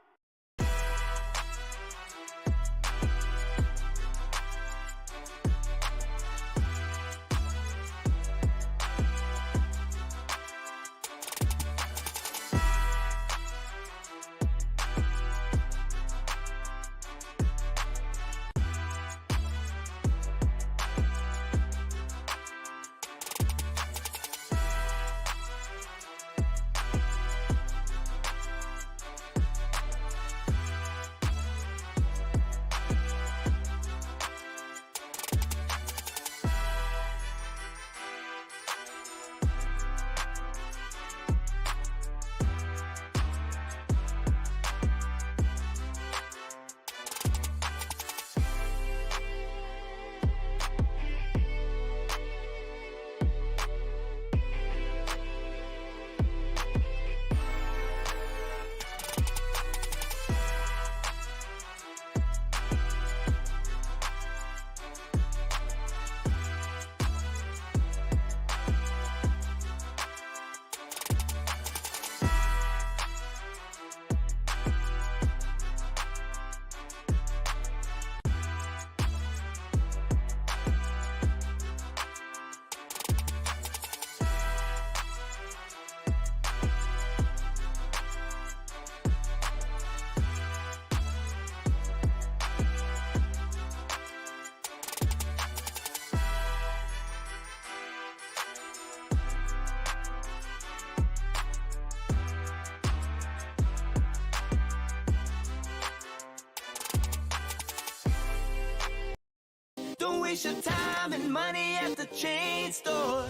waste your time and money at the chain store.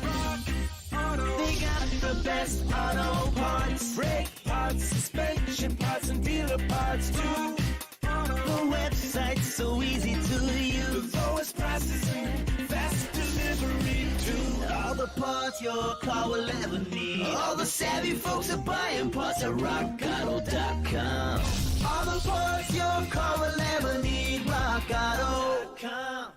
They got the best auto parts, brake parts, suspension parts, and dealer parts too. The website's so easy to use. The lowest prices and fast delivery too. All the parts your car will ever need. All the savvy folks are buying parts at rockauto.com. All the parts your car will ever need. rockauto.com.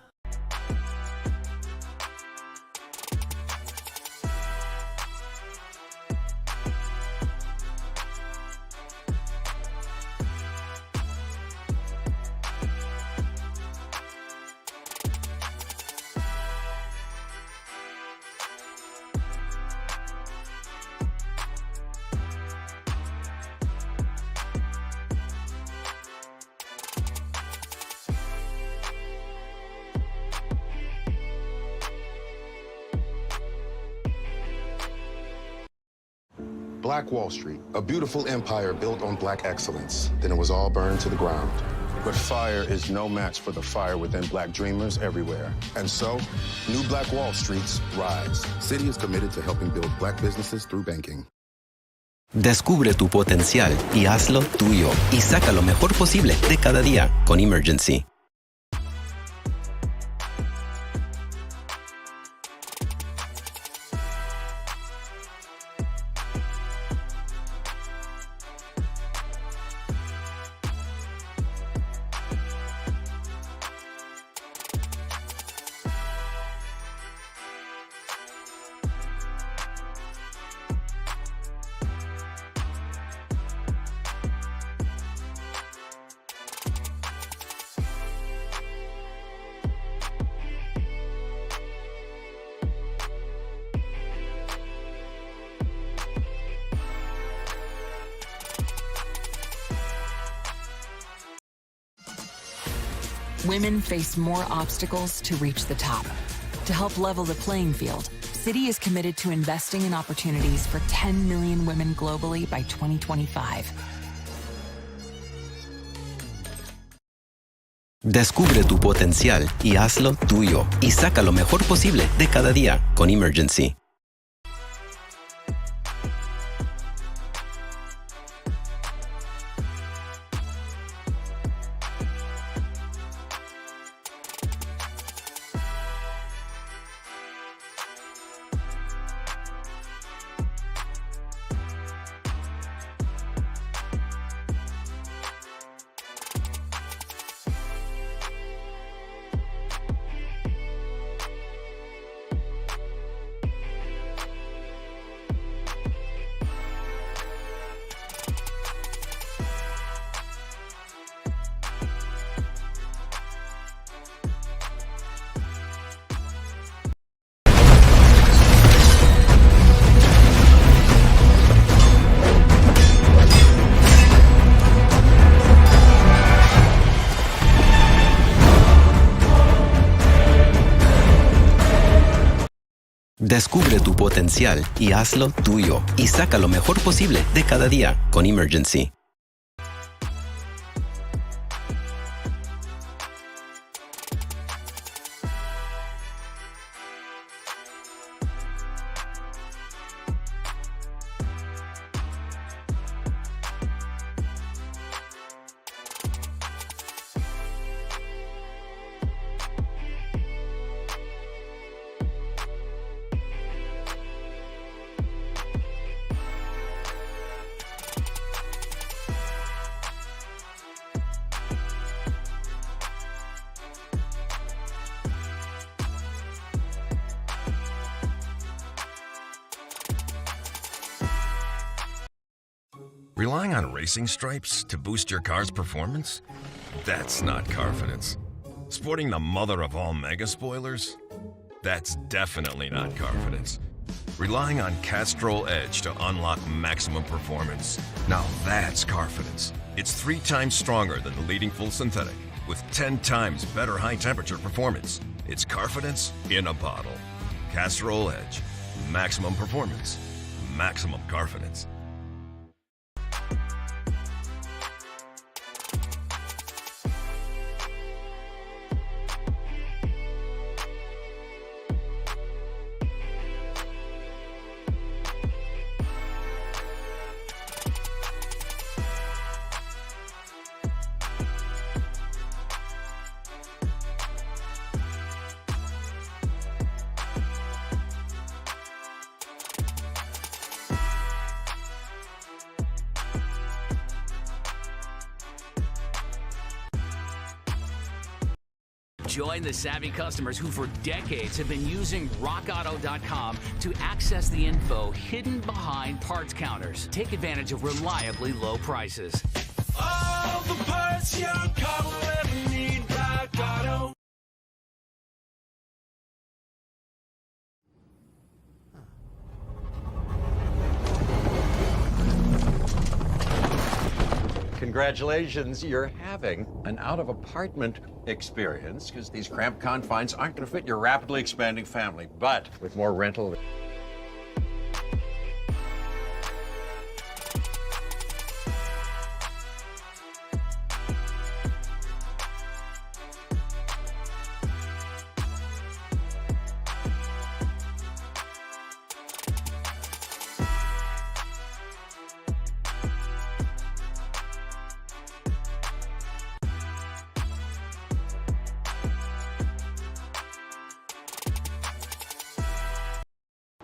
Black Wall Street, a beautiful empire built on black excellence. Then it was all burned to the ground. But fire is no match for the fire within black dreamers everywhere. And so, new Black Wall Streets rise. City is committed to helping build black businesses through banking. Descubre tu potencial y hazlo tuyo. Y saca lo mejor posible de cada día con Emergency. Women face more obstacles to reach the top. To help level the playing field, Citi is committed to investing in opportunities for 10 million women globally by 2025. Descubre tu potencial y hazlo tuyo. Y saca lo mejor posible de cada día con Emergency. Descubre tu potencial y hazlo tuyo. Y saca lo mejor posible de cada día con Emergency. Relying on racing stripes to boost your car's performance? That's not confidence. Sporting the mother of all mega spoilers? That's definitely not confidence. Relying on Castrol Edge to unlock maximum performance? Now that's confidence. It's 3 times stronger than the leading full synthetic, with 10 times better high temperature performance. It's confidence in a bottle. Castrol Edge. Maximum performance. Maximum confidence. Join the savvy customers who for decades have been using rockauto.com to access the info hidden behind parts counters. Take advantage of reliably low prices. All the parts your car will ever need, Rock Auto. Congratulations, you're having an out-of-apartment experience because these cramped confines aren't going to fit your rapidly expanding family. But with more rental...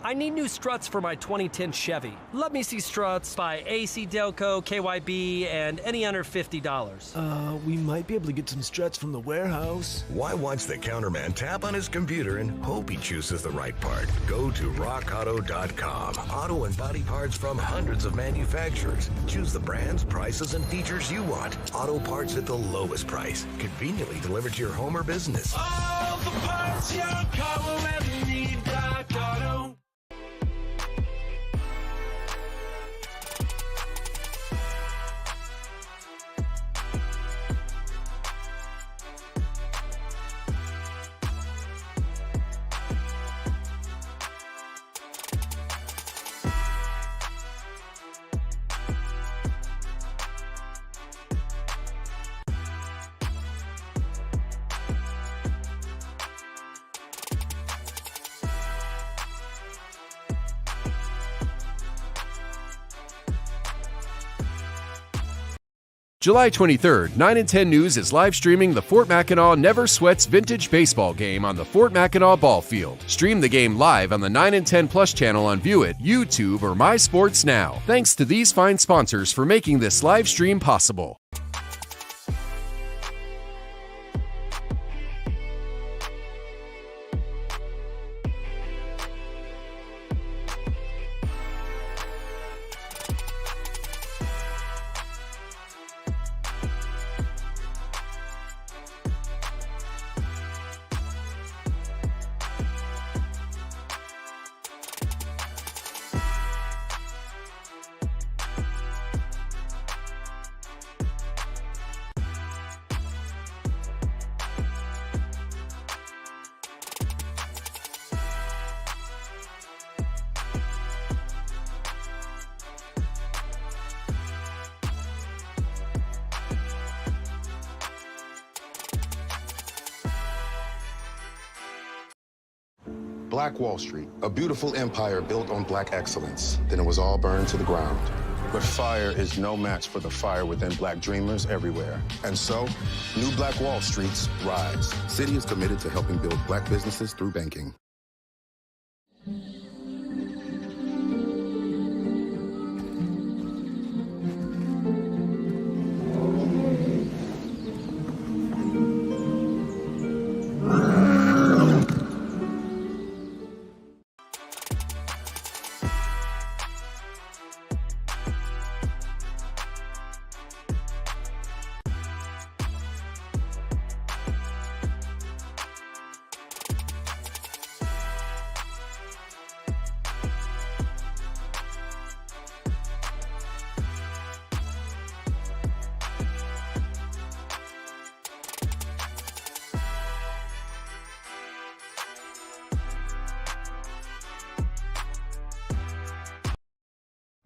I need new struts for my 2010 Chevy. Let me see struts by AC Delco, KYB, and any under $50. We might be able to get some struts from the warehouse. Why watch the counterman tap on his computer and hope he chooses the right part? Go to rockauto.com. Auto and body parts from hundreds of manufacturers. Choose the brands, prices, and features you want. Auto parts at the lowest price. Conveniently delivered to your home or business. All the parts your car will ever need, Rock Auto. July 23rd, 9 and 10 News is live streaming the Fort Mackinac Never Sweats Vintage Baseball game on the Fort Mackinac Ball Field. Stream the game live on the 9 and 10 Plus channel on View It, YouTube, or My Sports Now. Thanks to these fine sponsors for making this live stream possible. Black Wall Street, a beautiful empire built on black excellence. Then it was all burned to the ground. But fire is no match for the fire within black dreamers everywhere. And so, new Black Wall Streets rise. City is committed to helping build black businesses through banking.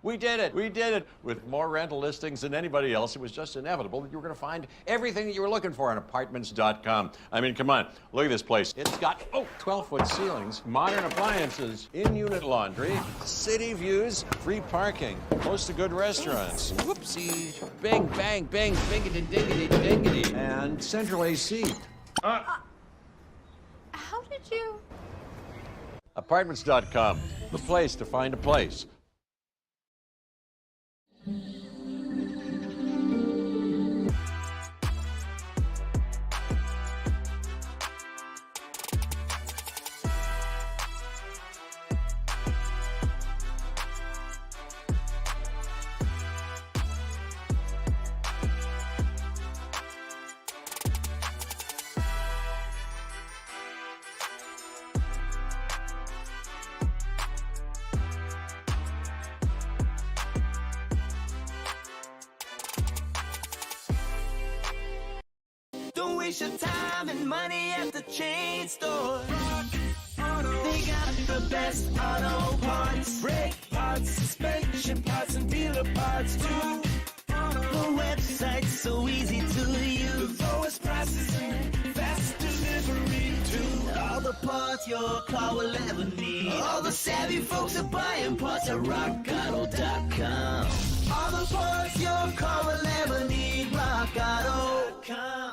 We did it. We did it. With more rental listings than anybody else, it was just inevitable that you were going to find everything that you were looking for on apartments.com. I mean, come on. Look at this place. It's got 12-foot ceilings, modern appliances, in-unit laundry, city views, free parking, close to good restaurants. Whoopsie. Bing, bang, bing, bingity, dingity, dingity. And central AC. How did you? Apartments.com. The place to find a place. waste your time and money at the chain store. They got the best auto parts, brake parts, suspension parts, and dealer parts too. The website's so easy to use. The lowest prices and fast delivery too. All the parts your car will ever need. All the savvy folks are buying parts at rockauto.com. All the parts your car will ever need. rockauto.com.